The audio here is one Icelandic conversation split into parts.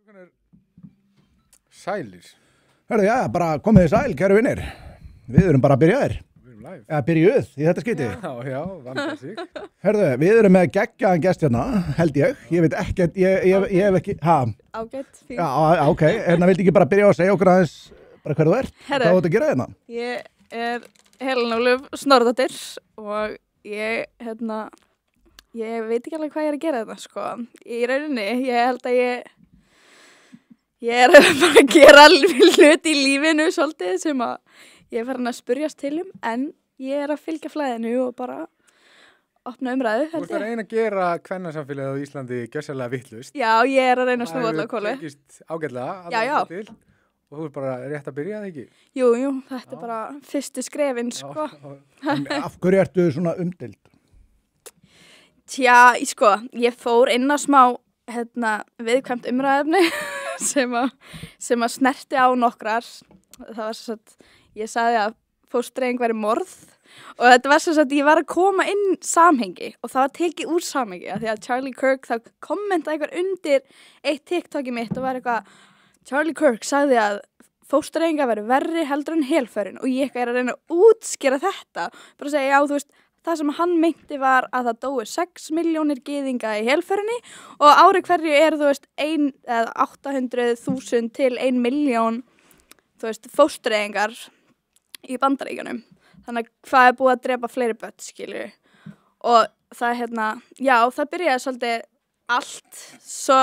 Klukkan sælir. Hörðu, já, bara komið þið sæl, kæru vinnir. Við erum bara að byrja þér. Við erum live. Eða byrjuð í þetta skiti. Já, vandar sig. Hörðu, við erum með geggjaðan gest hérna, held ég. Ég veit ekkert, ég hef ekki, Ágætt, fín. Já, ok. Viltu ekki bara byrja að segja okkur aðeins bara hver þú ert? Herru. Hvað þú ert að gera hérna? Ég er Helena Ólöf Snorradóttir og ég veit ekki alveg hvað ég er að gera þetta, sko. Í rauninni, ég held að ég er bara að gera hluti í lífinu svolítið sem að ég er farin að spurjast til en ég er að fylgja flæðinu og bara opna umræðu, Þú ert að reyna að gera kvennasamfélagið á Íslandi gjörsamlega vitlaust. Já, ég er að reyna að snúa allavega kólu. Það hefur tekist ágætlega. Já. Til, og þú ert bara rétt að byrja, það ekki? Jú, þetta er bara fyrstu skrefin, sko. En af hverju ertu svona umdeild? Tja, ég fór inn á smá viðkvæmt umræðefni sem að snerti á nokkrar. Það var svo að ég sagði að fóstreðing væri morð og þetta var svo að ég var að koma inn samhengi og það var tekið úr samhengi af því að Charlie Kirk þá kommentaði eitthvað undir eitt TikToki mitt og var eitthvað Charlie Kirk sagði að fóstreðinga væri verri heldur en helförin og ég er að reyna að útskýra þetta bara að segja, já, þú veist það sem hann meinti var að það dói 6 milljónir gyðinga í helförinni og ári hverju er, 800.000 til 1 milljón, fóstreðingar í Bandaríkjunum. Þannig að hvað er búið að drepa fleiri börn, skilju. Og það, það byrjaði svolítið allt, svo...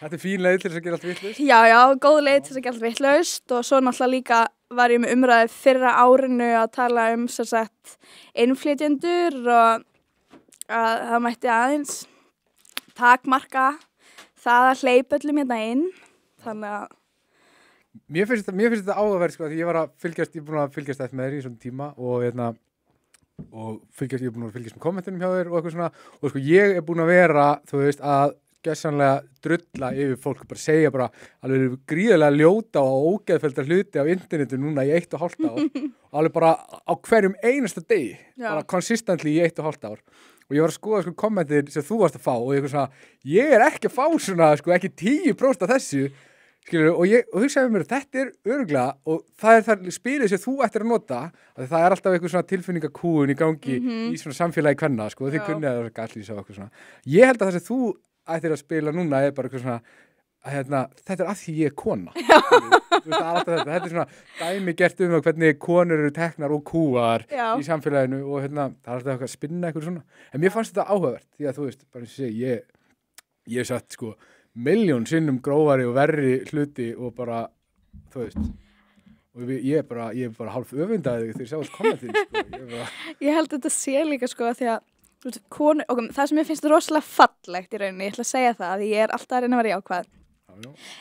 Þetta er fín leið til þess að gera allt vitlaust. Já, góð leið til þess að gera allt vitlaust og svo náttúrulega líka var ég með umræði fyrra árinu að tala innflytjendur og að það mætti aðeins takmarka það að hleypa öllum hérna inn. Þannig að... Mér finnst þetta áhugaverð, sko, því ég er búin að fylgjast eftir með þér í svona tíma og ég er búin að fylgjast með kommentunum hjá þér og eitthvað svona og sko ég er búin að vera, þú veist, að gessanlega drulla yfir fólk, bara segja bara alveg gríðarlega ljóta og ógeðfellda hluti á internetu núna í 1,5 ár og alveg bara á hverjum einasta degi, bara consistently í 1,5 ár og ég var að skoða sko kommentin sem þú varst að fá og ég er ekki að fá svona, sko, ekki 10% af þessu skilur, og hugsaði mér, þetta er örugglega og það er það spilið sem þú ættir að nota að það er alltaf eitthvað svona tilfinningakúgun í gangi í svona samfélagi kvenna, sko, þið kunnið að gallís og eitthvað svona. Ég held að það sem þú ættir að spila núna er bara eitthvað svona að þetta er að því ég er kona. Þú veist, þetta er svona dæmi gert hvernig konur eru teknar og kúar í samfélaginu og það er alltaf eitthvað að spinna eitthvað svona. En mér fannst þetta áhugavert því að þú veist, bara eins og segi, ég hef satt sko milljón sinnum grófari og verri hluti og bara, þú veist og ég er bara hálf öfundaði þegar ég sá þessu kommentin sko. Ég held þetta sé líka sko því að konur, það sem ég finnst rosalega fallegt í rauninni, ég ætla að segja það að ég er alltaf að reyna að vera jákvæð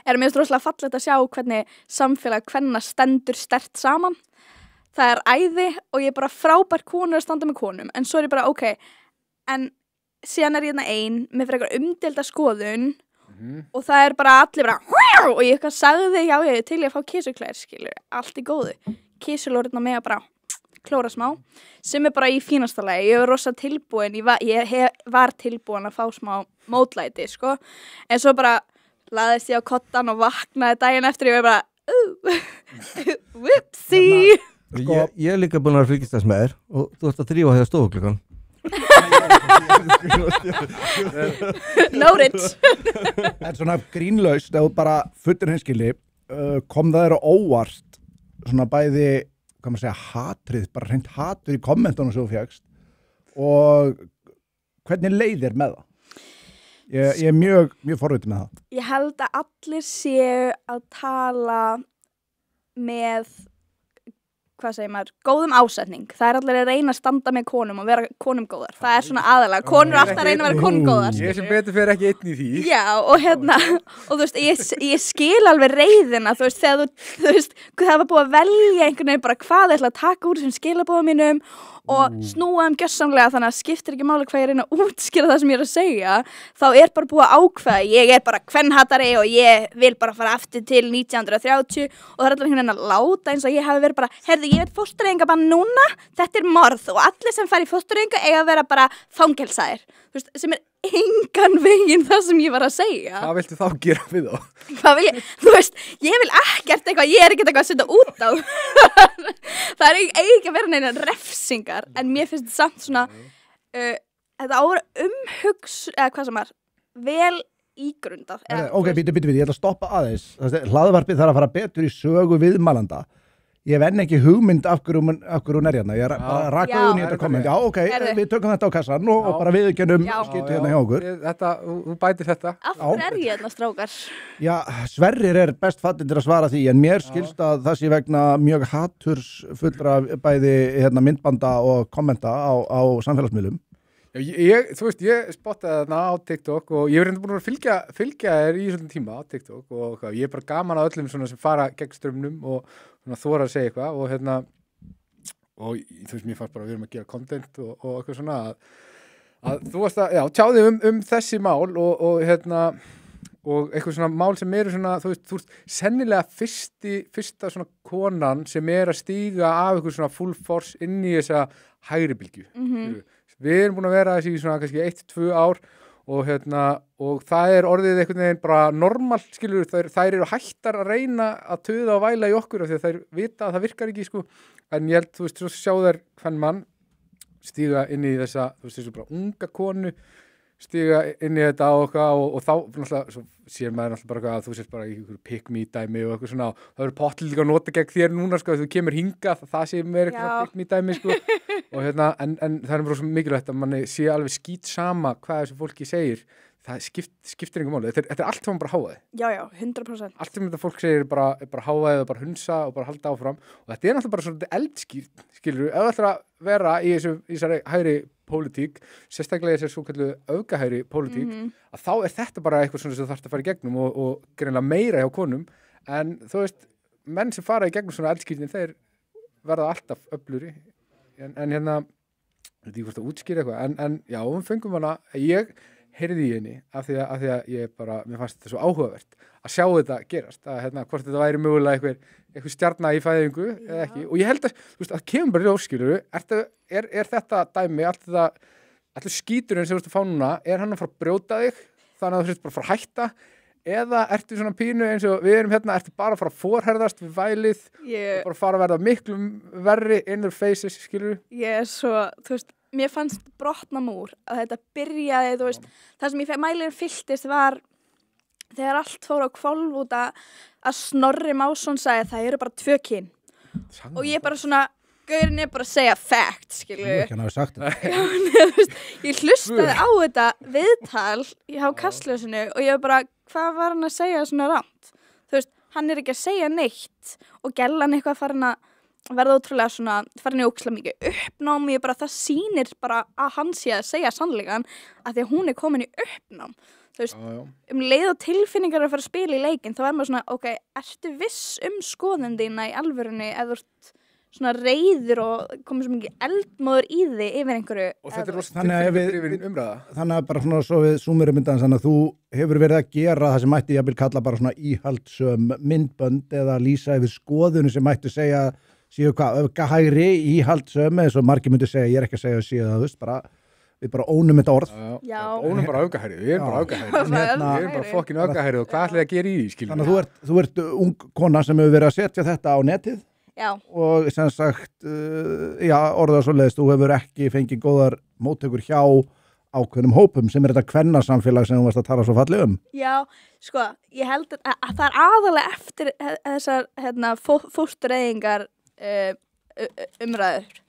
er mér rosalega fallegt að sjá hvernig samfélag kvenna stendur sterkt saman það er æði og ég er bara frábært konur að standa með konum en svo er ég bara en síðan er ég ein með frekar umdeilda skoðun og það er bara allir bara og ég eitthvað sagði ég til ég að fá kísuklær skilur, allt í góðu kísulórna með að bara klóra smá, sem er bara í fínasta lagi, ég var rosa tilbúin, ég var tilbúin að fá smá mótlæti, sko, en svo bara laðist ég á kottan og vaknaði daginn eftir, ég var bara, whoopsie. Sko, ég er líka búin að fylgjast þess með þér og þú ert að þrífa þegar stofuklukkan. Noted. En svona grínlaust, ef þú bara fullir hinskili, kom það þér á óvart, svona bæði hvað maður segja, hatrið, bara hreint hatur í kommentunum sem þú fékkst og hvernig leið þér með það? Ég er mjög forvitinn með það. Ég held að allir séu að tala með, hvað segir maður, góðum ásetning. Það er allir að reyna að standa með konum og vera konum góðar. Það er svona aðalega. Konur er alltaf að reyna að vera konum góðar. Ég sem betur fyrir ekki einn í því. Já, og og þú veist, ég skil alveg reiðina, þú veist, þegar þú veist, það var búið að velja einhvern veginn bara hvað ég ætla að taka úr þessum skilabóðum mínum og snúa gjörsamlega þannig að skiptir ekki máli hvað ég reyna að útskýra það sem ég er að segja þá er bara búið að ákveða ég er bara kvenhatari og ég vil bara fara aftur til 1930 og það er allir einhvern veginn að láta eins og ég hafi verið bara heyrðu ég veit fóstureyðingabann núna þetta er morð og allir sem fara í fóstureyðingu eiga að vera bara fangelsaðir þú veist sem er engan veginn það sem ég var að segja. Hvað viltu þá gera við þá? Hvað vil ég, þú veist, ég vil ekkert eitthvað, ég er ekkert eitthvað að setja út á. Það er ekki að vera neina refsingar, en mér finnst þetta samt svona, þetta á að vera eða hvað sem er, vel ígrundað. Ok, býtu, ég ætla að stoppa aðeins. Hlaðvarpið þarf að fara betur í sögu viðmælanda. Ég hef enn ekki hugmynd af hverju hún er hérna. Ég er bara að raka hún í þetta komment. Já, ok, við tökum þetta á kassan og bara viðurkennum skýtu hérna hjá okkur. Þú bætir þetta. Af hverju er ég hérna, strákar? Já, Sverrir er best fallinn til að svara því, en mér skilst að það sé vegna mjög hatursfullra bæði myndbanda og kommenta á samfélagsmiðlum. Þú veist, ég spottaði þarna á TikTok og ég hef reynda búin að fylgja þér í svona tíma á TikTok og ég er bara gaman að öllum svona sem fara gegn strömmnum og þóra að segja eitthvað og þú veist, mér fannst bara að við erum að gera content og eitthvað svona að þú varst að, tjáði þessi mál og eitthvað svona mál sem eru svona, þú veist, sennilega fyrsta svona konan sem er að stíga af eitthvað svona full force inn í þessa hægri bylgju. Við erum búin að vera þessi í svona kannski 1-2 ár og það er orðið einhvern veginn bara normal, skilur, þær eru hættar að reyna að tuða og væla í okkur af því að þær vita að það virkar ekki, sko. En ég held, þú veist, svo sjá þær hvern mann stíga inn í þessa, þú veist, þessu bara unga konu stíga inn í þetta og þá náttúrulega, svo sér maður náttúrulega bara að þú sést bara í einhverju pick-me dæmi og eitthvað svona, það verður pottilega líka að nota gegn þér núna, sko, þú kemur hingað, það sé meira eitthvað pick-me dæmi, sko, og en það er bara svo mikilvægt að manni sé alveg skít sama hvað þessu fólki segir, það skiptir einhver máli, þetta er allt sem bara háaði. Já, 100%. Allt sem þetta fólk segir er bara háaði og bara hunsa og bara halda áfram og þetta er náttúrulega bara svona eldskýrt, skilur, ef það ætlar að vera í þessari hægri pólitík, sérstaklega þessari svokallu öfgahægri pólitík, að þá er þetta bara eitthvað svona sem þú þarfst að fara í gegnum og greinilega meira hjá konum, en þú veist, menn sem fara í gegnum svona eldskýrtin, þeir verða alltaf öfluri, en ég veit ekki hvort að útskýra eitthvað, en já, fengum hana, ég heyrði í henni af því að ég bara, mér fannst þetta svo áhugavert að sjá þetta gerast, að hvort þetta væri mögulega eitthvað stjarna í fæðingu eða ekki, og ég held að, þú veist, að kemur bara ljóskilur, er þetta dæmi, allur skíturinn sem þú veist að fá núna, er hann að fara að brjóta þig, þannig að þú veist bara að fara að hætta, eða ertu svona pínu eins og við erum hérna, ertu bara að fara að forherðast við vælið, og bara fara að verða miklu verri in their faces, skilur? Ég er svo, þú veist, mér fannst brotna múr að þetta byrjaði, þú veist, það sem mælirinn fylltist var þegar allt fór á hvolf út að Snorri Másson sagði að það eru bara 2 kyn og ég bara svona, gaurinn er bara að segja fact, skilju. Ekki hann hafi sagt þetta. Ég hlustaði á þetta viðtal hjá Kastljósinu og ég var bara, hvað var hann að segja svona rámt? Þú veist, hann er ekki að segja neitt og gellan eitthvað farin að verða ótrúlega svona, farin í ókslega mikið uppnám, ég bara, það sýnir bara að hann sé að segja sannleikan að því að hún er komin í uppnám. Þú veist, leið og tilfinningar að fara að spila í leikinn, þá er maður svona, ok, ertu viss skoðun þína í alvörunni ef þú ert svona reiður og komið svo mikið eldmóður í þig yfir einhverju. Og þetta er rosa tilfinningar umræða. Þannig að bara svona svo við súmurum myndan, þannig að þú hefur verið að gera það sem mætti jafnvel kalla bara svona íhaldssöm myndbönd eða lýsa yfir skoðunu sem mætti segja séu hvað, öfgahægri, íhaldssöm eins og margir myndu segja, ég er ekki að segja síðan það, þú veist, bara við bara ónum þetta orð. Já. Ónum bara öfgahæri, við erum bara öfgahæri. Við erum bara fokkin öfgahæri og hvað ætlaði að gera í því, skiljum. Þannig að þú ert ung kona sem hefur verið að setja þetta á netið. Já. Og sem sagt, orðað svo leiðist, þú hefur ekki fengið góðar móttökur hjá ákveðnum hópum sem er þetta kvennasamfélag sem þú varst að tala svo fallega um. Já, sko, ég held að það er aðalega eftir þessar fóstureyðingar umræður.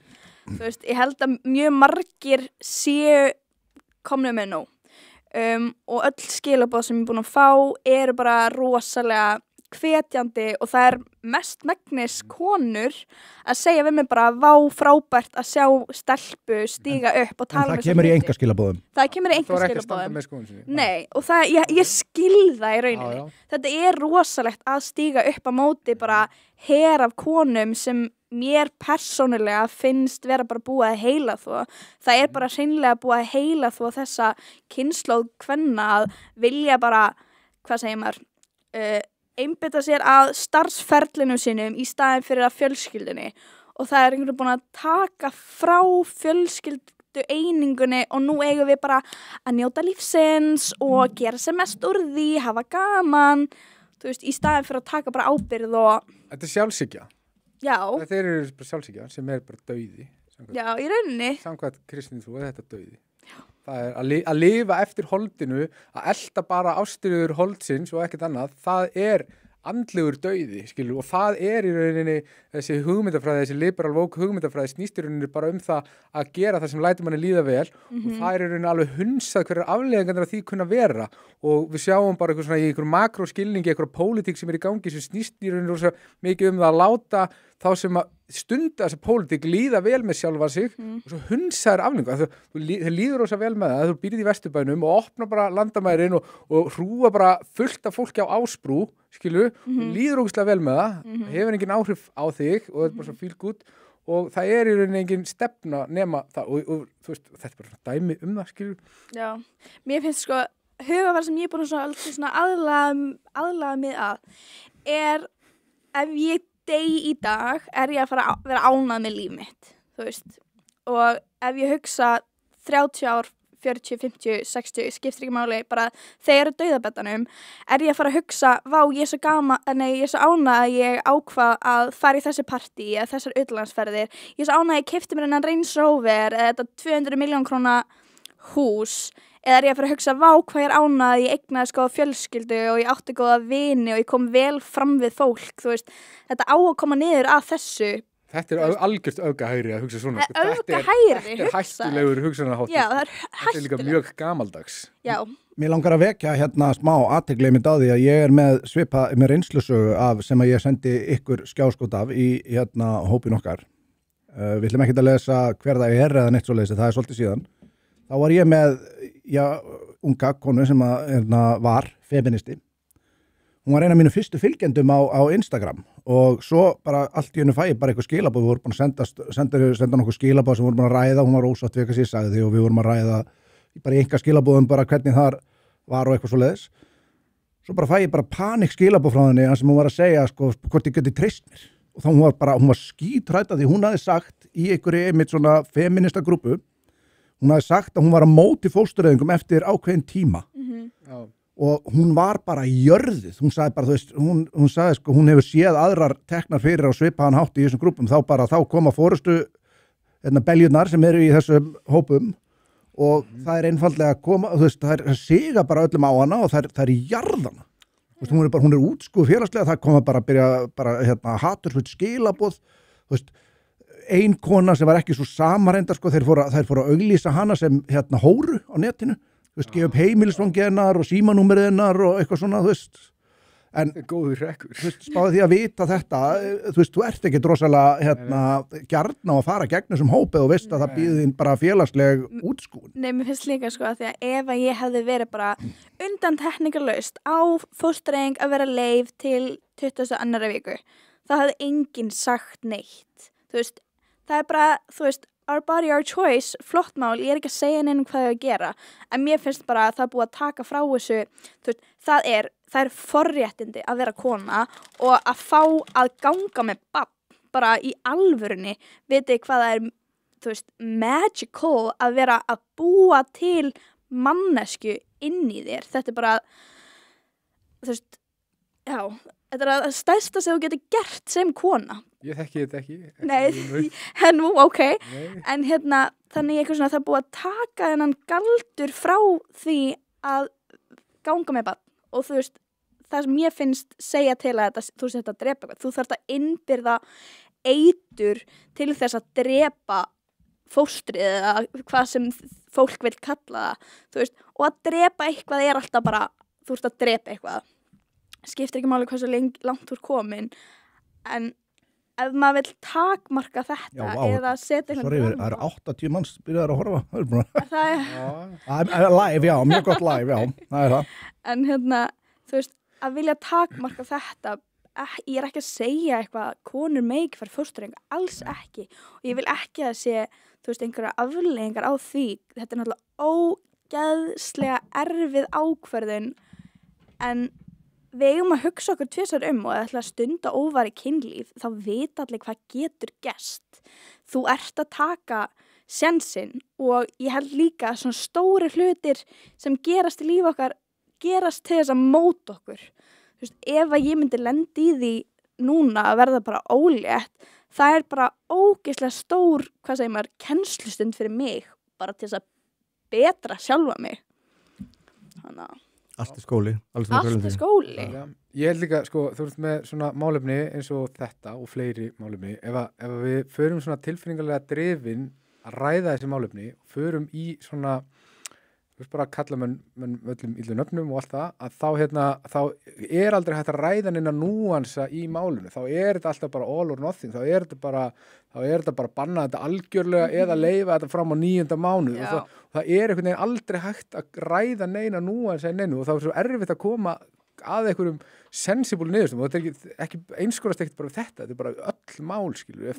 Þú veist, ég held að mjög margir séu komnir með nóg og öll skilaboð sem ég er búin að fá eru bara rosalega hvetjandi og það er mest megnis konur að segja við mig bara vá frábært að sjá stelpu stíga upp og tala en það kemur í engaskilaboðum. Það kemur í engaskilaboðum. Nei, og það, ég skil það í rauninni. Þetta er rosalegt að stíga upp á móti bara her af konum sem mér persónulega finnst vera bara búið að heila þó. Það er bara hreinlega búið að heila þó þessa kynslóð kvenna að vilja bara, hvað segir maður, einbeita sér að starfsferlinu sínum í staðin fyrir að fjölskyldunni og það er einhvern veginn búin að taka frá réttu einingunni og nú eigum við bara að njóta lífsins og gera sem mest úr því, hafa gaman, þú veist, í staðin fyrir að taka bara ábyrgð og... Þetta er sjálfsíkja. Já. Þetta eru bara sjálfsíkja sem er bara dauði. Já, í rauninni. Samkvæmt kristin trú er þetta dauði. Það er að lifa eftir holdinu, að elta bara ástyrður holdsins og ekkert annað, það er andlegur dauði, skilur, og það er í rauninni þessi hugmyndafræði, þessi liberal woke hugmyndafræði snýst í rauninni bara það að gera það sem lætur manni líða vel og það er í rauninni alveg hunsað hverjar afleiðingarnar af því kunna vera og við sjáum bara eitthvað svona í einhverjum makróskilningi, einhverjum pólitík sem er í gangi sem snýst í rauninni rosa mikið það að láta þá sem að stunda þessa pólitík líða vel með sjálfa sig og svo hunsaður aflengu. Þeir líður rosa vel með það, þú býrð í Vesturbænum og opna bara landamærin og hrúa bara fullt af fólki á Ásbrú, skilu, og líður ógeðslega vel með það, hefur engin áhrif á þig og þetta er bara svo feel good og það er í rauninni engin stefna nema það og þú veist, þetta er bara svona dæmi það, skilu. Já, mér finnst sko, hugaverð sem ég er búin að svona aðlaga mig að er ef ég degi í dag er ég að fara að vera ánað með líf mitt, þú veist, og ef ég hugsa 30 ár, 40, 50, 60, skiptir ekki máli, bara þegar dauðabettanum, er ég að fara að hugsa, vá, ég er svo ánað að ég ákvað að fara í þessi partí eða þessar utanlandsferðir, ég er svo ánað að ég keypti mér hennan Range Rover eða þetta 200 milljón króna hús, eða er ég að fara að hugsa, vá, hvað ég er ánað að ég eignaði góða fjölskyldu og ég átti góða vini og ég kom vel fram við fólk, þú veist, þetta á að koma niður að þessu. Þetta er algjört öfgahægri að hugsa svona. Þetta er hættulegur hugsanarháttur. Já, það er hættulegur. Þetta er líka mjög gamaldags. Já. Mér langar að vekja hérna smá athygli mitt á því að ég er með með reynslusögu af sem að ég sendi ykkur skjáskot af í hérna hópin okkar. Við ætlum ekki að lesa hver það er eða neitt svoleiðis, það er svolítið síðan. Þá var ég með, unga konu sem var feministi. Hún var eina af mínu fyrstu fylgjendum á Instagram og svo bara allt í hennu fæ ég bara eitthvað skilabóð, við vorum búin að senda nokkuð skilabóð sem við vorum búin að ræða, hún var ósátt við eitthvað sem ég sagði því og við vorum að ræða bara í enga skilabóðum bara hvernig þar var og eitthvað svoleiðis. Svo bara fæ ég bara panik skilabóð frá henni sem hún var að segja sko, hvort ég geti treyst mér og þá hún var skítrædd því hún hafði sagt í einhverju einmitt svona feminista grúpu, hún hafði sagt að hún var að móti fóstureyðingum eftir ákveðin tíma. Og hún var bara jörðið, hún sagði bara, þú veist, hún sagði sko, hún hefur séð aðrar teknar fyrir á svipaðan hátt í þessum grúpum, þá koma fórustu beljurnar sem eru í þessum hópum og það er einfaldlega að koma, þú veist, það siga bara öllum á hana og það er í jarðana. Þú veist, hún er útskuð félagslega, það koma bara að byrja hatursfull skilaboð, þú veist, ein kona sem var ekki svo samarendar, sko, þeir fóru að auglýsa hana sem hóru á netinu. Þú veist, gefa upp heimilisvangi hennar og símanúmerið hennar og eitthvað svona, þú veist. En, góður rekkur. Þú veist, spáði því að vita þetta, þú veist, þú ert ekki drosalega, gjarna á að fara gegn þessum hópið og veist að það býði þín bara félagsleg útskúin. Nei, mér finnst líka, sko, að því að ef að ég hefði verið bara undantekningarlaust á fóstureyðing að vera leif til 22. viku, þá hefði enginn sagt neitt. Þú veist, það er bara, þú veist, our body, our choice, flott mál, ég er ekki að segja neinum hvað ég að gera, en mér finnst bara að það er búið að taka frá þessu, þú veist, það er forréttindi að vera kona og að fá að ganga með barn, bara í alvörunni, vitið hvað það er, þú veist, magical að vera að búa til mannesku inn í þér, þetta er bara, þú veist, já, þetta er að stærsta sem þú getur gert sem kona. Ég þekki þetta ekki. Nei, nú, ok. Nei. En þannig eitthvað svona, það er búið að taka þennan galdur frá því að ganga með barn. Og þú veist, það sem ég finnst segja til að þú sett að drepa eitthvað. Þú þarft að innbyrða eitur til þess að drepa fóstrið eða hvað sem fólk vil kalla það. Þú veist, og að drepa eitthvað er alltaf bara, þú veist að drepa eitthvað. Skiptir ekki máli hversu langt úr komin, en ef maður vil takmarka þetta eða setja það eru 80 manns byrjaðar að horfa. Það er live, já, mjög gott live, já, það er það. En þú veist, að vilja takmarka þetta, ég er ekki að segja eitthvað, konur megi ekki fara fóstureyðing, alls ekki. Og ég vil ekki að sé, þú veist, einhverja afleiðingar á því. Þetta er náttúrulega ógeðslega erfið ákvörðun, en við eigum að hugsa okkur tvisvar og ætla að stunda óvari kynlíf, þá vita allir hvað getur gerst. Þú ert að taka sjensinn og ég held líka að svona stóri hlutir sem gerast í lífi okkar gerast til þess að móta okkur. Þú veist, ef að ég myndi lenda í því núna að verða bara ólétt, það bara ógeðslega stór, hvað segir maður, kennslustund fyrir mig, bara til þess að betra sjálfa mig. Þannig að Allt í skóli. allt er skóli. Já, ég held líka, sko, þú ert með svona málefni eins og þetta og fleiri málefni. Ef við förum svona tilfinningarlega drifin að ræða þessi málefni og förum í svona, þú veist bara að kalla menn öllum illu nöfnum og allt það, að þá er aldrei hægt að ræða neina núansa í málinu. Þá er þetta alltaf bara all or nothing. Þá er þetta bara banna þetta algjörlega eða leyfa þetta fram á 9. mánuð. Og það er einhvern veginn aldrei hægt að ræða neina núansa í neinu og þá er svo erfitt að koma að einhverjum sensible niðurstöðum og þetta er ekki einskorast ekkert bara þetta er bara öll mál, skilur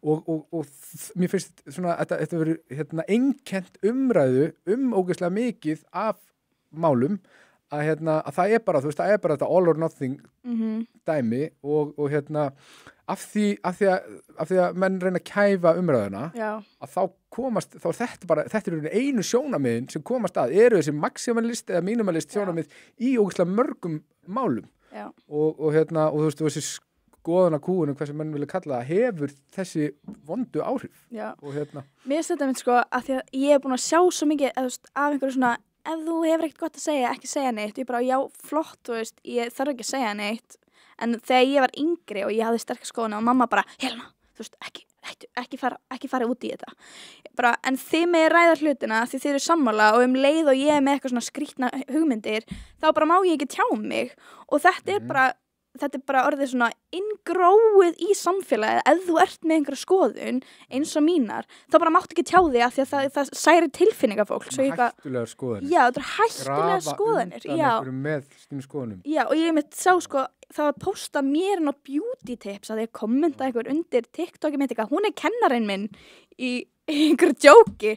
og mér finnst svona þetta verður einkennt umræðu ógeðslega mikið af málum að það er bara, þú veist, það er bara þetta all or nothing dæmi og af því að menn reyna að kæfa umræðuna að þá þetta er einu sjónamiðin sem komast að eru þessi maximalist eða minimalist sjónamið í ógeðslega mörgum málum og þú veist, þessi skoðana kúunum, hvað sem menn vilja kalla það, hefur þessi vondu áhrif og Mér finnst þetta mynd sko að því að ég er búin að sjá svo mikið af einhverju svona, ef þú hefur ekkert gott að segja, ekki segja neitt, ég bara, já, flott, þú veist, ég þarf ekki að segja neitt. En þegar ég var yngri og ég hafði sterkar skoðun og mamma bara, Helena, þú veist, ekki fara út í þetta. Bara, en þið með ræða hlutina því þið eru sammála og leið og ég er með eitthvað svona skrýtna hugmyndir, þá bara má ég ekki tjá mig. Og þetta er bara orðið svona inngróið í samfélagið. Ef þú ert með einhverja skoðun eins og mínar, þá bara máttu ekki tjá því af því að það særi tilfinningar fólk. Hættulegar skoðanir. Já, þetta er hættulegar skoðanir. Grafa undan einhverjum með sínum skoðunum. Já, og ég mitt sá sko, það var posta mér inn á beauty tips að ég kommenta einhver undir TikTok, ég mitt ekki að hún er kennarinn minn í einhverju djóki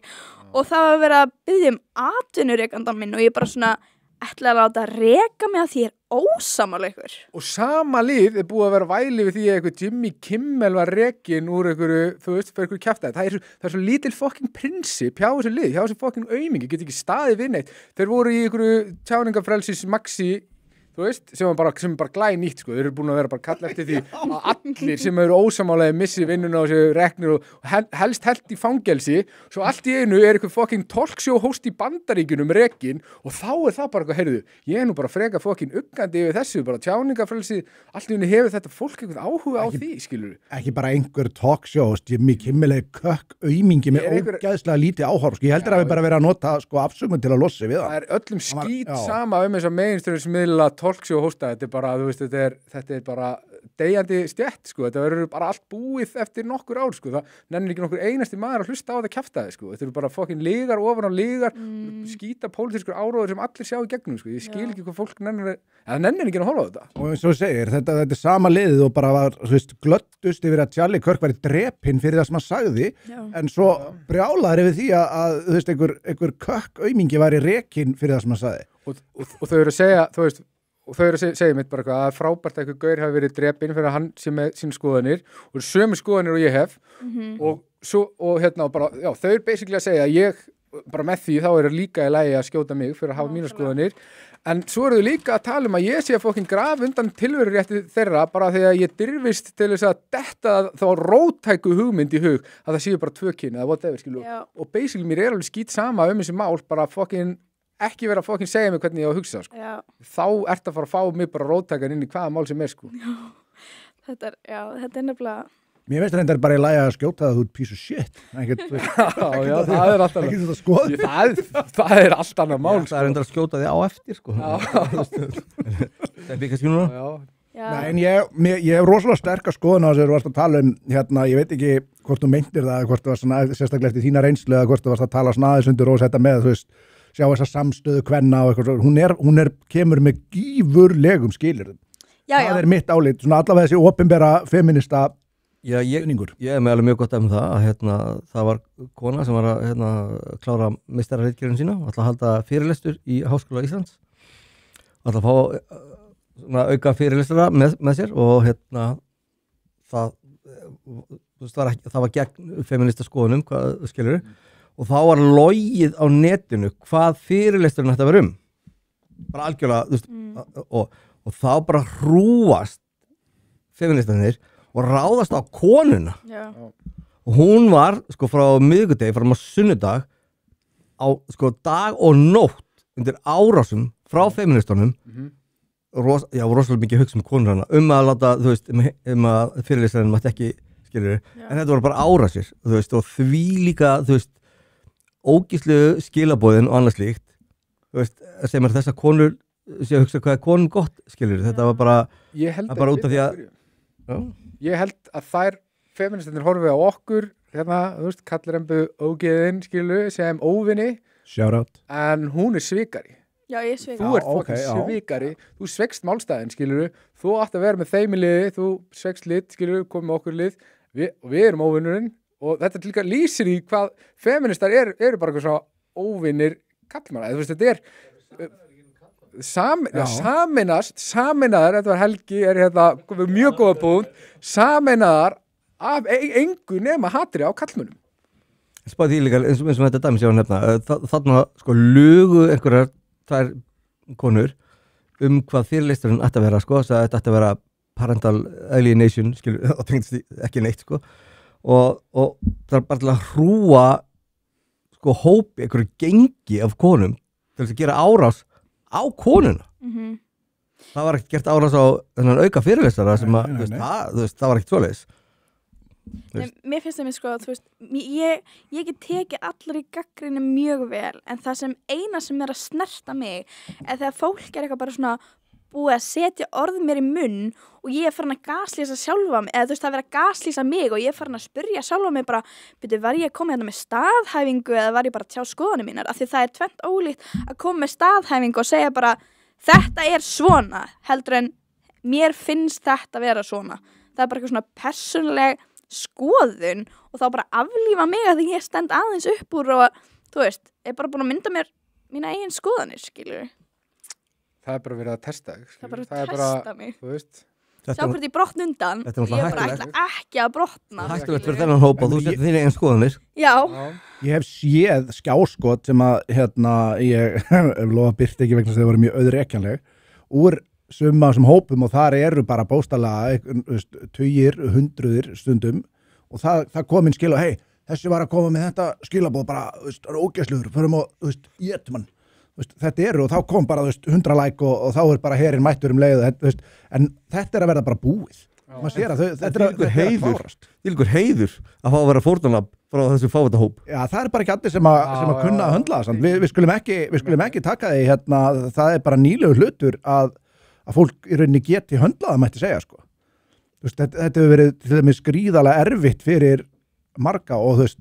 og það var verið að biðja atvinnurekandan minn og ég bara svona ætla að láta reka mig að því ég er ósammála ykkur. Og sama lið er búið að vera væli við því að einhver Jimmy Kimmel var rekin úr einhverju, þú veist, fyrir einhverju kjaftaði. Það er svo lítil fucking prinsip hjá þessu lið, hjá þessu fucking aumingi, get ekki staðið við neitt. Þeir voru í einhverju tjáningafrelsis maxi, þú veist, sem er bara glænýtt, sko. Þeir eru búin að vera bara kalla eftir því að allir sem eru ósamálaði missi vinnuna og séu reknir og helst held í fangelsi, svo allt í einu er eitthvað fucking talkshow host í Bandaríkjunum rekin og þá er það bara eitthvað, heyrðu, ég er nú bara freka fucking uggandi yfir þessu, bara tjáningafrelsi, allt í einu hefur þetta fólk eitthvað áhuga á því, skilur. Ekki bara einhver talkshow, Jimmy Kimmel kökk aumingi með ógeðslega lítið áhorf, sko. Ég heldur að við bara vera að nota sko afsökun til að lossa við það. Það er öllum skít sama þessa mainstream-miðla talkshow hosta, þetta er bara, þú veist, þetta er bara deyjandi stjætt, sko, þetta verður bara allt búið eftir nokkur ár, sko, það nennir ekki nokkur einasti maður að hlusta á þetta kjaftaði, sko, þetta eru bara fokkin ligar ofan á ligar, skýta pólitískur áróður sem allir sjá í gegnum, sko, ég skil ekki hvað fólk nennir ekki að horfa á þetta. Og eins og þú segir, þetta er sama liðið og bara var, þú veist, glöddust yfir að Charlie Kirk væri drepinn fyrir það sem hann sagði, en svo brjálaður yfir því að þú veist, einhver kökk aumingi væri rekinn fyrir það sem hann sagði. Og þau eru að segja, þú veist, og þau eru að segja mitt bara eitthvað að frábært að einhver gaur hafi verið drepinn fyrir að hann sé með sín skoðanir og sömu skoðanir og ég hef og bara, já, þau eru basically að segja að ég bara með því þá er líka í lagi að skjóta mig fyrir að hafa mínar skoðanir en svo eru þau líka að tala að ég sé að fokkin graf undan tilverurétti þeirra bara þegar ég dirfist til þess að detta þá róttæku hugmynd í hug að það séu bara 2 kyn eða whatever, skilu og basically mér er alveg skít sama þessi mál bara fokkin ekki vera að fokkin segja mig hvernig ég á að hugsa, sko. Þá ert að fara að fá mig bara róttækan inn í hvaða mál sem er, sko. Þetta er nefnilega... Mér veist reyndar bara í lagi að skjóta það þú ert piece of shit. Það er alltaf... Ekki þetta skoð. Það er allt annað mál, sko. Það er reyndar að skjóta þig á eftir, sko. Það er byggjast núna. Nei, en ég hef rosalega sterkar skoðun á þessu þú varst að tala ég veit ekki hvort þú meintir það, hvort þú varst svona sérstaklega eftir þína reynslu eða hvort þú varst að tala svona aðeins undir og þetta með, þú veist, sjá þessa samstöðu kvenna og eitthvað, hún kemur með gífurlegum skilyrðum. Það er mitt álit, svona allavega þessi opinbera feminista stuðningur. Ég er með alveg mjög gott af það að það var kona sem var að klára meistararitgerðin sína, ætla að halda fyrirlestur í Háskóla Íslands, ætla að fá auka fyrirlestara með sér og það það var gegn feminista skoðunum, hvað skilur og þá var logið á netinu hvað fyrirlesturinn ætti að vera bara algjörlega, þú veist, og þá bara hrúast feministarnir og ráðast á konuna og hún var, sko, frá miðvikudegi fram á sunnudag á, sko, dag og nótt undir árásum frá feministunum rosalega mikið hugsa konur hana að láta, þú veist, að fyrirlesturinn mætti ekki, skilur en þetta voru bara árásir, þú veist, og því líka, þú veist, ógíslu skilaboðin og annað slíkt, þú veist, sem þessar konur sé að hugsa hvað konum gott, skilur þetta var bara, bara út af því að ég held að þær feministarnir horfi á okkur hérna, þú veist, Kallrembu ógeðin, skilur, sem óvinni shout out en hún svikari Já, ég svikari. Þú ert svikari, þú svegst málstæðin, skilur þú átt að vera með þeim í liði, þú svegst lið, skilur komið með okkur lið, við erum óvinnurinn og þetta líka lýsir í hvað feministar eru bara eitthvað svona óvinnir kallmanna, þú veist, þetta sameinaðar, þetta var Helgi, hérna, mjög góða punkt, sameinaðar af engu nema hatri á kallmönnum. Spáði því líka, eins og þetta dæmis ég á nefna, þarna, sko, lugu einhverjar tvær konur hvað fyrirlesturinn ætti að vera, sko, þess að þetta ætti að vera parental alienation, skilur, og tengist ekki neitt, sko, og það er bara til að hrúa, sko, hópi, einhverju gengi af konum til þess að gera árás á konuna. Það var ekkert gert árás á þennan auka fyrirlestara sem að, þú veist, það var ekkert svoleiðis. Mér finnst það sko, þú veist, ég get tekið allar í gagnrýni mjög vel en það sem eina sem að snerta mig þegar fólk eitthvað bara svona búið að setja orð mér í munn og ég farin að gaslýsa sjálfa mig eða þú veist það vera að gaslýsa mig og ég farin að spyrja sjálfa mig bara, byrju, var ég að koma hérna með staðhæfingu eða var ég bara að tjá skoðanir mínar af því það tvennt ólíkt að koma með staðhæfingu og segja bara, þetta svona heldur en mér finnst þetta vera svona, það bara eitthvað svona persónuleg skoðun og þá bara aflífa mig að því ég stend aðeins upp úr og þú veist, bara búin að mynda mér mína eigin skoðanir, skilur það bara verið að testa það bara að testa mig þú veist sjá hvort ég brotn undan ég bara ætla ekki að brotna hættulegt fyrir þennan hópa og þú setur þín eigin skoðanir ég hef séð skjáskot sem að ég lofa byrti ekki vegna þess að það voru mjög auðrekjanleg úr summa sem hópum og þar eru bara bóstalega tugir, hundruðir stundum og það kom inn skil og hei, þessi var að koma með þetta skilabóð bara, það er ógæsluður, förum og jétum hann, þetta eru og þá kom bara 100 like og þá er bara herinn mættur leið, en þetta að verða bara búið maður sér að þetta er heiður að fá að vera fórnarnafn frá þessu fávita hóp. Já, það er bara ekki allir sem að kunna að höndla það, við skulum ekki taka því það er bara nýlegur hlutur að fólk í rauninni geti höndlað að mætti segja, sko. Þetta hefur verið til dæmis gríðarlega erfitt fyrir marga og þú veist,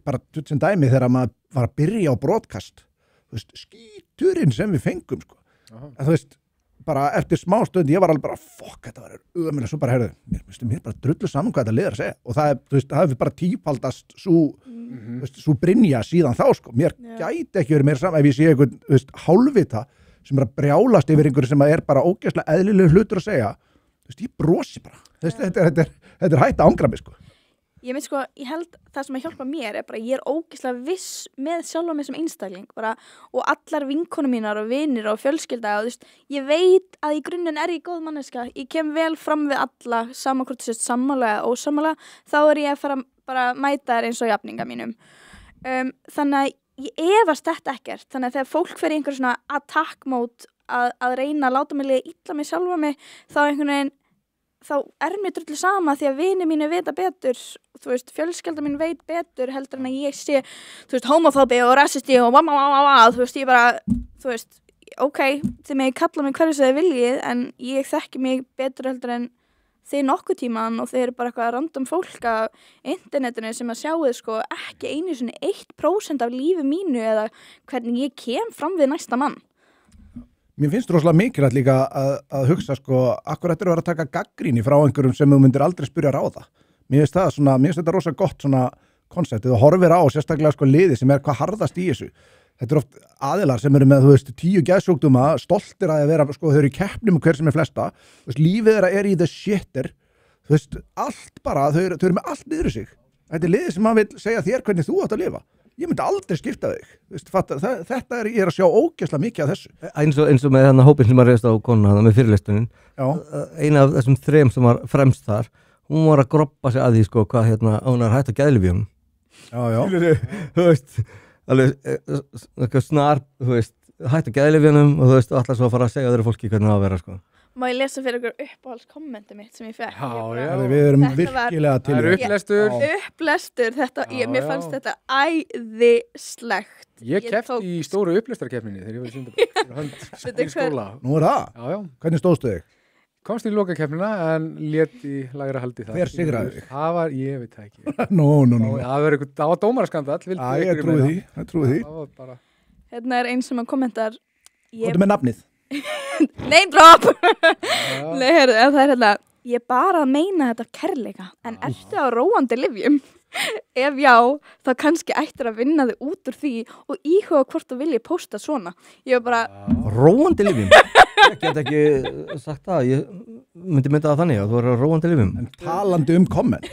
bara sem dæmi þegar maður var að byrja á broadcast, þú veist, skíturinn sem við fengum, sko. Þú veist, bara eftir smá stund, ég var alveg bara, þetta var ömurlega, svo bara heyrðu, mér bara drullu saman hvað þetta liðar að segja og það, þú veist, það hefur bara tífaldast svo brynja síðan þá, sko. Mér gæti ekki verið meira saman ef ég sé einhvern, þú veist, hálfvita sem er að brjálast yfir einhverju sem er bara ógeðslega eðlileg hlutur að segja, þú veist, ég brosi bara. Þetta er hætt að ángra mig, sko. Ég veit sko, ég held það sem að hjálpa mér bara, ég er ógeðslega viss með sjálfa mig sem einstakling bara, og allar vinkonum mínar og vinir og fjölskylda og þú veist, ég veit að í grunninn er ég góð manneska, ég kem vel fram við alla, sama hvort þú sést sammála og ósammála, þá er ég að fara bara að mæta þér eins og jafninga mínum. Þannig að ég efast þetta ekkert, þannig að þegar fólk fer í einhver svona attack mode að reyna að láta mig liða illa mig sjálfa mig, þá einhvern veginn þá er mér drullu sama því að vinir mínu vita betur, þú veist, fjölskylda mín veit betur heldur en að ég sé, þú veist, homofóbi og rasisti og þú veist, ég bara, þú veist, ok, þið megið kalla mig hverju sem þið viljið, en ég þekki mig betur heldur en þið nokkuð tíman og þið eru bara eitthvað random fólk á internetinu sem að sjáu sko ekki einu sinni 1% af lífi mínu eða hvernig ég kem fram við næsta mann. Mér finnst rosalega mikilvægt líka að hugsa sko, akkur þetta að taka gagnrýni frá einhverjum sem þú myndir aldrei spyrja ráða. Mér finnst þetta rosalega gott svona konseptið og horfir á sérstaklega sko liði sem er hvað harðast í þessu. Þetta oft aðilar sem eru með, þú veist, 10 geðsjúkdóma, stoltir að vera, sko, þau eru í keppni með hver sem er flesta. Þú veist, lífið þeirra er í the shitter. Þú þú veist, allt bara, þau eru með allt niður í sig. Þetta er liðið sem maður vil segja þér hvernig þú átt að lifa. Ég myndi aldrei skipta þig. Þú veist, þetta ég að sjá ógeðslega mikið af þessu. Eins og með þennan hópinn sem var reyðst á konuna þarna með fyrirlestunin. Eina af þessum 3 sem var fremst þar, hún var að groppa sig að því sko hvað hún er hætt á geðlyfjum. Já. Þú veist, alveg snar, þú veist, hætt á geðlyfjunum og þú veist, allar svo að fara að segja öðru fólki hvernig það að vera sko. Má ég lesa fyrir ykkur uppáhaldskommentu mitt sem ég fekk? Já. Við erum Þetta virkilega til. Það er upplestur. Upplestur, mér fannst þetta æðislegt. Ég keppti í stóru upplestarkeppninni þegar ég var í Sundabæk í skóla. Nú er það? Já. Hvernig stóðstu þig? Komst í lokakeppnina en lét í lægra haldi það. Hver sigraði þig? Það var, ég veit það ekki. Nú. Það var dómaraskandall. Ég trúi því. Það var bara... Hérna er einn sem að kommentar. Hvað er með nafnið? Name drop! Nei, heyrðu, en það er hérna, ég bara að meina þetta kærleika, en ertu á róandi lyfjum? Ef já, þá kannski ættir að vinna þig út úr því og íhuga hvort þú vilji pósta svona. Ég var bara... Róandi lyfjum? Ég get ekki sagt það, ég myndi mynda það þannig að þú er á róandi lyfjum. En talandi komment,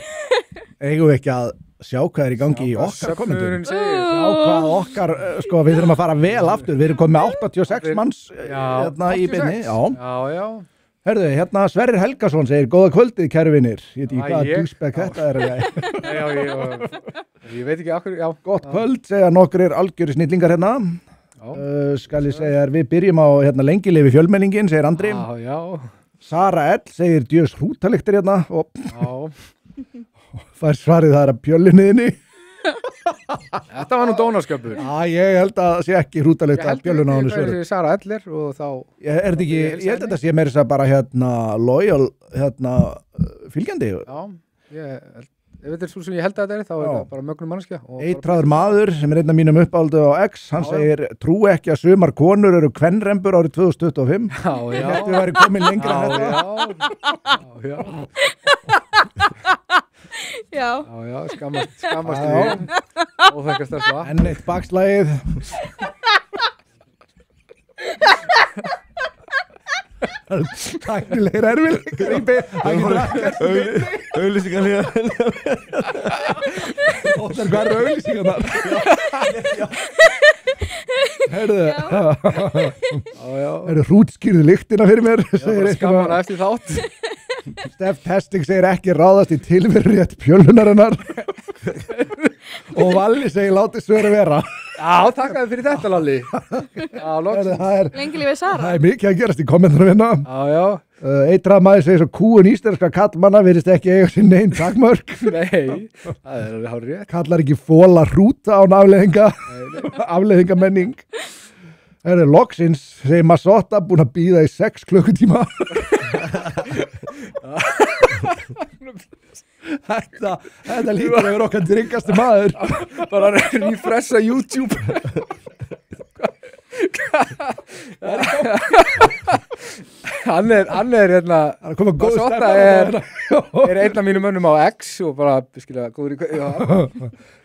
eigum við ekki að sjá hvað er í gangi í okkar kommentum. Sjá hvað okkar, sko við þurfum að fara vel aftur, við erum komið með 86 manns hérna í beinni. Já. Herðu, hérna Sverrir Helgason segir, góða kvöldið kæru vinir. Ég veit ekki hvaða dúsbæk þetta er. Ég veit ekki okkur, já. Gott kvöld, segja nokkrir algjöri snillingar hérna. Skal ég segja, við byrjum á hérna lengilefi fjölmenningin, segir Andri. Já. Sara L segir djöðs hrútaliktir hérna. Já. Fær svarið það að pjöllinniðinni. Þetta var nú dónaskapur. Ég held að það sé ekki hrútalegt að pjölluna á henni svöru. Ég held að Sara Eller og þá... Ég held að þetta sé meira þess að bara hérna loyal, hérna fylgjandi. Já, ef þetta er svo sem ég held að þetta er, þá er þetta bara mögnum manneskja. Eittraður maður sem er einn af mínum uppáldu á X, hann segir, trú ekki að sumar konur eru kvennrembur árið 2025. Já. Þetta væri komin lengra en þetta. Já. Já, skammast við. Óþekkast er það. Enn eitt bakslagið. Tæknilegir erfiðleikar í Auglýsingar líka. Óttar, hvað eru auglýsingarnar? Herðu hrútskýrðu lyktina fyrir mér. Skammar eftir þátt. Steff Testing segir ekki ráðast í tilverurétt pjöllunarinnar. Og Valli segir látið svöru vera. Já, takk fyrir þetta, Lalli. Lengi lífið Sara. Það er mikið að gerast í kommentunum hérna. Já. Eitrað maður segir svo kúun íslenska kallmanna virðist ekki eiga sín negin takmörk. Nei, það er alveg hárið rétt. Kallar ekki fóla hrúta án afleiðingamenning. Það er loksins, segir Masotta, búin að bíða í 6 klukkutíma. Þetta lítur að vera okkar dryggasti maður. Bara refressa YouTube. Hann er hérna Masotta er einn af mínum mönnum á X og bara skilja góður í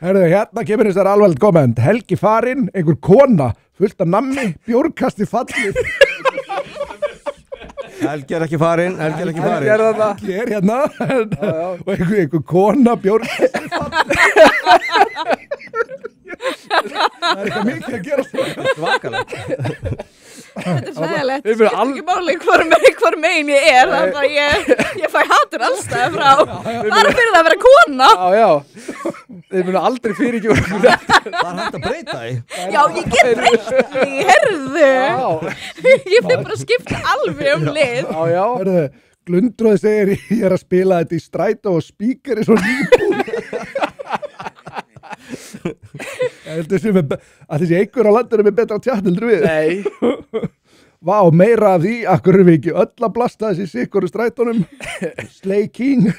Herðu, hérna kemur þessar alvarlegt komment. Helgi farinn, einhver kona fullt af nammi, bjórkasti fallið. Helgi er ekki farinn. Helgi er hérna og einhver kona bjórkasti fallið. Það er eitthvað mikið að gera Svakalegt. Þetta er sæðilegt, það er ekki máli hvor megin ég er, þannig að ég fæ hatur allstað frá, bara fyrir það að vera kona. Já, þeir munu aldrei fyrirgefa okkur þetta. Það er hægt að breyta því. Já, ég get breytt því, herðu, ég fyrir bara að skipta alveg lið. Já. Herðu, Glundróði segir ég er að spila þetta í strætó og spíkari svo nýbúð. Þessi einhver á landinu með betra tjátt heldur við. Nei. Vá, meira af því, akkur erum við ekki öll að blasta þessi sikkur í strætónum. Slay King.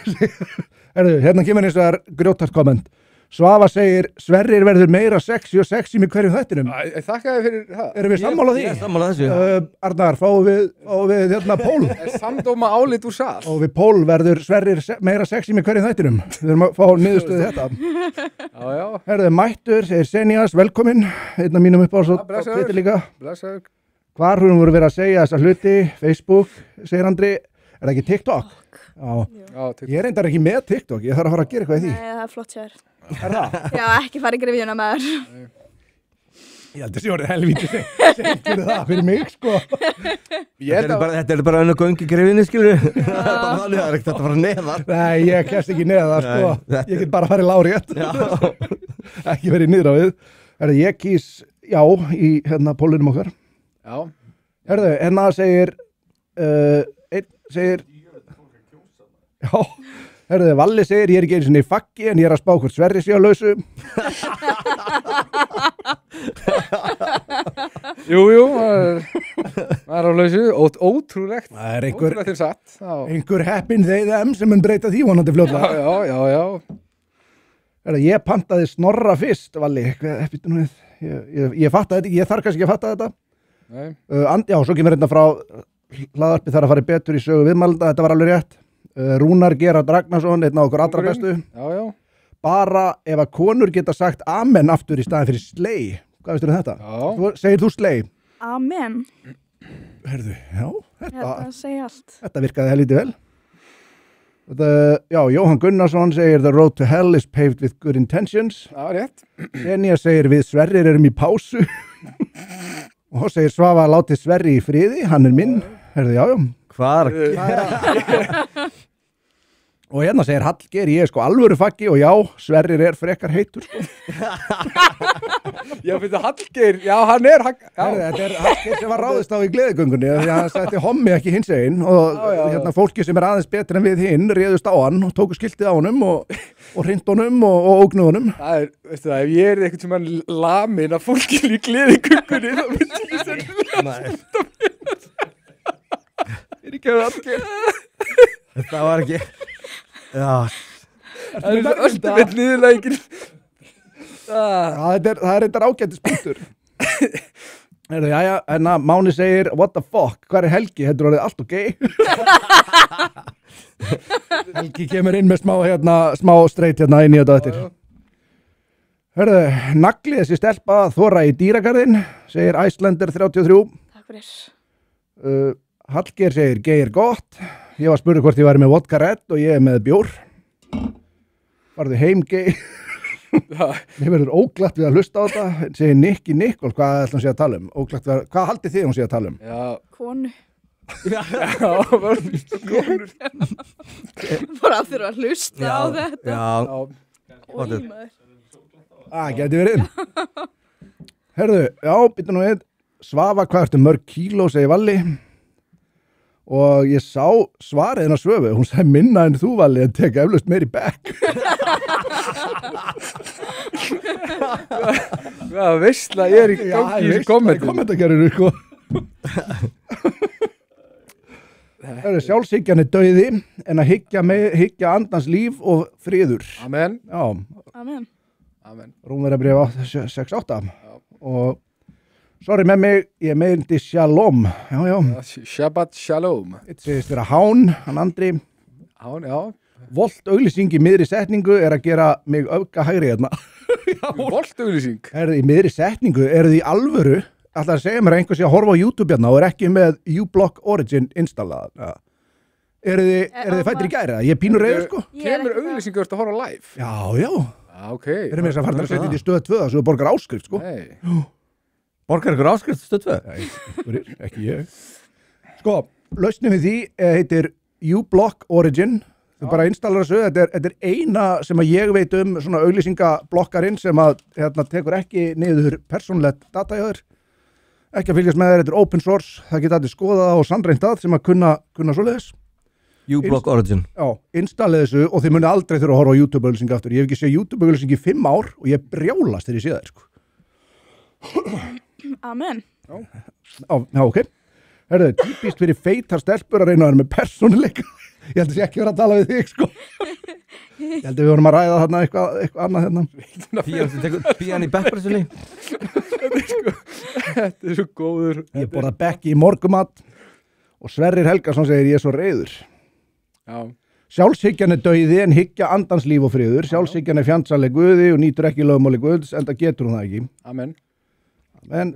Hérna kemur eins og það er grjótart komment. Svafa segir, Sverrir verður meira sexy og sexy með hverjum þættinum. Þakka þér fyrir það. Erum við sammála því? Ég er sammála þessu. Arnar, fáum við hérna Pól. Samdóma álit úr sal. Og við Pól verður Sverrir meira sexy með hverjum þættinum. Við þurfum að fá niðurstöðu þetta. Já. Herðu, mættur, segir Senjas, velkomin. Einn af mínum uppáhalds og Twitter líka. Blessaður. Hvar hún voru verið að segja þessa hluti, Facebook, segir Andri. Er það ekki TikTok? Já. Já, Ég er reyndar ekki með TikTok, ég þarf að fara að gera eitthvað í því. Nei, það er flott sér. Er það? Já, ekki fara í grifjuna með þér. Ég held að það sé orðið helvíti seint fyrir það, fyrir mig, sko. Þetta er bara önnu göngi grefinni, skilur það er ekkert að fara neðar. Nei, ég kemst ekki neða, sko. Ég get bara farið lárétt. Ekki verið niður á við. Herðu, ég kýs já í hérna pólunum okkar. Já. Herðu, hérna segir, einn segir, já, herðu, Valli segir, ég er ekki einu sinni í faggi en ég er að spá hvort Sverri sé á lausu. Jú, það er á lausu, ótrúlegt. Það er Ótrúlegt er satt. Já, einhver heppin þeir þeim sem mun breyta því vonandi fljótlega. já. Herðu, ég pantaði Snorra fyrst, Valli, ég fattaði þetta ekki, ég þarf kannski ekki að fatta þetta. Nei. Já, svo kemur hérna frá hlaðarpi þar að fara betur í sögu viðmælda, þetta var alveg rétt. Rúnar Gerard Ragnarsson, einn af okkur allra bestu. Já. Bara ef að konur geta sagt amen aftur í staðin fyrir slei. Hvað veistu um þetta? Já. Segir þú slei? Amen. Herðu, já, Þetta segja allt. þetta virkaði helviti vel. Já, Jóhann Gunnarsson segir the road to hell is paved with good intentions. Já, rétt. Enja segir við Sverrir erum í pásu. Og segir Svafa láti Sverri í friði, hann er minn. Herðu, já. Hvað Og hérna segir Hallgeir, ég er sko alvöru faggi og já, Sverrir er frekar heitur sko. Já, fyrir Hallgeir, já, hann er Herðu, þetta er Hallgeir sem var ráðist á í gleðigöngunni því að hann setti hommi ekki hins einn og hérna fólki sem er aðeins betur en við hinn réðust á hann og tóku skiltið á honum og hrind honum og ógnu honum. Það er, veistu það, ef ég er einhvern sem hann lamin af fólkinu í gleðigöngunni þá myndi ég sennilega er ekki að Hallgeir. Það var ekki Já, Það er öllu með niðurlægin. Það er eitthvað ágættis punktur. Jæja, en að Máni segir what the fuck, hvað er Helgi? Þetta er orðið allt og gay. Helgi kemur inn með smá streit hérna inn í þetta eftir. Hörðu, Nagli þessi stelpa þora í dýragarðin, segir Iceslander 33. Takk fyrir. Hallgeir segir gay er gott. Ég var að spurði hvort ég væri með vodka red og ég er með bjór. Varðu heim gay. Mér verður óglatt við að hlusta á þetta. Segir Nikki Nikol, hvað ætlum sé að tala um? Óglatt við að, hvað haldið þið hún sé að tala um? Já. Konu. Já, vörðist og konur. Bara að þurfa að hlusta á þetta. Já, Oj, maður. Gæti verið. Herðu, já, býttu nú við. Svafa, hvað ertu mörg kíló, segir Valli. Og ég sá svarið hennar Svöfu, hún sagði minna en þú Valli en teka eflaust meir í bekk. Hvað veistla ég er í gangi í þessu kommentum. Kommentakerinu, sko. Það er sjálfshyggjan er dauði en að hyggja andans líf og friður. Amen. Já, Amen. Rúmverðabréf 6-8. Og sorry með mig, ég meindi shalom. Já. Shabbat shalom. Þetta segist vera hán, hann Andri. Hán, já. Volt auglýsing í miðri setningu er að gera mig öfga hægri hérna. Voltauglýsing. Í miðri setningu, eru þið í alvöru? Alltaf að segja mér að einhver sé að horfa á YouTube hérna og er ekki með uBlock Origin installað. Ja. Eru þið fættir í gæri? Ég er pínur reyður sko. Kemur auglýsingu að horfa live? Já. Ok. Erum við þess að fara að setja þetta í stöð 2 svo borgar áskrift sko. Nei. borgar ykkur áskrift stöð 2? Nei, ekki ég. Sko, lausnin við því heitir uBlock Origin. Þú bara installar þessu, þetta er eina sem að ég veit um svona auglýsingablokkarinn sem að tekur ekki niður persónlegt data hjá þér. Ekki að fylgjast með þér, þetta er open source, það geta allir skoðað og sannreint að sem að kunna svoleiðis. uBlock Origin. Já, installið þessu og þið muni aldrei þurfa að horfa á YouTube-auglýsingi aftur. Ég hef ekki séð YouTube-auglýsingi í 5 ár og ég brjálast þegar ég sé það, sko. Amen. Já, ok. Herðu, típist fyrir feitar stelpur að reyna að vera með persónuleika. Ég held að ég ekki vera að tala við þig, sko. Ég held að við vorum að ræða þarna eitthvað annað hérna. Pían í backpressunni. Þetta er svo góður. Ég borða bekki í morgumat og Sverrir Helgason segir ég er svo reiður. Já. Sjálfshyggjan er dauði en hyggja andans líf og friður. Sjálfshyggjan er fjandsaleg guði og nýtur ekki lögmáli guðs, en það getur hún það ekki. Amen. En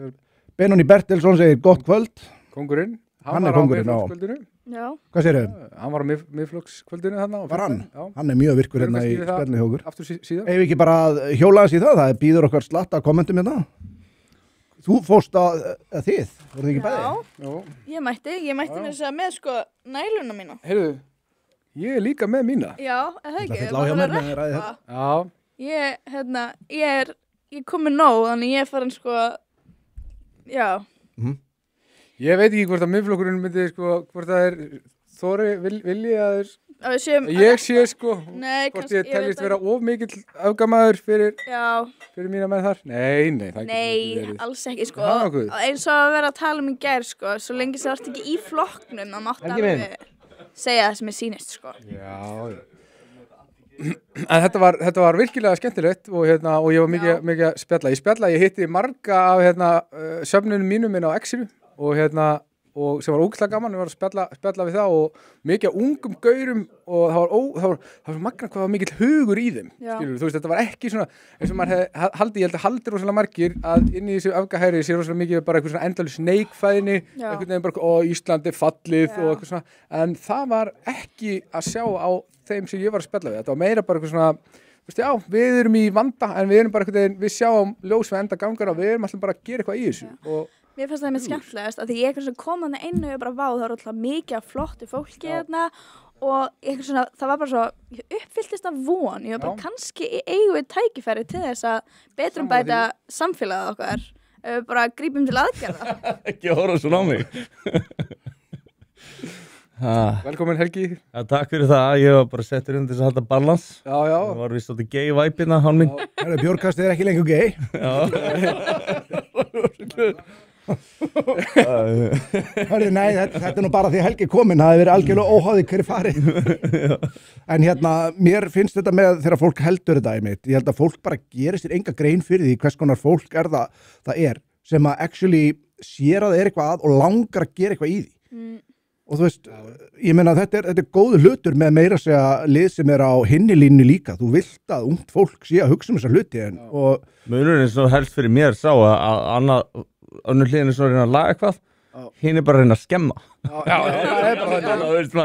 Benóni Bertelsson segir gott kvöld. Kongurinn. Hann er kóngurinn, já. Já. Hvað segirðu? Hann var á miðflokskvöldinu þarna. Var hann? Já. Hann er mjög virkur hérna í Förum kannski í spjallinu hjá okkur. Aftur síðan. Ef við ekki bara að hjóla þess í það, það býður okkar slatta kommentum hérna. Þú fórst að þið, voru þið ekki bæði? Já. Ég mætti með þess að með sko næluna mína. Heyrðu, ég er líka með mína. Já, það ekki. Það lá hjá mér með ræði þetta. Já. Ég kom með nóg, þannig ég er farin sko, já. Ég veit ekki hvort að miðflokkurinn myndi, sko, hvort það Þóri vilji að Að við séum. ég sé, sko, Nei, hvort kannski, ég teljist vera of mikill afgamaður fyrir Já. mína menn þar. Nei, það Nei, getur verið. alls ekki sko. Það er nokkuð. Eins og að vera að tala í gær sko, svo lengi sem það ert ekki í flokknum, það mátti Helgi minn. alveg segja það sem er sýnist sko. Já. En þetta var virkilega skemmtilegt og ég var mikið að spjalla. Ég hitti marga af söfnunum mínum inn á X-inu og sem var ógeðslega gaman, ég var að spjalla við það og mikið af ungum gaurum og það var svo magna hvað var mikill hugur í þeim, skilur, þú veist, þetta var ekki svona, eins og maður ég held að haldi rosalega margir að inn í þessu öfgahæri sé rosalega mikið bara eitthvað svona endalaus neikvæðni, einhvern veginn bara, Ísland er fallið og eitthvað svona, en það var ekki að sjá á þeim sem ég var að spjalla við, þetta var meira bara eitthvað svona, þú veist, já, við erum í vanda, en við erum bara eitthvað veginn, við sjáum ljós við enda gangar og við erum alltaf bara að gera eitthvað í þessu og Mér finnst það með skemmtilegast að því ég kom þarna inn og ég bara það var alltaf mikið af flottu fólki þarna og svona, það var bara svo, ég uppfylltist af von, ég var bara kannski eigum við tækifæri til þess að betrumbæta samfélagið okkar, bara grípum til aðgerða. Ekki horfa svona á mig. Velkomin Helgi. Ja, takk fyrir það, ég var bara settur undir þess að halda balans. Já. Það var vist átti gay væpina, hann minn. Björkast er ekki lengur gay. Nei, þetta er nú bara því Helgi kominn, það hefur verið algjörlega óháði hverju farið. En mér finnst þetta með þegar fólk heldur þetta einmitt, ég held að fólk bara gerir sér enga grein fyrir því hvers konar fólk er það er sem að actually sér að það er eitthvað að og langar að gera eitthvað í því. Og þú veist, ég meina þetta er góður hlutur með meira að segja lið sem er á hinni línu líka. Þú vilt að ungt fólk sé að hugsa þessa hluti og munurinn sem helst fyrir mér sá að önnur hliðin er svona að reyna að laga eitthvað, hinn er bara að reyna að skemma. Já, það er bara það. Þú veist,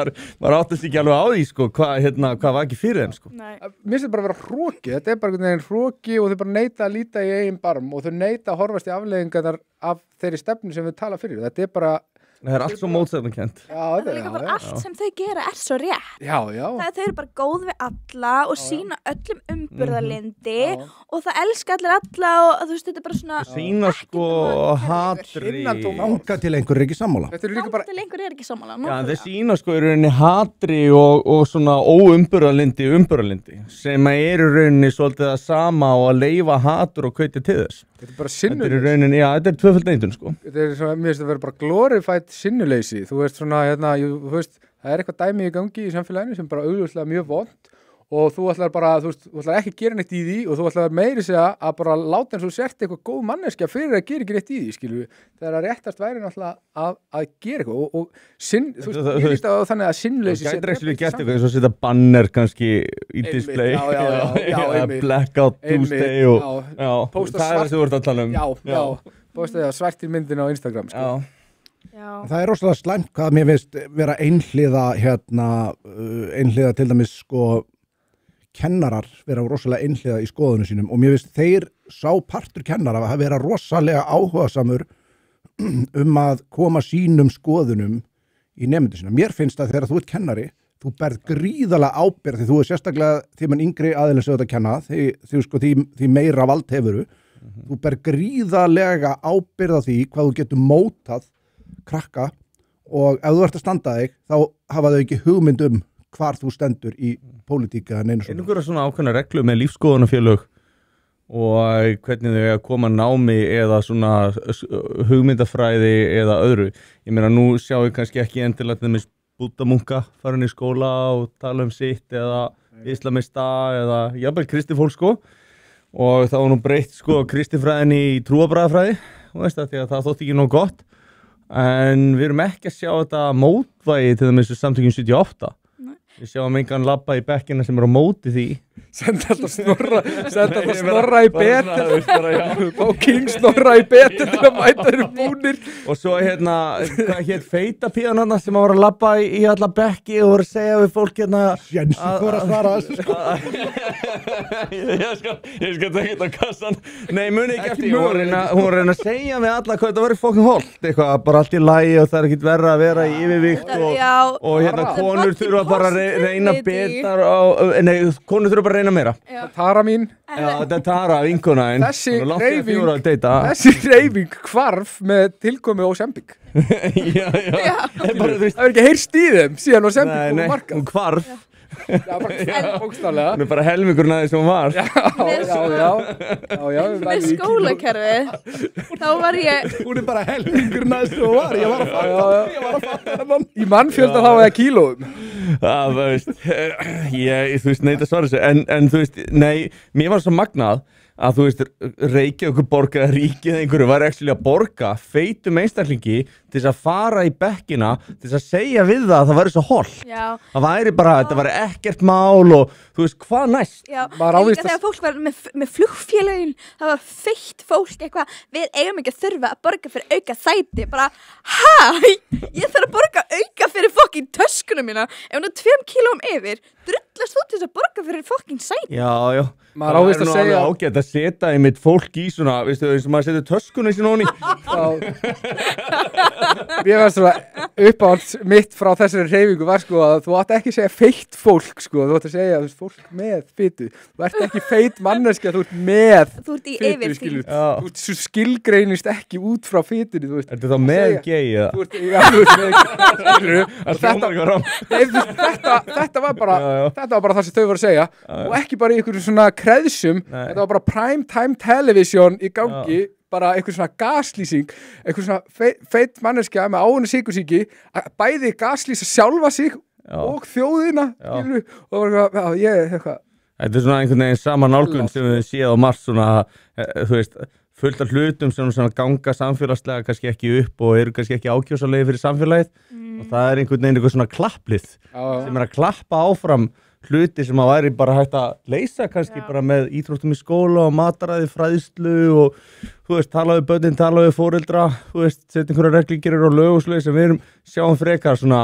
maður áttast ekki alveg á því, sko, hvað var ekki fyrir þeim, sko. Mér finnst þetta bara að vera hroki, þetta er bara einhvern veginn hroki og þau bara neita að líta í eigin barm og þau neita að horfast í afleiðingar af þeirri stefnu sem við tala fyrir. Þetta er bara Það er allt svo mótsetnakent. Það er líka bara allt sem þau gera er svo rétt. Já. Þau eru bara góð við alla og sína öllum umburðarlyndi og það elska allir alla og þú veist, þetta er bara svona Sína sko hatri. Langa til einhver er ekki sammála. Langa til einhver er ekki sammála. Já, þeir sína sko í rauninni hatri og svona óumburðarlyndi sem er í rauninni svolítið það sama og að leyfa hatur og kauti til þess. Þetta er bara sinnuleysi. Þetta er í rauninni, já, þetta er tvöföld neitun sko. Þetta er svona, mér finnst það að vera bara glorified sinnuleysi. Þú veist svona, þú veist, það er eitthvað dæmi í gangi í samfélaginu sem bara augljóslega mjög vont og þú ætlar bara, þú veist, þú ætlar ekki að gera neitt í því og þú ætlar meiri segja að bara láta eins og sért eitthvað góð manneskja fyrir að gera ekki neitt í því, skilju. Það er réttast væri náttúrulega að gera eitthvað og þú veist, ég líkt á þannig að sinnuleysi Það gætir ekki gert eitthvað eins og setja banner kannski í display. Já, Blackout Tuesday og Pósta það er það sem þú ert að tala um. Já, pósta það svartir myndin á Instagram, sko. Það er rosalega slæmt hvað mér finnst vera einhliða til dæmis sko kennarar vera rosalega einhliða í skoðunum sínum og mér finnst þeir sá partur kennara að vera rosalega áhugasamur að koma sínum skoðunum í nemendur sína. Mér finnst að þegar þú ert kennari, þú berð gríðalega ábyrgð því þú er sérstaklega því mann yngri aðeins að kenna, því meira vald hefuru. Þú berð gríðalega ábyrgð á því hvað þú getur mótað krakka og ef þú ert að standa þig, þá hafa þau ekki hugmynd hvar þú stendur í pólitíka en einu svona. Einhverja svona ákveðna reglu með lífsskoðunarfélög og hvernig þau að koma námi eða svona hugmyndafræði eða öðru. Ég meina nú sjáum við kannski ekki endilega með búddamunka farin í skóla og tala sitt eða islamista eða jafnvel kristifólk sko og þá nú breytt sko kristifræðin í trúarbragðafræði og veist það því að það þótti ekki nóg gott en við erum ekki að sjá þetta mótvægi til þess samtökjum 78. Ég sjá engan labba í bekkina sem á móti því. Senda alltaf snorra í betur Betur. og King snorra í betur til að mæta þeirra búnir. Og svo hvað hétt feita píðan hann sem var að labba í alla bekki og voru að segja við fólk Jensi fór að svara þessu sko. Ég skal tekja þetta á kassan. Nei, muni ekki eftir. Hún var að reyna að segja við alla hvað þetta var fokkin holt. Eitthvað, bara allt í lagi og það er ekkit verra að vera í yfirvíkt og konur þurfa bara að reyna betar konur þurfa bara að reyna meira. Tara mín. Já, þetta er Tara, vinkona einn. Þessi hreyfing hvarf með tilkomi Ozempic. Já. Það er ekki heyrst í þeim síðan Ozempic kom á markað. Hún hvarf. Já, bara bókstaflega. Hún er bara helmingurinn aðeins sem hún var. Já. Með skólakerfi, þá var ég... Hún er bara helmingurinn aðeins sem hún var. Ég var að fatta hennan. Í mannfjölda þá eða kílóum. Það, þú veist, neita svara þessu. En þú veist, nei, mér var svo magnað að þú veist, Reykjavíkur eða ríkið einhverju var actually að borga feitum einstaklingi til þess að fara í bekkina til þess að segja við það að það væri svo holt. Já. Það væri bara, þetta væri ekkert mál og þú veist, hvað næst? Já, en líka þegar fólk var með flugfélögin, það var feitt fólk eitthvað, við eigum ekki að þurfa að borga fyrir auka sæti, bara, ég þarf að borga auka fyrir fokkin töskuna mína, ef hún er 2 kílóum yfir, drullast þú til þess að borga fyrir fokkin sæti. Já. Maður ávist að segja ágætt að setja einmitt fólk í svona, veistu, eins og maður setur töskuna í sín óni. Ég var svona uppáhalds mitt frá þessari hreyfingu var sko að þú átt ekki að segja feitt fólk sko, þú átt að segja fólk með fitu. Þú ert ekki feit manneskja, þú ert með Þú ert í fitu, yfirþyngd. Þú skilgreinist ekki út frá fitunni, þú veist. Ertu þá með gay eða? Þú ert með Þetta var bara það sem þau voru að segja og ekki bara í einhverjum svona kreðsum, þetta var bara prime time television í gangi, bara einhver svona gaslýsing, einhver svona feit manneskja með áunni sykursýki að bæði gaslýsa sjálfa sig og þjóðina og það var eitthvað Þetta er svona einhvern veginn sama nálgun sem við séð á margt svona, þú veist, fullt af hlutum sem svona ganga samfélagslega kannski ekki upp og eru kannski ekki ákjósanlegir fyrir samfélagið og það er einhvern veginn eitthvað svona klapplið sem er að klappa áfram hluti sem að væri bara hægt að leysa kannski bara með íþróttum í skóla og mataræði, fræðslu og þú veist, tala við börnin, tala við foreldra, þú veist, setja einhverja reglugerðir og lög og svoleiðis sem við sjáum frekar svona,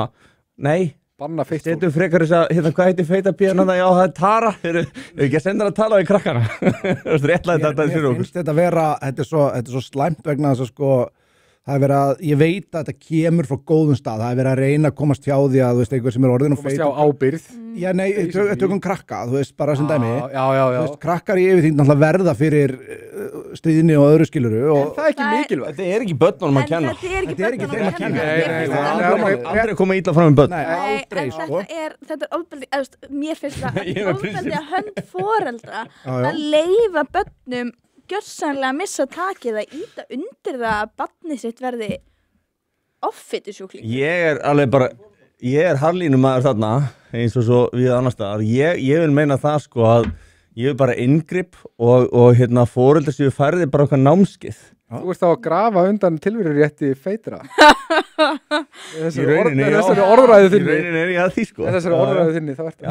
nei, setjum frekar þess að, hvað heitir feita píðan að já, það er Tara, hefur ekki að senda hann að tala við krakkana, þú veist, réttlega þetta fyrir okkur. Mér finnst þetta að vera, þetta er svo slæmt vegna þess að sko, það er verið að, ég veit að þetta kemur frá góðum stað, það er verið að reyna að komast hjá því að, þú veist, einhver sem er orðin og feit. Komast hjá ábyrgð. Já, nei, tökum krakka, þú veist, bara sem dæmi. Já. Þú veist, krakkar í yfirþyngd náttúrulega verða fyrir stríðinni og öðru skiluru. Og það er ekki mikilvægt. Þetta er ekki börnunum að kenna. Þetta er ekki börnunum að kenna. Aldrei að koma illa fram með börn. Nei, aldrei, sko. Þetta er ofbeldi, mér finnst það ofbeldi að hönd foreldra að leyfa börnum gjörsamlega að missa takið að íta undir það að barnið sitt verði offitusjúkling. Ég er harlínumæður þarna eins og svo við annars staðar. Ég vil meina það sko að ég vil bara inngrip og foreldrar séu færði bara okkar námskeið. Þú ert þá að grafa undan tilverurétti feitra. Í rauninni orðræðu þinni. Í rauninni er ég að því sko. Þessari orðræðu þinni, þá ertu.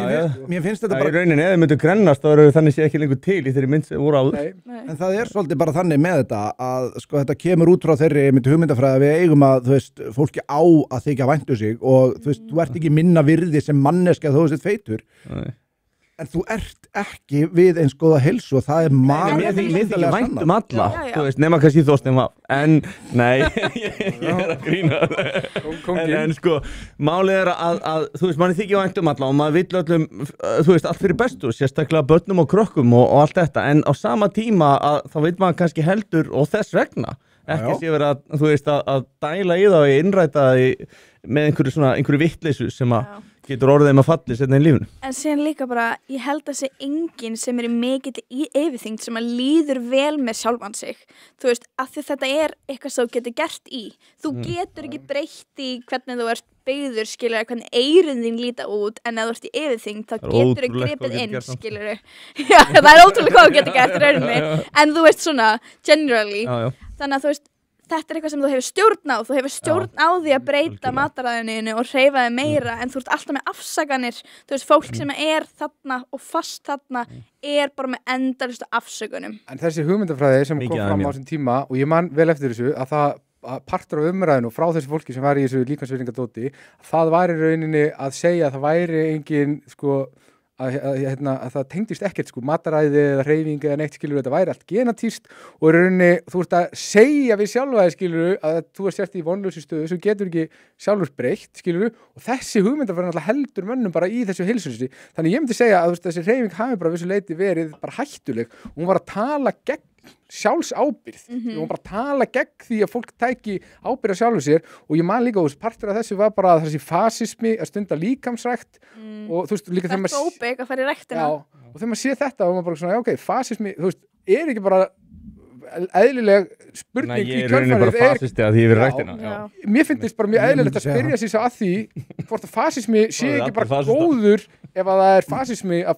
Mér finnst þetta bara... Í rauninni, ef þið myndu grennast, þá eru þannig sé ekki lengur til í þeirri mynd sem voru áður. En það er svolítið bara þannig með þetta að sko þetta kemur út frá þeirri hugmyndafræði að við eigum að, þú veist, fólki á að þykja væntu sig og þú veist, þú ert ekki minna virði sem manneskja þó þú sért feitur. En þú ert ekki við eins góða heilsu og það er Mér þykir vænt um alla, þú veist, nema kannski Þorsteinn var. En, nei, ég er að grína. En sko, málið er að þú veist, manni þykir vænt um alla og maður vill öllum, þú veist, allt fyrir bestu, sérstaklega börnum og krökkum og allt þetta. En á sama tíma þá veit maður kannski heldur og þess vegna. Ekki sé verið að, þú veist, að dæla í það og innræta það með einhverju vittleysu sem að getur orðið að falli setna í lífinu. En síðan líka bara, ég held að sé enginn sem er mikill í yfirþyngd sem að líður vel með sjálfan sig. Þú veist, af því þetta er eitthvað sem þú getur gert í. Þú getur ekki breytt í hvernig þú ert beygður, skilur, hvernig eyrun þín líta út, en ef þú ert í yfirþyngd, þá getur þú gripið inn, skilur. Já, það er ótrúlega hvað þú getur gert í rauninni. En þú veist svona, generally. Þannig að þú veist, þetta eitthvað sem þú hefur stjórn á, þú hefur stjórn á því að breyta mataræðinu og hreyfa þig meira en þú ert alltaf með afsakanir, þú veist, fólk sem þarna og fast þarna bara með endalaust afsökunum. En þessi hugmyndafræði sem kom fram á þessum tíma og ég man vel eftir þessu að partur af umræðinu frá þessu fólki sem var í þessu líkamsvirðingadóti, það var í rauninni að segja að það væri engin að það tengdist ekkert mataræði eða hreyfing eða neitt skilur, þetta væri allt genatíst og í rauninni þú ert að segja við sjálfa þig skilur að þú ert sért í vonlausu stöðu sem getur ekki sjálfur breytt skilur og þessi hugmyndafræði náttúrulega heldur mönnum bara í þessu heilsuhúsi, þannig ég myndi segja að þessi hreyfing hafi bara vissu leyti verið bara hættuleg og hún var að tala gegn sjálfsábyrgð, hún bara tala gegn því að fólk tæki ábyrgð á sjálfu sér og ég man líka, partur af þessu var bara að þessi fasismi að stunda líkamsrækt og þú veist, líka þegar maður óbygg að fara í ræktina og þegar maður sé þetta og maður bara svona, ok, fasismi þú veist, ekki bara eðlileg spurning í kjölfarið. Ég raunin bara fasisti að því ég verið ræktina. Mér finnst bara mjög eðlilegt að spyrja sig svo að því hvort að fasismi sé ekki bara góður ef að það er fasismi að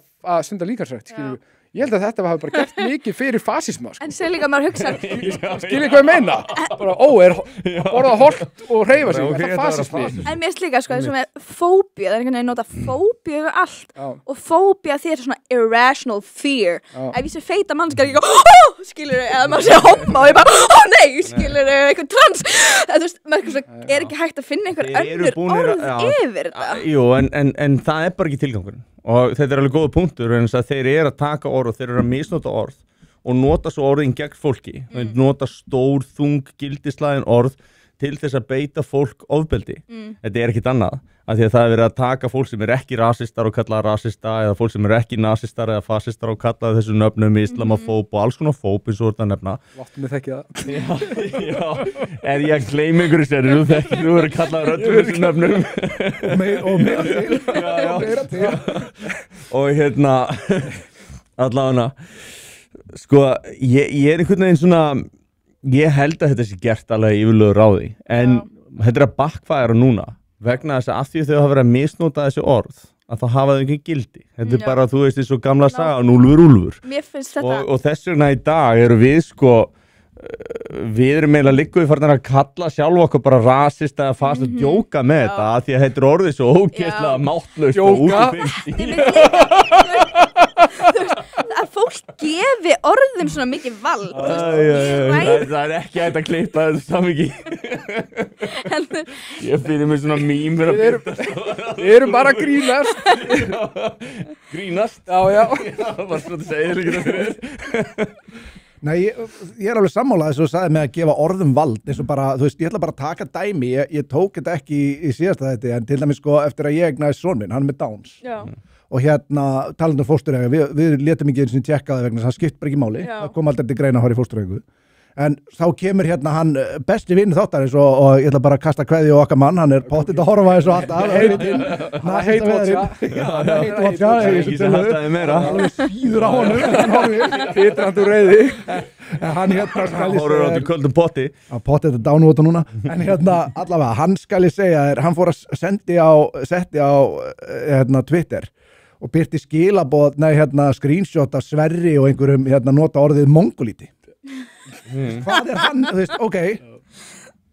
stunda líkamsrækt, skilur við. Ég held að þetta hafi bara gert mikið fyrir fasisma En sér líka maður hugsa Skiljið hvað ég meina bara, borða holt og hreyfa sig þetta er fasismi En mér finnst líka, þessum með fóbía það einhvern veginn nota fóbía yfir allt og fóbía því þetta er svona irrational fear ef ég sé feita mannskar ég skilur eða maður sé homma og ég bara nei, skilur eitthvað trans þú veist, maður ekki hægt að finna einhver önnur orð yfir þetta Jú, en það bara ekki tilgangurinn og þetta alveg góða punktur en þeir að taka orð og þeir að misnota orð og nota svo orðin gegn fólki nota stór, þung, gildislæðin orð til þess að beita fólk ofbeldi. Þetta ekkert annað af því að það verið að taka fólk sem ekki rasistar og kalla rasista eða fólk sem ekki nasistar eða fasistar og kalla þessu nöfnum islamofób og alls konar fób eins og þetta nefna. Láttu mig þekki það. Já, ég að gleyma ykkur sér, þú verið kallað öllum þessu nöfnum. og meira til. Og allavega, sko, ég einhvern veginn svona, ég held að þetta sé gert alveg yfirlegu ráði, en þetta að backfire núna, vegna þess að því þau hafa verið að misnota þessi orð, að það hafa þau ekki gildi. Þetta er bara, þú veist, eins og gamla sagan, úlfur. Mér finnst þetta. Og þess vegna í dag eru við, sko, við erum eiginlega líka við farin að kalla sjálf okkur bara rasista eða fast og djóka með þetta af því að þetta er orðið svo ógeðslega máttlaust og útfyllt að fólk gefi orðum svona mikið vald það ekki hægt að klippa þetta samviki ég fyrir mig svona mýmur við erum bara að grínast já það var svona að segja líka fyrir Nei, ég er alveg sammálað þess að þú sagði með að gefa orðum vald eins og bara, þú veist, ég ætla bara að taka dæmi ég tók þetta ekki í síðasta þetta en til dæmis sko eftir að ég egnaði son minn, hann er með Downs og talandi um fóstureyðingu, við létum ekki eins og tjekka það vegna það skipt bara ekki máli, það kom aldrei til greina að fara í fóstureyðingu en þá kemur hann besti vinn þáttarins og ég ætla bara að kasta kveðju á okkar mann, hann er pottitt að horfa eins og alltaf heitvátsja alveg síður á honum Pitrandi úr reyði hann horfur á til köldum potti pottið er dánvota núna en allavega, hann skal ég segja hann fór að setti á Twitter og byrti skilaboð, screenshot af Sverri og einhverjum nota orðið mongolíti hvað er hann, þú veist, ok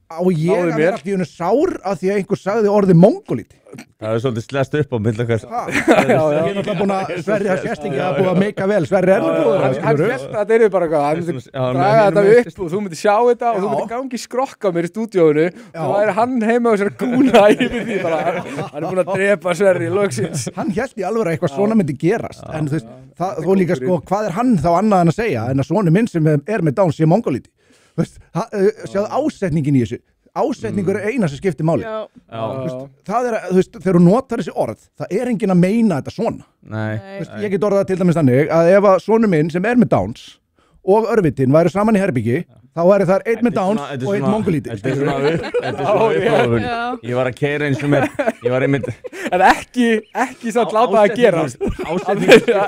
á ég að vera allt í unni sár að því að einhver sagði orðið mongolíti það er svolítið slest upp á milli hvers ég er náttúrulega búin að Sverri það sést ekki að búið að meika vel Sverri er góður hann fyrst að þetta eru bara eitthvað hann myndi draga þetta upp og þú myndi sjá þetta og þú myndi gangi skrokka mér í stúdíóinu og það er hann heima og sér að gúna yfir því bara hann er búin að drepa Sverri í loksins hann hélt í alveg að eitthvað svona myndi gerast en þú veist, þú líka sko hvað er hann þá annað en að segja en að svona minn sem er með Downs sé mongolíti sjáðu ásetningin í þessu ásetningur er eina sem skiptir máli það er, þú veist, þegar þú notar þessi orð það er enginn að meina þetta svona ég get orðað til dæmis þannig að ef að sonur minn sem er með Downs og örvitinn væri saman í herbyggi þá væri þar einn með Downs og einn mongolíti þetta er svona uppáfun ég var að keyra eins og með ég var einmitt en ekki samt láta það að gera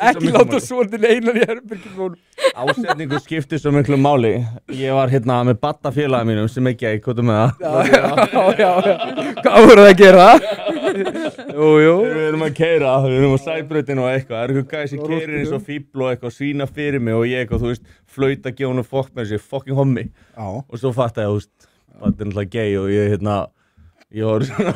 ekki láta svonin einan í herbyggjum ásetningu skiptir svo miklu máli ég var með badda félaga mínum sem ekki að ég kóta með það já hvað voru það að gera Jú Við erum að keyra, við erum á sæbrautin og eitthvað. Það er eitthvað gæði sem keyrir eins og fíbl og eitthvað svína fyrir mig og ég eitthvað, þú veist, flauta að gefa honum fokk með þessi fucking hommi. Já. Og svo fatt ég, þú veist, þetta er náttúrulega gay og ég var svona,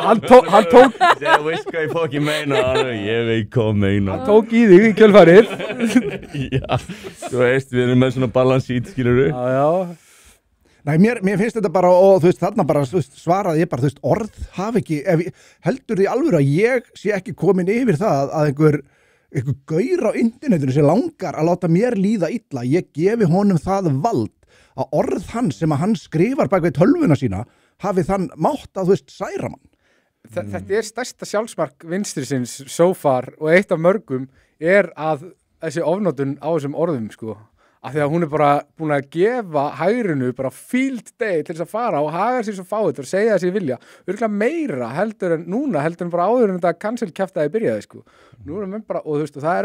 Hann tók ég veist hvað ég fokkin meina, ég veit hvað ég meina. Hann tók í þig í kjölfarið. Já, þú veist, við erum með svona balansít, skilurðu. Já. Nei, mér finnst þetta bara, og þú veist, þarna bara svaraði ég bara, þú veist, orð hafi ekki, heldur því alveg að ég sé ekki komin yfir það að einhver gaur á internetinu sem langar að láta mér líða illa, ég gefi honum það vald að orð hans sem að hann skrifar bak við tölvuna sína hafi þann mátt að, þú veist, særa mann. Þetta stærsta sjálfsmark vinstrisins so far og eitt af mörgum að þessi ofnotun á þessum orðum, sko. Af því að hún er bara búin að gefa hægrinu bara field day til þess að fara og haga sér svo fáið og segja þessi vilja. Örgulega meira heldur en bara áður en þetta cancel-kjaftaði byrjaði, sko. Nú erum við bara, og þú veist, og það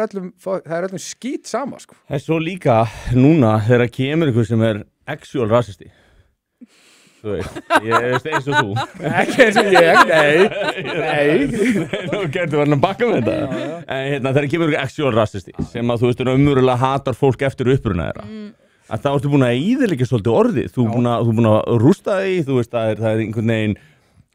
er öllum skít sama, sko. Það er svo líka núna þegar kemur ykkur sem er actual rasisti. Þú veist, ég veist eins og þú. Ekki eins og ég, nei. Nú getur verið að bakka með þetta. En þegar kemur ykkur actual rasisti sem að þú veist, umverulega hatar fólk eftir uppruna þeirra. Að þá ertu búin að eyðileggja svolítið orðið. Þú er búin að rústa því, þú veist, það er einhvern veginn,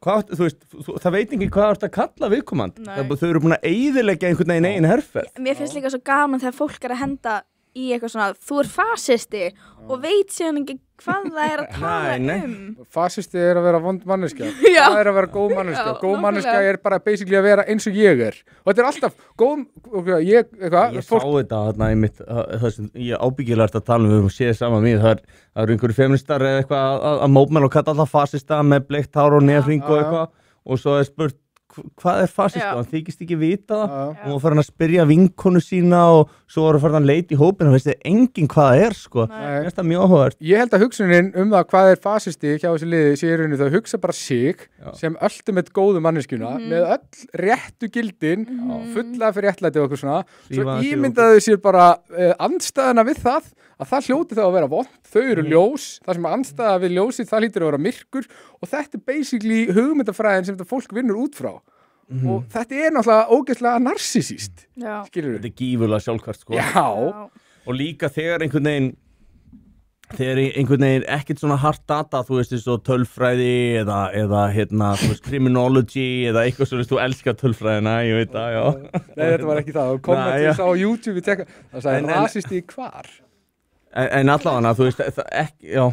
þú veist, það veit ekki hvað það að kalla viðkomand. Þau eru búin að eyðileggja einhvern veginn eigin herferð. Mér finnst líka svo gaman þegar fólk að henda í eitthvað svona, þú er fasisti og veit síðan ekki hvað það er að tala Fasisti er að vera vond manneskja. Já. Það er að vera góð manneskja. Já, Góð manneskja er bara basically að vera eins og ég er. Og þetta er alltaf góð, Ég sá þetta þarna í mitt, það sem ég ábyggilega ert að tala við höfum séð saman mér, það eru einhverju feministar eða eitthvað að mótmæla og kalla alltaf fasista með bleikt hár og nefring og eitthvað og svo er spurt hvað er fasista, hann þykist ekki vita það og hann farin að spyrja vinkonu sína og svo var hann farin að leita í hópin og veist þið enginn hvað það er, sko. Það er mjög áhugavert. Ég held að hugsunin það hvað er fasisti hjá þessi liði sé í rauninu þau hugsa bara sig sem ultimate góðu manneskjuna með öll réttu gildin fulla fyrir réttlæti og eitthvað svona svo ímyndaðu sér bara andstæðana við það að það hljóti þá að vera vont, þau eru ljós, það sem andstæða við ljósið það hlýtur að vera myrkur og þetta er basically hugmyndafræðin sem þetta fólk vinnur út frá og þetta er náttúrulega ógeðslega narsisíst, skilur Þetta er gífurlega sjálfkvært, sko. Já. Og líka þegar einhvern veginn ekkert svona hard data, þú veist, eins og tölfræði eða þú veist, criminology eða eitthvað svo, þú elskar tölfræðina, ég veit það, já. Nei, þetta var ekki það, og kommentis á YouTube það sagði rasisti hvar En allavega, þú veist, það ekki, já.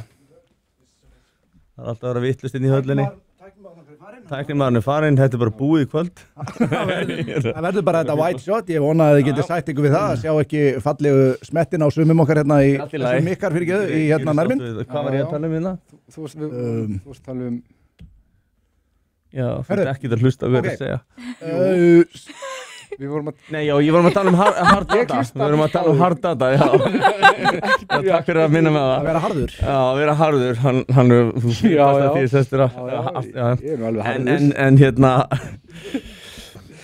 Það er alltaf að vera vitlust inn í höllinni. Tæknimaðurinn er farinn, þetta er bara búið í kvöld. Það verður bara þetta white shot, ég vona að þið getur sagt ykkur við það, að sjá ekki fallegu smettin á sumum okkar hérna í þessum mikkar fyrir geðu, í hérna nærminn. Hvað var ég að tala um hérna? Þú varst að tala um... Já, þetta er ekki að hlusta að vera að segja. Við vorum að... Nei, já, ég vorum að tala um hard data. Við vorum að tala um hard data, já. Takk fyrir að minna með það. Að vera harður. Já, að vera harður. Hann er... Já. Ég er nú alveg harður. En hérna...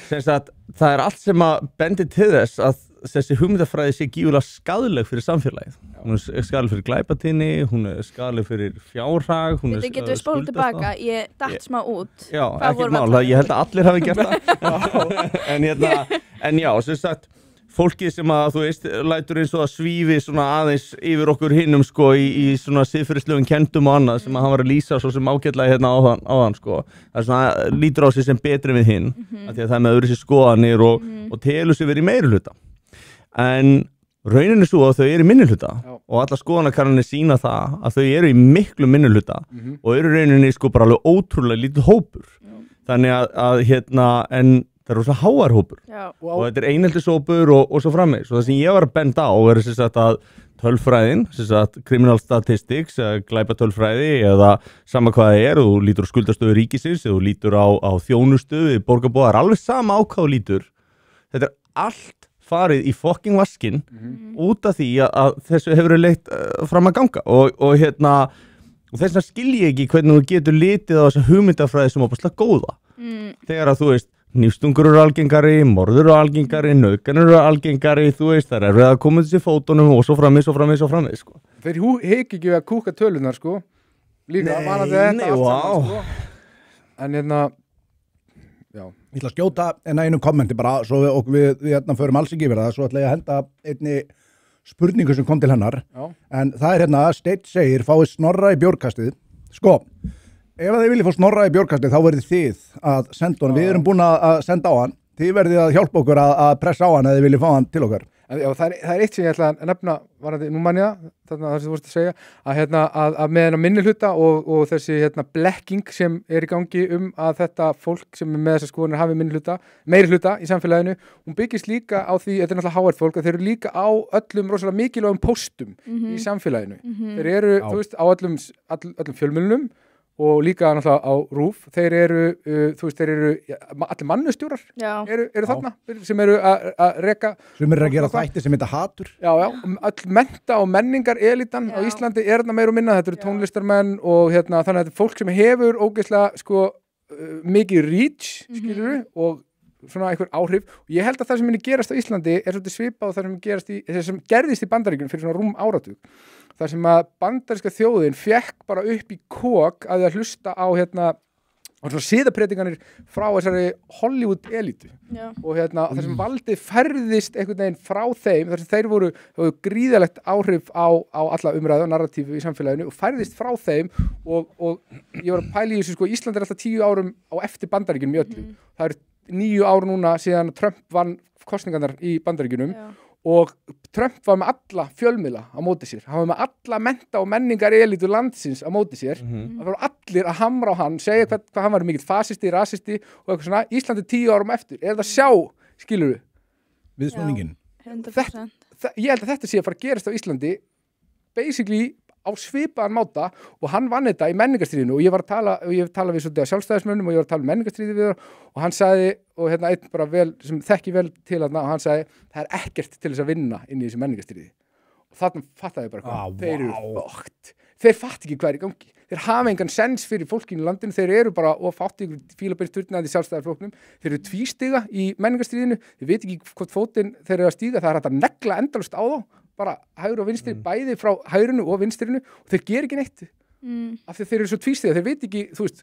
Það er allt sem að bendi til þess að þessi hugmyndafræði sé gífulega skaðleg fyrir samfélagið. Hún er skaðleg fyrir glæpatíðni, hún er skaðleg fyrir fjárhag, hún er Þetta getur við spólað tilbaka, ég datt smá út. Já, ekkert mál, ég held að allir hafi gert það. En já, sem sagt, fólkið sem að, þú veist, lætur eins og að svífi svona aðeins yfir okkur hinnum, sko, í svona siðferðislegum kenndum og annað sem að hann var að lýsa svo sem ágætlega hérna áðan, sko. Það er svona, lítur á sig sem betri við hinn, af því að það er með öðru sér skoðanir og telur sig verið í meirihluta. En raunin er svo að þau eru í minnihluta og alla skoðanakannanir sýna það að þau eru í miklu minnihluta og eru rauninni sko bara alveg ótrúlega lítið hópur. Þannig að en það eru svona háar hópur og þetta er einheldishópur og svo framvegis. Og það sem ég var að benda á er sem sagt að tölfræðin, sem sagt criminal statistics, glæpatölfræði eða sama hvað það er, og þú lítur á skuldastöðu ríkisins, eða þú lítur á þjónustöðu, borgarbúar, alveg sama á hvað þú lítur. Þetta er allt farið í fucking vaskin út af því að þessu hefur leitt fram að ganga og þess vegna skil ég ekki hvernig þú getur litið á þessa hugmyndafræði sem opaslega góða þegar að þú veist nýfstungur eru algengari, morður eru algengari, nauðganir eru algengari, þú veist, það er verið að koma þessi fótunum og svo framvegis, sko. Þeir heki ekki að kúka tölunar, sko. Líka, Nei, vá. en hérna já, Ég ætla að skjóta en einu kommenti bara svo við hérna förum alls ekki yfir það svo ætla ég að henda einni spurningu sem kom til hennar já, en það hérna Steinn segir fáið Snorra í bjórkastið sko, ef að þið viljið fá Snorra í bjórkastið þá verðið þið að senda honum við erum búin að senda á hann þið verðið að hjálpa okkur að pressa á hann eða þið viljið fá hann til okkar en, já það er eitt sem ég ætla að nefna varandi, nú man ég það, þarna það sem þú vorst að segja að, hérna, að með hennar minnihluta og þessi hérna, blekking sem er í gangi að þetta fólk sem er með þessar skoðanir hafi minnihluta, meiri hluta í samfélaginu hún byggist líka á því, þetta er náttúrulega hávært fólk að þeir eru líka á öllum rosalega mikilvægum póstum í samfélaginu þeir eru, þú veist, á öllum fjölmiðlunum og líka náttúrulega á RÚV þeir eru, þú veist, þeir eru allir mannustjórar eru þarna sem eru að reka sem eru að gera þætti sem þetta hatur já, öll mennta og menningar elitan á Íslandi er þarna meira og minna þetta eru tónlistarmenn og hérna, þannig að þetta er fólk sem hefur ógeðslega sko, mikið reach skilurðu og svona einhver áhrif og ég held að það sem muni gerast á Íslandi er svolítið svipað og það sem gerðist í Bandaríkjunum fyrir svona rúm áratug þar sem að bandaríska þjóðin fekk bara upp í kok að það hlusta á hérna á svona siðapredikanir frá þessari Hollywood elítu og hérna þar sem valdið færðist einhvern veginn frá þeim þar sem þeir voru gríðalegt áhrif á alla umræðu og narratífu í samfélaginu og færðist frá þeim og ég var að pæla í þessu sko Ísland er alltaf 10 árum á eftir Bandaríkjunum í öllu það eru 9 ár núna síðan Trump vann kosningarnar í Bandaríkjunum og Trump var með alla fjölmiðla á móti sér, hann var með alla mennta og menningar elítu landsins á móti sér það voru allir að hamra á hann segja hvað hann var mikill fasisti, rasisti og eitthvað svona, Íslandi 10 árum eftir er það sjá, skilur við viðsnúningin 100%. Ég held að þetta sé að fara að gerast á Íslandi basically á svipaðan máta og hann vann þetta í menningarstríðinu og ég var að tala við svolítið á sjálfstæðismönnum og ég var að tala um menningarstríði við það og hann sagði, og hérna einn bara vel sem þekki vel til hann og hann sagði það er ekkert til þess að vinna inn í þessu menningarstríði og þannig fattaði ég bara þeir eru fókt, þeir fatt ekki hvað er í gangi þeir hafa engan sens fyrir fólkinu í landinu þeir eru bara og fátt ykkur fílabeinsturnaði sjálfstæðarflokknum, þeir eru tvístiga í menningarstríðinu, þeir veit ekki hvort fótinn þeir eru að stíga, það er hægt að negla endalaust á þá bara hægri og vinstri, bæði frá hægrinu og vinstrinu og þeir ger ekki neitt af því þeir eru svo tvístiga, þeir veit ekki þú veist,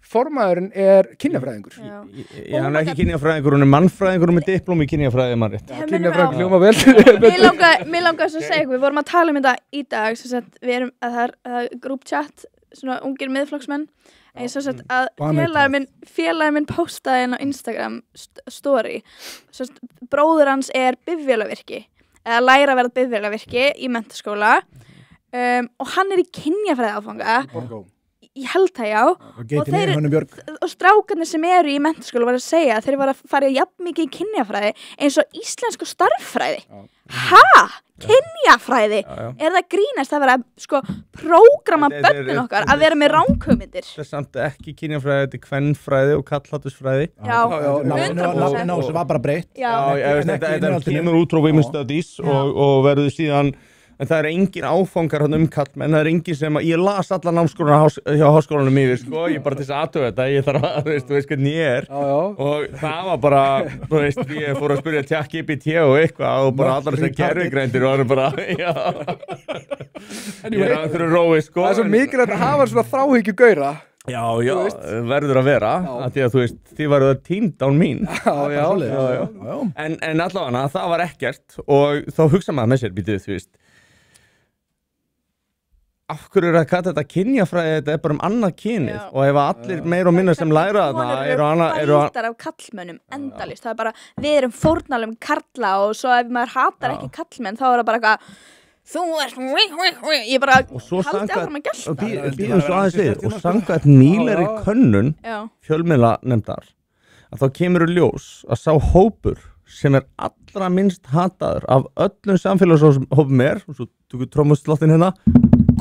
formaðurinn er kynjafræðingur hann er ekki kynjafræðingur, hann er mannfræðingur með diplóm í kynjafræði mann rétt kynjafræðingur hljóma vel Mér langar að segja eitthvað, við vorum að tala um þetta í dag sem sagt, við erum að það er grúpchat, svona ungir miðflokksmenn en ég svo sagt að félagi minn postaði inn á Instagram story, svo sagt bróður hans er bifvélavirki eða læra að verða bifvélavirki í menntaskóla og hann er í kynjafræði áfanga ég held það já og strákarnir sem eru í menntaskóla var að segja að þeir var að fara jafn mikið í kynjafræði eins og íslensku starffræði kynjafræði er það grínast að vera sko prógrama börnin okkar að vera með ranghugmyndir það er samt ekki kynjafræði, þetta er kvennfræði og kallhatusfræði nafninu á þessu var bara breytt þetta kemur út frá Women's Studies og verður síðan en það er engin áfangar hann kallmenn, það er engin sem ég las alla námskólana hjá háskólanum yfir, sko, ég bara til þess aðtöða þetta, ég þarf að, þú veist hvernig ég er og það var bara, þú veist, ég fór að spyrja ChatGPT og eitthvað og bara allar þessar gervigreindir og það er bara, ég er að þurfa rói, sko. Það er svo mikilvægt að hafa svona þráhyggju gaura. Já, verður að vera, að því að þú veist, þið varuð týnd án mín. En allavega, það var ekkert og þá hugsa maður með sér, býtuð, þú veist, af hverju er að kalla þetta kynjafræði, þetta er bara annað kynið og ef allir meira og minna sem læra þarna eru bætar af kallmönnum endalist, það er bara, við erum fórnalum karla og svo ef maður hatar ekki kallmenn þá er það bara eitthvað þú ert ég bara haldi áfram að gæsta býðum svo aðeins við og samkvæmt nýlegri könnun fjölmiðla nefndar að þá kemur ljós að sá hópur sem er allra minnst hataður af öllum samfélagshópum og svo tökur trómuslottin hérna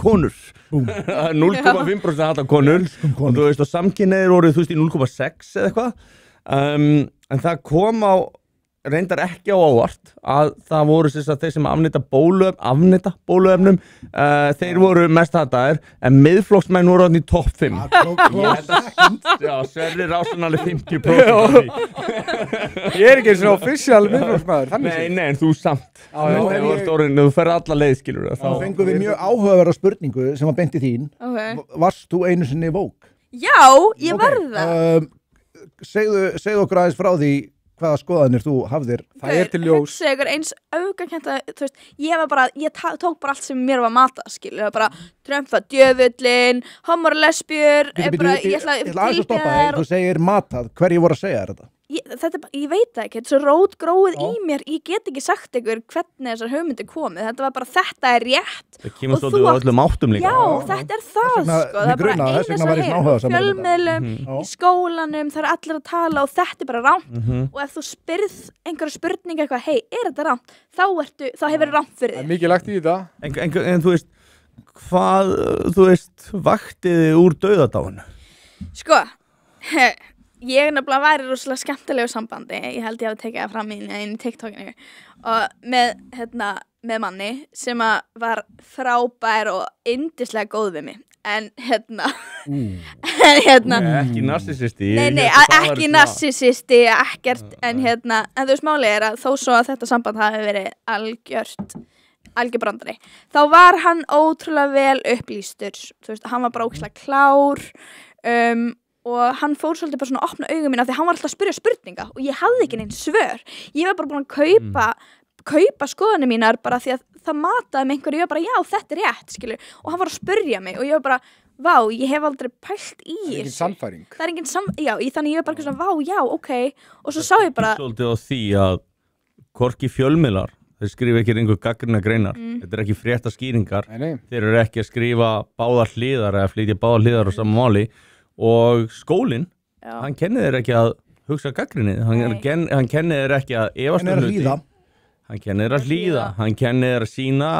konur 0,5% hata konur og þú veist og samkynhneigðir voru þú veist í 0,6 eða eitthvað en það kom á reyndar ekki á óvart að það voru þeir sem afnita bóluefnum þeir voru mest hataðir en miðflokksmenn voru í topp 5 já, Sverrir Rásson alveg 50% ég er ekki eins og official miðflokksmaður nei, en þú samt þú ferð alla leið skilur þá fengum við mjög áhugaverða spurningu sem var beint í þín varst þú einu sinni Vogue? Já, ég var það. Segðu okkur aðeins frá því hvaða skoðanir þú hafðir. Það er til ljós. Hugsa ykkur eins öfgakennta, þú veist, ég tók bara allt sem mér var matað, skilur, bara Trump var djöfullin, homar og lesbjur, Ég ætla aðeins að stoppa þær. þig, þú segir matað, hverju voru að segja þér þetta? Ég veit það ekki, þetta er svo rótgróið í mér, ég get ekki sagt ykkur hvernig þessar hugmyndir komið, þetta var bara þetta er rétt. Það kemur svolítið á öllum áttum líka. Já, þetta er það, vegna- sko, það mig er bara grunaði, þess eina vegna sem var ég svona áhugasamur um þetta. fjölmiðlum, Já. í skólanum, það er allir að tala og þetta er bara rámt Mhm. og ef þú spyrð einhverja spurninga eitthvað, hei, er þetta rámt? Þá hefur þetta rámt fyrir Það er þig. mikið lagt í þetta. En þú veist, hvað, þú veist, vaktiði úr dauðadáinu? Sko, ég nefnilega væri rosalega skemmtilegu sambandi, ég held ég hafi tekið það fram í TikTokinu og með manni sem að var frábær og yndislega góð við mig en Ekki narsisisti. nei, ekki narsisisti ekkert, en þú veist málið er að þó svo að þetta samband hafi verið algjör brandari, þá var hann ótrúlega vel upplýstur, þú veist, hann var bara ógeðslega klár og hann fór svolítið bara svona að opna augun mína því hann var alltaf að spyrja spurninga og ég hafði ekki neinn svör, ég var bara búin að kaupa skoðanir mínar bara því að það mataði með einhverju, ég var bara já þetta er rétt, skilur, og hann var að spyrja mig og ég var bara, vá, ég hef aldrei pælt í Það er engin þessu. sannfæring. Það er engin þannig ég var bara svona, vá, já, ok og svo sá ég bara, Svolítið á því að hvorki fjölmiðlar, þeir skrifa ekki einhver gaggrina greinar. Þetta er ekki frétta skýringar. Nei. Þeir eru ekki að skrifa báðar hliðar eða flytja báðar hliðar á sama máli og skólinn, já, hann kennir þeir ekki að hugsa gaggrinni, hann kennir þeir ekki að efast En er að hlýða. hann kennir þeir að hlýða, hann kennir þeir að sína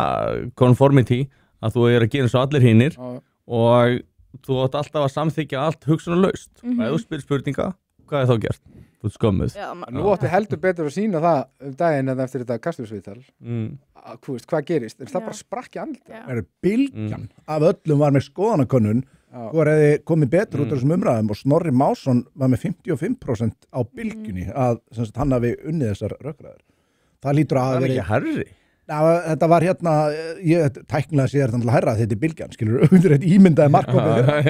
conformity, að þú er að gera eins og allir hinnir Já. og þú átt alltaf að samþykja allt hugsunarlaust. Mhm. Ef þú spyrir spurninga, hvað er þá gert? Þú ert skömmuð. já, Nú átti heldur betur að sína það daginn en eftir þetta kastusviðtal. Hvað gerist? En það Já. bara sprakk í andlita. já. Er bylgjan af öllum var með skoðanakönnun Já. hvor hefði komið betur út af þessum umræðum og Snorri Másson var með 55% á bylgjunni að sem sagt, hann hafi unnið þessar rökræður. Það lítur að Það hafa er verið ekki herri. þetta var tæknilega sér þetta að herra þetta er bylgjan, skilur, undir eitt ímyndaði markkópið þeirra.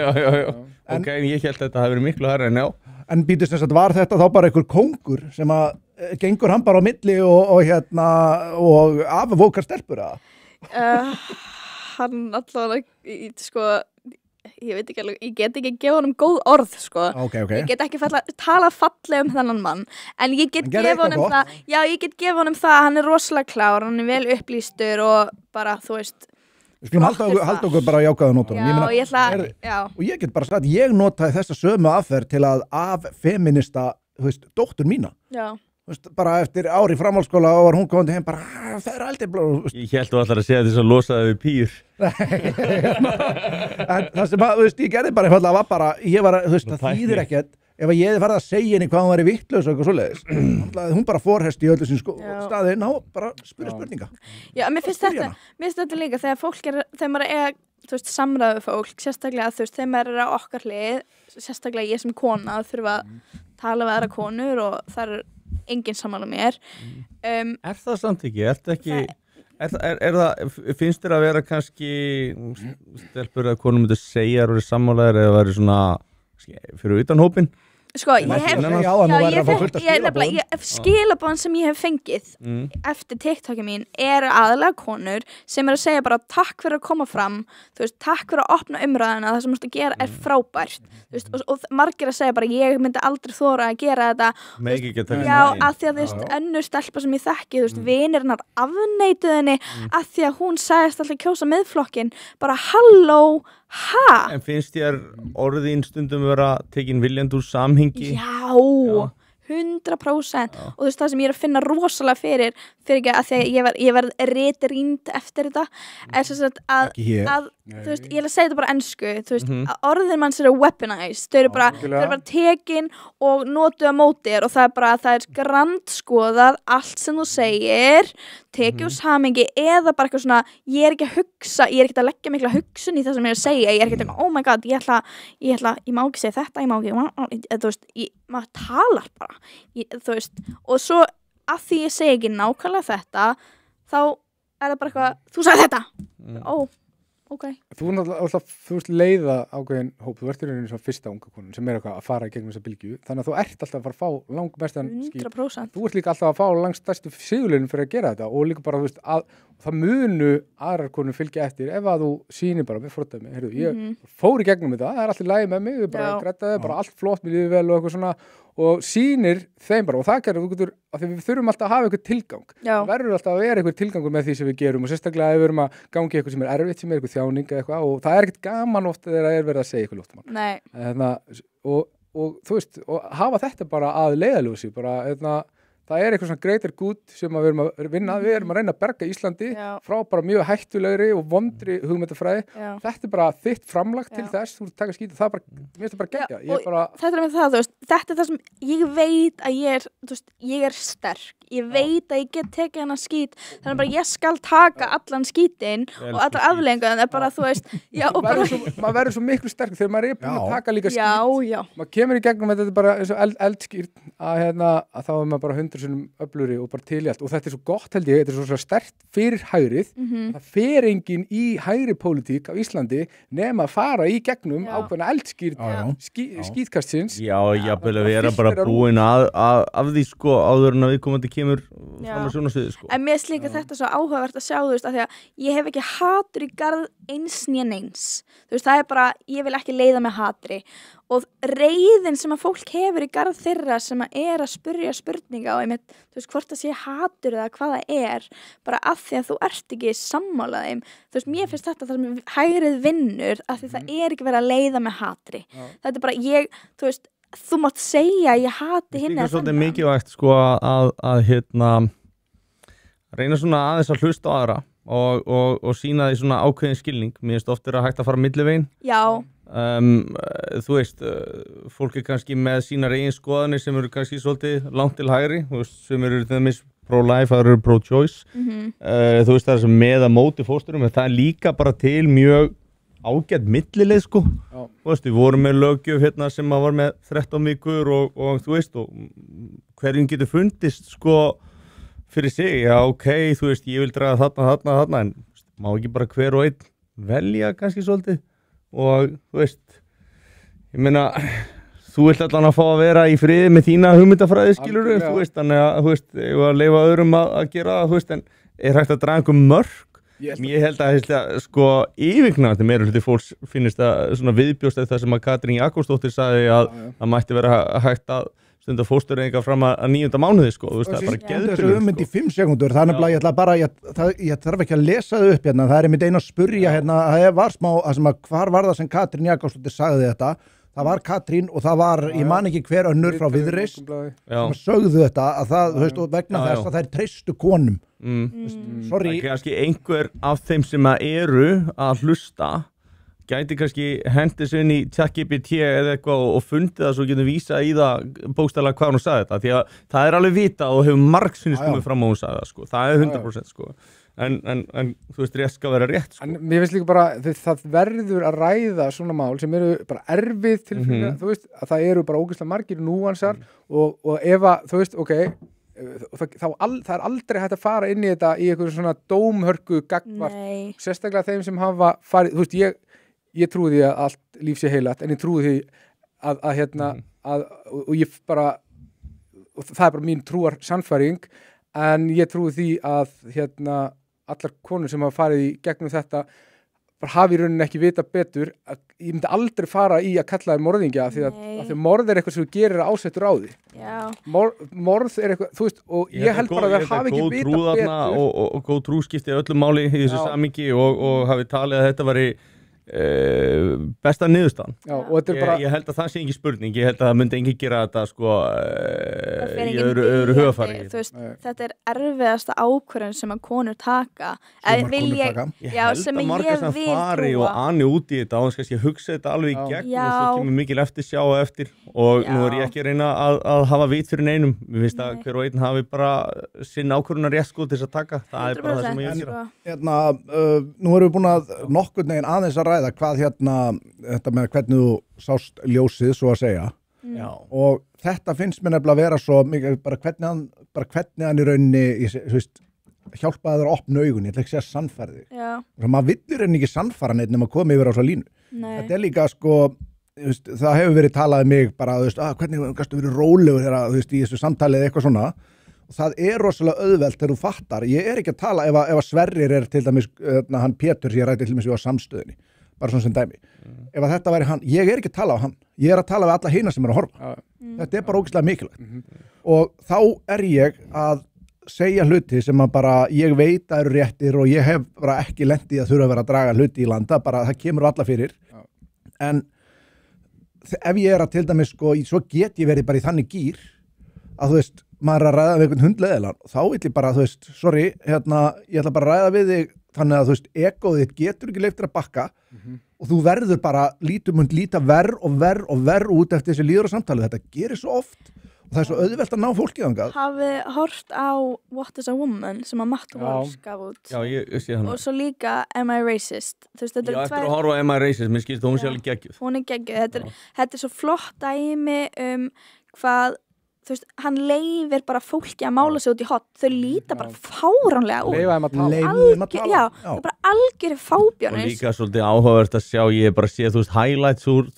Já. En- Ok, en ég held að þetta hafi verið miklu herri en já. En býtist þess að var þetta þá bara einhver kóngur sem að gengur hann bara á milli og afvókar stelpur að? Hann allavega sko, ég veit ekki alveg, ég get ekki að gefa honum góð orð sko. Ok. Ég get ekki tala fallega þennan mann en ég get Hann gerði gefa honum eitthvað það, já ég get gefa honum það að hann er rosalega klár, hann er vel upplýstur og bara þú veist Við skulum Flottur það. halda okkur bara á jákvæðu nótunum. já, ég ætla, er- já, Og ég get bara sagt, ég notaði þessa sömu aðferð til að feminista, þú veist, dóttur mína. já, Þú veist, bara eftir ári í framhaldsskóla og var hún komandi heim bara, það er aldrei blá. Ég held þú allar að segja þess að losa þau við pýr. En það sem að, þú veist, ég gerði bara einfallega var bara, ég var, þú veist, Nú, það tækni. þýðir ekkert ef að ég hefði farið að segja henni hvað hún væri vittlaus og eitthvað svoleiðis. Hún bara fórhest í öllu sín Já. staði, ná, bara spyrja spurninga. já, mér finnst Spyrja þetta líka þegar fólk þegar maður er, þú veist, samræðu fólk sérstaklega, þú veist, þegar maður er á okkar hlið sérstaklega ég sem kona þurfa að tala við aðra konur og það er enginn sammála mér Er það samt ekki? Finnst þér að vera kannski stelpur að konum myndir segja að vera sammálaðir eða væri svona fyrir utan hópin? sko, ég hef Já, áðan þú værir að fá fullt af skilaboðum. skilabóðan sem ég hef fengið eftir TikToki mín eru aðalega konur sem eru að segja bara takk fyrir að koma fram, þú veist, takk fyrir að opna umræðina, það sem þú ert að gera er frábært þú veist, og margir að segja bara ég myndi aldrei þóra að gera þetta Megi ekki að taka já, þessu að því að þú veist, önnur stelpa sem ég þekki, þú veist, vinirnar afneituð henni að því að hún sagðist alltaf kjósa miðflokkin, bara halló, ha? En finnst þér orðin stundum vera tekin viljandi úr samhengi? Já, 100% og þú veist það sem ég er að finna rosalega fyrir ekki að því að ég verð ritrýnd eftir þetta er svo að, Ekki hér. þú veist, ég er að segja þetta bara ensku þú veist, að orðin manns eru weaponized þau eru bara tekin og notuð á móti þér og það er grandskoðað allt sem þú segir tekið úr samhengi eða bara eitthvað svona ég er ekki að hugsa, ég er ekki að leggja mikla hugsun í það sem ég er að segja, ég er ekki að oh my god, ég má ekki segja þetta, ég má ekki þú veist, maður talar bara þú veist, og svo að því ég segi ekki nákvæmlega þetta þá er það bara eitthvað, þú sagði þetta ok. Þú veist leiða ákveðin hóp, þú ert í rauninni svona fyrsta unga konun sem eitthvað að fara í gegnum þessa bylgju, þannig að þú ert alltaf að fara að fá langmestan skít. 100%. Þú ert líka alltaf að fá langstærstu sigurlaunin fyrir að gera þetta og líka bara, þú veist, að það munu aðrar konur fylgja eftir ef að þú sýnir bara með fordæmi, heyrðu, ég fór í gegnum þetta, það er allt í lagi með mig, ég bara græddaði, bara allt flott, mér líður vel og eitthvað svona og sýnir þeim bara og það gerir þú getur, af því við þurfum alltaf að hafa eitthvað tilgang. Það verður alltaf að vera eitthvað tilgangur með því sem við gerum og sérstaklega ef við erum að gangi eitthvað sem er erfitt, sem er eitthvað þjáning eða eitthvað og það er ekkert gaman oft þegar það er verið að segja eitthvað lóttamál. Nei. Og þú veist, og hafa þetta bara að leiðarljósi, bara það er eitthvað svona greater good sem að við erum að vinna, við erum að reyna að berga Íslandi frá bara mjög hættulegri og vondri hugmyndafræði. Þetta er bara þitt framlag til þess, þú taka skítið, það er bara, mér finnst það bara geggjað. Þetta er með það, þú veist, þetta er það sem ég veit að ég er, þú veist, ég er sterk. Ég veit að ég get tekið hennar skít, þannig bara ég skal taka allan skítinn og allar afleiðingar, en það er bara, þú veist, maður verður svo miklu sterk þegar maður er búin að taka líka skít. Maður kemur í gegnum, þetta er bara eins og eldskýrt að þá er maður bara 100 sinnum öflugri og bara til í allt og þetta er svo gott held ég, þetta er svo sterkt fyrir hægrið, það fer enginn í hægri pólitík á Íslandi nema að fara í gegnum ákveðna eldskýrt skítkastsins. Jafnvel við erum bara búin af því sko áður en að við komandi kemur fram að sjónarsviði sko. En mér slíka þetta svo áhugavert að sjá, þú veist, af því að ég hef ekki hatur í garð eins né neins. Þú veist, það er bara, ég vil ekki leiða með hatri og reiðin sem að fólk hefur í garð þeirra sem að er að spyrja spurninga og einmitt, þú veist, hvort það sé hatur eða hvað það er, bara af því að þú ert ekki sammála þeim. Þú veist, mér finnst þetta það sem hægrið vinnur af því það er ekki verið að leiða með hatri. Þetta er bara, þú veist, þú mátt segja ég hati hinn eða þannig. Það er mikilvægt sko að reyna svona aðeins að hlusta á aðra og sína því svona ákveðin skilning. Mér finnst oft að hægt að fara millivegin. Þú veist, fólk er kannski með sínar eigin skoðanir sem eru kannski svolítið langt til hægri, þú veist, sem eru þeimist pro-life, það eru pro-choice. Þú veist, það er sem með að móti fósturum, en það er líka bara til mjög ágætt millileið sko. Þú veist, við vorum með löggjöf hérna sem var með 13 vikur og þú veist, og hverjum getur fundist sko fyrir sig, já ok, þú veist, ég vil draga þarna, en má ekki bara hver og einn velja kannski svolítið og þú veist, ég meina, þú vilt allan að fá að vera í friði með þína hugmyndafræði skilur, þú veist, þannig að, þú veist, ég var að leyfa öðrum að gera það, þú veist, en er hægt að draga einhver mörk. Ég held að sko yfirgnæfandi meira hluti fólks finnist það svona viðbjóst það sem að Katrín Jakobsdóttir sagði að það mætti vera hægt að stunda fóstureyðingar fram að 9. mánuði sko, þú veist, það er bara geðbyrjum. Þessu hugmynd í 5 sekúndur, það er nefnilega, ég ætla bara, ég þarf ekki að lesa það upp hérna, það er einmitt einu að spurja hérna, það var smá, hvar var það sem Katrín Jakobsdóttir sagði þetta, það var Katrín og það var, ég man ekki hver önnur frá Viðreisn sem sögðu þetta, að það, þú veist, og vegna þess að það er treystu konum. Sorry. Það er kannski einhver af þeim sem eru að hlusta gæti kannski hendið sér inn í ChatGPT eða eitthvað og fundið það svo getur vísað í það bókstaflega hvað hún sagði þetta því að það er alveg vitað og hefur margsinnis komið fram á hún sagði það sko, það er 100% sko en þú veist rétt skal vera rétt sko. En mér finnst líka bara það verður að ræða svona mál sem eru bara erfið tilfæðlega, þú veist að það eru bara ógeðslega margir núansar og ef að, þú veist, ok það er aldrei hægt að fara inn í þetta í einhverju svona dómhörku gagnvart, sérstaklega þeim sem hafa farið, þú veist, ég trúi því að allt líf sé heilat, en ég trúi því og ég bara og það er bara mín trúar sannfæring, en ég trúi því að allar konur sem hafa farið í gegnum þetta bara hafi í rauninni ekki vita betur, ég myndi aldrei fara í að kalla þér morðingja af því að morð er eitthvað sem þú gerir ásettur á því. Morð er eitthvað, þú veist, og ég held bara að það hafi ekki vita betur. Og góð trú skipti öllu máli í þessu samingi og hafi talið að þetta væri besta niðurstaðan. Ég held að það sé ekki spurning, ég held að það myndi enginn gera þetta sko í öðru hugafari. Þetta er erfiðasta ákvörðun sem að konur taka ég held að margar sem fari og ani út í þetta og hans kannski hugsa þetta alveg í gegn og svo kemur mikil eftir sjá eftir og nú er ég ekki að reyna að hafa vit fyrir neinum, við veist að hver og einn hafi bara sinn ákvörðunar rétt sko til þess að taka, það er bara það sem ég gera. Nú erum við búin að nokkurn veginn aðeins að ræða hvað þetta með hvernig þú sást ljósið svo að segja og þetta finnst mér nefnilega að vera svo mikið bara hvernig hann í rauninni þú veist, hjálpaði þér að opna augun, ég ætla ekki að segja sannfærði. Já, Maður villir henni ekki sannfæra neitt nema að koma yfir á svo línu. nei. Þetta líka sko, það hefur verið talað um mig bara, hvernig kannstu verið rólegur þegar, í þessu samtalið eitthvað svona. Og það rosalega auðvelt þegar þú fattar. Ég ekki að tala ef að Sverrir til dæmis, hann Pétur sem ég rætti til dæmis á samstöðinni, bara svona sem dæmi. Ef að þetta væri hann, ég ekki að tala á hann, ég að tala við alla hina sem að horfa. Þetta bara ógeðslega mikilvægt. Og þá ég að segja hluti sem að bara ég veit að eru réttir og ég hef bara ekki lent í að þurfa að vera að draga hluti í landa, bara það kemur alla fyrir. En ef ég að til dæmis sko, svo get ég verið bara í þannig gír að maður að ræða við einhvern hundleðilan, þá vil ég bara, sorry, ég ætla bara að ræða við þig þannig að egoð þitt getur ekki leyft þér að bakka og þú verður bara líta verr út eftir þessi líður og samtalið. Þetta gerir svo oft og það svo auðvelt að ná fólkið þangað. Hafið hort á What is a Woman sem að Matt Walsh gaf út. Já, ég sé hann. Og svo líka Am I Racist? Þetta Já, eftir að horfa á Am I Racist, mér skilst hún sé alveg geggjuð. Hún geggjuð. Þetta svo flott dæmi hvað hann leifir bara fólki að mála sig út í hot. Þau líta bara fáránlega út. Leifa þeim að tala. Já, það bara algjör fábjónus. Og líka svolítið áhugavert að sjá, ég bara sé, highlights úr,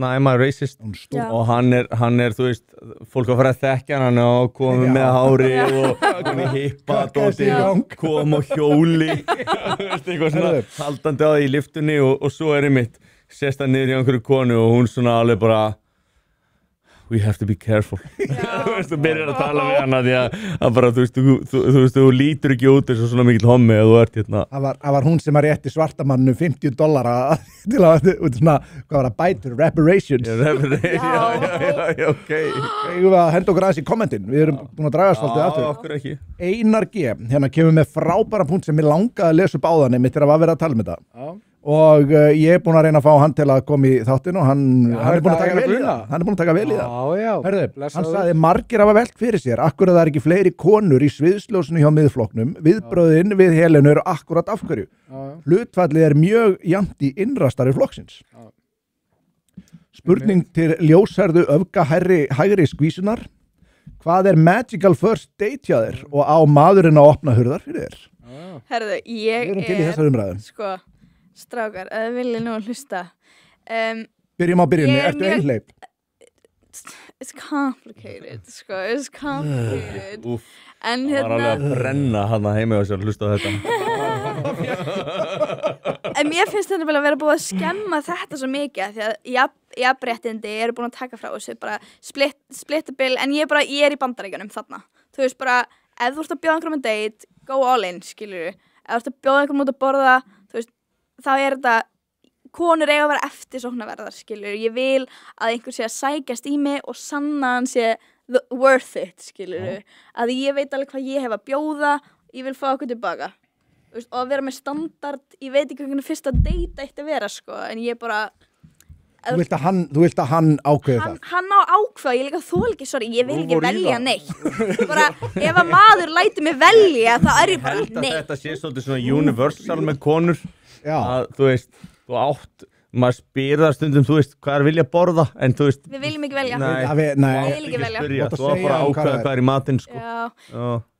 Am I Racist? Og hann er, fólk að fara að þekkja hann og koma með hári og hippa, koma á hjóli, eitthvað svona haldandi á því í lyftunni og svo einmitt, sést hann niður í einhverju konu og hún svona alveg bara we have to be careful. Þú byrjar að tala við hana því að bara, þú lítur ekki út eins og svona mikill hommi eða þú ert hérna. Það var hún sem að rétti svartamannu $50 til að, svona, hvað var það, bætur, reparations. Já, ok. Eigum við að henda okkur aðeins í kommentin, við erum búin að draga svolítið aftur. Já, okkur ekki. Einar G, hérna kemur með frábæra punkt sem ég langaði að lesa upp áðan einmitt þegar að vera að tala um þetta. Já. Og ég búin að reyna að fá hann til að koma í þáttinn og hann er búin að taka vel í það. Hann er búin að taka vel í það. Já. Herðu, hann sagði margir hafa velt fyrir sér, akkur að það ekki fleiri konur í sviðsljósinu hjá miðflokknum, viðbröðin við Helenu eru akkurat af hverju. Hlutfallið mjög jafnt í innrastari flokksins. Spurning til ljósherðu öfga hægri skvísunar. Hvað magical first date hjá þér og á maðurinn að opna hurðar fyrir þér? Herðu, Við erum til í þessar umræðum. Sko, strákar, að þið viljið nú að hlusta. Byrjum á byrjunni, ertu einhleyp? It's complicated, sko, it's complicated. En það var alveg að brenna hann að heima og sér að hlusta á þetta. En mér finnst þetta vel að vera búið að skemma þetta svo mikið því að jafnréttindi eru búin að taka frá þessu bara splittabil, en ég er í Bandaríkjunum þarna. Þú veist bara, ef þú ert að bjóða einhverjum date, go all in, skilur þú. Ef þú ert að bjóða einhverjum út að borða, þú veist, þá þetta, konur eiga að vera eftirsóknarverðar, skilur. Ég vil að einhver sé að sækjast í mig og sanna hann sé worth it, skilur. Að ég veit alveg hvað ég hef að bjóða, ég vil fá okkur tilbaka. Veist, og að vera með standard, ég veit ekki hvernig fyrsta date ætti að vera, sko, en ég bara... Þú vilt að hann ákveði það? Hann á ákveða, ég líka þól ekki, ég vil ekki velja neitt. Bara, ef að maður lætur mig velja, þá ég bara neitt. Þetta sé svolítið svona universal með konur. Já. Að, þú veist, maður spyr það stundum, þú veist, hvað vilja borða, en þú veist... Við viljum ekki velja. Nei. Ég vil ekki velja. Þú var bara að ákveða hvað í matinn, sko. Já.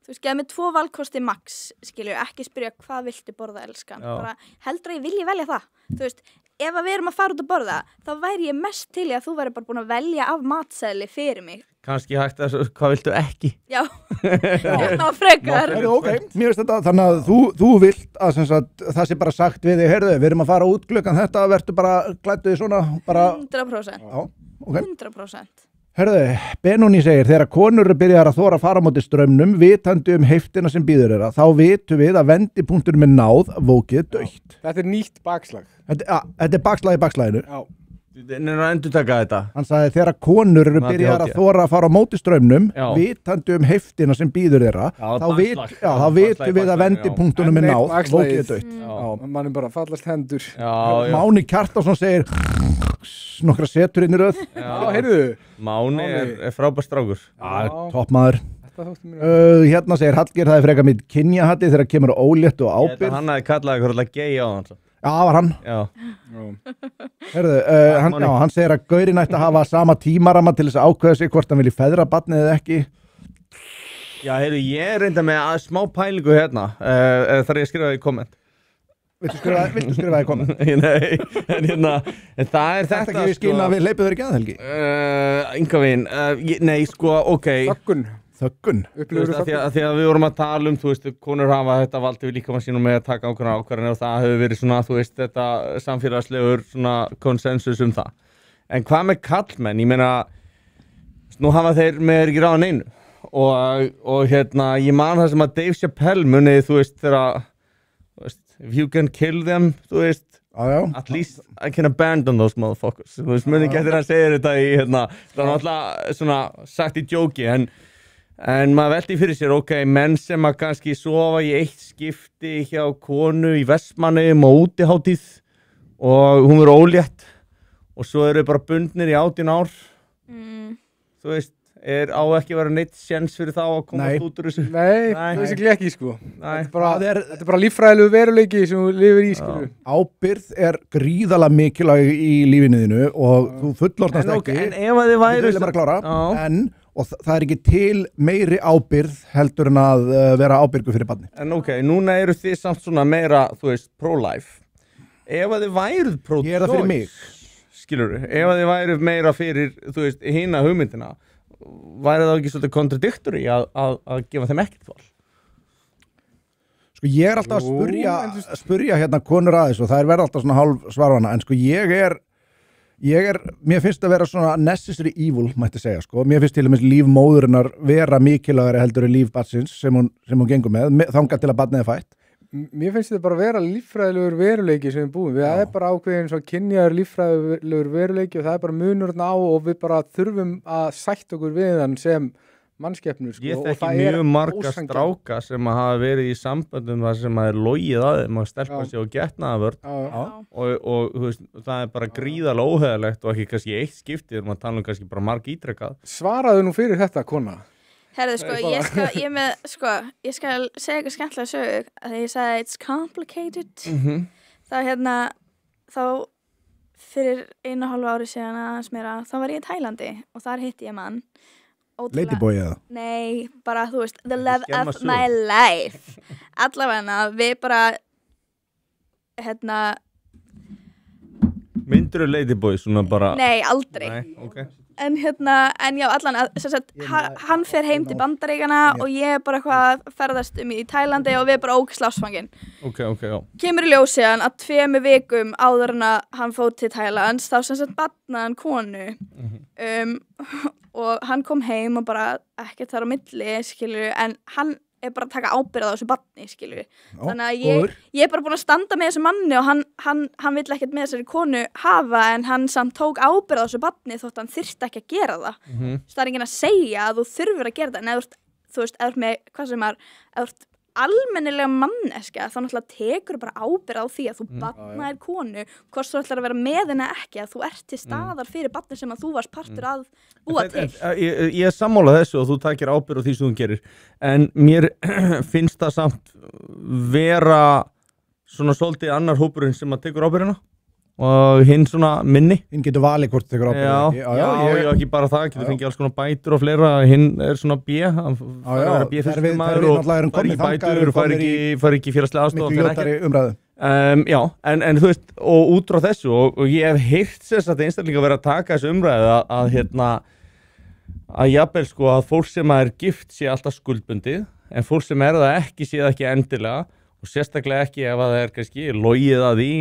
Þú veist, geða mig 2 valkosti max, skilju, ekki spyrja hvað viltu borða, elskan. Bara heldur að ég vilji velja það. Þú veist, ef við erum að fara út að borða, þá væri ég mest til í að þú væri bara búin að velja af matseðli fyrir mig. Kannski hægt að, hvað viltu ekki? Já, já, frekar. Okay. Mér veist þetta, þannig að þú vilt að það sé bara sagt við þig, heyrðu, við erum að fara út klukkan þetta, verður bara glættuði svona, bara... 100%. Já, okay. 100%. Herðu, Benóni segir, þegar konur byrjar að þora að fara á móti straumnum, vitandi heiftina sem býður þeirra, þá vitum við að vendipunkturinn með náð, vókið dautt. Þetta nýtt bakslag. Þetta bakslag í bakslaginu. Já. En að endurtaka þetta. Hann sagði, þegar konur byrjar að þora að fara á móti straumnum, vitandi heiftina sem býður þeirra, þá vitum við að vendipunkturinn með náð, vókið dautt. Man bara fallast hendur. Máni Kjartason segir... nokkra setur inn í röð. Já, heyrðu. Máni er frábær strákur. Toppmaður. Hérna segir Hallgeir, það frekar mitt kynjahatti þegar kemur ólétt og ábyrgð. Hann hafi kallað eitthvað alltaf gay á hann. Já, það var hann. Heyrðu, hann segir að Gaurinn ætti að hafa sama tímarama til þess að ákveða sig hvort hann vilji feðra barnið eða ekki. Já, heyrðu, ég reynda með smá pælingu hérna þar ég skrifaði í komment. Viltu skrifa í komment? Nei, en það er þetta Þetta ekki skilna að við leipum þér ekki að Helgi? Enga veginn, nei, sko, ok. Þöggun Því að við vorum að tala þú veist, konur hafa þetta valdi við líka maður sínum með að taka ákvarðanir og það hefur verið svona, þú veist, þetta samfélagslegur svona konsensus það. En hvað með kallmenn? Ég meina, nú hafa þeir með ekki ráða neinu og ég man það sem að Dave Chappelle munið, þú veist, þegar, þú veist, if you can kill them, þú veist, at least I can abandon those motherfuckers. Þú veist, munið getur að segja þetta í, það var alltaf svona sagt í djóki, en maður veldi fyrir sér, ok, menn sem að kannski sofa í eitt skipti hjá konu í Vestmannaeyjum og útihátíð og hún verður ólétt og svo eru bara bundnir í 18 ár. Þú veist, á ekki að vera neitt séns fyrir þá að komast út úr þessu? Nei, basically ekki, sko. Þetta er bara líffræðilegu veruleiki sem þú lifir í, sko. Ábyrgð er gríðarlega mikilvæg í lífinuðinu og þú fullorðnast ekki. En ef að þið væri... Og það er ekki til meiri ábyrgð heldur en að vera ábyrgu fyrir barni. En ok, núna eru þið samt svona meira, þú veist, pro-life. Ef að þið væruð pro-choice... Ég er það fyrir mig. Skilurðu, ef að þið væruð meira fyrir, þú veist, hina hugmyndina, væri það ekki svolítið contradictory að gefa þeim ekkert val? Sko ég er alltaf að spurja hérna konur aðeins og það verða alltaf svona hálf svarvana, en sko mér finnst að vera svona necessary evil, mætti segja, sko. Mér finnst til dæmis líf móðurinnar vera mikilvægari heldur en líf barnsins sem hún gengur með, þangað til að barnið er fætt. Mér finnst þetta bara vera líffræðilegur veruleiki sem við búum. Það er bara ákveðin svo kynjaður líffræðilegur veruleiki og það er bara munurinn á og við bara þurfum að sætta okkur við hann sem mannskepnur, sko. Ég þekki mjög marga stráka sem að hafa verið í samböndum þar sem að er logið að þeim að stelpa sig og getnaðavörn og þú veist, það er bara gríðarlega óheðalegt og ekki kannski eitt skiptið og maður tala kannski bara marg ítrekkað. Svaraðu nú fyrir þetta, kona? Herðu, sko, ég skal segja eitthvað skemmtilega sögu að ég sagði it's complicated. Þá fyrir 1,5 ári síðan aðeins meira, þá var ég í Tælandi og þar hitti ég mann. Ladyboy eða? Nei, bara þú veist, the love of my life. Allavega, við bara Myndirðu Ladyboy svona bara? Nei, aldrei. Nei, ok. En já, allan hann fer heim til Bandaríkjanna og ég bara eitthvað ferðast í Tælandi og við bara ógeðslega ástfangin. Ok, já. Kemur í ljós síðan að 2 vikum áður en að hann fór til Tælands þá batnaði hann konu. Og hann kom heim og bara ekkert þar á milli, skilur, en hann er bara að taka ábyrgð á þessu barni, skilur. Þannig að ég er bara búin að standa með þessu manni og hann vill ekkert með þessari konu hafa en hann samt tók ábyrgð á þessu barni þótt hann þyrfti ekki að gera það. Það er enginn að segja að þú þurfir að gera það, en þú veist, eða með hvað sem er almennilega manneskja, þá náttúrulega tekur bara ábyrgð á því að þú barnaðir konu, hvort þú ætlar að vera með henni ekki, að þú ert til staðar fyrir barni sem að þú varst partur að búa til. Ég er sammála þessu og þú takir ábyrgð á því sem þú gerir, en mér finnst það samt vera svona svolítið annar hópurinn sem að tekur ábyrgðina og hinn svona minni. Hinn getur valið hvort tekur ábyrgð. Já, ekki bara það, getur fengið alls konar bætur og fleira, hinn er svona B-fyrstumæður og fær ekki bætur, fær ekki félagslega aðstoð. Miklu ljótari umræðu. Já, en þú veist, og út frá þessu, og ég hef heyrt þess að einstaklega verið að taka þessu umræðu að jafnvel sko að fólk sem er gift sé alltaf skuldbundið, en fólk sem er það ekki sé það ekki endilega, og sérstaklega ekki ef að það er kannski logið að því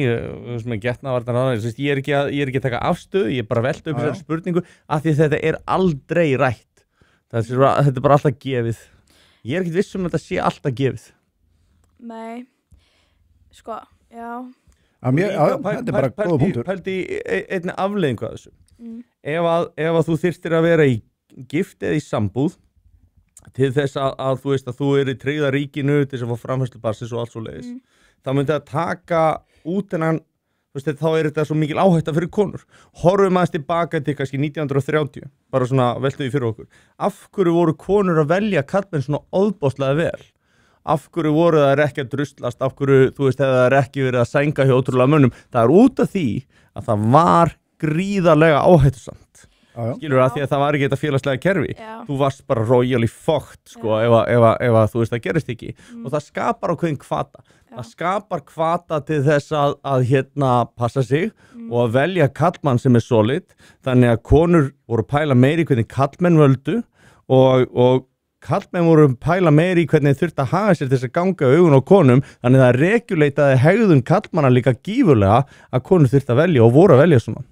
sem er getnaðvarnar á það. Ég er ekki að taka afstöðu, ég er bara velta upp þessari spurningu af því þetta er aldrei rætt. Þetta er bara alltaf gefið. Ég er ekkert viss um að þetta sé alltaf gefið. Nei, sko, já. Þetta er bara góða punktur. Pældi einni afleiðingu að þessu. Ef að þú þyrftir að vera í gift eða í sambúð til þess að þú veist að þú er í tryggða ríkinu til þess að fá framfærslu barnsins og allt svo leiðis, þá myndi að taka út en þá er þetta svo mikil áhætta fyrir konur. Horfum aðeins tilbaka til kannski 1930, bara svona veltum við fyrir okkur. Af hverju voru konur að velja karlmenn svona óðbóðslega vel? Af hverju voru það ekki að druslast? Af hverju, þú veist, það er ekki verið að sænga hjá ótrúlega mönnum? Það er út af því að það var gríðarlega áhættusamt. skilur að því að það var ekki þetta félagslega kerfi Já. þú varst bara royally fucked sko, ef að þú veist það gerist ekki og það skapar ákveðin hvata það skapar hvata til þess að hérna passa sig og að velja kallmann sem solid þannig að konur voru pæla meiri hvernig kallmenn völdu og kallmenn voru pæla meiri hvernig þurfti að haga sér til þess að ganga augun á konum þannig að það reguleitaði hegðun kallmanna líka gífurlega að konur þurfti að velja og voru að velja svona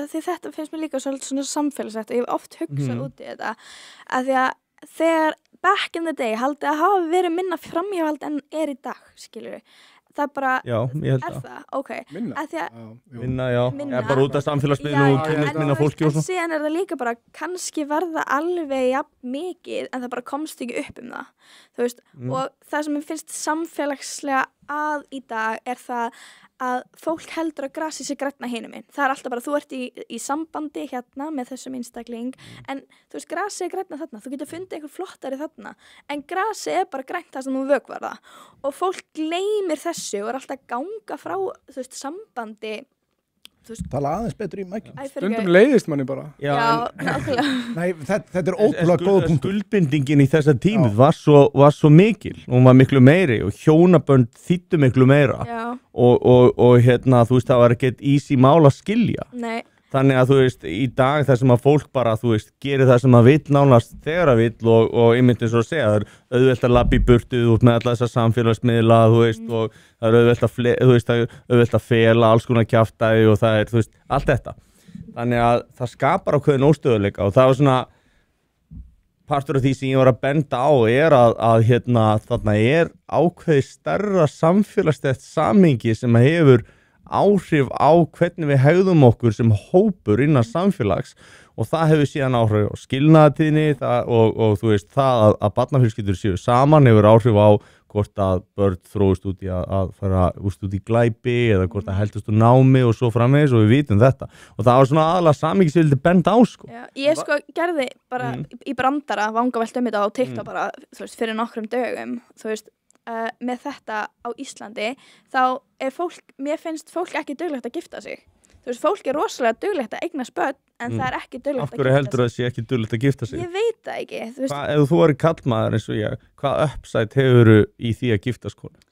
Því þetta finnst mér líka svolítið svona samfélagslegt og ég hef oft hugsað út í þetta að því að þegar back in the day haldið að hafa verið minna framhjáhald en er í dag, skilur það bara, Já, ég held það. Ok, Minna? að því að Minna, já, Minna. bara út af samfélagsmiðlum og kynnist minna fólki og en svo síðan er það líka bara kannski verða alveg jafn mikið en það bara komst ekki upp um það þú veist, og það sem mér finnst samfélagslega að í dag er það að fólk heldur að grasi sé grænna hinum minn. Það er alltaf bara, þú ert í sambandi hérna með þessum einstakling en þú veist, grasi er grænna þarna þú getur fundið einhver flottari þarna en grasi er bara grænt það sem þú vökvar það og fólk gleymir þessu og er alltaf að ganga frá, þú veist, sambandi Tala aðeins betur í mækinn. Stundum leiðist manni bara. Já, nákvæmlega. Nei, þetta er ótrúlega góð punktur. Skuldbindingin í þessa tímið var svo mikil, hún var miklu meiri og hjónabönd þýttu miklu meira og hérna, þú veist, það var ekkert easy mál að skilja. Nei. Þannig að þú veist, í dag þar sem að fólk bara, þú veist, gerir það sem að vill nánast þegar að vill og einmitt eins og að segja, það er auðvelt að labba í burtu út með alla þessa samfélagsmiðla, þú veist, og það er auðvelt að fela alls konar kjaftaði og það er, þú veist, allt þetta. Þannig að það skapar ákveðin óstöðuleika og það var svona partur af því sem ég var að benda á er að hérna, þarna er ákveði stærra samfélagslegt samhengi sem hefur áhrif á hvernig við hegðum okkur sem hópur innan samfélags og það hefur síðan áhrif á skilnaðartíðni og þú veist það að barnafjölskyldur séu saman hefur áhrif á hvort að börn þróist út í að fara út í glæpi eða hvort að heldast úr námi og svo framvegis og við vitum þetta og það var svona aðalega samhengi sem við vildi benda á sko. Já, ég sko gerði bara í brandara vangavelt þetta á TikTok bara þú veist fyrir nokkrum dögum þú veist með þetta á Íslandi þá er fólk, mér finnst fólk ekki duglegt að gifta sig þú veist, fólk er rosalega duglegt að eignast börn en það er ekki duglegt að gifta sig Af hverju heldur það sé ekki duglegt að gifta sig? Ég veit það ekki þú veist, Ef þú væri karlmaður eins og ég, hvað upside hefur í því að giftast konu?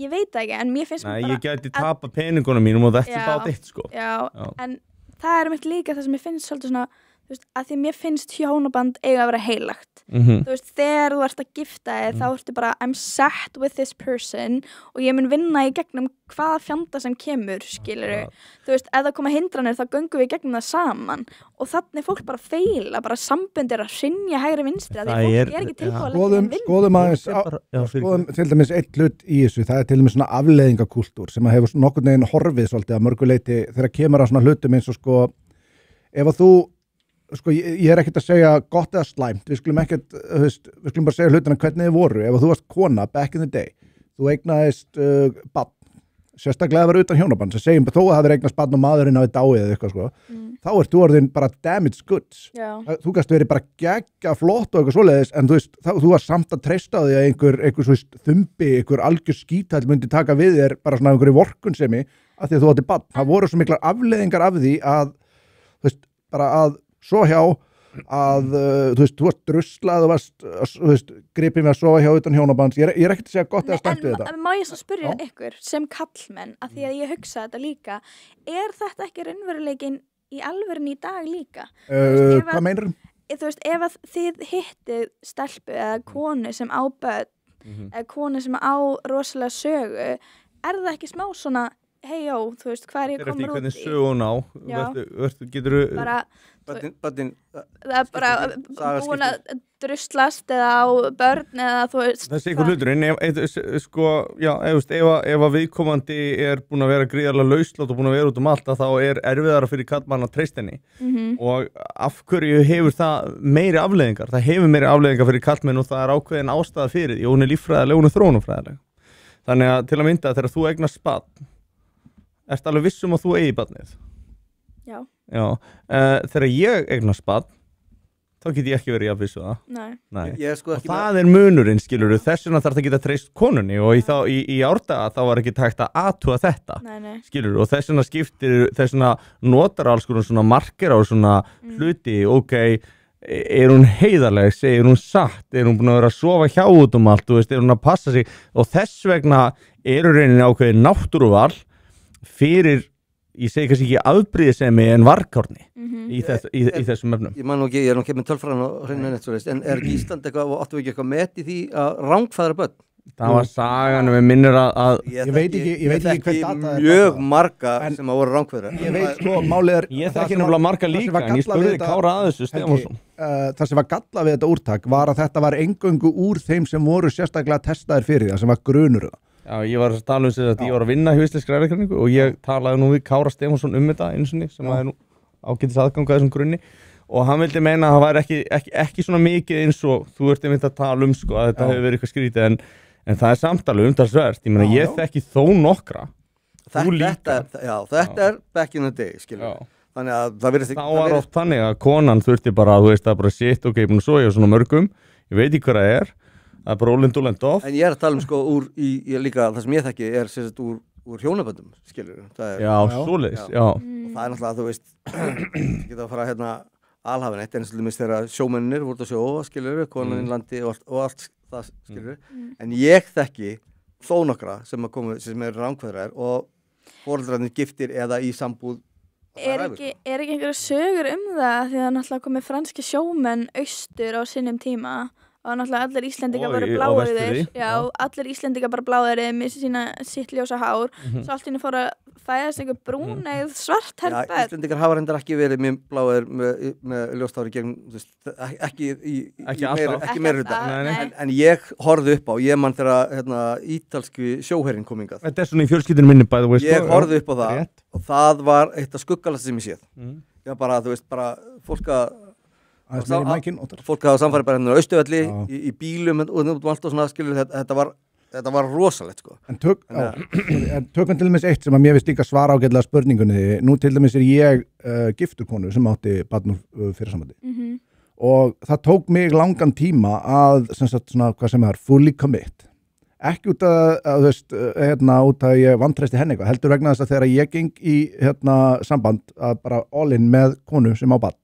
Ég veit það ekki, en mér finnst Nei, ég gæti tapa peningunum mínum og þetta er bara eitt sko já, en það er mitt líka það sem ég finnst svolítið svona þú veist, að því mér finnst hjónaband eiga að vera heilagt þú veist, þegar þú ert að gifta þig þá ertu bara I'm set with this person og ég mun vinna í gegnum hvaða fjanda sem kemur, skilurðu þú veist, ef það koma hindranir þá göngum við í gegnum það saman og þannig fólk bara feila, bara sambundir að hrynja hægri vinstri, að því fólk er ekki tilbúið skoðum aðeins skoðum til dæmis eitt hlut í þessu það er til dæmis svona afleiðingakúltúr sem hefur nokkurn veginn horfið svolítið að mörguleiti þegar kemur að svona hlutum eins og sko ef að þú sko ég er ekkert að segja gott eða slæmt við skulum bara segja hlutina hvernig þið voru ef þú varst kona back in the day þú eignaðist barn sérstaklega að vera utan hjónaband sem segjum þó að það verið eignast barn og maðurinn hafið dáið eða eitthvað sko þá ert þú orðin bara damaged goods þú gæst verið bara gegga flott og eitthvað svoleiðis en þú veist þú var samt að treysta því að einhver svo þumbi einhver algjör skítall myndi taka við þér bara svona einhverju vorkunnsemi af því að þú átti barn það voru svo miklar afleiðingar af því að þú veist bara að svo hjá að þú veist, þú varst druslað og varst gripið með að sofa hjá utan hjónabands ég er ekkert að segja gott eða slæmt við þetta En má ég svo spyrja ykkur sem kallmenn að því að ég hugsa þetta líka er þetta ekki raunveruleikin í alvörin í dag líka? Hvað meinar þú? Þú veist, ef að þið hittið stelpu eða konu sem á börn eða konu sem á rosalega sögu er það ekki smá svona hei jó, þú veist, hvað er ég komur út í? Hvernig sögun á, getur þú... Bara, Börnin, það er bara búin að druslast eða á börn eða þú veist... Það sé ykkur hluturinn, sko, já, ef að viðkomandi er búin að vera gríðarlega lauslátt og búin að vera út allt, þá er erfiðara fyrir kallmann að treysta henni. Og af hverju hefur það meiri afleiðingar? Það hefur meiri afleiðingar fyrir kallmenn og það er ákveðin ástæða fyrir því og hún er líffræðileg, hún er þróunarfræðileg. Þannig að til að mynda þegar þú eignast barn, ertu alveg viss að þú eigi barnið? Já. Já, þegar ég eignast barn þá get ég ekki verið jafnviss það. Nei. Ég sko Og ekki það er munurinn, skilurðu, þess vegna þarf það að geta treyst konunni og í árdaga þá var ekki tækt að athuga þetta, Nei. skilurðu, og þess vegna notar alls konar svona marker á svona hluti, ok, er hún heiðarleg, segir hún satt, er hún búin að vera að sofa hjá út allt, þú veist, er hún að passa sig, og þess vegna eru reyninni ákveðið náttúruval fyrir, ég segi kannski ekki afbrýðisemi en varkárni í þessum efnum. Ég man nú ekki, ég er nú ekki með tölfræðan og hreinu neitt svo veist, en er ekki Ísland eitthvað og áttu ekki eitthvað met í því að rangfæðra börn? Það var sagan við minnir að Ég veit ekki hver data er mjög þetta. marga sem að voru rangfæðra. Ég veit sko, málið er ég þekki nefnilega marga líka, en ég spurði Kára að þessu Stefánsson. Það sem var gallað við þetta úrtak var að þetta var eingöngu úr þeim sem voru sérstaklega testaðir fyrir það, sem var grunur það. Já, ég var að tala um að ég var að vinna hjá Íslenskri erfðagreiningu og ég talaði nú við Kára Stefánsson þetta einu sinni, sem er nú ágætis aðgang að þessum grunni, og hann vildi meina að það væri ekki svona mikið eins og þú ert einmitt að tala sko, að þetta hefur verið eitthvað skrítið, en það er samtalið umtalsvert. Ég meina, ég þekki þó nokkra. Þetta er back in the day, skilur. Þannig að það verið þá var oft þannig að konan þurfti bara, þú veist, að bara shit, ok, ég er búin að sofa hjá svona mörgum, ég veit ekki hvað það er bara all and off. En ég er að tala sko úr líka, það sem ég þekki er sérst úr hjónaböndum, skilur. Svoleiðis, já. Og það er náttúrulega, þú veist, ég geta að fara hérna alhafin eitt, en slumist þegar sjómennir voru að sjóa, skilur, konan í landi og allt það, skilur. En ég þekki þó nokkra sem er rangfæðrar og foreldrarnir giftir eða í sambúð. Er ekki einhverju sögur það því að náttúrulega komið franski sjómenn austur á sinnum tíma og náttúrulega allir Íslendingar bara bláir allir Íslendingar bara bláir með sitt ljósa hár svo allt inni fór að fæðast einhver brúneið svarthærð börn. Íslendingar hafa reyndar ekki verið mjög bláir með ljóst hári gegn, ekki meira en ég horfði upp á, ég mann þegar ítalski sjóherinn kom hingað. Þetta er svona í fjölskyldunum minni by the way. Ég horfði upp á það og það var eitt af skuggalasta sem ég séð. Já, bara, þú veist, bara fólk að samfæri bara hérna á Austurvelli í bílum og allt og svona, skilur, þetta var rosalegt sko. En tökum til dæmis eitt sem að mér finnst líka svara ágætlega spurningunni. Nú til dæmis er ég giftur konu sem átti barn fyrir sambandi og það tók mig langan tíma að sem sagt svona hvað sem er fully commit. Ekki út að þú veist út að ég vantreysti henni eitthvað, heldur vegna þess að þegar ég geng í samband að bara all in með konu sem á barn.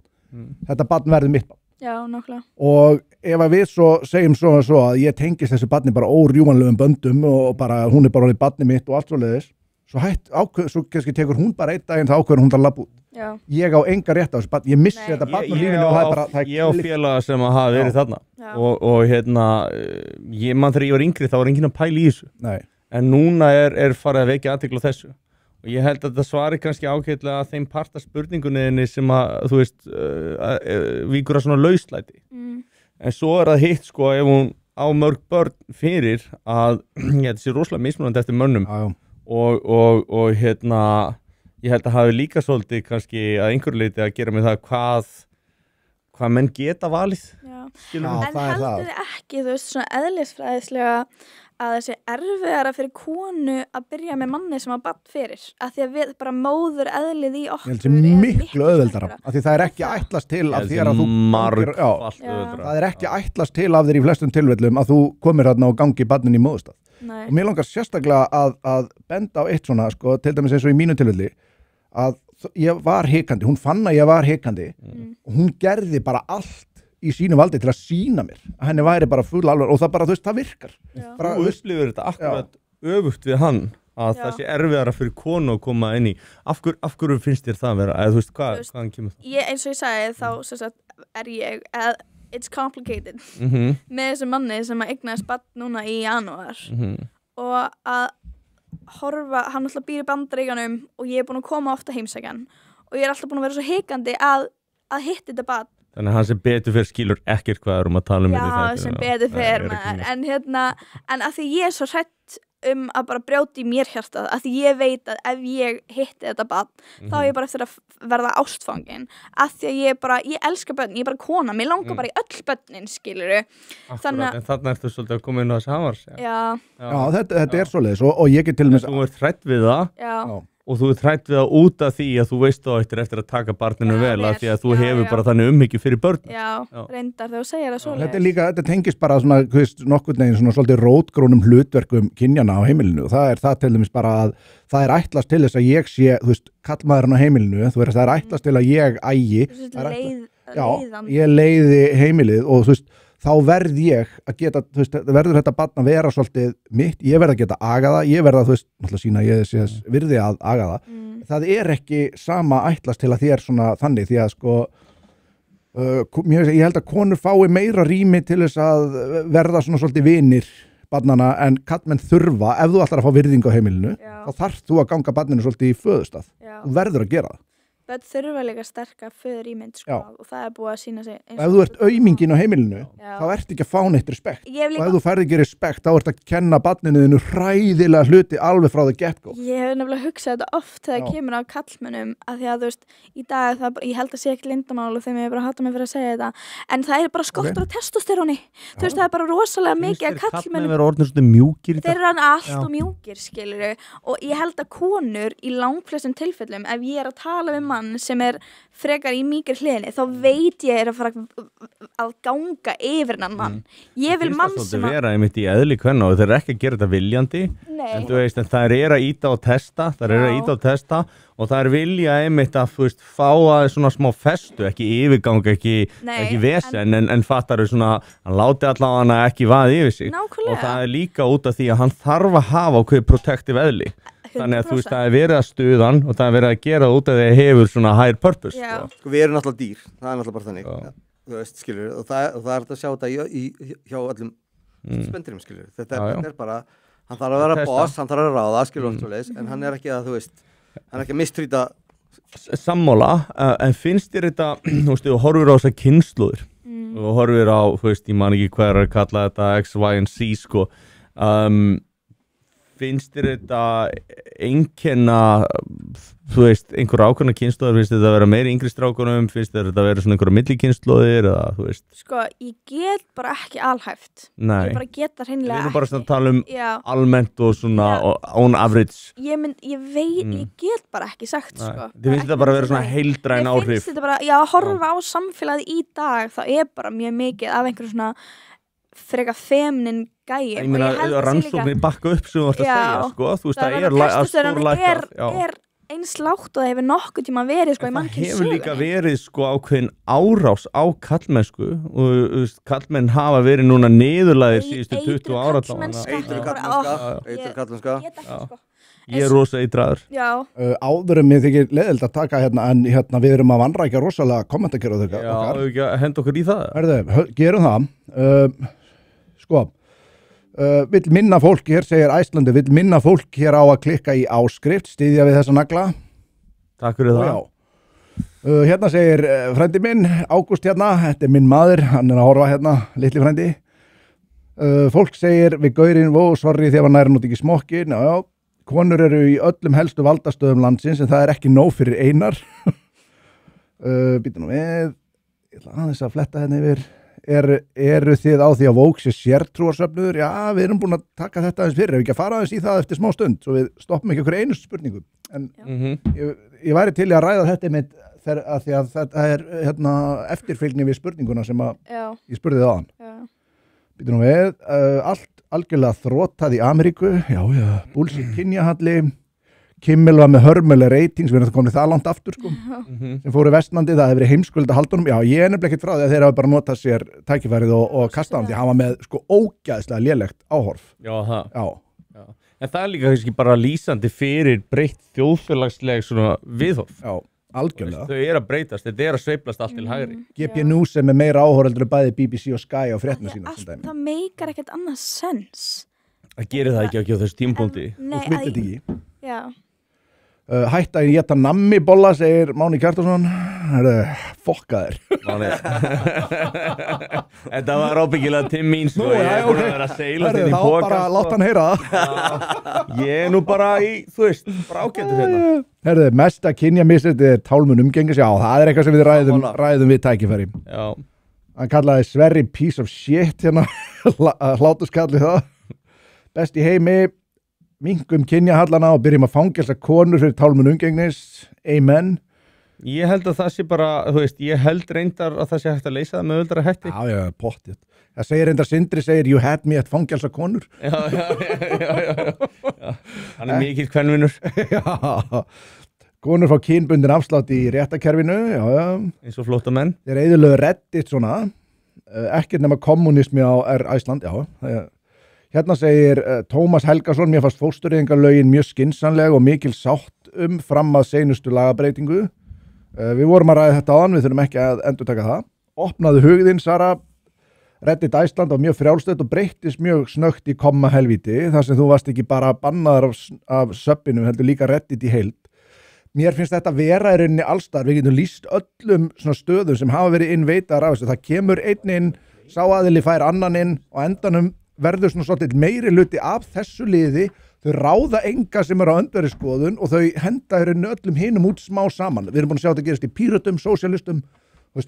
Þetta barn verður mitt barn. Já, nákvæmlega. Og ef að við svo segjum svo að ég tengist þessu barni bara órjúmanlegum böndum og bara hún er bara orðið barni mitt og allt svoleiðis, svo kannski tekur hún bara einn daginn þá ákveður hún að labba út. Já. Ég á enga rétt á þessu barni, ég missi þetta barn og lífinu og það er bara ég á félaga sem að hafa verið þarna og ég man þegar ég var yngri þá var enginn að pæla í þessu. Nei. En núna er farið að vekja athygli á þessu. Og ég held að þetta svari kannski ágætlega að þeim parta spurningunni sem að, þú veist, víkur að svona lauslæti. En svo er það hitt, sko, ef hún á mörg börn fyrir að, þetta sé rosalega mismunandi eftir mönnum. Og ég held að hafi líka svolítið kannski að einhverju leyti að gera með það hvað menn geta valið. En heldur þið ekki, þú veist, svona eðlisfræðislega að þessi erfiðara fyrir konu að byrja með manni sem að barn fyrir að því að við bara móður eðlið í okkur ég held miklu auðveldara af því það er ekki ætlast til af þér að þú það er ekki ætlast til af þér í flestum tilfellum að þú komir þarna og gangi barnin í móðurstað. Og mér langar sérstaklega að benda á eitt svona sko, til dæmis eins og í mínu tilfelli að ég var hikandi, hún fann að ég var hikandi og hún gerði bara allt í sínu valdi til að sína mér að henni væri bara full alveg og það bara, þú veist, það virkar. Þú upplifir þetta akkurat öfugt við hann að það sé erfiðara fyrir konu að koma inn í. Af hverju finnst þér það að vera? Eða þú veist, hvaðan kemur það? Eins og ég sagði þá sem sagt, er ég it's complicated með þessum manni sem að eignast barn núna í janúar og að horfa, hann alltaf býr í Bandaríkjunum og ég er búin að koma ofta heimsækjan og ég er alltaf búin að vera svo hikandi að hitta þetta barn. Þannig að hann sem betur fyrir skilur ekkert hvað að tala um. Já, sem betur fyrir en að því ég er svo hrætt að bara brjóta í mér hjartað að því ég veit að ef ég hitti þetta barn þá er ég bara eftir að verða ástfangin að því að ég elska börn, ég er bara kona, mér langar bara í öll börnin, skilurðu. Akkurat, en þarna ertu svolítið að koma inn á þess hafars. Já, þetta er svoleiðis og ég get til og með þú ert hrætt við það. Já. og þú trætt við það út af því að þú veist þá eftir að taka barninu Já, vel af því að þú já, hefur já. bara þannig umhyggju fyrir börn. Já, reyndar þegar þú segir það svoleiðis. Þetta er líka, þetta tengist bara svona, þú veist, nokkurn veginn svona svolítið rótgrónum hlutverkum kynjana á heimilinu og það er það til dæmis bara að það er ætlast til þess að ég sé, þú veist, kallmaðurinn á heimilinu, þú veist, það er ætlast til að ég ægi, ég leiði heimilið og þú veist, þá verð ég að geta, þú veist, verður þetta barn að vera svolítið mitt, ég verð að geta aga það, ég verð að, þú veist, náttúrulega sína ég sé virði að aga það, það er ekki sama ætlast til að þér svona þannig því að sko ég held að konur fái meira rými til þess að verða svona svolítið vinir barnana en kallmenn þurfa, ef þú ætlar að fá virðingu á heimilinu, þá þarf þú að ganga barninu svolítið í föðustað, þú verður að gera það. Börn þurfa líka sterka föður ímynd sko, og það er búið að sína sig og ef þú ert aumingin á heimilinu þá ert ekki að fá neitt respekt og ef þú færð ekki respekt þá ert að kenna barninu þínu hræðilega hluti alveg frá the get-go. Ég hef nefnilega hugsað þetta oft þegar kemur á kallmönnum að því að þú veist, í dag það, ég held að sé ekki lindamál og þeim ég bara hata mig fyrir að segja þetta en það er bara skortur á testosteróni þú veist það er bara rosalega mikið að kallmönnum þeir eru alltaf mjúkir skiluru og ég held að konur í langflestum tilfellum ef ég er að tala við mann sem er frekar í mýkir hliðinni þá veit ég er að fara að ganga yfir hennan mann ég vil mann sem að vera einmitt í eðli kvenna og þeir eru ekki að gera þetta viljandi en þú veist, en það er að íta og testa og það er vilja einmitt að þú veist, fá að svona smá festu, ekki yfirgang ekki vesen, en fattar þau svona, hann láti allavega ekki vaði yfir sig Nákvæmlega. Og það er líka út af því að hann þarf að hafa ákveðið protective eðli 100%. Þannig að þú veist, það er verið að stuðan og það er verið að gera út af því að hefur svona higher purpose Sko við erum náttúrulega dýr, það er náttúrulega bara þannig þú veist, skilur, og það er að sjá þetta hjá öllum spendirum, skilur þetta er bara, hann þarf að vera boss, hann þarf að ráða, skilur en hann er ekki að, þú veist, hann er ekki að mistrýta sammála, en finnst þér þetta, þú veist, þú horfir á þessar kynslóður og horfir á, þú veist, ég man ekki hvað er að kalla þetta X, Y and Z, sko finnst þér þetta einkenna, þú veist, einhver ákveðna kynslóðir, finnst þetta að vera meiri yngri strákunum, finnst þér þetta að vera svona einhverja millikynslóðir, eða, þú veist? Sko, ég get bara ekki alhæft. Nei. Ég bara get það hreinlega ekki. Við erum bara svona að tala um almennt og svona on average. Ég veit, ég get bara ekki sagt, sko. Þið finnst þetta bara að vera svona heildræn áhrif? Mér finnst þetta bara, að horfa á samfélagið í dag, það er bara mjög mikið af einhverju svona freka feminin gæi ég meina rannsóknir bakka upp sem þú ætti að segja sko, þú veist það er testosterónið er eins lágt og það hefur nokkuð tíma verið sko í mannkynns sögunni. Það hefur líka verið sko ákveðin árás á kallmennsku og kallmenn hafa verið núna niðurlæðir síðustu 20 ára Eitur kallmennska Ég er rosa eitraður Áður en mér þykir leiðilt að taka hérna en hérna við erum að vanrækja rosalega kommentarkerðu okkar. Já, ekki að henda okkur í það. Gerum það sko vill minna fólk hér, segir Æslandi, vill minna fólk hér á að klikka í áskrift, styðja við þessa nagla. Takk fyrir það. Hérna segir frændi minn, Ágúst hérna, þetta er minn maður, hann er að horfa hérna, litli frændi. Fólk segir við gaurinn, sorry þegar hann næri nút ekki smokkin, konur eru í öllum helstu valdastöðum landsins en það er ekki nóg fyrir einar. Býtum við, ég ætla aðeins að fletta hérna yfir. Eru þið á því að Vogue sé sértrúarsöfnuður? Já, við erum búin að taka þetta aðeins fyrir, ef ekki að fara aðeins í það eftir smá stund, svo við stoppum ekki okkur einu spurningu. En ég væri til í að ræða þetta með að því að þetta er hérna, eftirfylgni við spurninguna sem að ég spurði það án. Býtum nú við, allt algjörlega þrótað í Ameríku, búlsið kynjahalli, Kimmel var með hörmuleg ratings, við erum komið það langt aftur sko, sem fóru vestnandi, það hefur verið heimskuld að halda honum, ég er nefnilega ekkert frá því að þeir hafa bara notað sér tækifærið og kastað hann, því hann var með sko ógæðslega lélegt áhorf. Já. En það er líka kannski bara lýsandi fyrir breytt þjóðfélagsleg svona viðhorf. Já, algjörlega. Þau eru að breytast, þetta er að sveiflast allt til hægri. GP News sem er meira áhoreldur bæði BBC og Sky á fréttina sína. Það meikar ekkert annað sens. Það gerir það ekki á þessu tímpúndi. Þú smittir þetta ekki. Já. Hætta að geta nammi bolla, segir Máni Kjartarsson. Fokkaðir. Þetta var ábyggilega til mín sko. Ég er búin að vera að seila þetta í póka. Þá bara látt hann heyra það. Ég er nú bara í, þú veist, bara ágættur hérna. Mesta kynjamisrétti er tálmun umgengis. Já, það er eitthvað sem við ræðum við tækifæri. Já. Hann kallaði Sverri piece of shit hérna. Hlátuskallið það. Best í heimi. minkum kynjahallana og byrjum að fangelsa konur fyrir tálmun umgengnis. Amen. Ég held að það sé bara, þú veist, ég held reyndar að það sé hægt að leysa það með öldra hætti. Já, pottið. Það segir reyndar Sindri, segir you had me at fangelsa konur. Já. Hann er mikill kvenvinur. Já. Konur fá kynbundin afslátt í réttakerfinu, já. Eins og flótta menn. Þeir eyðilögu Reddit svona, ekkert nema kommunismi á Æsland, já. Hérna segir Tómas Helgason, mér fannst fóstureyðingarlögin mjög skynsamleg og mikil sátt fram að seinustu lagabreitingu. Við vorum að ræða þetta áðan, við þurfum ekki að endurtaka það. Opnaðu hugðinn, Sara. Reddit Æsland var mjög frjálstöð og breyttist mjög snöggt í komma helvíti, þar sem þú varst ekki bara bannaður af söppinu, heldur líka Reddit í heild. Mér finnst þetta vera í rauninni allstar, við getum lýst öllum svona stöðum sem hafa verið innveitaðar af þessu. Það kemur einn inn, sá aðili fær annan inn og endanum verður svona svolítið meiri hluti af þessu liði. Þau ráða enga sem eru á öndverðisskoðun og þau henda í rauninni öllum hinum út smá saman. Við erum búin að sjá þetta gerast í pírötum, sósíalistum,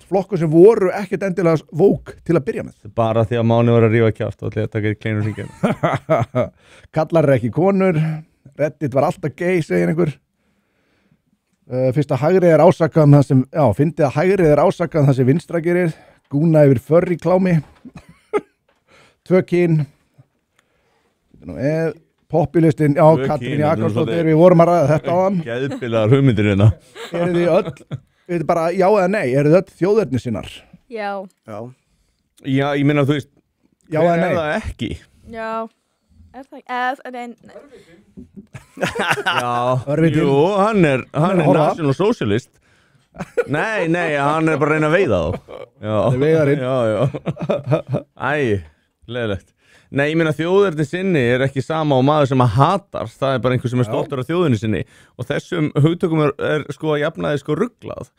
flokkur sem voru ekkert endilega vók til að byrja með. Bara því að Máni var að rífa kjátt og allir að taka í kleinur hringin. Kallar er ekki konur, Reddit var alltaf gay, segir einhver. Fyrst að hægrið er ásakað það sem, fyndið að hægrið er ásakað það sem vinstra gerir, gúna yfir förri klámi, 2 kyn, populistin, Katrín Jakobsdóttir, við vorum að ræða þetta á hann. Geðbilaðar hugmyndir hérna. Eru þið öll, við veitum bara já eða nei, eru þið öll þjóðerni sinnar? Já. Já, ég minna að þú veist, já eða nei? Er það ekki? Já. Er það ekki? Nei. Já, Örvitinn. jú, hann er national socialist. Nei, hann er bara að reyna að veiða þá. Já. Það er veiðarinn. Já. Æ, leiðilegt. Nei, ég meina þjóðerni sinni er ekki sama og maður sem að hatar, það er bara einhver sem er stoltur af þjóðinni sinni og þessum hugtökum er sko að jafnaði sko rugglað.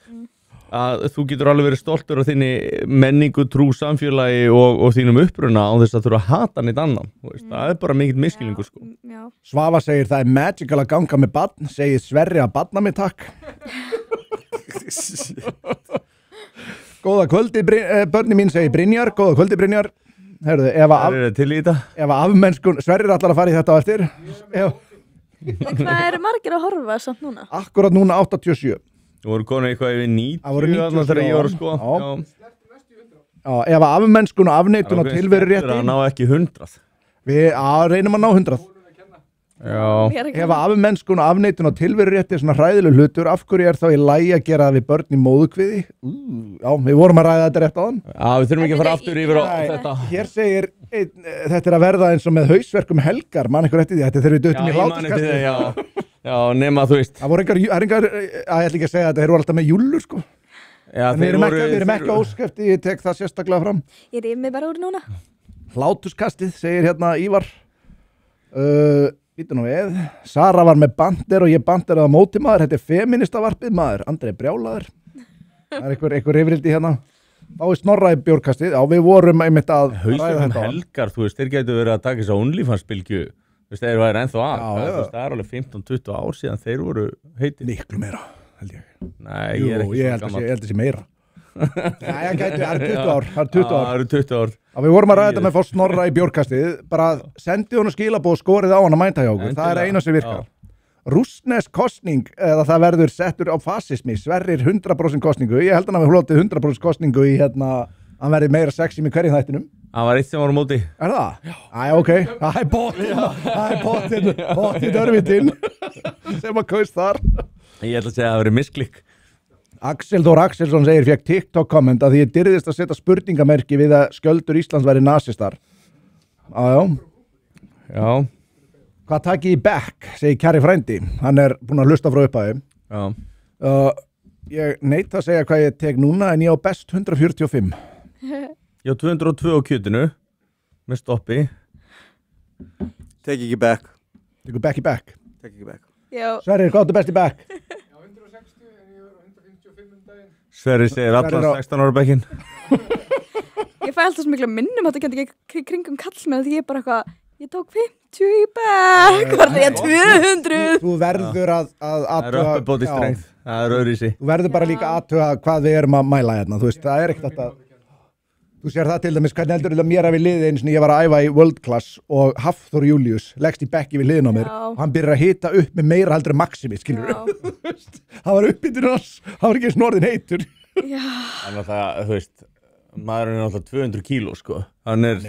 Að þú getur alveg verið stoltur af þinni menningu, trú, samfélagi og þínum uppruna á þess að þurfa að hata neitt annan. Það er bara mikill misskilningur sko. Já. Svafa segir það er magical að ganga með barn, segir Sverri að barna mig takk. Góða kvöldi, börni mín segir Brynjar, góða kvöldi Brynjar. Herðu, ef afmennskun Sverrir allar að fara í þetta á eftir. Hvað eru margir að horfa samt núna? Akkurat núna 87. Þú voru konið eitthvað yfir 90 Það voru 90 þegar ég var að sko. Já, ef afmennskun og afneitun og tilveru rétti Það ná ekki 100. Við reynum að ná 100. Já. Ef afmennskun og afneitun og tilveru rétti er svona hræðileg hlutur, af hverju er þá í lagi að gera það við börn í móðukviði? Já, við vorum að ræða þetta rétt á hann. Já, við þurfum ekki að fara aftur yfir á þetta. Hér segir, þetta er að verða eins og með hausverkum helgar, man eitthvað rétti því, þetta er þegar við döttum í hláturskasti. Já, nema þú veist. Það voru engar, ég ætla ekki að segja þetta, þeir eru alltaf með júllur sko. Já, en við erum ekki óskæfti, ég tek það sérstaklega fram. Ég rými bara úr núna. Hláturskastið, segir hérna Ívar. Býtu nú við, Sara var með bandir og ég banderaði á móti maður, þetta er feministavarpið maður, Andrei brjálaður. Það er einhver yfirildi hérna. Þá er Snorra í bjórkastið, já við vorum einmitt að ræða þetta á. Helgar, þú veist, þeir getur verið að taka þess að OnlyFans-bylgju, þú veist, þeir væri ennþá að, það er alveg 15-20 ár síðan þeir voru heitið. Miklu meira, held ég. Nei, ég er ekki svo gammal. Ég held þessi meira. Það er 20 ár. Það eru 20 ár. Við vorum að ræða þetta með fór Snorra í bjórkastið, bara sendi hún skilabóð og skorið á hann að mænta hjá okkur, það er eina sem virkar. Rússnesk kostning, eða það verður settur á fasismi, Sverrir 100% kostningu, ég held hann að við hlotið 100% kostningu í hann verði meira sexy með hverjum þættinum. Það var eitt sem var á móti. Er það? Já. Ok, það er bóttinn örvitinn sem að kaust þar. Ég ætla að segja að það verið misklikk. Axel Þór Axelsson segir fekk TikTok komment að því ég dyrðist að setja spurningamerki við að skjöldur Íslands væri nasistar. Já. Hvað takk ég í back, segir Kjari frændi. Hann er búinn að hlusta frá upphæði. Já. Ég neita að segja hvað ég tek núna en ég á best 145. Já, 202 á kjötinu með stoppi. Take ekki back. Tekur back í back. Take ekki back. Já. Sverrir, hvað áttu best í back? Sverri segir allar 16 ára bekkin. Ég fæ alltaf svo miklu minnum að þetta ekki kringum kall með því ég bara eitthvað, ég tók 50 í back, var það ég 200. Þú verður að það er uppbóti strengt, það er öðruvísi. Þú verður bara líka aðtuga hvað við erum að mæla hérna, þú veist, það er ekkert að Þú sér það til dæmis hvernig heldur þetta mér að við liði eins og ég var að æfa í World Class og Hafþór Július leggst í bekki við liðin á mér og hann byrjar að hita upp með meira heldur en Maximi, skilur hann var uppbyttur hans, hann var ekki snorðin heitur Þannig að það, þú veist maðurinn er alltaf 200 kíló, sko hann er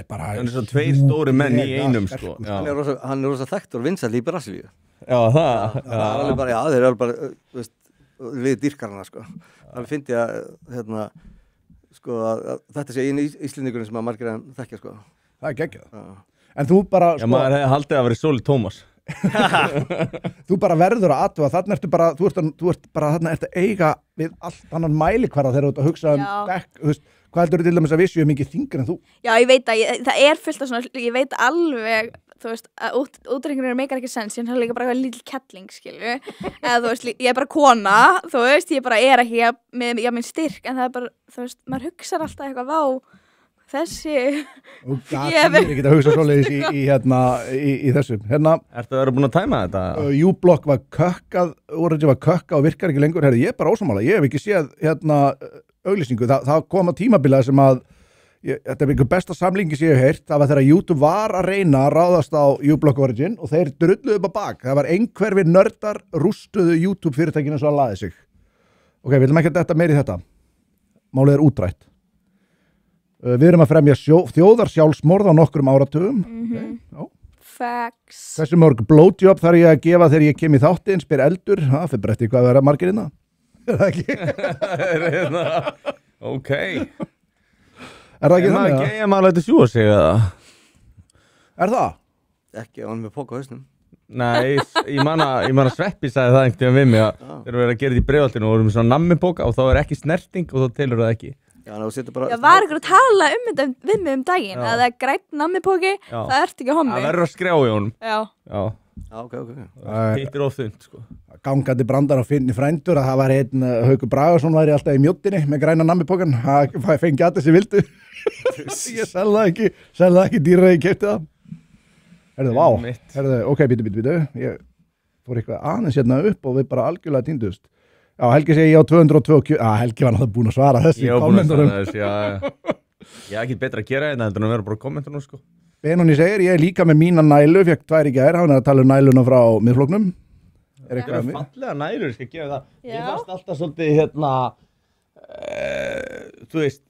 svo tveir stóri menn í einum, sko Hann er rosa þekktur og vinsæll í Brasilíu Já, það Það er alveg bara, þeir eru bara, þú veist við dýrkarna, sko Það finnst ég að, sko, að þetta sé einu Íslendingurinn sem að margir að þekkja, sko Það er geggjað En þú bara, Já, maður hefði haldið að vera Sóli Tómas þú bara verður að athuga þarna ertu bara, þú ert bara þarna ertu að eiga við allt annan mælikvarða þegar þú ert að hugsa dekk, þú veist, hvað heldur þú til dæmis að við séu mikið þyngur en þú? Já, ég veit að það er fullt af svona, ég veit alveg, þú veist, að útreikningurinn meikar ekki sens, en það er líka bara eitthvað lítil kettling, skilju, eða þú veist, ég er bara kona, þú veist, ég bara er ekki með minn styrk, en það er bara, þú veist, maður hugsar alltaf eitthvað þessi og það er ekki að hugsa svoleiðis í þessum Ertu að vera búin að tæma þetta? U-Block var kökkað og virkar ekki lengur ég er bara ósammála, ég hef ekki séð auglýsingu, það kom að tímabila sem að þetta er einhver besta samlingi sem ég hef heyrt, það var þegar YouTube var að reyna að ráðast á U-Block Origin og þeir drulluðu upp á bak, það var einhverfir nördar rústuðu YouTube fyrirtækinu svo að laði sig ok, við viljum ekki að þetta meiri þetta málið er útrætt Við erum að fremja þjóðarsjálfsmorð á nokkrum áratugum. Facts. Hversu mörg blowjob þarf ég að gefa þegar ég kem í þáttinn, spyr Eldur. Það fyrir bretti hvað verða margir innan. Er það ekki? Ok. Er það ekki þannig? Ég maður læti sjúa sig það. Er það? Ekki, hann með póka á hausnum. Nei, ég man að Sveppi sagði það einhvern veginn við mig að þeir eru að gera þetta í breiðoltinu og vorum með svona nammipóka og þá er ekki snerting og þá telur það ekki. Já, bara, var ykkur að tala þetta við mig daginn að það er grænt nammipóki, það ert ekki hommi. Það verður að skrjá í honum. Já, ok. Það hittir of þund, sko. Gangandi brandar á Finni frændur að það var einn Haukur Bragason væri alltaf í mjóttinni með græna nammipókan. Það fengi allir sem vildu. Ég selði það ekki dýraði, ég keypti það. Ok, býtu. Ég fór eitthvað aðeins hérna upp og við bara algjörlega týndust. Já, Helgi segi ég á 202 Helgi var náttúrulega búin að svara þessi Ég var búin að svara þessi, já Ég er ekki betra að gera þetta en að vera bara kommentar nú, sko Benóni segir, ég er líka með mína nælu fekk 2 í gær, hann er að tala næluna frá miðflóknum Það er fallega nælur, ég skal gefa það Ég fannst alltaf svolítið, þú veist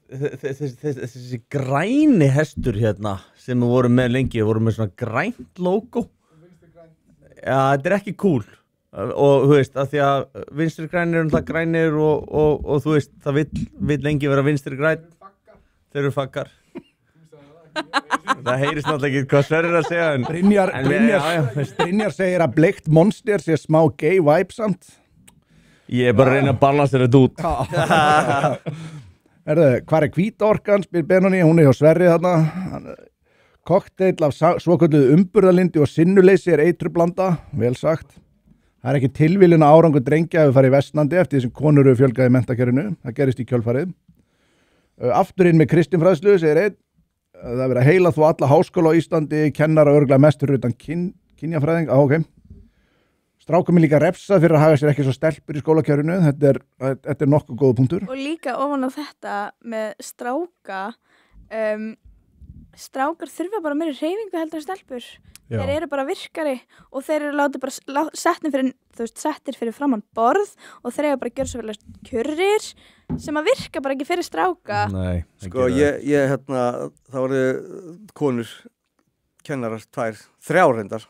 þessi græni hestur, sem við vorum með lengi, vorum með svona grænt logo Já, þetta er ekki cool og þú veist, að því að vinstri grænir er náttúrulega grænir og þú veist, það vill lengi vera vinstri græn þeir eru fakkar það heyrist náttúrulega ekki hvað Sverrir að segja Brynjar segir að bleikt monster sé smá gay vibe samt ég er bara að reyna að balansera þetta út hvað er hvítorkan, spyr Benóni, hún er hjá Sverri þarna kokteil af svokölluðu umburðalindi og sinnuleysi er eitrublanda, vel sagt Það er ekki tilviljun að árangur drengja hefur farið versnandi eftir því sem konur eru fjölgað í menntakerfinu. Það gerist í kjölfarið. Afturinn með kristinfræðslu segir einn. Það er verið að heila þú alla háskóla á Íslandi, kennara örgulega mestur utan kynjafræðing. Ok. Strákum er líka refsað fyrir að hafa sér ekki svo stelpur í skólakerfinu. Þetta er nokkuð góða punktur. Og líka ofan á þetta með stráka, strákar þurfa bara meiri hreyfingu heldur en stelpur. Já. Þeir eru bara virkari og þeir eru látið bara settir fyrir framann borð og þeir eru bara að gera svo vel kjörrir sem að virka bara ekki fyrir stráka. Nei, sko ég þá voru konur kennarar 3 reyndar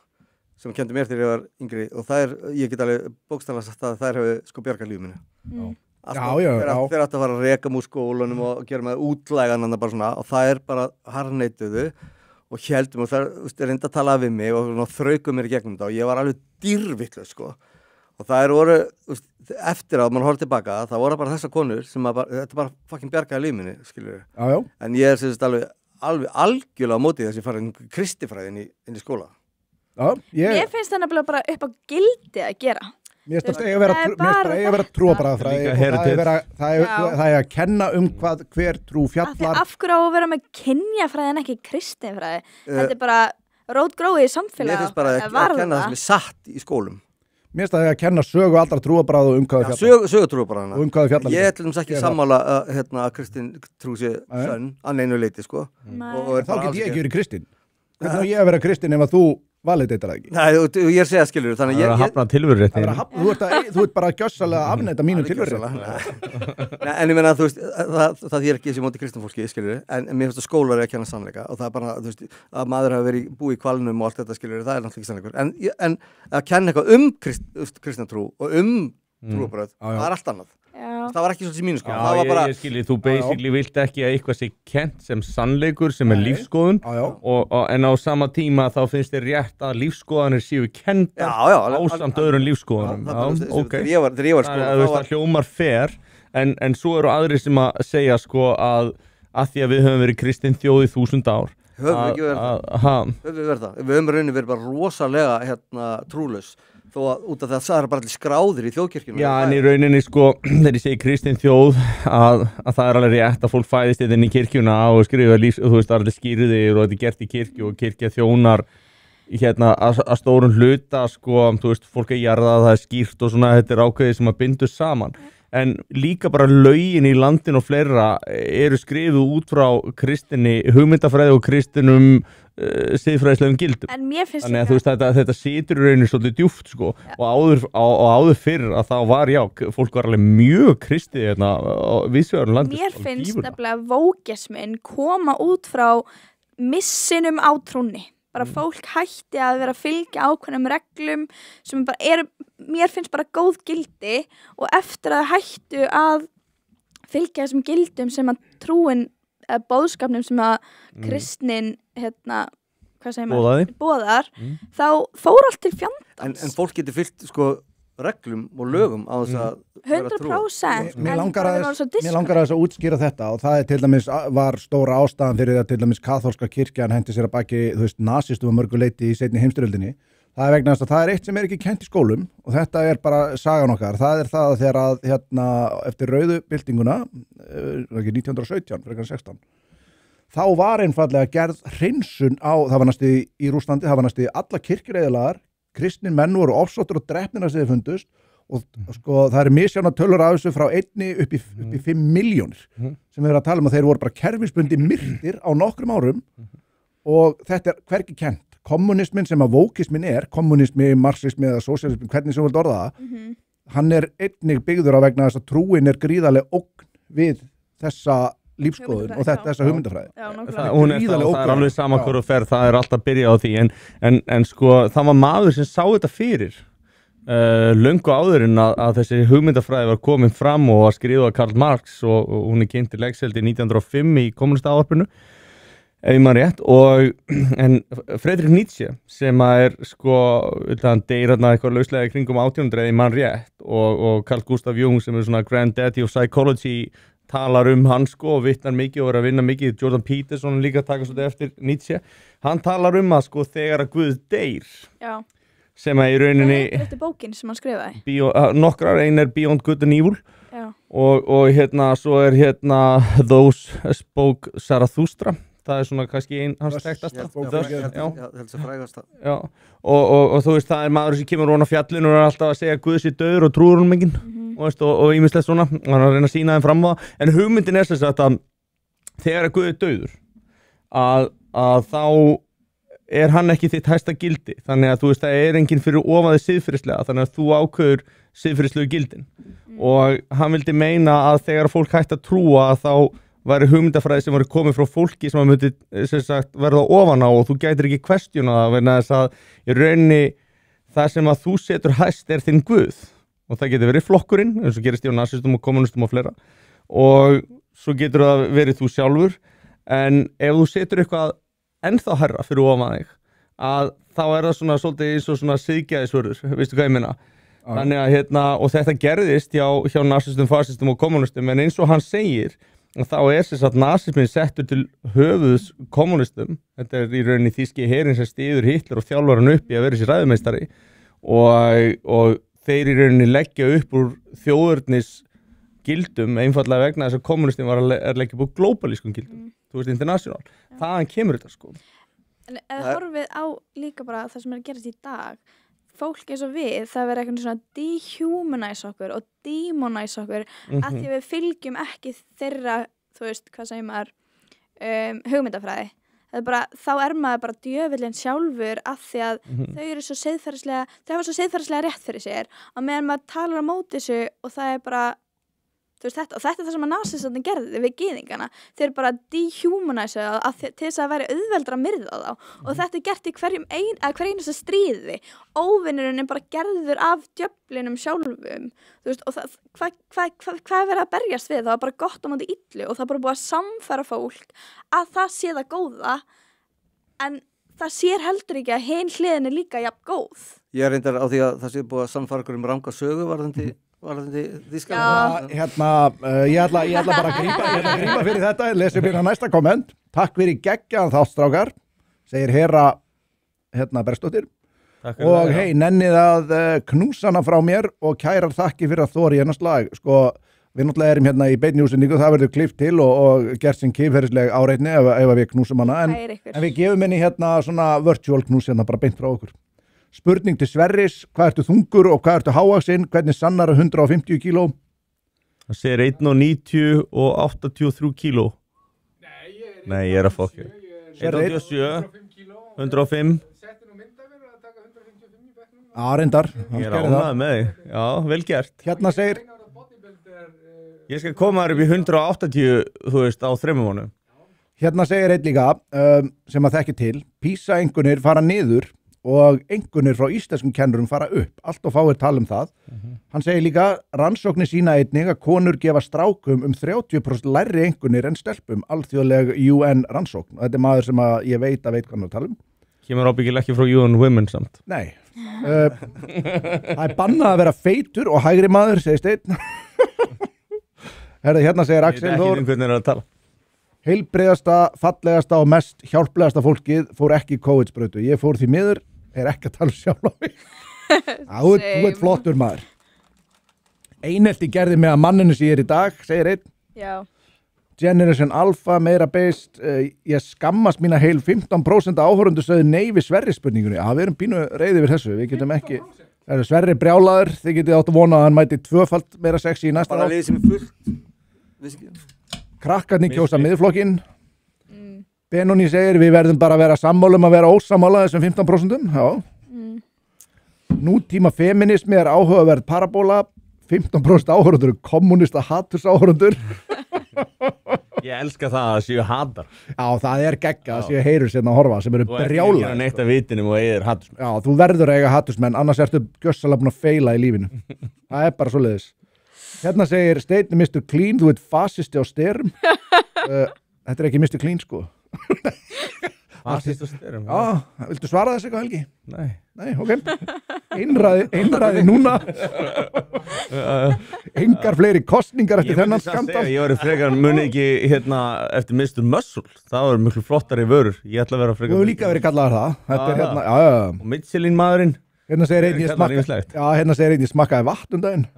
sem kenndi mér þegar ég var yngri og ég get alveg bókstaflega sagt að þær hefur sko bjargað lífinu. Þeir átti að fara að reka múr skólanum og gera með útlægan bara svona og það er bara harneituðu og heldum og það reynda að tala við mig og þraukum mér í gegnum þetta og ég var alveg dýrvitlaus sko og það voru, eftir að mann horfði tilbaka það voru bara þessar konur sem þetta bara fucking bjargaði lífinu, skilur en ég er alveg algjörlega á móti þess að ég fara kristifræðin inn í skóla Mér finnst það nefnilega bara upp á gildi að gera Mér finnst það eiga að vera trúarbragðafræði og það er að kenna hver trú fjallar Af hverju á að vera með kynjafræði en ekki kristinfræði Þetta er bara rótgróið í samfélagi Mér finnst bara að kenna það sem er satt í skólum Mér finnst það að kenna sögu allra trúabræða og hvað Já, þau fjalla. sögutrú bara hana. Og hvað þau fjalla. Ég er til dæmis ekki Ég er sammála að Kristín trú sé sönn að neinu leiti, sko. Og Þá get ég ekki verið Kristín. Hvernig á ég að vera Kristín ef að þú valideitar það ekki? Nei, og ég er segja skilur, þannig Það er að hafna tilverurétti. Þú ert bara gjössalega að afneita mínu tilverið. Nei, en ég meina, þú veist, það er ekki þessi móti kristinfólki, skilur, en mér finnst að skólar er að kenna sannleika og það er bara, þú veist, að maður hafi verið búið í kvalnum og allt þetta, skilur, það er náttúrulega ekki sannleikur. En að kenna eitthvað kristna trú og trúabröð, það er allt annað. Það var ekki svolítið mínu, sko. Það var bara... ég skilji, þú basically vilt ekki að eitthvað sé kent sem sannleikur, sem er lífskoðun en á sama tíma þá finnst þér rétt að lífskoðanir séu kendar ásamt öðrum lífskoðunum. Þegar ég var sko, það hljómar fer en svo eru aðrir sem að segja sko að því að við höfum verið kristin þjóð í 1000 ár. Höfum við ekki verið það? Við höfum rauninni verið bara rosalega trúlaus. Þó að út af það er bara allir skráðir í þjóðkirkjunum. Já, en í rauninni sko, þegar ég segi kristin þjóð að það er alveg rétt að fólk fæðist inn í kirkjuna og skrifa þú veist, það er allir skýrðir og þetta er gert í kirkju og kirkja þjónar að stórum hluta sko, þú veist, fólk jarða, það er skýrt og svona, þetta er ákveðið sem að bindu saman. En líka bara lögin í landinu og fleira eru skrifuð út frá kristinni hugmyndafræði og kristinum siðfræðislegum gildum. En mér finnst þannig að þú veist þetta situr í rauninu svolítið djúpt sko og áður fyrr að þá var fólk var alveg mjög kristið viðsvegarum landis. Mér finnst nefnilega vókismin koma út frá missinum á trúnni. Bara fólk hætti að vera að fylgja ákveðnum reglum sem bara mér finnst bara góð gildi og eftir að hættu að fylgja þessum gildum sem að trúin boðskapnum sem að kristnin hvað segir maður? Boðar þá fór allt til fjandans. En fólk getur fylgt sko reglum og lögum á þess að 100%. Mér langar að útskýra þetta og það til dæmis var stóra ástæðan fyrir að til dæmis kaþólska kirkjan hendi sér að baki, þú veist, nasistum að mörgu leyti í seinni heimsstyrjöldinni. Það er vegna þess að það er eitt sem er ekki kennt í skólum og þetta er bara sagan okkar. Það er það að þegar að eftir rauðu byltinguna 1917, frekar 16 þá var einfallega gerð hreinsun á, það var næstu í Rússlandi, það var næstu alla kirkjur eyðilagðar, kristnir menn voru ofsóttir og drepnir að þeir fundust og sko það er misjafnar tölur af þessu frá 1 upp í 5 milljónir sem við erum að tala um að þeir voru bara kerfisbundi myrtir á nokkrum árum og þetta er hvergi kennt. Kommunismin sem að vókismin kommunismi, marxismi eða sósíalismi, hvernig sem við vilt orða það, hann er einnig byggður á vegna þess að trúin er gríðarlega ógn við þessa lífskoðun og þessa hugmyndafræði. Það er alveg sama hverju ferð, það er alltaf að byrja á því en sko það var maður sem sá þetta fyrir löngu áður en að þessi hugmyndafræði var komin fram og var skrifuð af Karl Marx og hún er kynnt til Leikseldi 1905 í kommunistaávarpinu ef ég maður rétt en Friedrich Nietzsche sem er sko hann deyr eitthvað lauslega í kringum 1800 ef ég maður rétt og Carl Gustav Jung sem er svona granddaddy of psychology talar hann sko og vitnar mikið og er að vinna mikið. Jordan Peterson líka taka svolítið eftir Nietzsche. Hann talar að sko þegar að Guð deyr sem að í rauninni þetta er bókin sem hann skrifaði nokkrar, ein er Beyond Good and Evil og svo er Those Spoke Zarathustra. Það er svona kannski hans þekktasta og þú veist það er maður sem kemur á fjallinu og er alltaf að segja Guð sé dauður og trúir honum enginn og ýmislegt svona, hann er að reyna að sýna þeim fram á það en hugmyndin er þess að þegar Guð er dauður að þá er hann ekki þitt hæsta gildi þannig að þú veist það er enginn fyrir ofaði siðferðislega þannig að þú ákveður siðferðislegu gildin og hann vildi meina að þegar fólk hætti að trúa að þá væri hugmyndafræði sem væri komið frá fólki sem myndi verða ofan á og þú gætir ekki kvestjuna það vegna þess að í rauninni það sem að þú setur hæst er þinn Guð og það getur verið flokkurinn eins og gerist í nasistum og kommunistum og fleira og svo getur það verið þú sjálfur en ef þú setur eitthvað ennþá hærra fyrir ofan þig að þá er það svona svolítið eins og svona siðgæðisvörður, veistu hvað ég meina þannig að og þetta gerðist hjá nasistum, fasistum og kommunistum en eins og hann segir þá er þess að nasismin settur til höfuðs kommunistum, þetta er í rauninni þýski herinn sem styður Hitler og þjálfar hann upp í að vera þessi ræðumeistari og þeir í rauninni leggja upp úr þjóðurnis gildum einfallega vegna þess að kommunistin var að leggja upp úr glóbalískum gildum, þú veist, international þaðan kemur þetta sko. En ef horfið á líka bara það sem er að gerast í dag fólk eins og við, það verður eitthvað svona dehumanize okkur og demonize okkur að því við fylgjum ekki þeirra, þú veist, hvað segir maður, hugmyndafræði. Það er bara, þá maður bara djöfullinn sjálfur að því að þau eru svo siðferðislega, þau hafa svo siðferðislega rétt fyrir sér og meðan maður talar á móti þessu og það er bara, þú veist, þetta er það sem að nasistarnir gerði við gyðingana. Þeir bara dehumanize til þess að vera auðveldra að myrða þá og þetta er gert í hverju einasta stríði. Óvinnurinn er bara gerður af djöflinum sjálfum, þú veist, og hvað er verið að berjast við? Það var bara gott á móti illu og það er bara búið að samfæra fólk að það sé það góða en það sér heldur ekki að hin hliðin er líka jafn góð. Ég reyndar á því að það sé búið að samfæra okkur ranga sögu varðandi Þýskaland. Ég ætla bara að grípa fyrir þetta, lesi fyrir næsta komment. Takk fyrir geggjaðan þátt, strákar, segir Hera Berstóttir. Og hei, nennið að knúsana frá mér og kærar þakki fyrir að þóri hennar slag. Sko, við náttúrulega erum hérna í beinni útsendingu, það verður klippt til og gert sem kynferðisleg áreitni ef við knúsum hana. En við gefum henni hérna svona virtual knús hérna bara beint frá okkur. Spurning til Sverris, hvað ertu þungur og hvað ertu hávaxinn, hvernig sannar 150 kíló? Það segir 1,90 og 83 kíló. Nei, ég er að fokka. 1,87, 105. Settu nú myndavél að taka 155 í bekknum. Já, reyndar. Ég er ánægður með þig. Já, vel gert. Hérna segir... Ég skal koma þér upp í 180, þú veist, á 3 mánuðum. Hérna segir einn líka, sem að þekki til, PISA-einkunnir fara niður og einkunnir frá íslenskum kennurum fara upp. Allt og fáir tala það. Hann segir líka, rannsóknir sína einnig að konur gefa strákum 30% lægri einkunnir en stelpum, alþjóðleg UN rannsókn. Þetta er maður sem að ég veit hvað hann tala Kemur ábyggilega ekki frá UN Women samt. Nei. Það er bannað að vera feitur og hægri maður, segir Steinn. Hérna segir Axel Þór. Ég veit ekki hvernig að tala. Heilbreiðasta, fallegasta og mest hjálplegasta fólkið fór ekki í COVID-sprautu. Ég fór því miður, er ekki að tala sjálf á mig. Þú ert flottur maður. Einelti gerði mig að manninu sem ég er í dag, segir einn. Já. Generation Alpha, meira beist. Ég skammast mína heil 15% áhorundu sögðu nei við Sverri spurningunni. Já, við erum pínu reiði við þessu. Við getum ekki... Það eru Sverri brjálaður. Þið getið átt að vona að hann mæti 2-falt meira sexy í næsta bara liðið sem er fullt. Krakkarnir kjósa miðflokkinn. Benóni segir við verðum bara að vera sammála að vera ósammála þessum 15%. Já. Nútíma feminismi er áhugaverð parabóla. 15% áhorundur kommunista hatursáhorundur. Ég elska það að séu hatar. Já, það er gegga að séu heyrur sérna að horfa sem eru brjálar. Þú ert ekki að neitt að vitinum og eigir hatusmenn. Já, þú verður að eiga hatusmenn, annars ertu gjössalega búin að feila í lífinu. Það er bara svoleiðis. Hérna segir Steinn Mr. Clean, þú ert fasisti á styrum. Þetta er ekki Mr. Clean, sko. Fasist á styrum? Já, viltu svara þessu eitthvað, Helgi? Nei, ok. Einræði núna. Engar fleiri kostningar eftir þennan skandal. Ég var frekar muni ekki hérna eftir Mr. Muscle. Það var miklu flottari vörur. Ég ætla að vera frekar. Þú hefur líka verið kallaðar það. Þetta er hérna, já. Og Michelin maðurinn. Hérna segir einn ég smakkaði vatn daginn.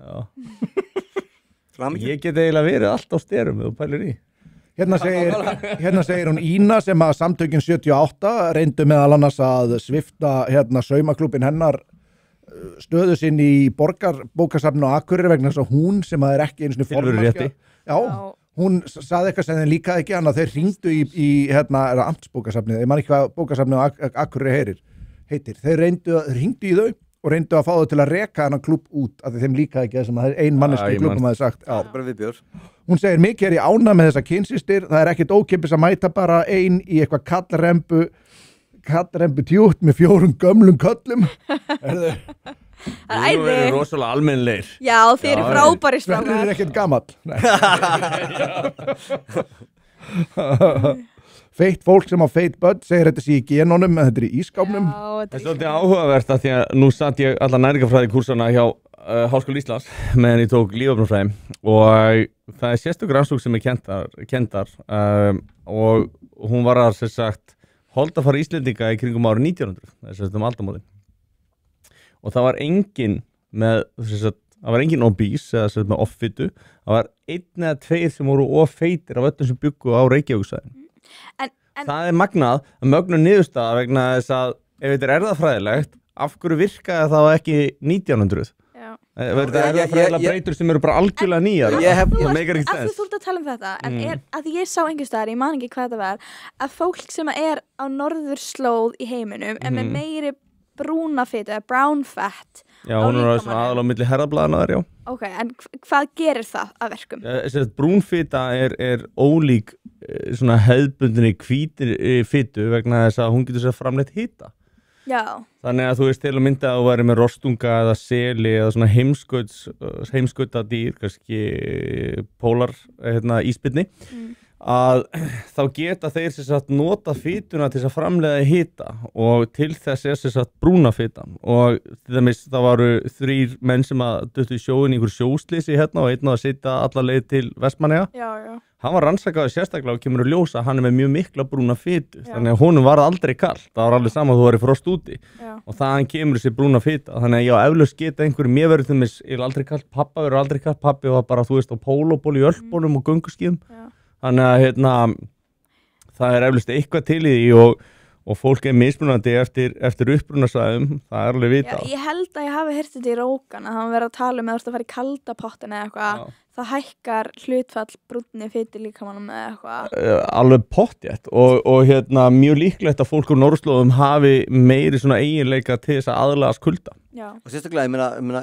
Ég get eiginlega verið allt á styrum þú pælir í. Hérna segir hún Ína sem að samtökin 78 reyndu meðal annars að svifta hérna saumaklúbbin hennar stöðu sinn í borgarbókasafninu á Akureyri vegna þess að hún sem að er ekki einu sinni formannskja. Já, hún saði eitthvað sem þeim líkaði ekki annað þeir hringdu í hérna amtsbókasafnið, ég man ekki hvað bókasafnið á Akureyri heitir. Þeir hringdu í þau og reyndu að fá þau til að reka hennar klúbb út af því þeim líkaði ekki þessum að ein manneski klúbbum hafi sagt. Já. Bara viðbjór. Hún segir mikið er ég ánægð með þessa kynsistir, það er ekkit ókeypis að mæta bara ein í eitthvað kallrembu tjút með 4 gömlum köllum. Það er æði. Þú eru rosalega almennleir. Já, þeir eru frábæri strákar. Sverrir er ekkert gamall. Feitt fólk sem á feitt börn segir þetta sé í genónum en þetta er í ískápnum. Það er svolítið áhugavert að því að nú satt ég alla næringafræði kursana hjá Háskóla Íslands meðan ég tók lífefnafræði og það er sérstök rannsókn sem er kenndar og hún var að sem sagt holdafar Íslendinga í kringum árið 1900, þess að aldamótin. Og það var engin með það var engin obese eða sem með offitu, það var 1 eða 2 sem voru offeitir af öllum sem byggu á Reykjavíksvæðinu. Það er mögnuð niðurstaða vegna þess að ef þetta er erfðafræðilegt af hverju virkaði þá ekki 1900? Já. Það eru fræðilega breytur sem eru bara algjörlega nýjar. Það meikar ekki Af því sens. þú ert að tala um þetta, en að því ég sá einhvers staðar, ég man ekki hvað þetta var, að fólk sem er á norðurslóð í heiminum er með meiri brúna fitu eða brown fat Já, hún er svona aðal á milli herðablaðana þar, já. Ok, en hvað gerir það að verkum? Brúnfita er ólík svona hefðbundinni hvítir fitu vegna þess að hún getur sér framleitt hita. Já. Þannig að þú veist til að mynda að þú væri með rostunga eða seli eða svona heimskauta dýr, kannski pólar, ísbirni, að þá geta þeir sem sagt nota fituna til þess að framleiða hita og til þess sem sagt brúna fitan og til dæmis það varu 3 menn sem að duttu í sjóin í einhver sjóslýsi og einn að sitja alla leið til Vestmannaeyja. Já. Hann var rannsakaður sérstaklega og kemur að ljósa að hann er með mjög mikla brúna fitu þannig að honum var aldrei kalt, það var alveg sama að þú væri frost úti og þaðan kemur þessi brúna fita þannig að já, eflaust geta einhverju, mér verður til þess aldrei kalt, pappa verður aldrei kalt, pappi var bara þú veist á pólóból í ölpunum og gönguskíðum þannig að það er eflaust eitthvað til í því og fólk er mismunandi eftir upprunasvæðum, það er alveg vitað. Já, ég held að ég hafi heyrt þetta í Rógan að hann verið að tala um að þú ert að fara í kalda pottin eða eitthvað, það hækkar hlutfall brúnni fitu líkamannum eða eitthvað. Alveg pottjætt og mjög líklegt að fólk á norðurslóðum hafi meiri svona eiginleika til þess að aðlagast kulda. Já. Og sérstaklega, ég meina,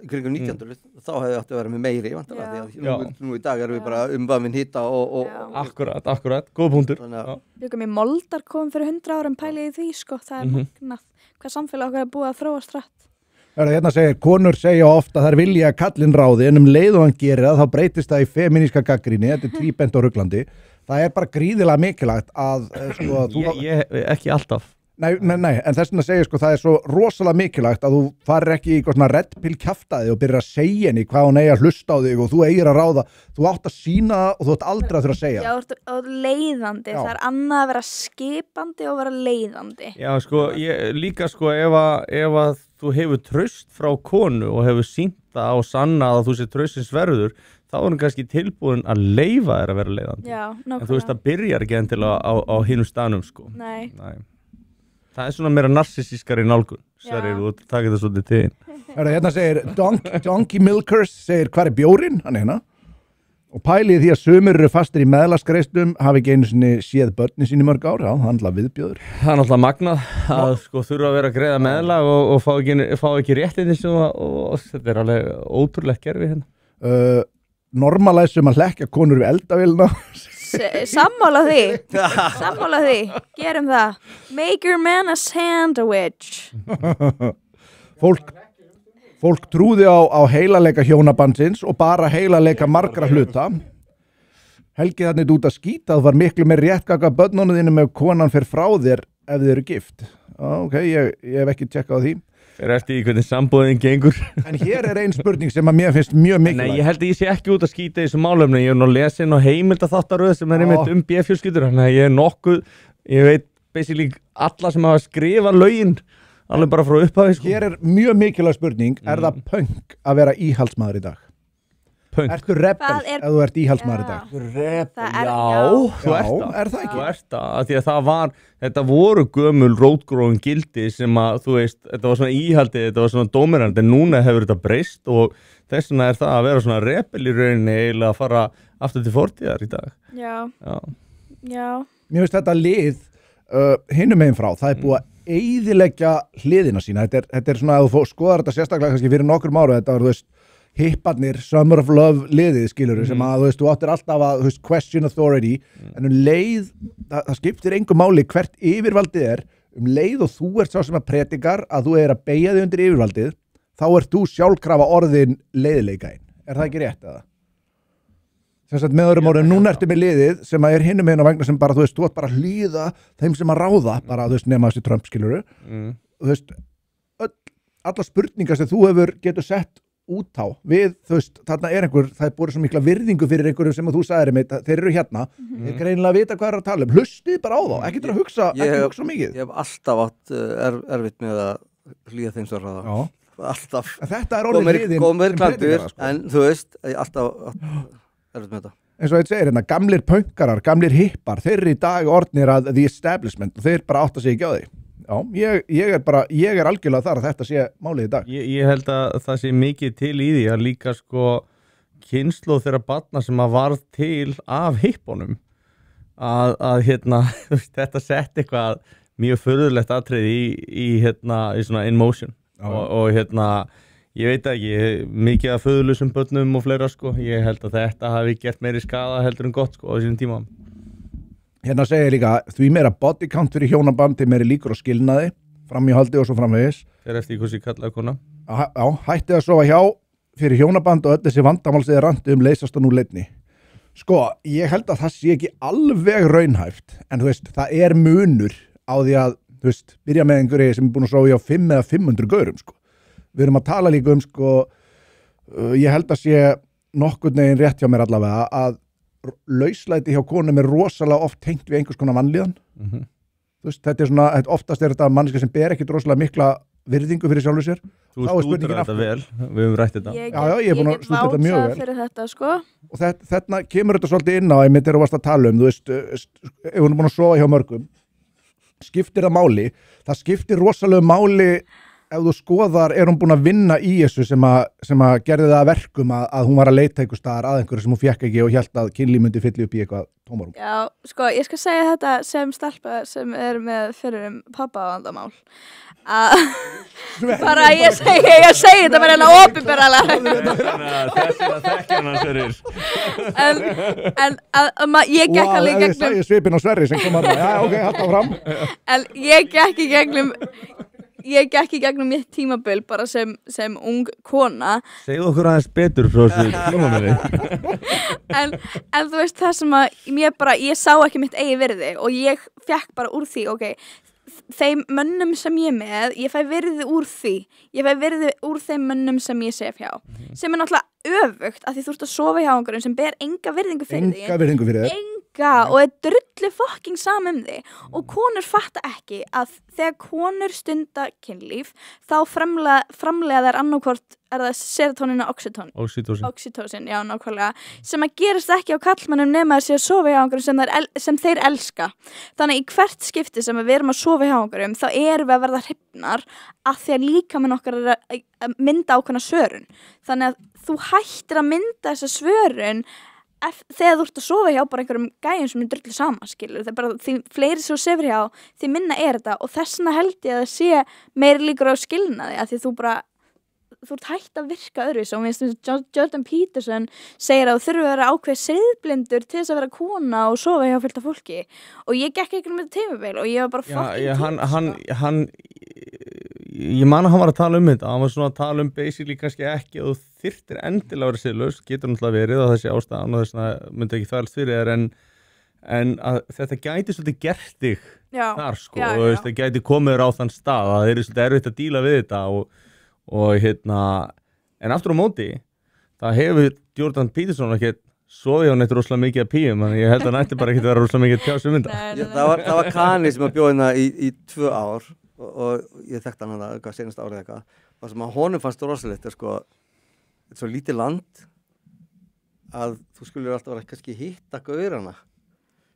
kringum 1900, þá hefði átti að vera með meiri, vantilega, því að nú í dag erum við bara umvafin hita og Akkurat, góð punktur. Bjögum í Moldar kom fyrir 100 árum pælið í því, sko, það er magnað. Hvað samfélag okkar er búið að þróast rætt. Hérna segir, konur segja ofta að þær vilja að kallinn ráði en leið og hann gerir það, þá breytist það í femíníska gagnrýni, þetta er tvíbent og ruglandi. Það er bara gríðilega mikilvægt að, sko, Ég ekki alltaf. Nei, en þess vegna segir sko það er svo rosalega mikilvægt að þú farir ekki í eitthvað svona reddpill kjaftaði og byrjar að segja henni hvað hún eigi að hlusta á þig og þú eigir að ráða, þú átt að sína það og þú átt aldrei að þurfa að segja. Já, þú ert leiðandi, það er annað að vera skipandi og vera leiðandi. Já, sko, líka sko ef að þú hefur traust frá konu og hefur sýnt það og sannað að þú sé traustins verður, þá er hún kannski tilbúin að leyfa þér að vera leiðandi. Já, nákvæmlega. En þú veist, það byrjar ekki endilega á hinum stanum, sko. Nei. Það er svona meira narsisískari nálgun, Sverrir, og takk þetta svolítið til þín. Hérna segir Donkey Milkers, segir hvað er bjórinn, hann er hérna, og pælið því að sumir eru fastir í meðlagsgreislum, hafi ekki einu sinni séð börnin sín í mörg ár, já, hann er viðbjóður. Það er náttúrulega magnað að sko þurfa að vera að greiða meðlag og fá ekki réttindi og þetta er alveg ótrúlegt gerfi hérna. Normalæsum að hlekkja konur við eldavélina. Sammála því, gerum það. Make your man a sandwich. Fólk trúði á heilaleika hjónabandsins og bara heilaleika margra hluta. Helgi þannig út að skýta, það var miklu meir réttgaka börnunum þínum ef konan fer frá þér ef þið eru gift. Ok, ég hef ekki tjekkað á því. Er eftir í hvernig sambúðin gengur. En hér er ein spurning sem að mér finnst mjög mikilvæg. Nei, ég held að ég sé ekki út að skýta í þessu málefni. Ég nú lesin og heimildaþáttaröð sem er einmitt BF fjölskyldur. Þannig að ég nokkuð, ég veit basically alla sem hafa skrifað lögin alveg bara frá upphafi. Sko. Hér er mjög mikilvæg spurning. Er það punk að vera íhaldsmaður í dag? Punk. Ertu rebel ef þú ert íhaldsmaður í dag? Rebel, já, þú ert það. Er það ekki? Þú ert það, af því að þetta voru gömul rótgróin gildi sem að, þú veist, þetta var svona íhaldið, þetta var svona dómirandi, en núna hefur þetta breyst og þess vegna er það að vera svona rebel í rauninni eiginlega að fara aftur til fortíðar í dag. Já. Mér finnst þetta lið hinum megin frá, það er búið að eyðileggja hliðina sína. Þetta er svona, að þú skoðar þetta sérstaklega kannski fyrir nokkrum ára, þetta var, þú veist, hipparnir, Summer of Love liðið skilur sem að þú áttir alltaf að question authority en leið, það skiptir engu máli hvert yfirvaldið er leið og þú ert sá sem að predikar að þú er að beygja þig undir yfirvaldið þá ert þú sjálfkrafa orðin leiðileikainn, er það ekki rétt eða? Sem sagt með öðrum orðum, núna ertu með liðið sem að er hinum megin á vegna sem bara, þú veist, þú ert bara að hlýða þeim sem að ráða, bara, þú veist, nema þessi Trump skiluru þú veist, alla spurningar sem þú getur sett út á við, þú veist, þarna er einhver það er búið svo mikla virðingu fyrir einhverjum sem að þú sagðir einmitt, þeir eru hérna, þeir greinilega vita hvað er að tala hlustið bara á þá, ekki til að hugsa hugsa mikið. Ég hef alltaf átt erfitt með að hlýða þeim sem ráða alltaf. Þetta er orðið liðin góð með klandur, en þú veist alltaf erfitt með þetta. Eins og þetta segir hérna, gamlir pönkarar, gamlir hippar þeir eru í dag orðnir að the establishment og þeir bara átta sig ekki á því. ég er algjörlega þar að þetta sé málið í dag. Ég held að það sé mikið til í því að líka sko kynslóð þeirra barna sem að varð til af hippunum að þetta sett eitthvað mjög furðulegt atriði í svona in motion og ég veit ekki, mikið af föðurlausum börnum og fleira sko, ég held að þetta hafi gert meiri skaða heldur en gott sko á sínum tíma. Hérna segir líka, því meira body count fyrir hjónabandi, meiri líkur á skilnaði, framhjáhaldi og svo framvegis. Þeir eftir hvað sem kallaði kona. Já, hætti að sofa hjá fyrir hjónaband og öll þessi vandamálsið randi leysast og nú leitni. Sko, ég held að það sé ekki alveg raunhæft, en þú veist, það er munur á því að, þú veist, byrja með einhverju sem er búin að sofa hjá 5 eða 500 gaurum, sko. Við erum að tala líka sko, ég held að sé nokkurn veginn rétt hjá mér allavega að lauslæti hjá konum er rosalega oft tengt við einhvers konar vanlíðan. Þú veist, þetta er svona, oftast er þetta manneska sem ber ekkit rosalega mikla virðingu fyrir sjálfur sér. Þú stúdur þetta vel, við höfum rætt þetta. Já, ég er búin að stúda þetta mjög vel. Fyrir þetta, sko. Og þetta kemur þetta svolítið inn á, einmitt þegar þú varst að tala þú veist, ef hún er búin að sofa hjá mörgum, skiptir það máli, það skiptir rosalega máli ef þú skoðar, er hún búin að vinna í þessu sem að gerði það að verkum að hún var að leita einhver staðar að einhverju sem hún fékk ekki og hélt að kynlíf myndi fylli upp í eitthvað tómarum. Já, sko, ég skal segja þetta sem stelpa sem er með fyrir pappavandamál. Bara ég segi þetta bara hérna opinberalega. Þessi að þekkja hann fyrir. En ég gekk alveg gegnum... Já, ég svipin á Sverri sem kom að já, ok, halda fram. En ég gekk í gegnum mitt tímabil bara sem ung kona. Segðu okkur aðeins betur frá þessu tímabili. en þú veist það sem að ég sá ekki mitt eigi virði og ég fekk bara úr því, ok, þeim mönnum sem ég með, ég fæ virði úr því. Ég fæ virði úr þeim mönnum sem ég sef hjá. Sem er náttúrulega öfugt að því þú ert að sofa hjá einhverjum sem ber enga virðingu fyrir því. Enga virðingu fyrir þér. Og er drullu fucking saman því og konur fatta ekki að þegar konur stunda kynlíf þá framlega þær annarkvort er það serotonin og oxytocin, já, nákvæmlega sem að gerist ekki á kallmannum nema að sé að sofa hjá einhverjum sem þeir elska. Þannig í hvert skipti sem við erum að sofa hjá einhverjum þá erum við að verða hrifnar að því að líkaminn okkar er að mynda ákveðna svörun. Þannig að þú hættir að mynda þessa svörun þegar þú ert að sofa hjá bara einhverjum gæjum sem er drullu sama, skilur. Það er bara, því fleiri sem þú sefur hjá, því minna er þetta og þess vegna held ég að það sé meiri líkur á skilnaði að því þú ert hægt að virka öðruvísi og minnst Jordan Peterson segir að þú þurfi að vera ákveð siðblindur til þess að vera kona og sofa hjá fullt af fólki og ég gekk ekki með tímabil og ég var bara fucking ég man að hann var að tala þetta, hann var svona að tala basically kannski ekki og þú þyrftir endilega að vera siðlaus, getur náttúrulega verið á þessi ástæðan og þess að myndi ekki þvælst fyrir þér en að þetta gæti svolítið gert þig þar sko og það gæti komið þér á þann stað að það er svolítið erfitt að díla við þetta og en aftur á móti það hefur Jordan Peterson ekki sofið á neitt rosalega mikið að píum en ég held að nætti bara ekki að vera rosalega mikið að tjá sig mynda. Það var Kani sem að bjóða hérna í 2 ár og ég þekkti hann það senast árið eitthvað og sem að honum fannst rosalegt sko, þetta er svo lítið land að þú skulle alltaf vera kannski hitta gaurana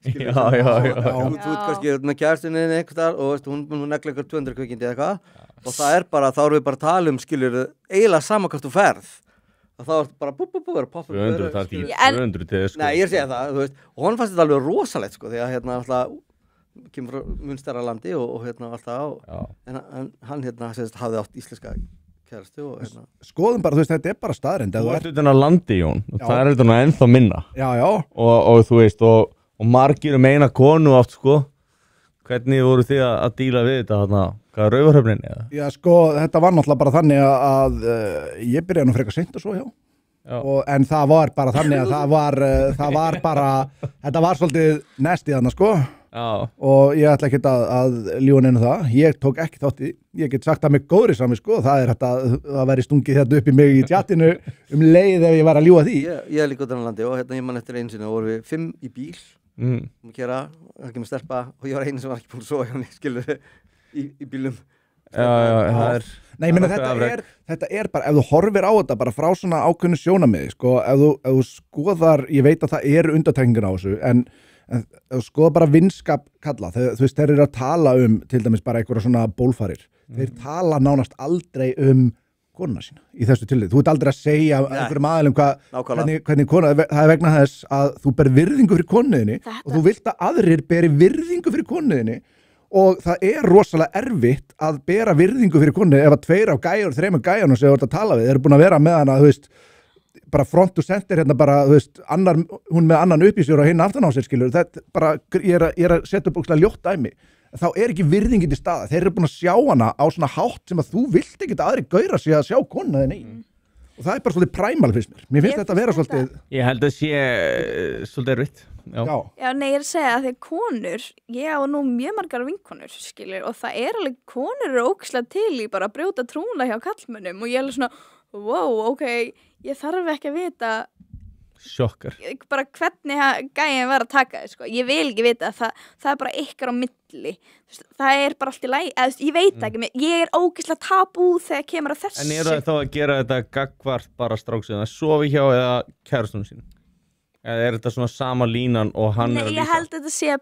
þú ert kannski með kærstunni einhvers þar og hún negla ykkur 200 kvikindi eða eitthvað og það er bara, þá erum við bara að tala skilur eiginlega sama hvert þú ferð og þá er bara vera poppa 200, það er ekki 200 til sko. Nei, ég er að segja það, þú veist og honum fannst þetta alveg rosalegt sko, því að alltaf kemur frá Munstera landi og alltaf en hann hafði átt íslenska kærastu og skoðum bara, þú veist, þetta er bara staðreynd þú ert utan að landi, Jón, það er þetta ennþá minna já. Og þú veist, og margir eina konu átt sko, hvernig voru þið að díla við þetta þarna, hvað er Raufarhöfnin eða? Já, sko, þetta var náttúrulega bara þannig að ég byrjaði nú frekar seint að svo hjá en það var bara þannig að það var bara, þetta var svolítið nestið þarna sko og ég ætla ekki að ljúga neina það, ég tók ekki þátt í, ég get sagt það með góðri sami sko, það væri stungið þetta upp í mig í tjatinu leið ef ég var að ljúga því. Ég er líka út á landi og ég man eftir einu sinni og voru við 5 í bíl að kera, ekki með stelpa og ég var einu sem var ekki búin að sofa hjá henni, skilur í bílum. Nei, ég meina þetta er bara, ef þú horfir á þetta bara frá svona ákveðnu sjónarmiði, sko, ef þú skoðar, ég veit að það eru undantekningar á þessu, en en skoða bara vinskap kalla, þú veist, þeir eru að tala til dæmis bara einhverja svona bólfarir þeir tala nánast aldrei konuna sína í þessu tillit, þú ert aldrei að segja einhverjum aðeilum hvernig kona, það er vegna þess að þú ber virðingu fyrir konuðinni og þú vilt að aðrir beri virðingu fyrir konuðinni og það er rosalega erfitt að bera virðingu fyrir konuðinni ef að 2 af gæjur, 3 gæjunum sem þú ert að tala við, þeir eru búin að vera með hana, þú veist bara front to center hérna bara, þú veist, hún með annan upplýsjur og hinn aftan á sér skilur, þetta bara, ég er að setja upp ógeðslega ljótt dæmi, þá er ekki virðingin til staðar, þeir eru búin að sjá hana á svona hátt sem að þú vilt ekki að aðri gauðra sig að sjá konuna þinni og það er bara svolítið præmal fyrst mér finnst þetta að vera svolítið Ég held að sé svolítið erfitt Já, nei, ég er að segja að þegar konur, ég á nú mjög margar vinkonur, skilur, og það er alveg, konur eru ógeðslega til í bara að brjóta trúna hjá kallmönnum og ég er alveg svona, wow, ok, ég þarf ekki að vita Sjokkar bara hvernig gæin var að taka þið, sko, ég vil ekki vita það er bara ykkar á milli, það er bara allt í lagi, ég veit ekki, ég er ógeðslega tabú þegar kemur að þessu En eru það þá að gera þetta gagvart bara stráksinn að sofi hjá eða kærastunum sín? Eða er þetta svona sama línan og hann er að lýsa? Nei, ég held þetta sé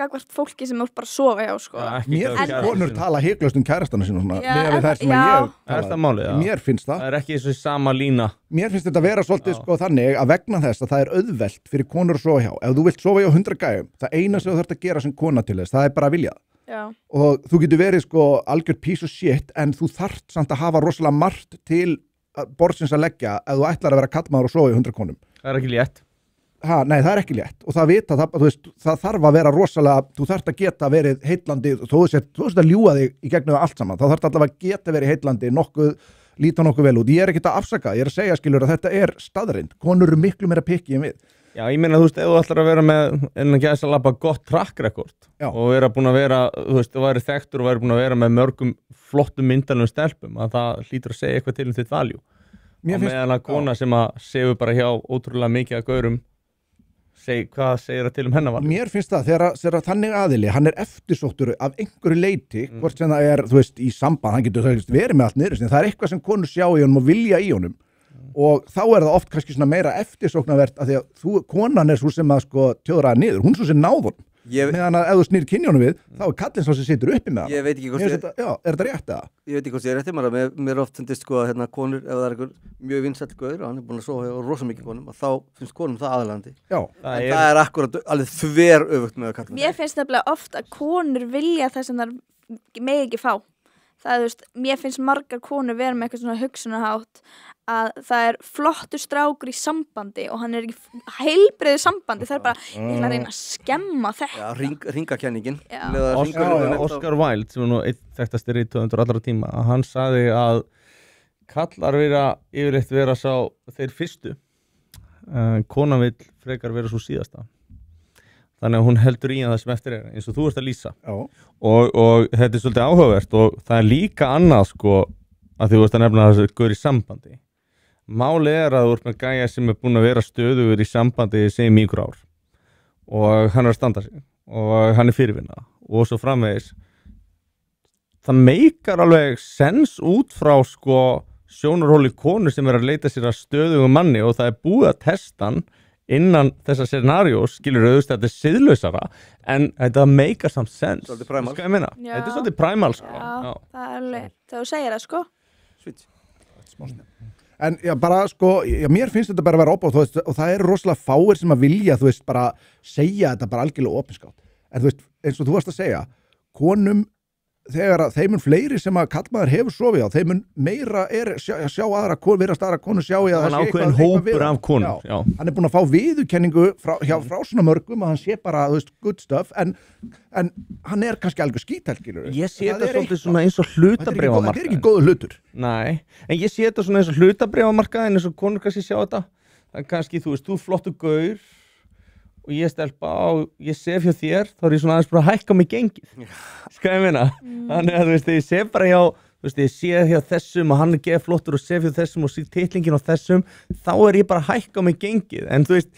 gagvart fólki sem er bara að sofa hjá, sko. Mér finnst konur tala hiklaust kærastana sín og svona. Er það málið? Mér finnst það. Það er ekki þessu sama lína. Mér finnst þetta vera svolítið sko þannig að vegna þess að það er auðvelt fyrir konur að sofa hjá. Ef þú vilt sofa hjá 100 gæjum, það eina sem þú þarft að gera sem kona til þess, það er bara að vilja. Já. Og þú getur verið sko algjör piece of shit en þú þarft samt að hafa rosalega margt til borðsins að leggja ef þú ætlar að vera kallmaður og sofa hjá 100 konum. Það er ekki létt. Nei, það er ekki létt og það vita, það þarf að vera rosalega, þú þarft að geta verið heitlandi, þú veist að ljúga þig í gegnum allt saman, þá þarft allavega að geta verið heitlandi líta nokkuð vel út, ég er ekki að afsaka, ég er að segja skilur að þetta er staðreind, konur eru miklu meira pikki en við. Já, ég meina, þú veist, ef þú ætlar að vera með innan gæsalappa gott track record og vera búin að vera, þú veist, þú væri þekktur og væri búin að vera með mörgum flottum myndalum stelpum, að það hlýtur að segja eitthvað til þitt value. Og meðan að kona sem að segur bara hjá ótrúlega mikið að gaurum hvað segir það til hennar value? Mér finnst það, þegar þannig aðili, hann er eftirsóttur af einhverju leiti, hvort sem það er, þú veist, í samband, hann getur verið með allt niður, það er eitthvað sem konur sjá í honum og vilja í honum og þá er það oft kannski svona meira eftirsóknarvert af því að konan er svo sem að sko tjóðraða niður, hún svo sem náð honum meðan að ef þú snýr kynjónum við þá er kallinn svo sem situr uppi með hann. Ég veit ekki hvort er þetta rétt eða? Ég veit ekki hvort ég er rétt, mér oft fundist sko að konur, ef það er einhver mjög vinsæll gaur og hann er búin að sofa og rosa mikið konum og þá finnst konum það aðalandi. Já. Það er akkurat alveg þver öfugt með að kalla. Mér finnst nefnilega oft að konur vilja þess að þær megi ekki fá. Það er, þú veist, mér finnst margar konur vera með eitthvað svona hugsunarhátt að það er flottur strákur í sambandi og hann er ekki heilbrigðu sambandi, það er bara, ég ætla að reyna að skemma þetta. Já, ringakenningin. Oscar Wilde, sem er nú einn þekktasti rithöfundur allra tíma, hann sagði að kallar yfirleitt vera sá þeir fyrstu, konan vill frekar vera svo síðasta. Þannig að hún heldur í það sem eftir er, eins og þú ert að lýsa. Og þetta er svolítið áhugavert og það er líka annað sko að þú ert að nefna þessu gaur í sambandi. Málið er að þú ert með gæja sem er búin að vera stöðugur í sambandi sem ykkur ár og hann er að standa sig og hann er fyrirvinna og svo framvegis. Það meikar alveg sens út frá sko sjónarhóli konu sem er að leita sér að stöðugum manni og það er búið að testa hann innan þessa scenariós, skilur auðvist að þetta er siðlausara, en þetta meikar samt sens. Svolítið primal. Skal ég meina? Þetta er svolítið primal, sko. Já, það er alveg, þegar þú segir það, sko. Svitt. En já, bara, sko, mér finnst þetta bara að vera opátt og það eru rosalega fáir sem að vilja, þú veist, bara segja þetta bara algjörlega opinskátt. En þú veist, eins og þú varst að segja, konum, þegar að þeim mun fleiri sem að kallmaður hefur sofið á, þeim mun meira er sjá aðra konur, virast aðra konur sjá í að það sé ákveðin hópur af konum. Já. Hann er búin að fá viðurkenningu frá svona mörgum að hann sé bara, þú veist, good stuff, en hann er kannski alveg skítelkilur. Ég sé þetta svolítið svona eins og hlutabréfamarkaðin. Þetta er ekki góður hlutur. Nei, en ég sé þetta svona eins og hlutabréfamarkaðin, eins og konur kannski sjá þetta. Það er kannski, þú veist, þú flottu gaur og ég stelpa og ég sef hjá þér, þá er ég svona aðeins bara að hækka mig gengið. Skal ég meina? Þannig að þú veist, ég sef bara hjá þú veist, ég sé hjá þessum og hann er geð flottur og sé hjá þessum og sé titlingin á þessum, þá er ég bara að hækka á mig gengið, en þú veist,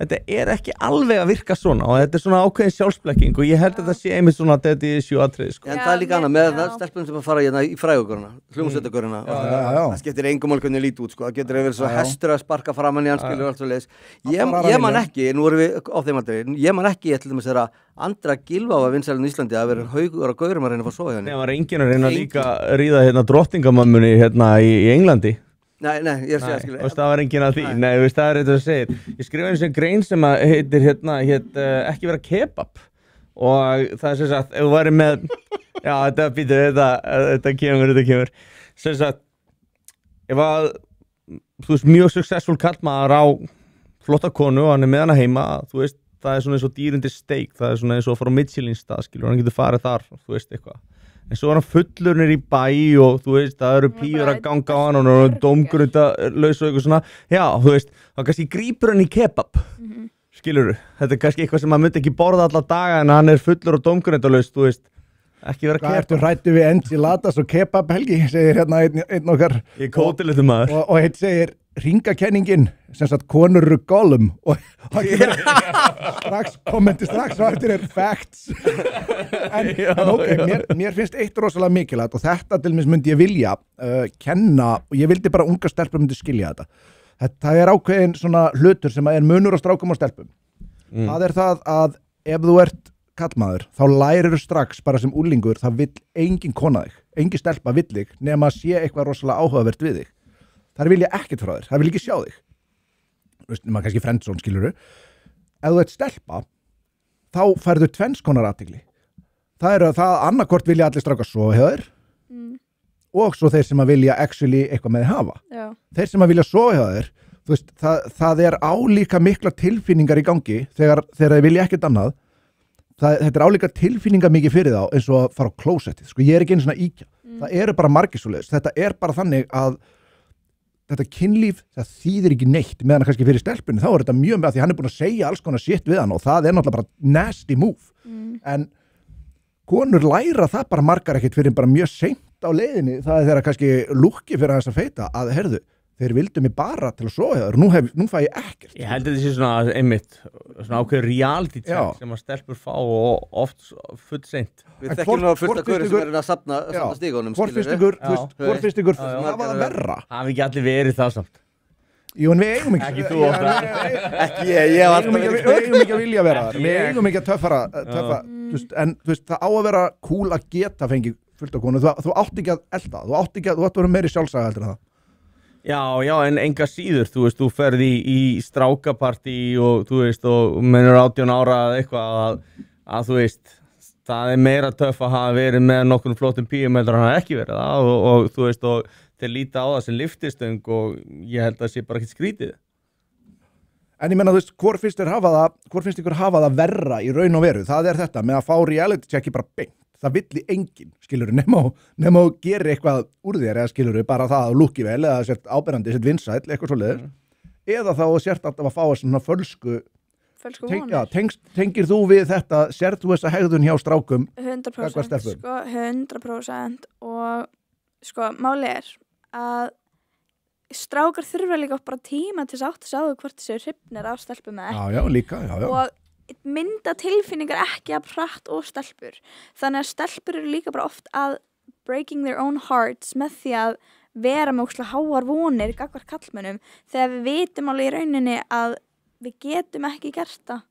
þetta er ekki alveg að virka svona og þetta er svona ákveðin sjálfsblekking og ég held að þetta sé einmitt svona daddy issue atriði, sko. En það er líka annað með það stelpunum sem að fara hérna í frægugurina, hljómsveitakörina, það skiptir engum mál hvernig lítið út, sko, það getur verið svo hestur að sparka framan í anskilu og allt svo leiðis. Ég man ekki, nú erum við á þeim aldrei, ég man ekki, til dæmis þeirra Andra Gylfa var vinsælinn í Íslandi að vera haugur og gaurum að reyna að fá sofa hjá henni. Nei, það var enginn að reyna líka að ríða hérna drottningamömmunni hérna í Englandi. Nei, ég er að segja, skilu. Það var enginn að því, nei, það er þetta að segja. Ég skrifa eins og grein sem að heitir ekki vera kebab og það er sem sagt, ef þú væri með, já, þetta kemur, sem sagt, ef að, þú veist, mjög successful kallmaður á flotta konu og hann er með hana heima, þú veist, það er svona eins og dýrundi steik, það er svona eins og að fara á Michelin-stað, skilur, hann getur farið þar, þú veist, eitthvað. En svo er hann fullur nýr í bæ og þú veist, það eru píur að ganga á hann og hann er dómgrunda laus og eitthvað svona. Já, þú veist, þá kannski grípur hann í kebab, skilurðu. Þetta er kannski eitthvað sem hann myndi ekki borða alla daga en hann er fullur og dómgrunda laus, þú veist, ekki vera kebab. Hvað ertu hrættu við enchiladas og kebab, Helgi, segir hérna einn okkar. Ég er kótilitur maður. Og einn segir hringakenningin, sem sagt konur eru Gollum og strax kommenti strax og eftir er facts en ok, mér finnst eitt rosalega mikilvægt og þetta til mér myndi ég vilja kenna og ég vildi bara unga stelpur myndi skilja þetta er ákveðin svona hlutur sem er munur á strákum og stelpum það er það að ef þú ert kallmaður þá lærir þú strax bara sem úlingur það vill engin kona þig engin stelpa vill þig nema að sé eitthvað rosalega áhugavert við þig það vilja ekkert frá þér, það vil ekki sjá þig maður kannski friendzone skiluru ef þú ert stelpa þá færðu tvenns konar athygli það er að það annarkvort vilja allir strákar sofa hjá þér og svo þeir sem að vilja actually eitthvað með þið hafa þeir sem að vilja sofa hjá þér þú veist, það er álíka mikla tilfinningar í gangi þegar þeir vilja ekkert annað þetta er álíka tilfinningar mikið fyrir þá eins og að fara á klósettið sko ég er ekki einu svona íkja það eru bara margir svoleiðis þetta er bara þannig að þetta kynlíf, það þýðir ekki neitt meðan kannski fyrir stelpunni, þá er þetta mjög með að því hann er búin að segja alls konar shit við hann og það er náttúrulega bara nasty move en konur læra það bara margar ekkert fyrir bara mjög seint á leiðinni, það er þeirra kannski lúkki fyrir hans að feita að herðu þeir vildu mig bara til að sofa þér nú fæ ég ekkert Ég held að þetta sé svona einmitt svona ákveður reality check sem að stelpur fá og oft full seint Við þekkjum nú að fullt af hverju sem er að safna stígunum Hvort finnst ykkur það var að verra Það hafi ekki allir verið það samt Jú, en við eigum ekki þú ofta Ekki ég var Við eigum ekki að vilja vera þar Við eigum ekki að töffa en þú veist, það á að vera cool að geta fengið fullt af konu þú átt ekki að elda þú átt að vera meiri sjálfsaga heldur en það Já, en enga síður, þú veist, þú ferði í strákapartí og þú veist, og mennur 18 ára eða eitthvað að þú veist, það er meira töff að hafa verið með nokkur flottum píum heldur en hann ekki verið það og þú veist, og þeir líta á það sem lyftistöng og ég held að það sé bara ekkert skrítið. En ég menna, þú veist, hvor finnst ykkur hafa það verra í raun og veru? Það er þetta með að fá reality checki bara beint. Það villi enginn, skilur nema að gera eitthvað úr þér eða skilur bara það að lúki vel eða sért áberandi, sért vinsæll, eitthvað svoleiðis eða þá sért alltaf að fá svona fölsku vonir tengir þú við þetta, sért þú þessa hegðun hjá strákum 100% sko, 100% og sko, máli er að strákar þurfa líka bara tíma til þess að átta sig á hvort þessu hrifnir af stelpum með ekki Já, líka og mynda tilfinningar ekki að hratt og stelpur þannig að stelpur eru líka bara oft að breaking their own hearts með því að vera með ógeðslega háar vonir gagnvart kallmönnum þegar við vitum alveg í rauninni að við getum ekki gert það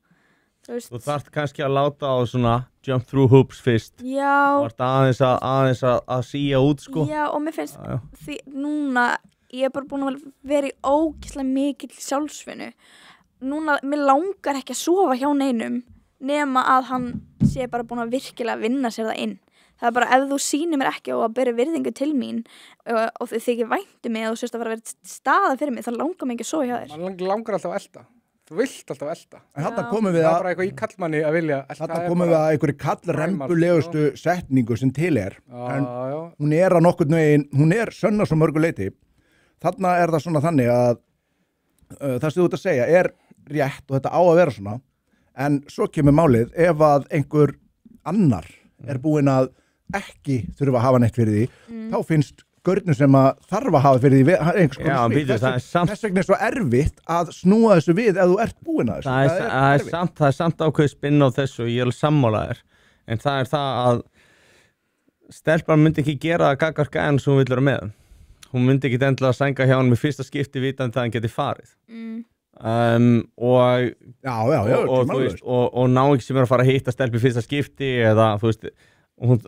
Þú þarft kannski að láta á svona jump through hoops fyrst Já Þú þarft aðeins að síja út sko Já og mér finnst því núna ég er bara búin að vera í ógeðslega mikill sjálfsvinnu Núna, mér langar ekki að sofa hjá neinum nema að hann sé bara búin að virkilega vinna sér það inn. Það er bara ef þú sýnir mér ekki og að bera virðingu til mín og þið þykir væntu mig og þú sést að vera staða fyrir mig, þá langar mér ekki að sofa hjá þér. Man langar alltaf að elta. Þú vilt alltaf elta. En þarna komum við það er bara eitthvað í kallmanni að vilja elta. Þarna komum við að einhverju kallrembulegustu setningu sem til en hún er að nokkurn veginn, hún er sönn á svo mörgu leyti. Þarna er það svona þannig að það sem þú ert að segja er rétt og þetta á að vera svona en svo kemur málið ef að einhver annar er búinn að ekki þurfa að hafa neitt fyrir því, þá finnst görnum sem að þarf að hafa fyrir því einhvers konar Já, svik. býtu, það er samt Þess vegna er svo erfitt að snúa þessu við ef þú ert búin að þessu. það er samt ákveð spinn á þessu og ég er alveg sammálaðir en það er það að stelpan myndi ekki gera það gagnvart gæjanum sem hún vill vera með hún myndi ekki endilega sænga hjá hann með fyrsta skipti vitandi það hann geti farið og þú veist og ná ekki sem er að fara að hitta stelpi fyrsta skipti eða þú veist og hún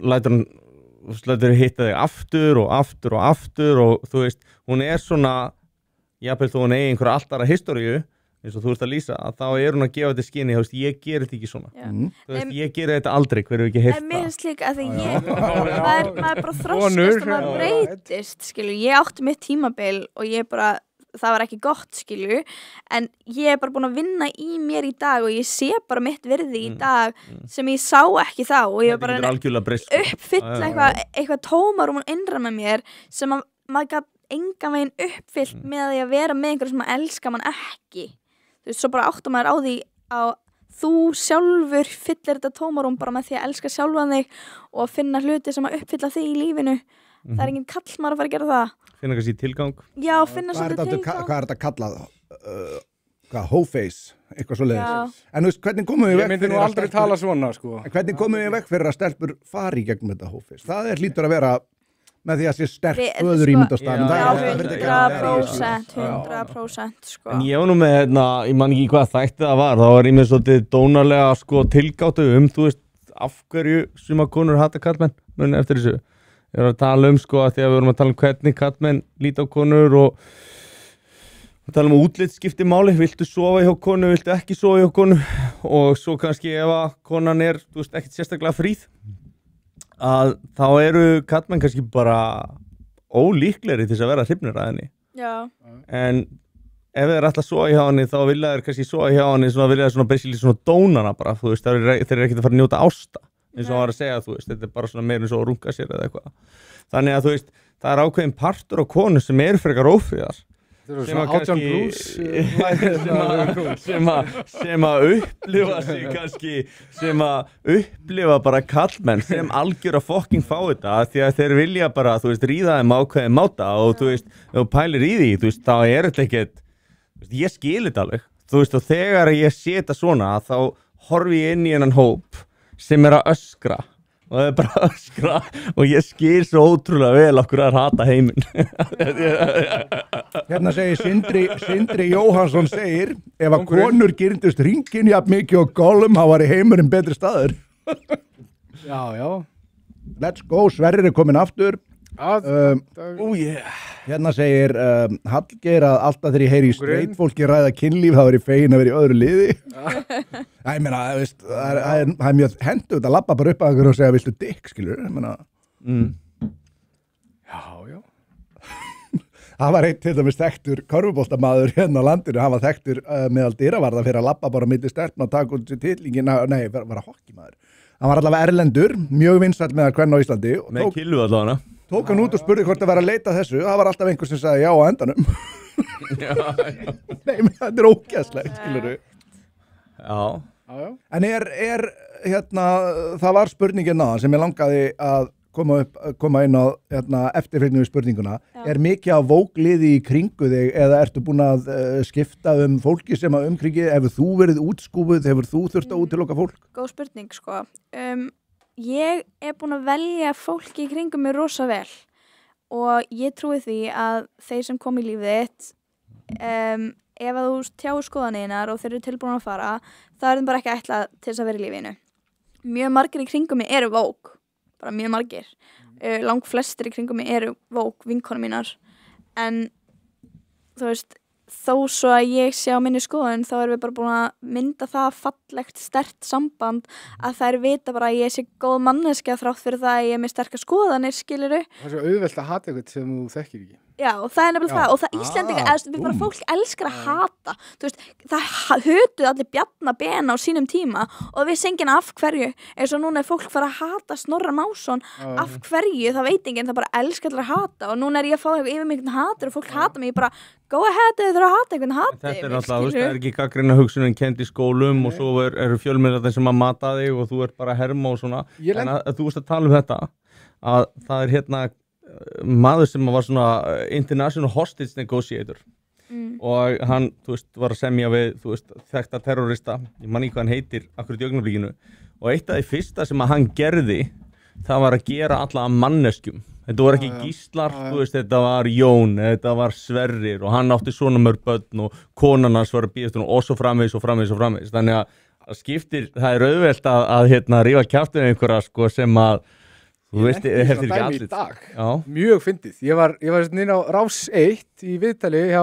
lætur hitta þig aftur og aftur og aftur og þú veist, hún er svona jafnvel þó hún eigi einhverja allt aðra historiu eins og þú veist að lýsa, að þá er hún að gefa þetta skinni, þú veist, ég ger þetta ekki svona þú veist, ég ger þetta aldrei, hver hefur ekki heyrt En mér finnst líka að því maður bara þroskast og maður breytist, skilju, ég átti mitt tímabil og ég bara, það var ekki gott, skilju, en ég er bara búin að vinna í mér í dag og ég sé bara mitt virði í dag sem ég sá ekki þá og ég var bara uppfylla eitthvað tómarum og innra með mér sem maður gat engan veginn uppfyllt með að ég að vera með einhverjum sem að elska mann ekki. Þú veist, svo bara áttum maður á því að þú sjálfur fyllir þetta tómarum bara með því að elska sjálfan þig og að finna hluti sem að uppfylla þig í lífinu. Það er enginn kall maður að fara að gera það. Finna kannski tilgang. Já, finna svolítið tilgang. Hvað er þetta kallað? Hoe-face? Eitthvað svo leiðis. En þú veist, hvernig komum við Ég myndi nú aldrei tala svona, sko. Hvernig komum við vekk fyrir að stelpur fari í gegnum þetta hoe-face? Það lítur að vera með því að sé sterk öður ímynd á staðnum. Já, 100%, sko. En ég var nú með, ég man ekki hvað þætti það var, þá var ég með svolítið dónarlega sko tilgáttu þú veist, af hverju suma konur hata karlmenn, muni eftir þessu. Ég var að tala sko að því að við vorum að tala hvernig karlmenn líta á konur og við tala útlit skipti máli, viltu sofa hjá konu, viltu ekki sofa hjá konu og svo kannski ef að konan er, þú veist, ekkert sérstaklega fríð að þá eru karlmenn kannski bara ólíklegri til þess að vera hrifnir að henni. Já. En ef þeir ætla að sofa hjá henni þá vilja þeir kannski sofa hjá henni svona vilja þeir svona basically svona dónana bara, þú veist, þeir eru ekkert að fara að njóta ásta eins og hann var að segja, þú veist, þetta er bara svona meira eins og að runga sér eða eitthvað. Þannig að þú veist, það er ákveðin partur á konu sem eru frekar ófríðar sem að upplifa sig kannski sem að upplifa bara kallmenn sem algjör að fucking fá þetta því að þeir vilja bara, þú veist, ríða þeim ákveðin máta og þú veist, ef þú pælir í því, þú veist, þá er þetta ekkert ég skil þetta alveg, þú veist, og þegar ég sé þetta svona, þá horfi ég inn í hennan hóp sem er að öskra og það er bara að öskra og ég skil svo ótrúlega vel okkur að hata heiminn. Hérna segir Sindri Jóhansson segir ef að konur gyrndust ringin jafn mikið og Gollum þá var í heimurinn betri staður. Já. Let's go, Sverrir er komin aftur. Hérna segir Hallgeir að alltaf þegar ég heyri í straight fólki ræða kynlíf þá er ég fegin að vera í öðru liði. Ég meina, það er mjög hentugt að labba bara upp að einhverju og segja viltu dick, skilur, ég meina. Já. Það var eitt til dæmis þekktur körfuboltamaður hérna á landinu, hann var þekktur meðal dyravarða fyrir að labba bara milli stelpna og taka út sér tillingin, nei, var að hockeymaður. Hann var allavega erlendur, mjög vinsæll með að kvenna á Íslandi. Með killu allavega. Tók hann út og spurði hvort það var að leita þessu, það var alltaf einhver sem sagði já á endanum. Nei, menn þetta er ógeðslegt, skilur við. Já. En hérna, það var spurningin á sem ég langaði að koma inn á eftirfylgni við spurninguna. Já. Er mikið af vógliði í kringu þig eða ertu búin að skipta fólki sem að umkringið, hefur þú verið útskúfuð, hefur þú þurft að útiloka fólk? Góð spurning, sko. Ég er búin að velja fólki í kringum mig rosa vel og ég trúi því að þeir sem kom í lífið þitt ef að þú tjáir skoðaninar og þeir eru tilbúin að fara þá er þeim bara ekki ætlað til þess að vera í lífinu. Mjög margir í kringum mig eru vók, bara mjög margir. Lang flestir í kringum mig eru vók, vinkonur mínar, en þú veist, þó svo að ég sé á minni skoðun þá erum við bara búin að mynda það fallegt, sterkt samband að þær vita bara að ég sé góð manneskja þrátt fyrir það að ég er með sterkar skoðanir, skilurðu. Það er svo auðvelt að hata eitthvað sem þú þekkir ekki. Já, og það er nefnilega það, og það Íslendingar, við bara fólk elskar að hata, þú veist, það hötuð allir Bjarna Bena á sínum tíma og við sengjum af hverju, eins og núna er fólk fara að hata Snorra Másson, af hverju, það veit enginn, það bara elskar allir að hata og núna er ég að fá eitthvað yfir mig hatur og fólk hata mig, ég bara, go ahead eða þú þurfa að hata einhvern hati Þetta er mig, náttúrulega, þú veist, skilurðu. það er ekki gagnrýna hugsunin kend í skólum og svo eru fjölmiðlar sem að mata þig og þú ert bara að herma og svona Ég en að þú veist að tala um þetta að það er hérna maður sem var svona international hostage negotiator og hann, þú veist, var að semja við, þú veist, þekkta terrorista ég man ekki hvað hann heitir, akkur í augnablikinu og eitt af því fyrsta sem að hann gerði það var að gera alla að manneskjum þetta voru ekki gíslar, þú veist, þetta var Jón, þetta var Sverrir og hann átti svona mörg börn og konan hans var að býðast og svo framvegis þannig að skiptir, það er auðvelt að hérna rífa kjaftin einhverja sko sem að þú veist, hefur ekki allir Já. Mjög fyndið, ég var inn á Rás 1 í viðtali hjá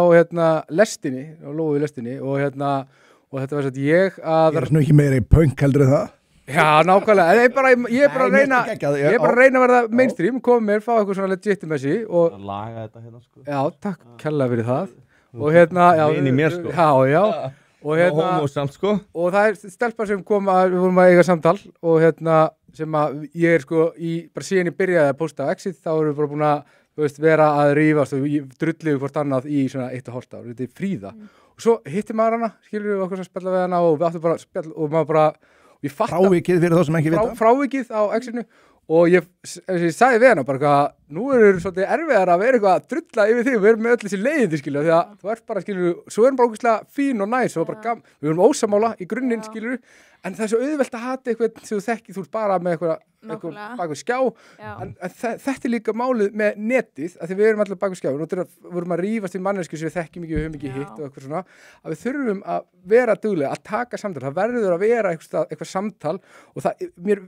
lestinni, á Lóu í lestinni og þetta var svona ég að Ég er nú ekki meira í punk heldur en það. Já, nákvæmlega, ég er bara að Nei, reyna mér finnst geggjað, ég er bara að reyna að verða mainstream, koma mér, fá eitthvað svona legitimacy og að laga þetta hérna sko já, takk kærlega fyrir það og já, Vin í mér, sko. Já, og homo samt sko og það er stelpa sem kom að við vorum að eiga samtal og sem að ég er sko bara síðan ég byrjaði að posta á Exit þá erum við bara búin að þú veist, vera að rífast og drulliðu hvort annað í svona 1,5 ár, þetta er Fríða og svo hitti maður hana, skilur við okkur sem spjalla við hana og við áttum bara að spjalla og maður bara og ég fatta Frávikið fyrir þá sem ekki vita. frávikið á Exitinu og ég sagði við hana bara eitthvað, nú svolítið erfiðar að vera eitthvað að drulla yfir þig, við erum með öll þessi leiðindi skilur, því að þú ert bara skilur, svo erum bara ógeðslega fín og næs og bara við erum ósamála í grunninn skilur, en það er svo auðvelt að hata eitthvað sem þú þekkir, þú ert bara með eitthvað bak við skjá, en þetta er líka málið með netið, að því við erum allir bak við skjá, og við erum að rífast í mannesku sem við þekkjum ekki, við höfum ekki hitt og eitthvað svona, að við þurfum að vera duglega, að taka samtal, það verður að vera eitthvað samtal og það, mér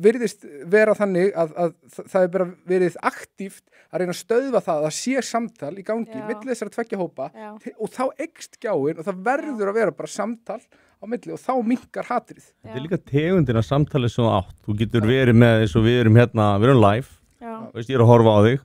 virðist vera þannig að það er bara verið aktíft að reyna að stöðva það sé samtal í gangi, milli þessara tveggja hópa og þá eykst skjáin og það verður að vera bara samtal á milli og þá minnkar hatrið. Þetta er líka tegundin af samtalið sem þú átt. Þú getur verið með eins og við erum hérna, við erum live, veist, ég er að horfa á þig,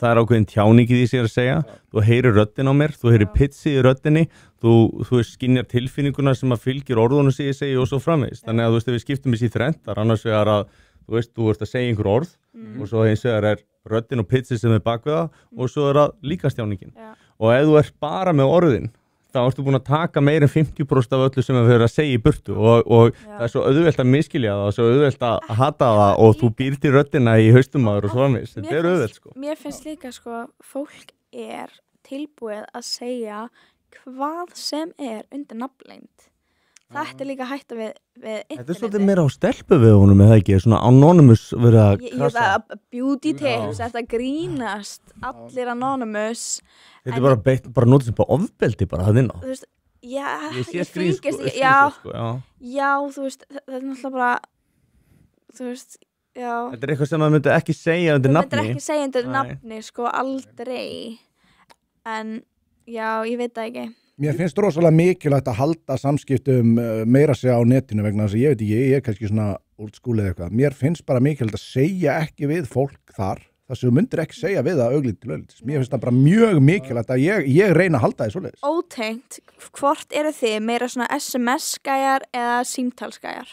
það er ákveðin tjáning í því sem ég er að segja, þú heyrir röddin á mér, þú heyrir pitchið í röddinni, þú skynjar tilfinninguna sem að fylgir orðunum sem ég segi og svo framvegis. Þannig að þú veist, ef við skiptum þessi í þrennt, annars vegar að þú veist, þú ert að segja einhver orð og svo eins vegar er röddin og pitchið sem er bak við það og svo er það líkamstjáningin. Og ef þú ert bara með orðin þá ertu búin að taka meir en 50% af öllu sem við verðum að segja í burtu og það er svo auðvelt að miskilja það og svo auðvelt að hata það og þú býr til röddina í haustum aður og svo framvegis. Þetta er auðvelt sko. Mér finnst líka sko, fólk er tilbúið að segja hvað sem er undir nafnleynd. Þetta er líka hægt við interneti. Þetta er svolítið meira á stelpu við honum eða ekki, svona anonymous verið að krasa. Beauty tips, þetta grínast, allir anonymous. Þetta er bara notið sem bara ofbeldi bara það inn á. Þú veist, ég fylgist sko, já, þú veist, þetta er náttúrulega bara, þú veist, já. Þetta er eitthvað sem það myndi ekki segja undir nafni. Það myndi ekki segja undir nafni, sko, aldrei. En, já, ég veit það ekki. Mér finnst rosalega mikilvægt að halda samskiptum meira sig á netinu vegna þess að ég veit ekki, ég er kannski svona old school eða eitthvað. Mér finnst bara mikilvægt að segja ekki við fólk þar, það sem þú myndir ekki segja við það augliti til auglitis. Mér finnst það bara mjög mikilvægt að ég reyna að halda því svoleiðis. Ótengt, hvort eru þið meira svona SMS-gæjar eða símtalsgæjar?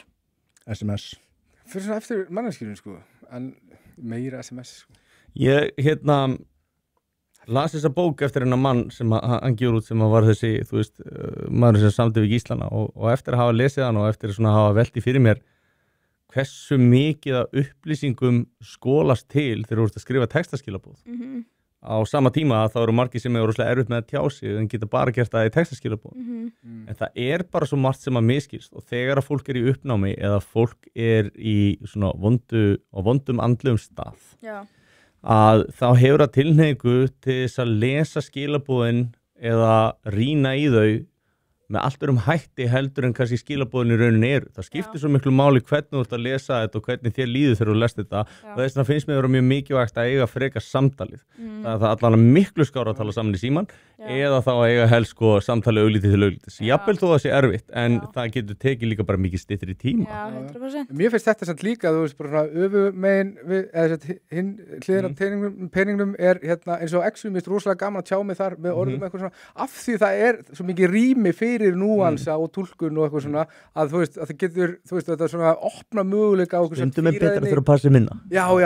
SMS. Fyrir svona eftir manneskjörnum sko, en meira SMS sko. Ég, las þessa bók eftir hennar mann sem hann gjör út sem var þessi, þú veist, maður sem samdi við Gíslana og eftir að hafa lesið hann og eftir að hafa velti fyrir mér hversu mikið af upplýsingum skólast til þegar þú ert að skrifa textaskilabóð. Á sama tíma þá eru margir sem eru rosalega erfitt með að tjá sig en geta bara gert það í textaskilabóð. En það er bara svo margt sem að miskilst og þegar að fólk er í uppnámi eða fólk er í svona vondum andlegum stað. Já. Að þá hefur það tilhneigu til þess að lesa skilabóðin eða rýna í þau með allt hætti heldur en kannski skilabóðin í rauninni eru. Það skiptir svo miklu máli hvernig þú ert að lesa þetta og hvernig þér líður þegar þú lest þetta og þess vegna finnst mér vera mjög mikilvægt að eiga frekar samtalið. Það er allan miklu skára að tala saman í síman eða þá að eiga helst sko samtalið auglítið til auglítis. Jafnvel þó það sé erfitt en það getur tekið líka bara mikið styttri tíma. Já, 100%. Mér finnst þetta samt líka, þú veist, bara öfumegin hinn hliðin á peningnum er eins og Exum, mér finnst rosalega gaman að tjá mig þar með orðum eitthvað svona, af því það er svo mikið rými fyrir fyrir núansa og túlkun og eitthvað svona að þú veist, að það getur, þú veist, þetta er svona opna möguleika á Stundum er betra þegar að passa minna. Já, og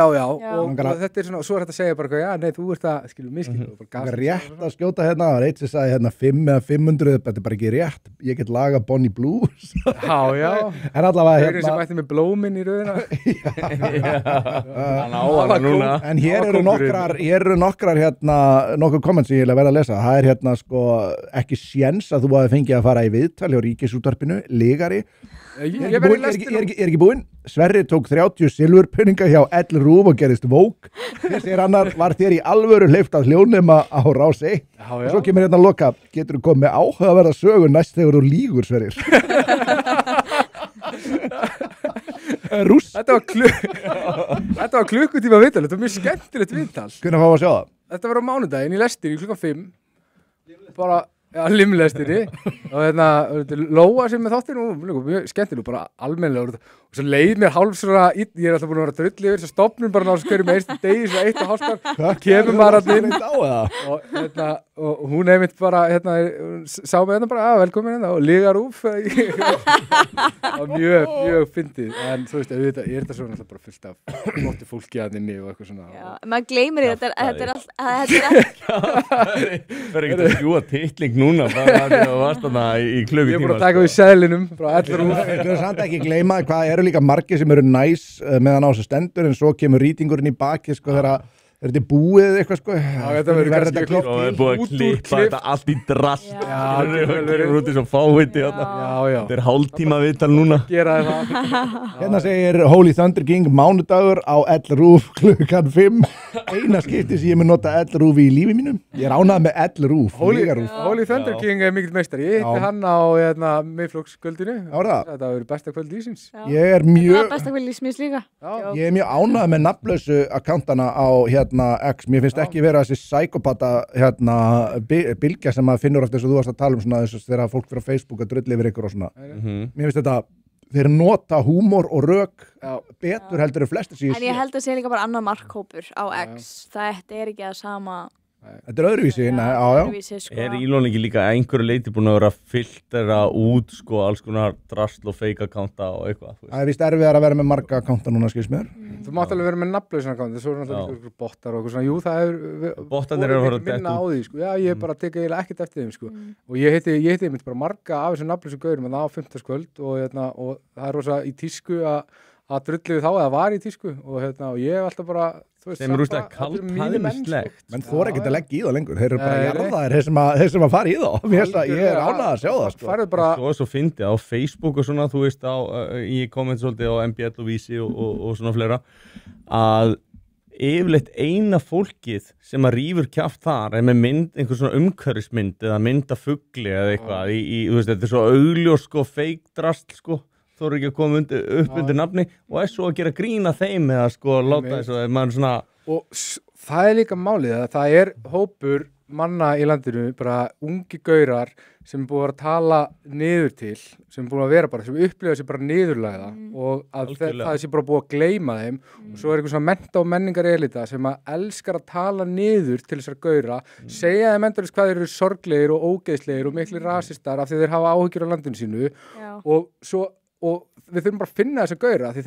þetta er svona, svo er þetta að segja bara, já, nei, þú ert að, skilur, miskilur. Rétt að skjóta hérna, það var eitt sem sagði hérna 5 eða 500, þetta er bara ekki rétt, ég get laga Bonnie Blues. Já. En allavega hérna. Sem ætti með blóminn í rauðina. Hann á hana núna. En hér eru nokkrar hérna, nokkur komment sem ég vil verða að lesa. Það er hérna sko ekki séns að þú hafi fengið að fara í viðtal hjá Ríkisútvarpinu, ligari. Ég er ekki búinn. Sverri tók 30 silfurpeninga hjá L-Rúf og gerist vók. Þessi annar var þér í alvöru hleypt að hljónema á Rás 1. Og svo kemur hérna að loka, getur þú komið með áhugaverða sögu næst þegar þú lýgur, Sverrir. Rúss. Þetta var klukkutíma viðtal, þetta var mjög skemmtilegt viðtal. Hvernig fá að sjá það? Þetta var á mánudaginn í lestir í klukkan 5. Bara limlestinni og hérna Lóa sem með þáttinu mjög skemmtileg, bara almennilega og svo leið mér hálf svona ég er alltaf búin að vera drulli yfir þess að stofnum bara náttúrulega hverju með einstu degi svona 1,5 skar kemur maður alltaf og hún einmitt bara sá mig hérna bara velkomin hérna og ligar úf og mjög fyndið en þú veist, ég er þetta svona alltaf bara fullt af flottu fólki að inni og eitthvað svona Já, maður gleymir þetta er ekki að skjúa titling núna bara að það varst þarna í klukkutíma Ég er búin að taka við seðlinum frá L-Rúf Þú veist samt ekki gleyma hvað eru líka margir sem eru næs meðan á þessu stendur en svo kemur rýtingurinn í baki sko þegar þetta er búið eitthvað sko þetta verður kannski og það er búið að klippa þetta allt í drast kemur út í svo fáviti þetta er hálftíma viðtal núna Hérna segir Holy Thunder King mánudagur á L-Rúf klukkan 5 eina skipti sem ég mun nota L-Rúf í lífi mínum ég er ánað með L-Rúf Holy Thunder King er mikill meistari ég hitti hann á miðflokksgöldinu þetta verður besta kvöld ísins ég er mjög besta kvöld ísins líka ég er mjög ánað með nafnlausu akkantana á X, mér finnst ekki vera þessi psykopata bylgja sem maður finnur eftir þess að þú varst að tala svona þess að þegar fólk fyrir á Facebook að drulli yfir ykkur og svona mér finnst þetta, þeir nota húmor og rök betur heldur en flestir síðan en ég held að sé líka bara annar markhópur á X þetta er ekki að sama Þetta er öðruvísi, sko. Er Elon ekki líka einhverju leiti búin að vera að filtera út sko alls konar drasl og fake akkánta og eitthvað? Það er víst erfiðar að vera með marga akkánta núna, skils mér. Þú mátt alveg vera með nafnlausan akkánta, svo er náttúrulega bottar og eitthvað svona. Jú, það er... Bottarnir eru að fara að minna á því, sko. Já, ég bara teka eiginlega ekkert eftir þeim, sko. Og ég heiti einmitt bara marga af þessum nafnlausu gaurum á 50. og það er rosa í tísku að drullu þá eða var í tísku og ég hef alltaf bara þeim er úrstæða kalthæðmislegt menn þóra ekkert að leggja í það lengur þeir eru bara jarðaðir þeir sem að fara í það ég er ánað að sjá það sko. Svo fyndi á Facebook og svona þú veist í komment svolítið á MBL og Vísi og svona fleira að yfirleitt eina fólkið sem að rífur kjaft þar er með mynd, einhver svona umhverfismynd eða mynd af fugli eða eitthvað þú veist þetta er svo augljós sko fake drasl sko þú eru ekki að koma upp undir nafni og er svo að gera grína þeim eða sko láta þess að maður svona og það er líka málið að það er hópur manna í landinu bara ungi gaurar sem er búið að tala niður til sem er búið að vera bara, sem upplifa sér bara niðurlæða og að það sé bara búið að gleyma þeim og svo er einhver svona mennta og menningar elita sem að elskar að tala niður til þessar gaura segja þeim endurist hvað þeir eru sorglegir og ógeðslegir og miklu rasistar af því þeir hafa áhyggjur á landinu sínu og við þurfum bara að finna þessa gaura því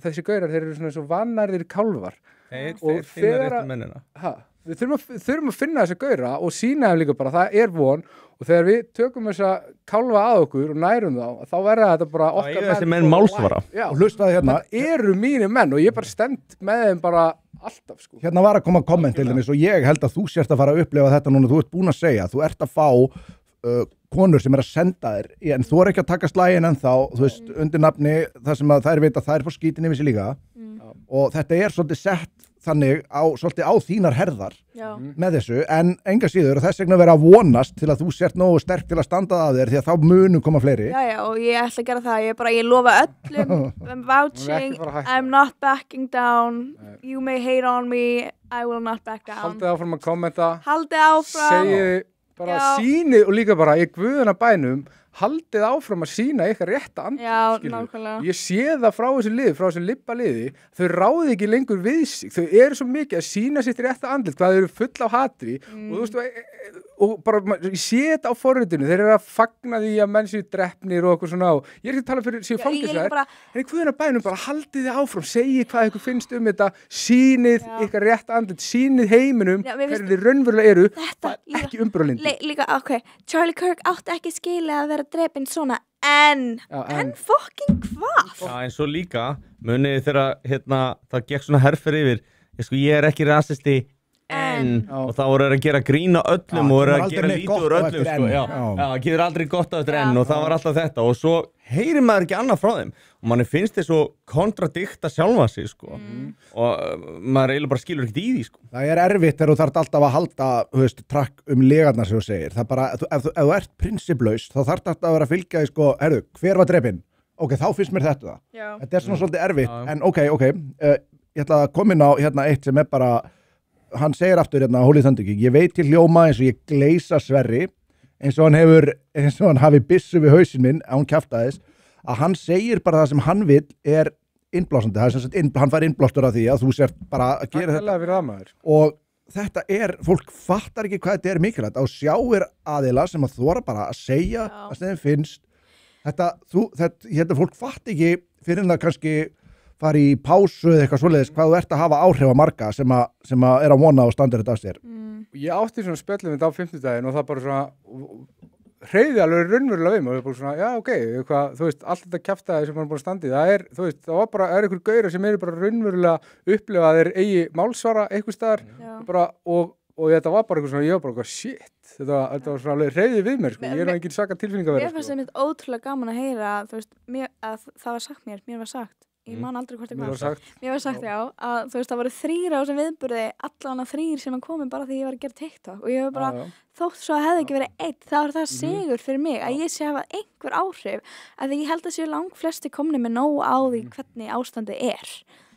þessi gaurar þeir eru svona svo vannærðir kálfar þeir finna réttu mennina við þurfum að finna þessa gaura og sýna þeim líka bara það er von og þegar við tökum þessa kálfa að okkur og nærum þá verða þetta bara okkar þessi menn málsvara og hlustaði hérna það eru mínir menn og ég bara stend með þeim bara alltaf sko hérna var að koma komment til þess og ég held að þú sért að fara að upplefa þetta núna þú ert búin að segja þú ert að fá konur sem er að senda þér en þú er ekki að taka slægin ennþá þú veist undir nafni þar sem að þær veit að þær fór skítin yfir sig líka og þetta er svolítið sett þannig svolítið á þínar herðar með þessu en enga síður og þess vegna vera að vonast til að þú sért nógu sterk til að standa að þér því að þá munu koma fleiri Já og ég ætla að gera það ég lofa öllum vouching I'm not backing down you may hate on me I will not back down Haldið áfram að kommenta Haldið áfram Segið bara sýnið og líka bara í guðuna bænum haldið áfram að sýna eitthvað rétta andlit ég sé það frá þessu liði, frá þessu libba liði þau ráði ekki lengur við sig þau eru svo mikið að sýna sitt rétta andlit hvað þau eru full á hatri og þú veist og bara, ég sé þetta á forritinu, þeir eru að fagna því að menn séu drepnir og eitthvað svona og ég er ekki að tala fyrir séu fangelsaðir, en í guðina bænum bara haldið þið áfram, segið hvað ykkur finnst þetta, sýnið ykkar rétt andlit, sýnið heiminum hvernig þið raunverulega eru, ekki umbrúðalindi. Líka, Charlie Kirk átti ekki skilið að vera drepinn svona, en fucking hvað? Já, en svo líka, munið þegar það gekk svona herfer yfir, ég er ekki rasisti, og þá voru að gera grína öllum og voru að gera lítið úr öllum það getur aldrei gott á eftir enn og það var alltaf þetta og svo heyrir maður ekki annað frá þeim og manni finnst þið svo kontradikta sjálfa sig og maður eiginlega bara skilur ekkert í því Það er erfitt þegar þú þarft alltaf að halda trakk legarnar sem þú segir það bara, ef þú ert prinsiplaus þá þarft alltaf að vera að fylgja því hver var drepinn? Ok, þá finnst mér þetta Þetta er svona svolítið erfitt en ok ég ætla að koma inn á eitt sem er bara hann segir aftur Holy Thunder King, ég veit til hljóma eins og ég gleysa Sverri eins og hann hafi byssu við hausinn minn að hún kjaftaðist að hann segir bara það sem hann vill er innblásandi, hann fær innblástur af því að þú sért bara að gera þetta og þetta fólk fattar ekki hvað þetta er mikilvægt og sjáir aðila sem að þora bara að segja að þeim finnst þetta fólk fatt ekki fyrir það kannski fara í pásu eða eitthvað svoleiðis hvað þú ert að hafa áhrif á marga sem að er að vona og standa þetta af sér Ég átti svona spjöllum þetta á 50-daginn og það bara svona hreyði alveg raunverulega við mig og bara svona, já ok, eitthvað, þú veist, allt þetta kjaftaði sem hann búin að standi, þú veist, það var bara, einhver gaurar sem eru bara raunverulega upplifa að þeir eigi málsvara eitthvað staðar bara, og þetta var bara eitthvað svona, ég var bara shit, þetta var svona alveg hreyði við mér, ég er ekki svaka tilfinning að vera. Mér fannst það mitt ótrúlega gaman að heyra, þú veist, að það var sagt mér var sagt. Ég man aldrei hvort Mér var sagt, já, að þú veist, það voru 3 á þessum viðburði, allan að 3 sem komi bara því ég var að gera TikTok og ég var bara, þótt svo að hefði ekki verið 1, það var það sigur fyrir mig að ég sé hafa einhver áhrif, að því ég held að séu langflesti komni með nóg á því hvernig ástandið er.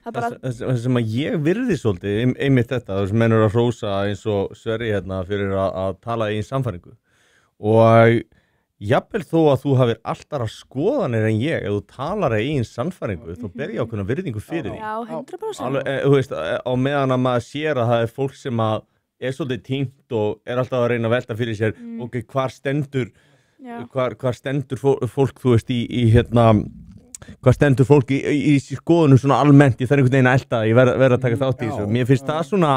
Það sem að ég virði svolítið, einmitt þetta, þessum mennur að hrósa eins og Sverri fyrir að tala í sannfæringu og jafnvel þó að þú hafir alltaf skoðanir en ég, ef þú talar í eigin sannfæringu, þá ber ég ákveðna virðingu fyrir því. Já, 100%. Alveg, þú veist, á meðan að maður sér að það er fólk sem að er svolítið tímt og er alltaf að reyna að velta fyrir sér, ok, hvar stendur fólk, þú veist, hvar stendur fólk í skoðunum svona almennt, ég þarf einhvern veginn að elta, ég verð að taka þátt í þessu. Mér finnst það svona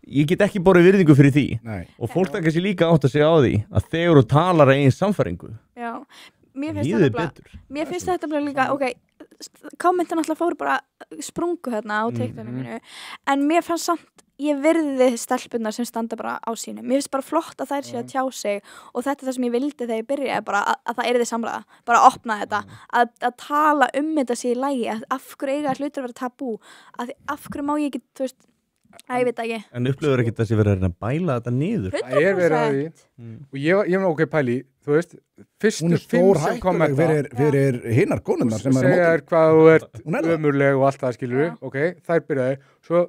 ég get ekki borið virðingu fyrir því og fólk það kannski líka átt að segja á því að þegar þú talar eigin sannfæringu mér finnst þetta bara líka kommentin alltaf fóru bara sprungu hérna á TikTokinu mínu en mér fannst samt ég virði stelpunar sem standa bara á sínu mér finnst bara flott að þær séu að tjá sig og þetta er það sem ég vildi þegar ég byrjaði bara að það yrði samræða, bara að opna þetta að tala þetta sé í lagi af hverju eiga hlutir að vera tabú af hverju má ég ekki, þú veist ég veit ekki. En upplifur ekki þessi verið að bæla þetta niður? 100%. Það er verið að því. Og ég ok, pæli, þú veist, fyrstu 5 sem kommenta. Hún er fyrir hinnar konunnar sem er á móti. Segja hvað þú ert ömurleg og allt það, skilur við. Ok, þær byrjaði. Svo,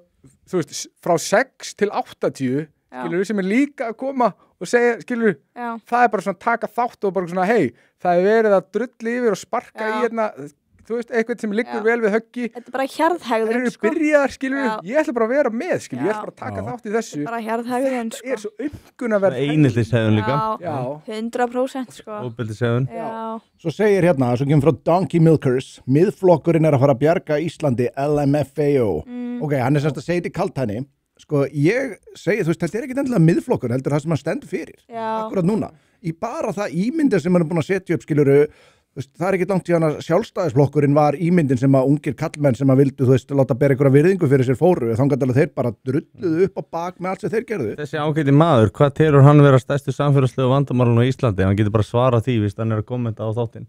þú veist, frá 6 til 80, skilur við, sem er líka að koma og segja, skilur við, það er bara svona taka þátt og bara svona, hei, það er verið að drulli yfir og sparka í hérna þú veist, eitthvað sem liggur vel við höggi þetta er bara hjarðhægðun það eru byrjaðar, skilur ég ætla bara að vera með, skilur ég ætla bara að taka þátt í þessu bara hjarðhægðun, þetta er svo umgunnaverð einhildishegðun líka 100% sko óbyrðishegðun svo segir hérna, svo kemur frá Donkey Milkers miðflokkurinn er að fara að bjarga Íslandi LMFAO ok, hann er semst að segja þetta í kaltæni sko, ég segi, þú veist, þetta er ekki endilega miðflokkur heldur það sem hann stendur fyrir akkurat núna, í bara það ímyndir sem hann er búin að setja upp, skiluru það er ekki langt síðan að sjálfstæðisflokkurinn var ímyndin sem að ungir kallmenn sem að vildu, þú veist, láta bera einhverja virðingu fyrir sér fóru, þannig að þeir bara drulluðu upp á bak með allt sem þeir gerðu. Þessi ágæti maður, hvað telur hann vera stærstu samfélagslegu vandamálun á Íslandi? Hann getur bara svarað því, víst, hann er að kommenta á þáttinn.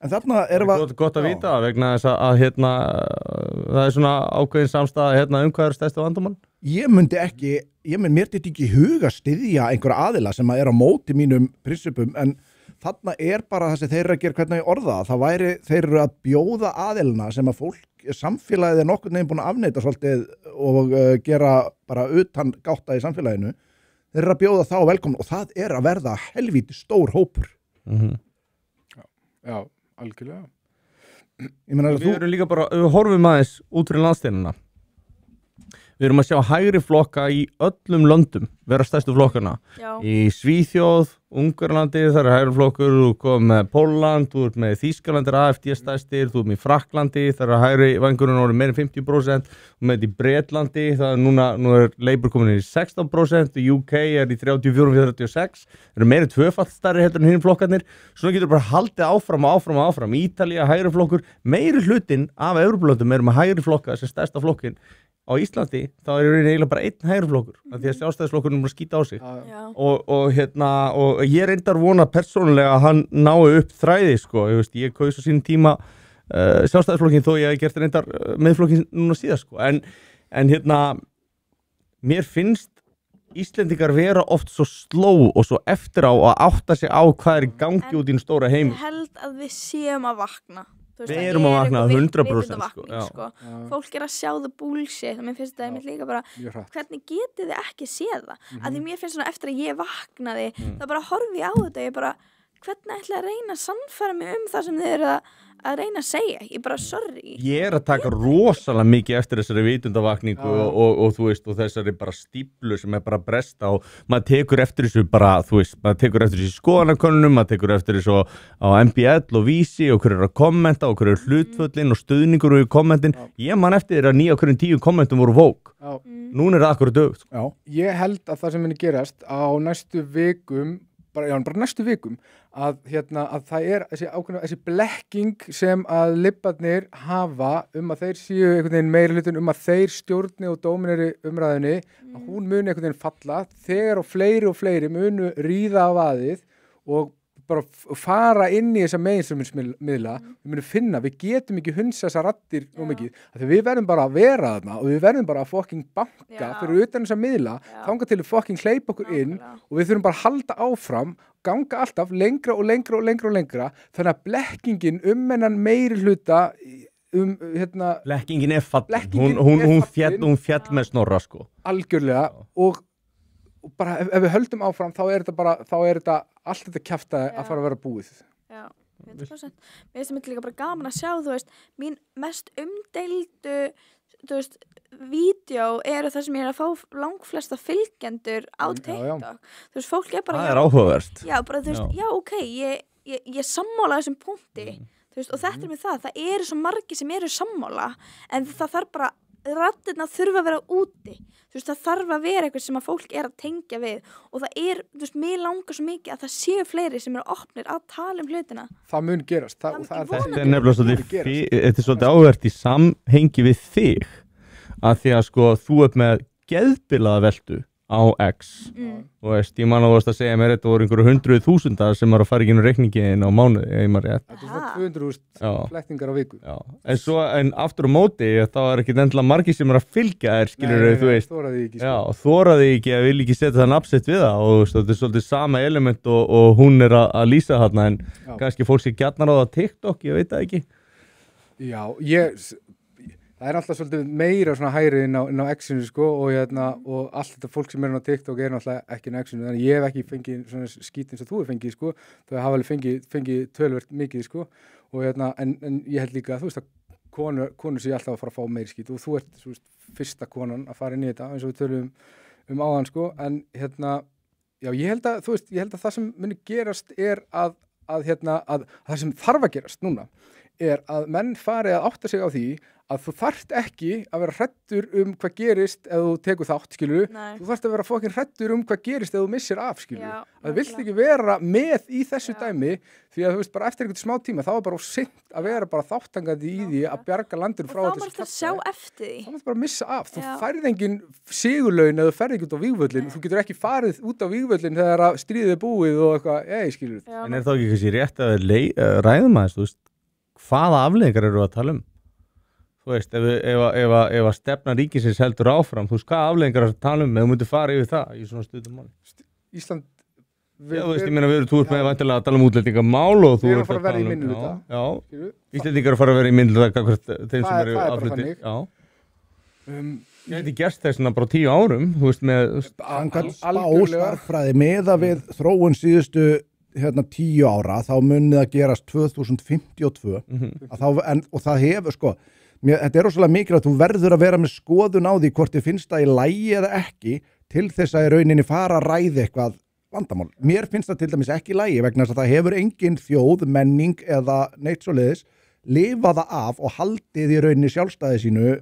En þarna erum við... Gott að vita, vegna þess að það er svona ákveðin samstæða hvað er stærstu vandamál? Ég myndi mér þetta ekki huga styðja einhverja aðila sem að er á móti mínum prinsipum, en þarna er bara það sem þeir eru að gera hvernig ég orða það væri þeir eru að bjóða aðilina sem að fólk, samfélagið er nokkurn veginn búin að afneita svolítið og gera bara utan gátta í samfélaginu þeir eru að bjóða þá velkomna og það er að verða helvíti stór hópur Já, algjörlega Við erum líka bara, við horfum aðeins út fyrir landsteinuna við erum að sjá hægri flokka í öllum löndum vera stærstu flokkana Já. í Svíþjóð, Ungverlandi það er hægri flokkur, þú kom með Pólland þú ert með Þýskaland AfD stærstir þú ert með Frakklandi, það er hægri vængurinn orðið meira en 50% og með í Bretlandi, það er nú er Labour komin í 16%, UK er í 34-36, það eru meira tvöfalt stærri heldur en hinn flokkarnir, svona getur bara haldið áfram, Ítalía hægri flokkur, meiri hlutin af Evrópulöndum eru með hægri flokka sem stærsta flokkin. Á Íslandi, þá er eiginlega bara einn hægri flokkur, af því að sjálfstæðisflokkurinn bara skýta á sig Já. og ég reyndar vona persónulega að hann nái upp þræði, sko, ég kaus á sínum tíma sjálfstæðisflokkin þó ég hef gert reyndar miðflokkin núna síðan, sko, en mér finnst Íslendingar vera oft svo sló og svo eftir á að átta sig á hvað er í gangi út í stóra heim. Ég held að við séum að vakna. Við erum að vakna 100%, sko. Fólk er að sjá það bullshit og mér finnst það líka bara hvernig getið þið ekki séð það að því mér finnst svona eftir að ég vaknaði þá bara horfi ég á þetta ég bara hvernig ætla að reyna að sannfæra mig það sem þið eru að reyna að segja ég bara sorry ég er að taka rosalega mikið eftir þessari vitundavakningu og þú veist og þessari bara stíplu sem er bara bresta og maður tekur eftir þessu bara þú veist maður tekur eftir þessu í skoðanakönnunum maður tekur eftir þessu á MBL og Vísi og hverju eru að kommenta og hverju eru hlutföllin og stuðningur og kommentin ég man eftir þér að 9 af hverjum 10 kommentum voru vók núna er það akkurat dögt ég held að það sem muni gerast á næstu vikum bara næstu vikum að það er þessi blekking sem að libbarnir hafa að þeir séu einhvern veginn meiri hlutin að þeir stjórni og dómineri umræðunni að hún muni einhvern veginn falla þegar og fleiri munu ríða á vaðið og bara fara inn í þessa meginströmmiðla við munum finna, við getum ekki hunsa þessar raddir nú mikið, af því við verðum bara að vera þarna og við verðum bara að fucking banka fyrir utan þessa miðla, þangað til við fucking hleypa okkur inn og við þurfum bara að halda áfram, ganga alltaf lengra og lengra, þannig að blekkingin hennan meiri hluta blekkingin er fallin, hún fjall með Snorra sko algjörlega og bara ef við höldum áfram þá er þetta allt þetta kjaftaði að fara að vera búið. Já, 100%. Mér finnst það líka bara gaman að sjá, þú veist, mín mest umdeildu, þú veist, vídeo eru það sem ég er að fá langflesta fylgjendur á TikTok. Þú veist, fólk er bara... Það er áhugavert. Já, bara þú veist, já, ok, ég sammála þessum punkti, þú veist, og þetta er með það eru svo margir sem eru sammála, en það þarf bara raddirna þurfa að vera úti þú veist það þarf að vera eitthvað sem að fólk er að tengja við og það er, þú veist, mér langar svo mikið að það séu fleiri sem eru opnir að tala hlutina. Það mun gerast. Þetta er nefnilega svolítið áhugavert í samhengi við þig að því að sko þú ert með geðbilaða veltu á X og veist, ég man að þú varst að segja mér þetta voru einhverju 100.000 sem var að fara ekki inn á reikningin á mánuði, ef maður rétt. Þetta er 200.000 flektingar á viku. Já, en aftur á móti þá er ekki endilega margir sem er að fylgja þér, skilur þú veist. Þóraði ekki. Já, þóraði ekki að vilja ekki setja það nafnsett við það og þetta er svolítið sama element og hún er að lýsa þarna en kannski fólk sé gjarnar á það TikTok, ég veit það ekki. Já, það er alltaf svolítið meira svona hægri inn á X-inu sko og allt þetta fólk sem er á TikTok er náttúrulega ekki inn á X-inu þannig ég hef ekki fengið svona skít eins og þú hef fengið sko þau hafa alveg fengið töluvert mikið sko og en ég held líka að þú veist að konur sé alltaf að fara að fá meiri skít og þú ert svo fyrsta konan að fara inn í þetta eins og við tölum áðan sko en já ég held að það sem muni gerast er að það sem þarf að gerast núna er að menn fari að átta sig á því að þú þarft ekki að vera hræddur hvað gerist ef þú tekur þátt, skilur þú þarft að vera fokkin hræddur hvað gerist ef þú missir af, skilur að þú vilt ekki vera með í þessu dæmi því að þú veist bara eftir einhvern smá tíma þá er bara seint að vera bara þáttangandi í því að bjarga landinu frá þessu þá sjá eftir því þá mátt bara missa af, þú færð engin sigurlaun eða þú ferð ekki út á vígvöllin þú getur ekki farið út á vígvöllin þegar stríðið er búið og eitthvað, skilur en er þá ekki kannski rétt að ræðum aðeins, þú veist, hvaða afleiðingar eru að tala um? Þú veist, ef að stefna ríkisins heldur áfram, þú veist, hvaða afleiðingar er að tala um, eða þú myndir fara yfir það í svona stundum máli? Ísland... Já, þú veist, ég meina, þú ert með vantilega að tala um útlendingamál og þú ert að fara að vera í minnihluta. Já, Íslendingar að fara að vera í minnihluta þeim sem eru aflutir. Já. Gæti gerst þessna bara 10 árum, þú veist, með... Spásvarfræði meða við þróun síðustu 10 ára, þá munið að gerast 2052 og það hefur sko þetta er rosalega mikilvægt, þú verður að vera með skoðun á því hvort þið finnst það í lagi eða ekki til þess að í rauninni fara að ræða eitthvað vandamál. Mér finnst það til dæmis ekki í lagi vegna þess að það hefur engin þjóð, menning eða neitt svoleiðis lifaða af og haldið í rauninni sjálfstæði sínu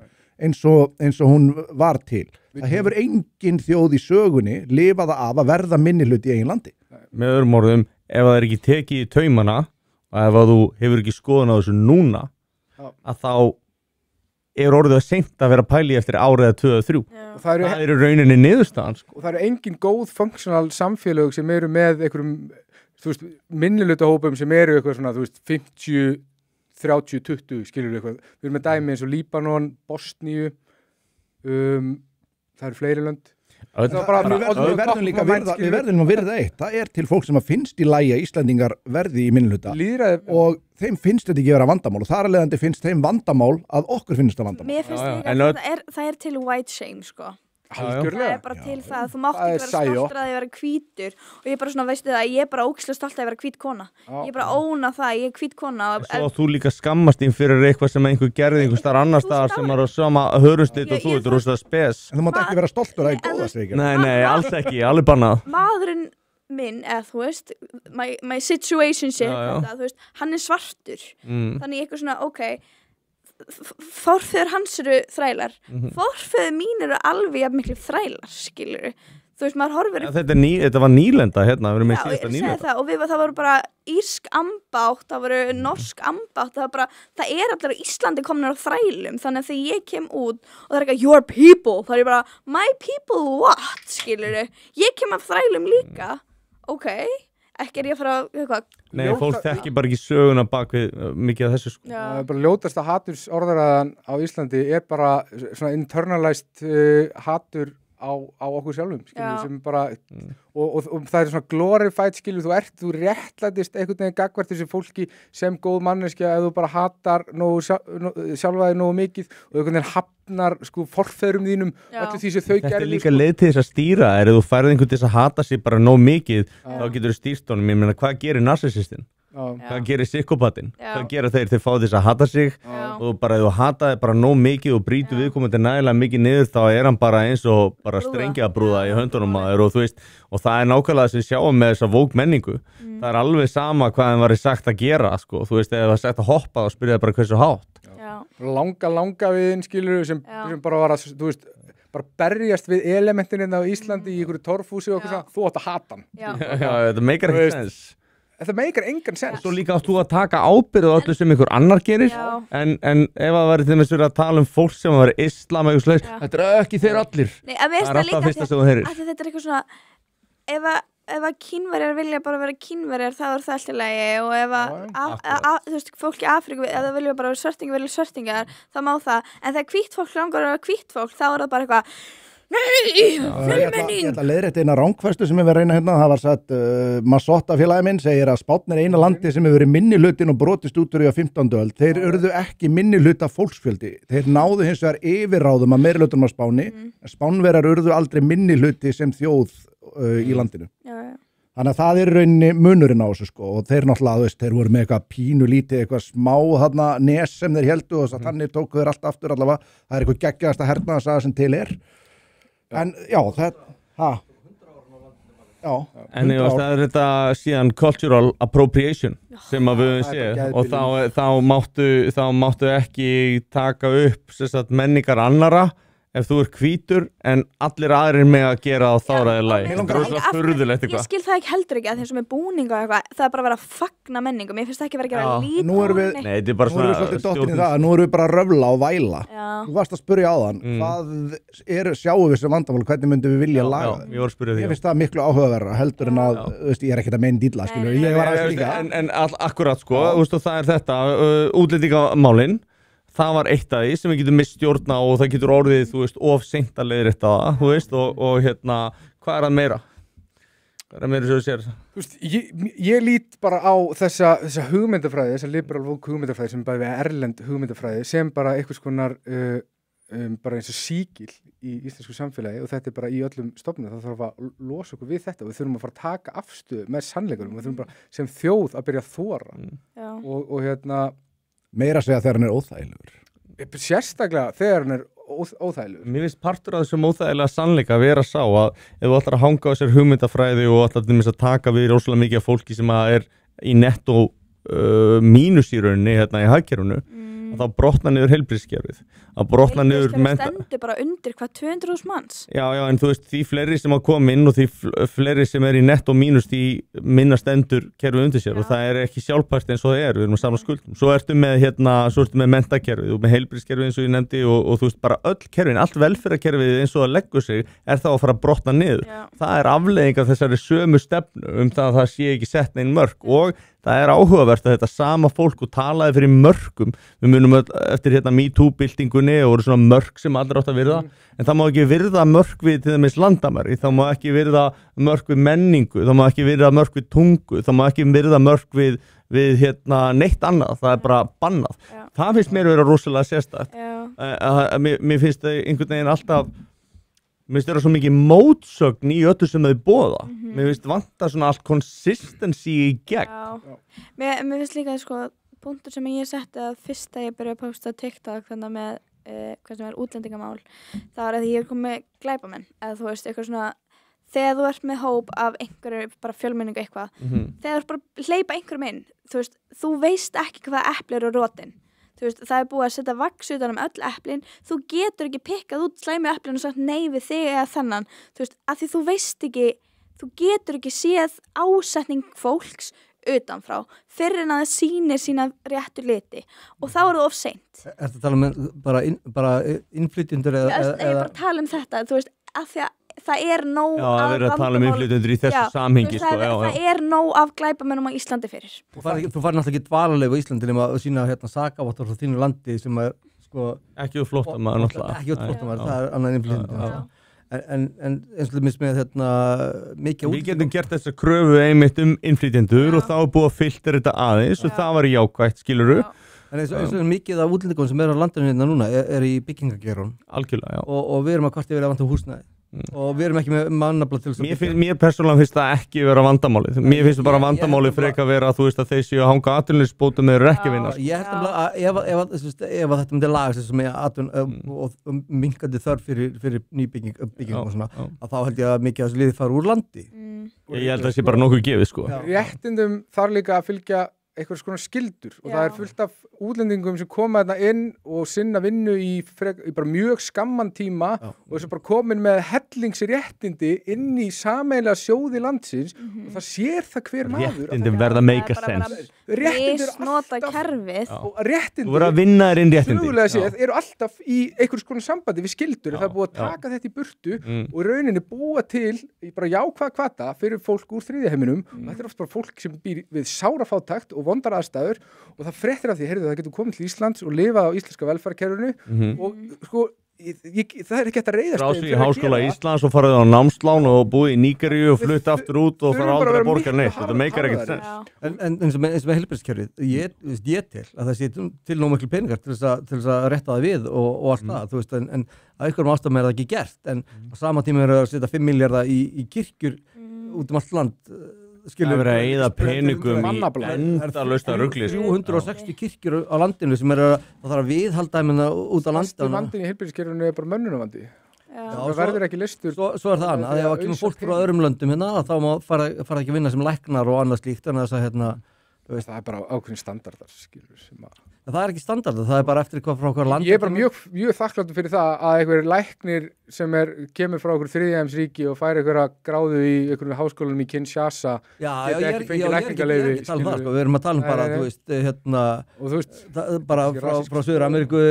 eins og hún var til. Það hefur engin þjóð í sögunni lifaða af að verða minnihluti í eigin landi. Með öðrum orðum, ef það er ekki tekið í taumana og ef að þú hefur ekki skoðun á þessu núna að þá er orðið að seint að vera pæli eftir árið eða 2 eða 3. Það eru rauninni niðurstaðan sko. Og það eru engin góð functional samfélög sem eru með einhverjum, þú veist, minnihlutahópum sem eru eitthvað svona, þú veist, 50, 30, 20, skilur eitthvað. Við erum með dæmi eins og Líbanon, Bosníu, það eru fleiri lönd. Við verðum að virða eitt. Það er til fólk sem að finnst í lagi að Íslendingar verði í minnihluta og þeim finnst þetta ekki vera vandamál og þar að leiðandi finnst þeim vandamál að okkur finnst það vandamál. Mér finnst líka að það er til white shame sko. Það er bara til það að þú mátt ekki vera stoltur að ég vera hvítur og ég er bara svona, veistu það, ég er bara ógeðslega stolt að ég vera hvít kona. Ég er bara óna það, ég er hvít kona. Svo þú líka skammast þín fyrir eitthvað sem einhver gerði einhver staðar annar staðar sem er á sama hörundslit og þú ert rosalega spes. En þú mátt ekki vera stoltur að ég góða sig ekki. Nei, alls ekki, alveg bannað. Maðurinn minn, eða þú veist, my situationship, þú veist, hann er svartur. Þannig ég eitthvað svona, okay, forfeður hans eru þrælar forfeður mín eru alveg jafn miklu þrælar, skilur þú veist, maður horfir þetta var nýlenda hérna, við erum með síðasta nýlenda og það voru bara írsk ambátt, það voru norsk ambátt, það er allir á Íslandi komin á þrælum, þannig að þegar ég kem út og það er eitthvað your people, þá er ég bara my people what, skilur ég kem af þrælum líka ekki er ég að fara eitthvað. Nei, fólk þekki bara ekki söguna bak við mikið af þessu sko. Það er bara ljótasta haturs orðaraðan á Íslandi er bara svona internalized hatur á okkur sjálfum, skilur, sem bara og það er svona glorified, skilur, þú réttlætist einhvern veginn gagnvart þessu fólki sem góð manneskja ef þú bara hatar sjálfaði nógu mikið og einhvern veginn hafnar sko forfeðrum þínum öllu því sem þau gerðu. Þetta er líka leið til þess að stýra, ef þú færið einhvern til þess að hata sig bara nógu mikið, þá getur þú stýrt honum. Ég meina, hvað gerir narsissistinn? Hvað gerir psykopatinn? Hvað gera þeir fá þess að hata sig og bara ef þú hataði bara nóg mikið og brýtur viðkomandi nægilega mikið niður þá er hann bara eins og bara strengjabrúða í höndunum að þér og þú veist og það er nákvæmlega sem sjáum með þessa vók menningu. Það er alveg sama hvað þeim var sagt að gera sko, þú veist ef það var sagt að hoppa þá spyrjaði bara hversu hátt. Langa viðinn skilur sem bara var að, þú veist, bara berjast við elementin á Íslandi í einhverju torfhúsi og eitthvað, þú átt að hata hann. Þetta meikar ekki sens. Þetta meikar engan sens. Svo líka átt þú að taka ábyrgð á öllu sem einhver annar gerir en ef það væri til þess að tala um fólk sem að vera islam eitthvað slags, þetta er ekki þeir allir. Nei, það er alltaf fyrsta sem þú heyrir. Þetta er eitthvað svona, ef að Kínverjar vilja bara vera Kínverjar þá er það alltaf lagi og ef þú veist, fólk í Afríku ef það vilja bara vera svörtingar þá má það, en þegar hvítt fólk langar að vera hvítt fólk þá er það bara eitthvað Nei, fjölmenning. Ég ætla að leiðrétta eina ránkvæstu sem við reyna hérna, það var satt Masotta félagi minn segir að Spánn er eina landi sem hefur verið minnihlutin og brotist út úr í á 15. öld. Þeir urðu ekki minnihluta fólksfjöldi. Þeir náðu hins vegar yfirráðum að meirihlutunum á Spáni. Spánverjar urðu aldrei minnihluti sem þjóð í landinu. Þannig að það er rauninni munurinn á þessu sko og þeir náttúrulega, þú veist, þeir voru með eitthvað pínu lítið, eitthvað smá þarna nes sem þeir heldu og þannig tóku þeir allt aftur allavega. Það er eitthvað geggjaðasta hernaðarsaga sem til er. En já, þetta en það er þetta síðan cultural appropriation sem að við séum og þá máttu ekki taka upp menningar annara ef þú hvítur en allir aðrir með að gera á þáraði lagi. Ég skil það ekki heldur ekki að þeim sem er búning og eitthvað, það er bara að vera að fagna menningum, ég finnst það ekki að vera að líta. Nú erum við svolítið dottin í það, nú erum við bara að röfla og væla. Þú varst að spyrja á þann, hvað sjáum við sem vandamál, hvernig myndum við vilja laga það? Ég finnst það miklu áhugaverra heldur en að, ég er ekkert að meina dýla, skilur, ég var aðeins líka. En akkurat sko, það er þetta, útlendingamálin. Það var eitt af því sem við getum misstjórna og það getur orðið, þú veist, of seint að leiðrétta það, þú veist, og hérna, hvað er það meira? Hvað er það meira sem þú sér? Þú veist, ég lít bara á þessa hugmyndafræði, þessa liberal woke hugmyndafræði sem bara við erlend hugmyndafræði sem bara einhvers konar, bara eins og síkil í íslensku samfélagi og þetta er bara í öllum stofnum, þá þarf að losa okkur við þetta og við þurfum að fara að taka afstöðu með sannleikunum, við þurfum bara sem þjóð að byrja að þora og hérna meira segja þegar hann er óþægilegur. sérstaklega þegar hann óþægilegur. Mér finnst partur af þessum óþægilega sannleika að vera sá að ef þú ætlar að hanga á þessar hugmyndafræði og ætlar að taka við rosalega mikið af fólki sem að er í netto mínus í rauninni hérna í hagkerfinu, að þá brotna niður heilbrigðiskerfið, að brotna niður stendur bara undir hvað 200.000 manns. Já, en þú veist, því fleiri sem að koma inn og því fleiri sem er í netto mínus því minna stendur kerfið undir sér og það er ekki sjálfbært eins og það er, við erum að samla skuldum. Svo ertu með menntakerfið og með heilbrigðiskerfið eins og ég nefndi og þú veist bara öll kerfin, allt velferðarkerfið eins og það leggur sig er þá að fara að brotna niður. Það er afleiðing af þessari sömu stefnu það að það sé ekki sett neinn mörk og það er áhugavert að þetta sama fólk og talaði fyrir mörkum. Við munum eftir MeToo-byltingunni og voru svona mörk sem allir átt að virða, en það má ekki virða mörk við til dæmis landamæri, það má ekki virða mörk við menningu, það má ekki virða mörk við tungu, það má ekki virða mörk við neitt annað, það er bara bannað. Það finnst mér vera rosalega sérstakt. Mér finnst það einhvern veginn alltaf mér finnst það svo mikið mótsögn í öllu sem þau boða. Mér finnst vanta svona allt consistency í gegn. Mér finnst líka punktur sem ég setti að fyrst að ég byrja að posta TikTok þannig með hvað sem er útlendingamál, það var að ég kom með glæpamenn, eða þú veist, eitthvað svona þegar þú ert með hóp af einhverju bara fjölmenningu eitthvað, þegar þú ert bara að hleypa einhverjum inn, þú veist ekki hvað epli eru rótin. Þú veist, það er búið að setja vaks utan öll eplin, þú getur ekki pikkað út slæmi eplin og sagt nei við þig eða þennan, þú veist, af því þú veist ekki, þú getur ekki séð ásetning fólks utanfrá, fyrir en að það sýnir sína réttu liti og þá er það of seint. Ertu að tala um bara innflytjendur eða? Ég er bara að tala um þetta, þú veist, af því að það er nóg af vandamálum. Já, það er að tala um innflytjendur í þessu samhengi. Það er nóg af glæpamönnum á Íslandi fyrir. Þú fær náttúrulega ekki dvalarleyfi á Íslandi nema að sína sakavottor frá þínu landi sem er ekki úr flóttamaður náttúrulega. Ekki úr flóttamaður, það er annað innflytjendur. En eins og það með mikið Við getum gert þessa kröfu einmitt innflytjendur og þá er búið að filtera þetta aðeins og það var jákvætt, skilurðu. En eins og mikið af útlendingum sem er á landinu hérna núna er í byggingagerun. Algjörlega, já. Og við erum að hvort yfir að vanta húsnæði. Og við erum ekki með mannafla til þess að Mér persónulega finnst það ekki vera vandamálið. Mér finnst bara vandamálið frekar vera að þú veist að þeir séu að hanga atvinnuleysisbótum með ekki vinna. Ég held að ef þetta myndi lagast þessum og minkandi þörf fyrir nýbygging og svona, að þá held ég að mikið af þessu liði fara úr landi. Ég held að það sé bara nokkuð gefið sko. Réttindum þarf líka að fylgja eitthvað svona skildur og það er fullt af útlendingum sem koma þarna inn og sinna vinnu í bara mjög skamman tíma og þessu bara komin með hellingsréttindi inn í sameiginlega sjóði landsins og það sér það hver maður. Réttindin verða make a sense. Misnota kerfið. Og réttindi þú verður að vinna þér inn réttindi. Sögulega séð eru alltaf í einhvers konar sambandi við skildur. Það er búið að taka þetta í burtu og í rauninni búa til bara jákvæða hvata fyrir fólk úr þriðja heiminum og þetta er oft bara fólk sem býr við sárafátækt og vondar aðstæður og það fréttir af því, heyrðu það getur komið til Íslands og lifað á íslenska velferðarkerfinu og sko, það er ekki hægt að reyðast Rásu í Háskóla Íslands og farið á námslán og búið í Nígeríu og flutt aftur út og þarf aldrei að borga neitt, þetta meikar ekkert sens. En eins og með heilbrigðiskerfið, ég til að það sé til nóg miklu peningar til þess að rétta það við og allt það, þú veist, en að einhverjum ástæðum er það ekki gert, en á sama tíma er að setja 5 milljarða í kirkjur út allt land. Það verið að eyða peningum í endalaust að rugli. 360 kirkjur á landinu sem það þarf að viðhalda út á landinu. Stærsti vandinn í heilbrigðiskerfinu er bara mönnunarvandi. Það verður ekki listur. Svo er það annað, að ef það kemur fólk frá öðrum löndum hérna, þá má fara ekki að vinna sem læknar og annað slíkt, en þess að það er bara ákveðin standardar, skilur sem að það er ekki standard, það er bara eftir hvað frá hver land. Ég er bara mjög þakkláttur fyrir það að einhver læknir sem kemur frá einhver þriðjaheims-ríki og fær einhverja gráðu í einhverjum háskólanum í Kinshasa geta ekki fengið lækningaleyfi. Við erum að tala um bara, þú veist, bara frá Suður-Ameríku.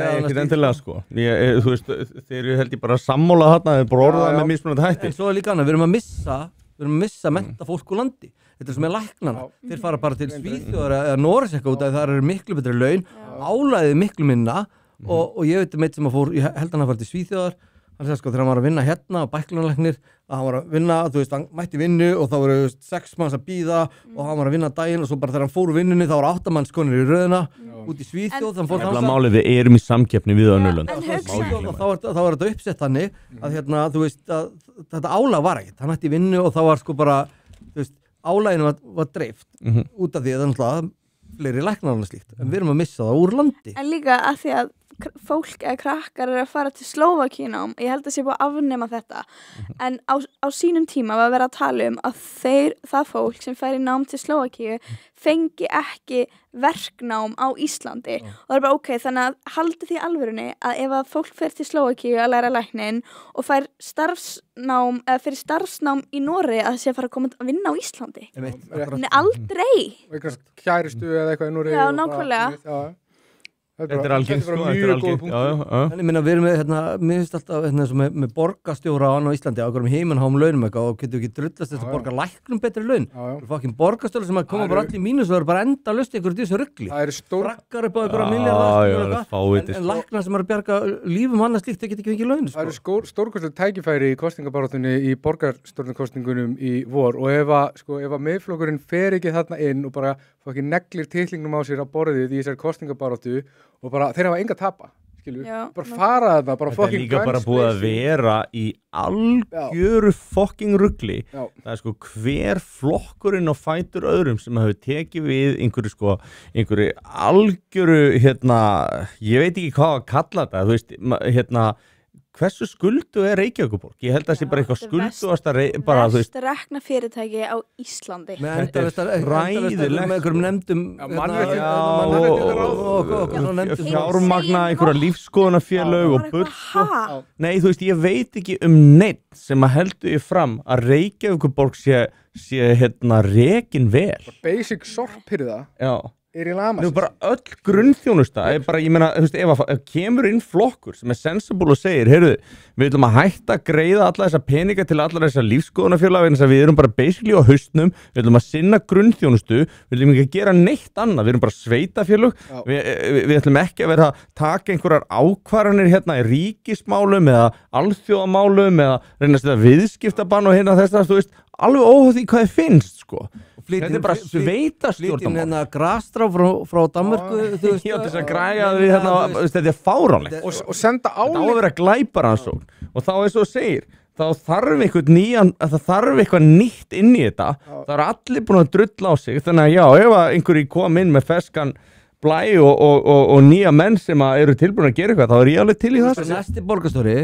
Ekkert endilega sko. Þú veist, þeir eru held ég bara sammála þarna, þeir bara orðaða með mismunandi hætti. En svo er líka annað, við erum að missa mennta fólk úr landi. Þetta er sem er læknana. Þeir fara bara til Svíþjóðar eða Noregs eitthvað út af það eru miklu betri laun, álagið miklu minna og ég veit meitt sem að fór, ég held hann að fara til Svíþjóðar, hann segði sko þegar hann var að vinna hérna á bæklunarlæknir, að hann var að vinna, þú veist, hann mætti vinnu og þá voru 6 manns að bíða og hann var að vinna daginn og svo bara þegar hann fór úr vinnunni þá voru 8 manns konur í röðina út í Svíþjóð. Málið við erum í samkeppni við önnurlönd. Þá var þetta uppsett þannig að þú veist, að þetta álag var ekkert, hann mætti vinnu og þá var sko bara, þú veist, álæginu var dreift út af því að það er náttúrulega fleiri læknar og slíkt, en við erum að missa það úr landi. En líka að því að fólk eða krakkar að fara til Slóvakíunám, ég held að sé búið að afnema þetta, en á sínum tíma var verið að tala að það fólk sem fær í nám til Slóvakíu fengi ekki verknám á Íslandi og það bara þannig að haldi því alvörunni að ef að fólk fer til Slóvakíu að læra læknin og fær starfsnám eða fyrir starfsnám í Noregi að það sé að fara að koma að vinna á Íslandi. Nei, aldrei. Eitthvað kæristu eða eitthvað í Noregi. Já, nákvæmlega. Þetta algengt, mjög góð punktur. En ég minna, við erum mér finnst alltaf með borgarstjóra á Íslandi á einhverjum heimanháum launum eitthvað og getur ekki drullast þess að borga læknum betri laun. Fokkin borgarstjóra sem að koma bara allir í mínus og eru bara endalaust einhverju þessu rugli. Það eru brakkar upp á einhverja milljarða en læknar sem eru að bjarga lífum annars slíkt, það getur ekki laun. Það eru stórkostlega tækifæri í kosningabaráttunni í borgarstjórnarkosningunum í vor og ef að Miðflokkurinn fer ekki þarna inn og bara fokkin neglir titlingnum á sér á borðið í þessari kosningabaráttu og bara þeir hafa enga að tapa, bara fara þarna, bara þetta er líka bara búið að vera í algjöru fokking rugli. Það er hver flokkurinn á fætur öðrum sem hefur tekið við einhverju algjöru ég veit ekki hvað að kalla þetta, þú veist, hversu skuldu er Reykjavíkurborg? Ég held að það sé bara eitthvað skulduasta bara, þú veist, rekna fyrirtæki á Íslandi. Þetta er ræðilegt með einhverjum nefndum fjármagna einhverja lífsskoðunarfélög og bull. Nei, þú veist, ég veit ekki neitt sem að heldur ég fram að Reykjavíkurborg sé rekin vel. Basic sorphyrða. Já. Er í lamas. Það er bara öll grunnþjónusta. Ég meina, þú veist, ef kemur inn flokkur sem er sensible og segir, heyrðu, við ætlum að hætta að greiða alla þessa peninga til alla þessa lífsskoðunarfélaga vegna þess að við erum bara basically á haustnum, við ætlum að sinna grunnþjónustu, við ætlum ekki að gera neitt annað, við erum bara sveitafélög, við ætlum ekki að vera að taka einhverjar ákvarðanir í ríkismálum eða alþjóðamálum eða reyna að setja viðskiptabann og þess að þú veist, alveg óháð því hvað þið finnst, Þetta er bara sveitastjórnarmál. Grasstrá frá Danmörku, þú veist. Já, þess að græja við þetta er fáránlegt. Og senda álit. Það á að vera glæparansókn. Og þá eins og segir, þá þarf eitthvað nýtt inn í þetta. Það er allir búin að drulla á sig. Þannig að já, ef einhverjir kom inn með ferskan blæ og nýja menn sem eru tilbúin að gera eitthvað, þá er ég alveg til í það. Næsti borgarstjóri,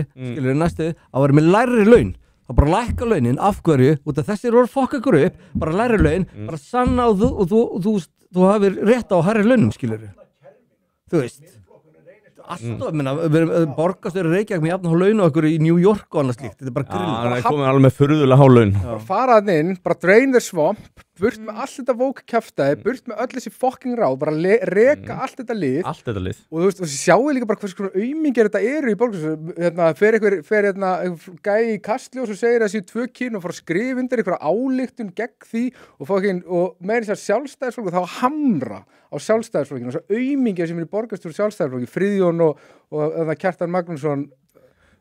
næstu, að vera með lægri laun. Það bara lækka launin, af hverju, út af þessir voru fokka ykkur upp, bara læri laun, bara sanna og þú hafir rétt á hærri launum, skilur. Þú veist, alltaf, borgarstjóri Reykjavík með jafn há laun og ykkur í New York og annað slíkt, þetta er bara grill. Það er komið alveg með furðulega há laun. Fara þann inn, bara drain the swamp, burt með allt þetta vókkjaftaði, burt með öll þessi fokking ráð, bara reka allt þetta lið. Allt þetta lið. Og þú veist, sjáu líka bara hvers konar aumingjar þetta eru í borgarstjóri. Fer gæi í Kastljós og segir að séu 2 kyn og fara að skrifa undir einhverja ályktun gegn því og meira þess að sjálfstæðisflokk þá hamra á sjálfstæðisflokkinu og svo aumingjar sem er í borgarstjóri sjálfstæðisflokki, Friðjón og Kjartan Magnússon.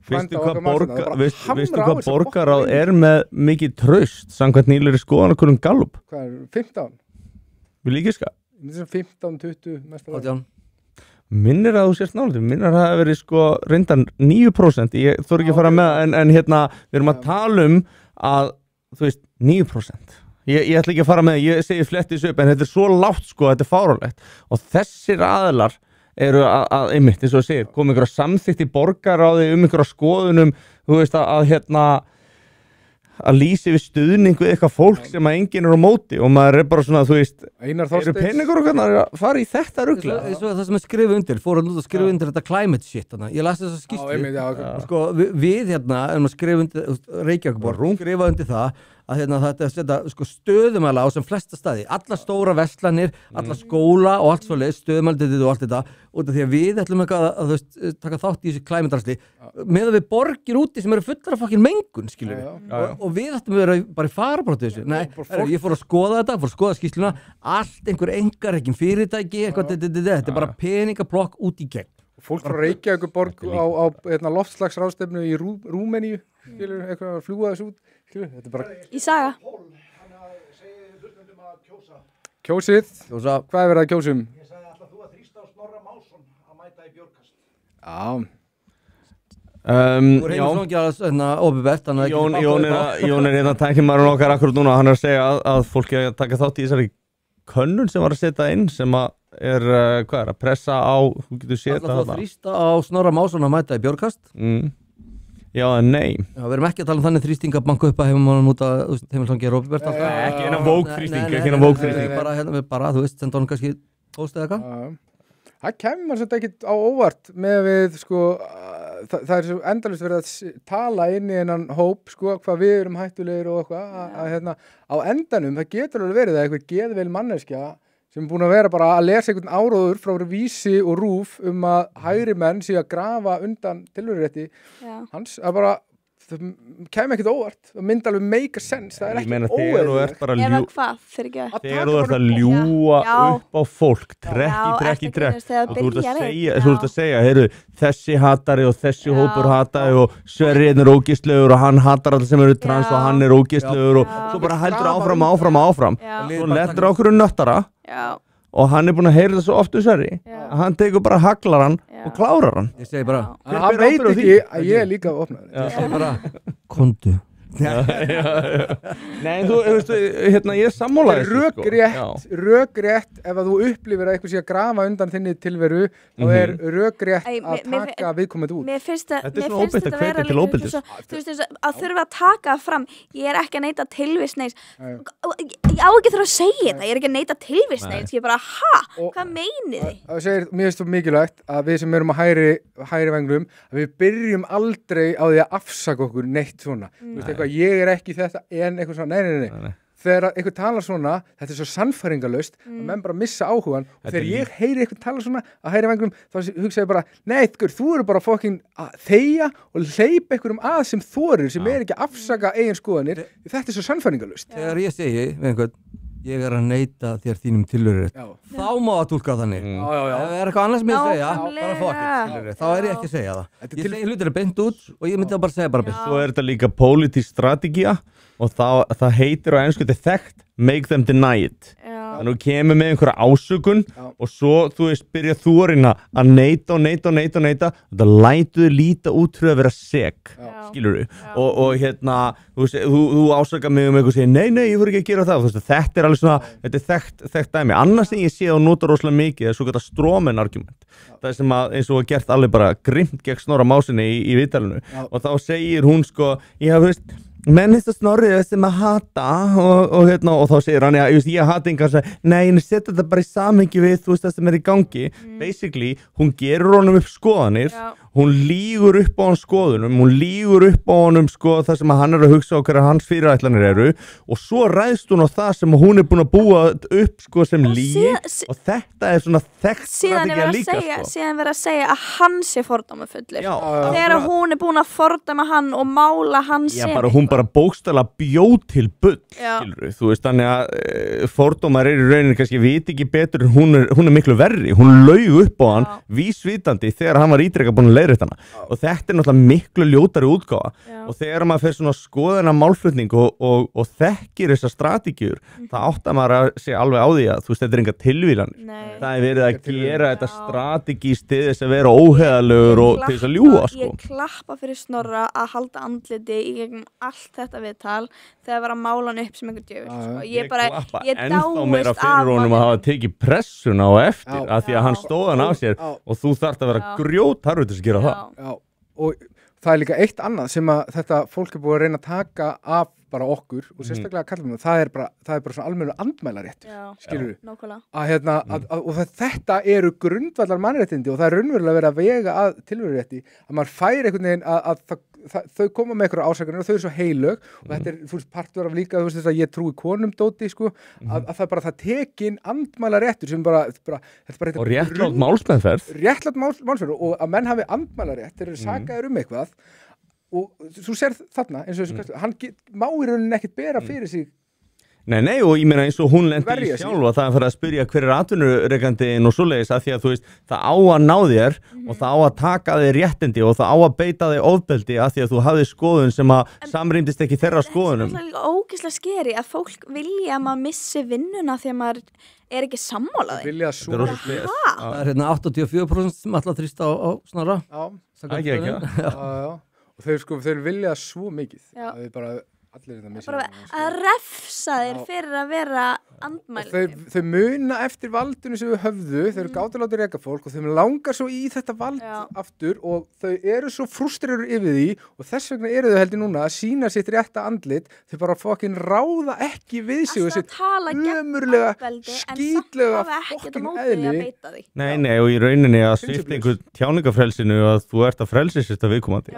Veistu hvað borgaráð er með mikið traust samkvæmt nýlegri skoðanakönnun Gallup? Hvað er 15? Við líkiska? 15, 20 mest að það. Minnir að þú sést nálega, minnir að það hefur verið reyndan 9%, ég þór ekki að fara með en við erum að tala að, þú veist, 9%. Ég ætla ekki að fara með, ég segi flettis upp en þetta er svo lágt þetta er fáránlegt og þessir aðilar eru að einmitt, eins og það segir, komið einhverja samþykkt í borgaráði einhverja skoðunum, þú veist að lýsi við stuðningu eitthvað fólk sem að enginn er á móti og maður bara svona, þú veist, eru peningur og hvernig að fara í þetta rugla? Það sem er skrifið undir, fóruð út að skrifa undir þetta climate shit, ég las þess að skýstu, við erum að skrifa undir Reykjavíkurborg, skrifa undir það að þetta setja stöðumæla á sem flesta staði, alla stóra verslanir, alla skóla og allt svoleið, stöðumælið og allt þetta, út af því að við ætlum eitthvað að taka þátt í þessu klæmindrasli meðan við borgir úti sem eru fullar af fokkin mengun, skilur við, og við ætlum að vera bara í farabróti þessu. Nei, ég fór að skoða þetta, fór að skoða skýrsluna, allt einhver engarekin fyrirtæki, þetta er bara peningaplokk út í gegn. Fólk frá Reykjavíkurborg á loftslagsráðstefnu í Rúmeníu, skilur, eitthvað að fljúga þessu út. Þetta er bara í saga. Kjósið. Hvað er verið að kjósum? Ég sagði alltaf þú að þrýsta á Snorra Másson að mæta í Björgkast. Já. Þú er heimur flókið að opibert. Jón er tæknimaðurinn okkar akkurat núna, hann er að segja að fólki að taka þátt í þessari könnun sem var að setja inn sem að hvað að pressa á, þú getur séð Það er að þrýsta á Snorra Másson að mæta í Björgast. Já, nei. Já, við erum ekki að tala þannig þrýsting að banka upp að heimamannum út að heimilsangi Róbert alltaf. Ekki hennar vókþrýsting, bara, þú veist, senda honum kannski post eða eitthvað. Það kemur svolítið ekkit á óvart með við, sko, það svo endalaust verið að tala inn í hennan hóp, sko, hvað við erum hættulegir og eitthvað, að hérna, á endanum, það getur alveg verið að eitthvað geðveil manneskja sem er búin að vera bara að lesa einhvern áróður frá Vísi og RÚV að hægri menn sé að grafa undan tilverurétti hans, að bara það kemur ekkert óvart, það myndi alveg make a sense, það er ekki óeðlilegt. Eða hvað, fyrir ekki þegar þú ert að ljúga upp á fólk trekk í trekk og þú ert að segja heyrðu, þessi hatari og þessi hópur hatari og Sverrir er ógistlegur og hann hatar allir sem eru trans og hann er ógistlegur og svo bara heldur áfram svo lettur á okkur nöttara og hann er búin að heyra það svo oft Sverri að hann tekur bara haglar hann og klárar hann. Ég segi bara hann veit ekki að ég er líka opnað. Ég segi bara kondu. Nei, þú veist, hérna, ég er sammálaður rökrétt ef að þú upplifir að eitthvað sé að grafa undan þinni tilveru þá er rökrétt að taka viðkomandi út. Mér finnst þetta er svona óbeitt að hvetja til óbeldis. Þú veist, að þurfa að taka fram ég er ekki að neita tilvistneins ég á ekki þurfa að segja það ég er ekki að neita tilvistneins, ég er bara hvað meinið þið? Mér finnst það mikilvægt að við sem erum á hægri venglum að við byrjum aldrei á því að afsaka okkur neitt svona ég er ekki þetta en eitthvað svona, nei. Þegar eitthvað talar svona, þetta er svo sannfæringarlaust að menn bara missa áhugan og þegar ég heyri eitthvað talar svona að hægri venglum þá hugsa ég bara, nei, þú eru bara fucking að þegja og hleypa einhverjum að sem þorir, sem er ekki að afsaka eigin skoðanir, þetta er svo sannfæringarlaust. Þegar ég segi við einhvern ég er að neita þér þínum tilverurétt þá má það túlka þannig ef það er eitthvað annars með að segja bara fokk þá er ég ekki að segja það ég segi hlutir beint út og ég myndi að bara segja bara beint. Svo er þetta líka pólitísk strategía og það heitir á ensku þekkt make them deny it þannig að þú kemur með einhverja ásökun og svo þú veist byrja þú að reyna að neita og það lætuðu líta út fyrir að vera seg skilur og hérna þú ásaka mig eitthvað og segir nei ég voru ekki að gera það veist, þetta er alveg svona þetta er þekkt dæmi annars en ég sé og nota rosalega mikið það er svo geta strómen argument það er sem að eins og gert alveg bara grimt gegn Snorra Másinni í viðtalinu og þá segir hún sko já veist menn þetta Snorrið sem að hata og hérna og þá segir hann ég hata engan nei en setja þetta bara í samhengi við þú veist það sem er í gangi basically hún gerur honum upp skoðanir hún lýgur upp á hann skoðunum hún lýgur upp á honum sko það sem hann er að hugsa á hverja hans fyrirætlanir eru og svo ræðst hún á það sem hún er búin að búa upp sko sem lygi og þetta er svona þekkt strategía líka sko. Síðan verið að segja að hann sé fordómafullur þegar hún er búin að fordóma hann og mála hann sem hún bara bókstaflega bjóð til bull skilur þú veist þannig að fordómar í rauninni kannski viti ekki betur en hún er miklu verri hún laug upp á hann vísvitandi þegar hann var ítrekka búin að leiðrétta hana og þetta er náttúrulega miklu ljótari útgáfa og þegar maður fer svona skoðina málflutning og þekkir þessar strategíur það áttar maður að segja alveg á því að þú veist þetta er enga tilvílanir það er verið að gera þetta strategíst til þess að vera óheðalegur og til þess að ljúga sko. Ég klappa fyrir Snorra að halda andliti í gegnum allt þetta viðtal þegar vera málan upp sem einhver djöfur sko. Ég klappa ennþá meira fyrir honum að hafa tekið pressuna á eftir af því að hann stóð hann af sér og þú þarft að vera grjótharður til að gera það og það er líka eitt annað sem að þetta fólk er búið að reyna að taka af bara okkur og sérstaklega kallum það er bara svona almennu andmælarétt skilur við og þetta eru grundvallar mannréttindi og það er raunverulega verið að vega að tilverurétti að maður fær einhvern veginn að þau koma með einhverja ásakanir og þau eru svo heilög og þetta er þú veist partur af líka þú veist þess að ég trúi konum dóti sko að það bara það tekin andmælaréttur sem bara þetta bara og réttlátt málsmeðferð og að menn hafi andmælarétt þeir eru sakaðir eitthvað og þú sér þarna eins og hann má í rauninni ekkert bera fyrir sig Nei, og ég meina eins og hún lendi í sjálf að það er fyrir að spyrja hver er atvinnurekandinn og svoleiðis að því að þú veist það á að ná þér og það á að taka þig réttindi og það á að beita þig ofbeldi að því að þú hafði skoðun sem að samrýmdist ekki þeirra skoðunum. Það er líka ógeðslega skeri að fólk vilja að maður missi vinnuna því að maður er ekki sammálaði. Vilja svo. Það er hérna 84% sem alltaf þrýst á Snorra. Já, og þeir vilja svo mikið að við bara allir þetta bara að refsa þér fyrir að vera andmæli þau muna eftir valdinu sem við höfðu, þau eru gátu látið reka fólk og þau langar svo í þetta vald aftur og þau eru svo frústrerur yfir því og þess vegna eru þau heldur núna að sína sitt rétta andlit, þau bara fokkin ráða ekki við sig og sitt ömurlega, skítlega fokkin eðli. Nei, og í rauninni að svipta einhver tjáningafrelsinu að þú ert að frelsisista viðkomandi.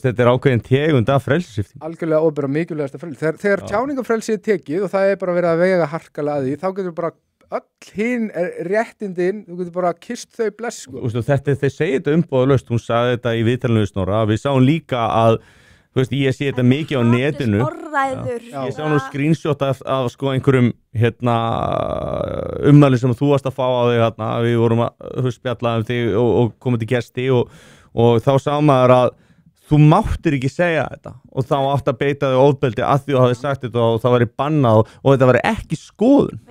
Þetta ákveðin tegund af frelsisifting. Algjörlega og bara mikilvægasta frelsi. Þegar tjáningafrelsi tekið og það bara verið að vega harkalega að því, þá getur bara öll hinn réttindin, þú getur bara kysst þau bless sko. Þeir segja þetta umbúðalaust, hún sagði þetta í viðtalinu Snorra, við sáum líka að ég sé þetta mikið á netinu ég sá nú screenshot af sko einhverjum ummælum sem þú varst að fá á þig við vorum að spjalla um þig og komið til gesti og þá sá maður að þú máttir ekki segja þetta og þá átt að beita þig ofbeldi að því þú hafði sagt þetta og það væri bannað og þetta væri ekki skoðun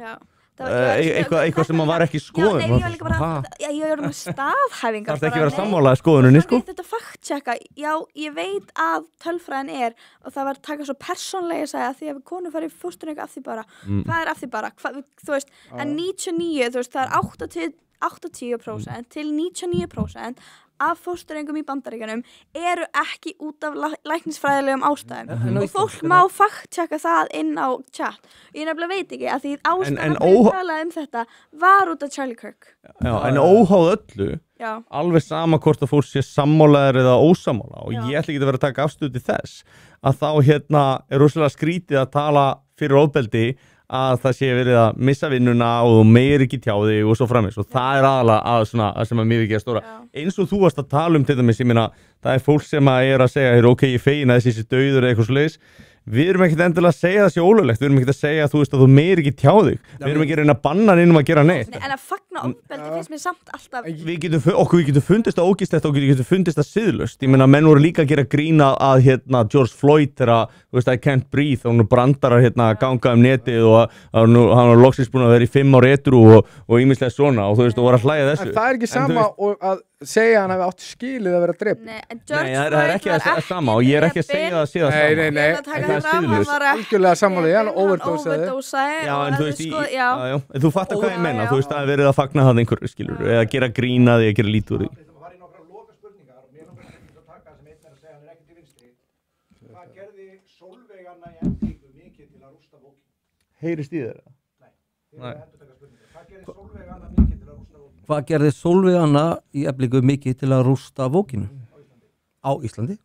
eitthvað sem var ekki skoðun ég var líka bara ég var með staðhæfingar það er ekki verið að sammála skoðuninni sko þetta fact-checka, ég veit að tölfræðin og það var að taka svo persónlega að segja að því að konur fara í fóstureyðingu af því bara hvað er af því bara, þú veist en 99, þú veist, það er 80% til 99% af fóstureyðingum í Bandaríkjunum eru ekki út af læknisfræðilegum ástæðum og fólk má fact-checka það inn á chat. Ég nefnilega veit ekki að því ástæðan að talaði þetta var út af Charlie Kirk. En óháð öllu, alveg sama hvort að fólk sé sammálaðir eða ósammála og ég ætla ekki að vera að taka afstöðu til þess að þá er rosalega skrítið að tala fyrir ofbeldi að það sé verið að missa vinnuna og þú meir ekki tjáði og svo framins og það er aðalega að sem að mér ekki að stóra eins og þú varst að tala um til dæmis, ég meina það er fólk sem að er að segja ok, ég feina þessi dauður eða eitthvað svoleiðis við erum ekkert endilega að segja það sé ólöglegt við erum ekkert að segja að þú meir ekki tjáði við erum ekki að reyna að banna neinum að gera neitt en að fagna ofbeldi finnst mér samt alltaf okkur getur fundist það ógíslegt og okkur getur fundist það siðlaust ég meina menn voru líka að gera grína að George Floyd þegar I can't breathe og nú brandarar ganga netið og hann var loksins búin að vera í 5 ár edrú og ýmislegt svona og þú veist, þú voru að hlæja þessu en það er ekki sama að segja hann hafi átt skilið að vera dreip Nei, það er ekki að sama og ég er ekki að segja það að sé það sama Nei, það er siðlaust algjörlega sammála, hann overdosaði Já, en þú veist, þú fattar hvað ég menna þú veist, það er verið að fagna það einhverju skilur eða gera grína því, að gera lítið úr því Það var í nokkra loka spurningar og mér langar ekki að taka sem einn að segja hann ekki til vinstri Hvað gerði Sólveig Anna í endingu mikið til að rústa bókin? Heyrist í þeirra? Nei, Hvað gerði Sólveig Anna mikið til að rústa bókin? Hvað gerði Sólveig Anna í Eflingu mikið til að rústa bókinu? Á Íslandi?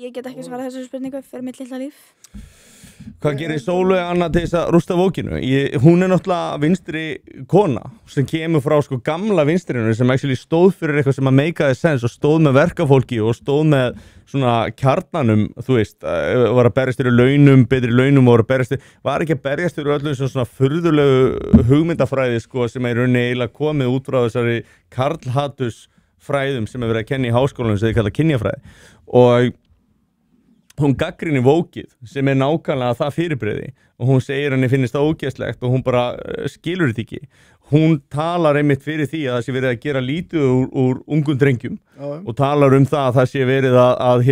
Ég get ekki svarað þessu spurningu fyrir mitt lilla líf Hvað gerir Sólveig Anna til þess að rústa bókinu? Hún er náttúrulega vinstri kona sem kemur frá sko gamla vinstrinu sem actually stóð fyrir eitthvað sem að meikaði sens og stóð með verkafólki og stóð með svona kjarnanum, þú veist, var að berjast fyrir launum, betri launum og var ekki að berjast fyrir öllu svona furðulegu hugmyndafræði sko sem er rauninni eiginlega komið út frá þessari karlhatus fræðum sem er verið að kenna í háskólanum sem þið kalla kynjafræði og hún gagnrýnir Vókið sem er nákvæmlega það fyrirbrigði og hún segir henni finnist það ógeðslegt og hún bara skilur þetta ekki. Hún talar einmitt fyrir því að það sé verið að gera lítið úr ungum drengjum og talar það að það sé verið að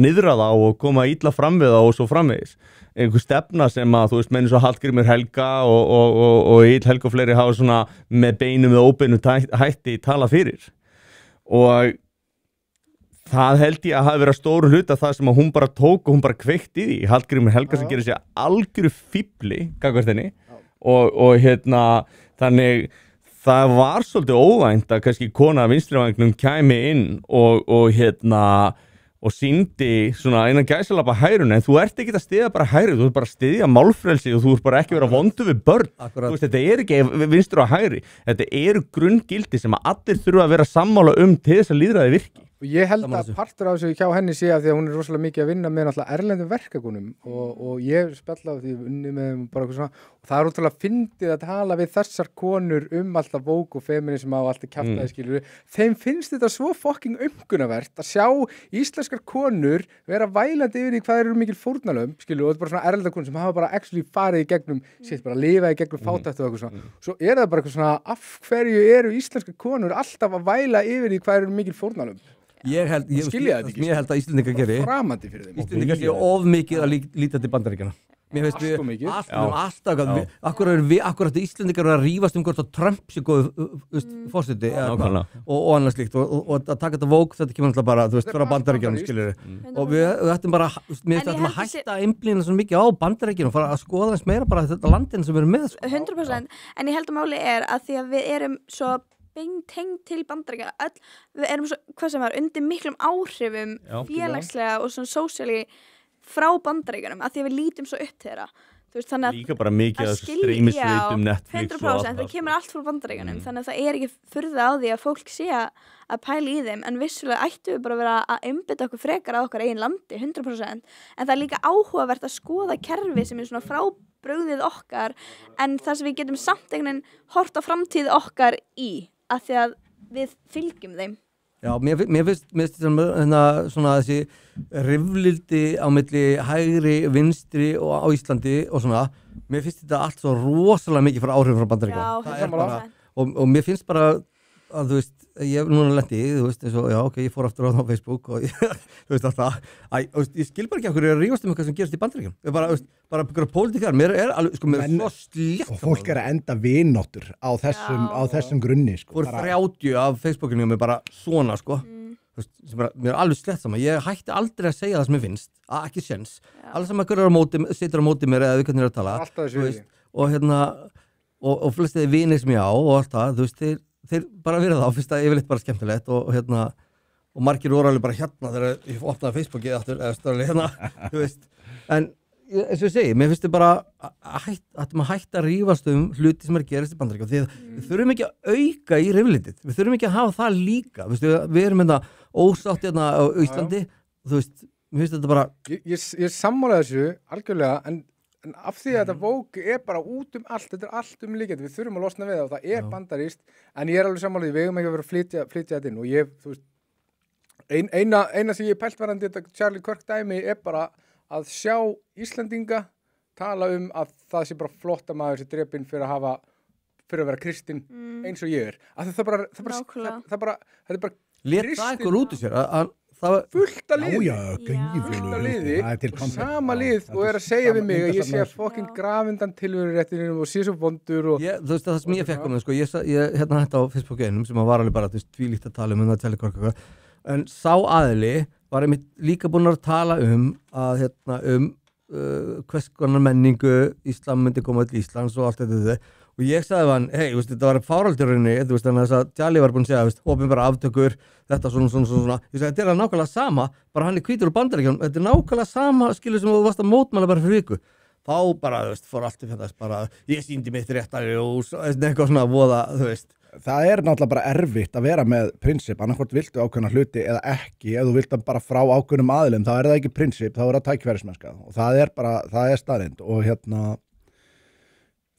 niðra það og koma illa fram við það og svo framvegis. Einhver stefna sem að þú veist menn svo Hallgrímur Helga og Egill Helga og fleiri hafa svona með beinum eða óbeinum hætti tala fyrir og það held ég að hafi verið stóru hluta það sem að hún bara tók og hún bara kveikti í því. Hallgrímur Helga sem gerir sér algjöru fífli gagnvart henni og þannig það var svolítið óvænt að kannski kona af vinstrivæðingnum kæmi inn og sýndi svona einan gæsalappa hæruna en þú ert ekki að styðja bara hægri, þú ert bara að styðja málfrelsi og þú ert bara ekki vera vondu við börn. Þú veist, þetta er ekki vinstri og hægri, þetta eru grunngildi sem að allir þurfa að vera sammála til þess að lýðræði virki. Og ég held að partur af þessu hjá henni sé að því að hún er rosalega mikið að vinna með náttúrulega erlendum verkakonum og ég spjalla á því unni með bara eitthvað svona og það er ótrúlega fyndið að tala við þessar konur alltaf Vogue og feminism og allt kjaftaði skilur þeim finnst þetta svo fucking umgunavert að sjá íslenskar konur vera vælandi yfir í hvað eru mikil fórnarlömb skilur og þetta er bara svona erlenda konur sem hafa bara actually farið í gegnum sitt bara lifaði í gegnum fátækt og eitthvað svona svo er það bara eitthvað svona af hverju eru íslenskar konur alltaf að væla yfir í hvað eru mikil fórnarlömb Ég held að Íslendingar geri framandi fyrir þeim Íslendingar geri of mikið að líta til Bandaríkjanna mér finnst Allt of mikið. Akkur ættu Íslendingar að rífast hvort að Trump sé góð fórseti og annað slíkt og að taka þetta vók, þetta kemur náttúrulega bara, þú veist, frá Bandaríkjunum, skilur og við ættum bara, mér finnst að hætta að einblína svo mikið á Bandaríkjunum og fara að skoða eins meira bara þetta landin sem við erum með, sko. 100%, en ég held að máli að því að við erum svo tengt til Bandaríkja, við erum svo, hvað sem var, undir miklum áhrifum félagslega og svona sósíali frá Bandaríkjunum, að því að við lítum svo upp til þeirra. Þú veist, þannig að líka bara mikið að streymisveitum Netflix 100%, það kemur allt frá Bandaríkjunum, þannig að það er ekki furða á því að fólk sé að pæla í þeim, en vissulega ættum við bara að vera að einbytta okkur frekar á okkar eigin landi, 100%, en það er líka áhugavert að skoða kerfi sem er svona frábrugðið okkar, en það sem við getum samt einhvern veginn hort á framtíð okkar í, að því að við fylgjum þeim. Já, mér finnst svona þessi rifrildi á milli hægri, vinstri og á Íslandi og svona, mér finnst þetta allt svo rosalega mikið frá áhrifum frá Bandaríkjunum. Já, bara, og mér finnst bara að þú veist, ég hef núna lent í, þú veist, eins og, já, ok, ég fór aftur á Facebook og þú veist alltaf, ég skil bara ekki okkur að rífast eitthvað sem gerist í Bandaríkjunum. Ég bara byggur pólitíkar, mér er alveg, sko, mér er svo slétt. Og fólk er að enda vináttur á þessum grunni, sko. Fór 30 af Facebookinu og mér bara svona, sko. Þú veist, mér er alveg slett saman. Ég hætti aldrei að segja það sem ég finnst, ekki séns. Alls sem ekkur situr á móti mér eða við hvernig er að tala. Alltaf þessu og flestið vinir sem ég á og allt það, þú veist, þeir bara verið það á fyrst að yfirleitt bara skemmtilegt og margir voru alveg bara hérna þegar ég opnaði Facebookið aftur eða störli hérna, þú veist, en eins og ég segi, mér finnst þið bara að maður hætta að rífast hluti sem er gerist í Bandaríkjunum, því við þurfum ekki að auka í rifrildið, við þurfum ekki að hafa það líka, við erum hérna ósátt hérna á Íslandi, þú veist, mér finnst þetta bara Ég sammála þessu algjörlega, en af því að þetta vók er bara út allt, þetta er allt líkjandi, við þurfum að losna við það og það er bandarískt, en ég er alveg sammála því, við eigum ekki að vera að flytja þetta inn og ég, þú veist, eina sem ég pælt varandi þetta Charlie Kirk dæmi er bara að sjá Íslendinga tala að það sé bara flott að maður sé drepinn fyrir að vera kristinn eins og ég er. Það er bara lét það eitthvað út í sér fullt að liði gauðfjölu sama lið og er að segja við mig að ég sé að fucking grafindan tilveruréttinum og sé svo vondur og þú veist það sem ég fekk sko, ég hérna hætti á Facebook-einum sem var alveg bara tvílíkt að tala það telekorka, en sá aðili var einmitt líka búin að tala að hvers konar menningu Íslam myndi koma til Íslands og allt þetta og ég sagði hann, hei, þetta var fáraldurinn þannig að þess að Tjali var búin að segja opinbera aftökur, þetta svona ég sagði, þetta er nákvæmlega sama, bara hann er hvítur úr Bandaríkjunum, þetta er nákvæmlega sama skilur sem þú varst að mótmæla bara fyrir viku þá bara, fór allt bara ég sýndi mitt réttar og eitthvað svona voða, Það er náttúrulega bara erfitt að vera með prinsip, annarkvort viltu ákveðna hluti eða ekki, ef þú vilt hann bara frá ákveðnum aðilum, þá er það ekki prinsip, þá er það tækifærismennska og það er staðreynd og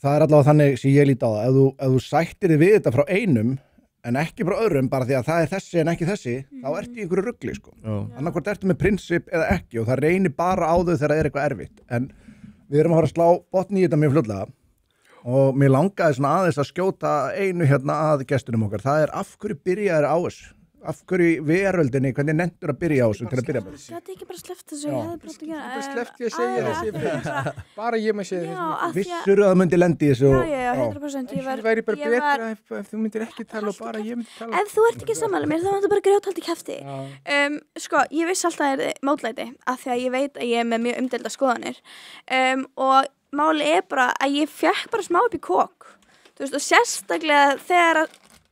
það er allavega þannig sem ég líti á það, ef þú sættir þig við þetta frá einum en ekki frá öðrum bara því að það er þessi en ekki þessi, þá ertu í einhverju rugli sko. Annarkvort ertu með prinsip eða ekki og það reynir bara á þau þegar það er eitthvað erfitt, en við erum að fara að slá botn í þetta mjög fljótlega og mér langaði svona aðeins að skjóta einu að gestunum okkar, það er af hverju byrjaðir á þessu, af hverju veröldinni, hvernig nenntur að byrja á þessu til að byrja með. Þetta er ekki bara sleppt þessu, ég hefði bara að gera. Sleppt ég að segja þessi, bara ég maður segja þessu. Vissur að það myndi lendi í þessu? Já, 100%. Það væri bara betra ef þú myndir ekki tala og bara ég myndi tala. Ef þú ert ekki sammála mér, þá máttu bara grjóthald í kjafti. Sko, ég viss alltaf að það er mótlæti, af því að ég veit að ég er með mjög umdeilda skoðanir. Og máli er bara að ég fekk bara smá upp í kok. Þú veist, og sérstaklega þegar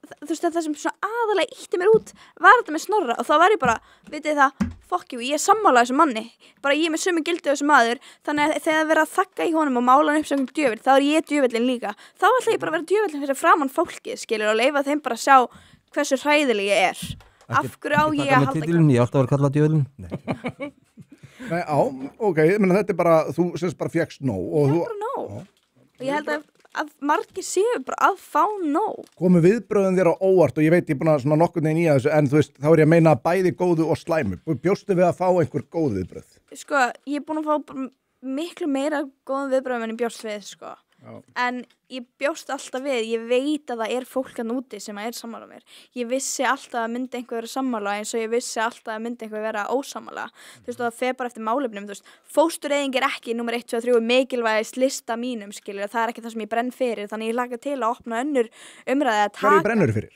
það sem svona aðalega ítti mér út var þetta með Snorra og þá var ég bara, vitið það, fuck you, ég er sammála þessu manni, bara ég er með sömu gildi þessu maður, þannig að þegar það verið að þakka í honum og mála hann upp sem djöfull, þá er ég djöfullin líka, þá ætla ég bara að vera djöfullin fyrir framann fólkið, skilur, og leyfa þeim bara að sjá hversu hræðileg ég er. Af hverju á ég að halda ég alltaf að vera kallað djöfullin? Nei, ok, þetta er bara, þú semst bara fékkst nóg og ég er bara nóg og ég held að margir séu bara að fá nóg. Komu viðbröðin þér á óvart og ég veit ég er búin að svona nokkurn veginn í þessu en þú veist, þá er ég að meina bæði góðu og slæmu. Bjóstu við að fá einhver góð viðbröð? Sko, ég er búin að fá miklu meira góðum viðbröðum en ég bjóst við, sko. en ég bjóst alltaf við, ég veit að það fólk hann úti sem er sammála mér. Ég vissi alltaf að myndi einhver vera sammála eins og ég vissi alltaf að myndi einhver vera ósammála. Þú veist, og það fer bara eftir málefnum, þú veist, fóstureyðing ekki númer 1, 2, 3 mikilvægist lista mínum, skilur, það ekki það sem ég brenn fyrir, þannig ég laka til að opna önnur umræði að Hverju brennur fyrir?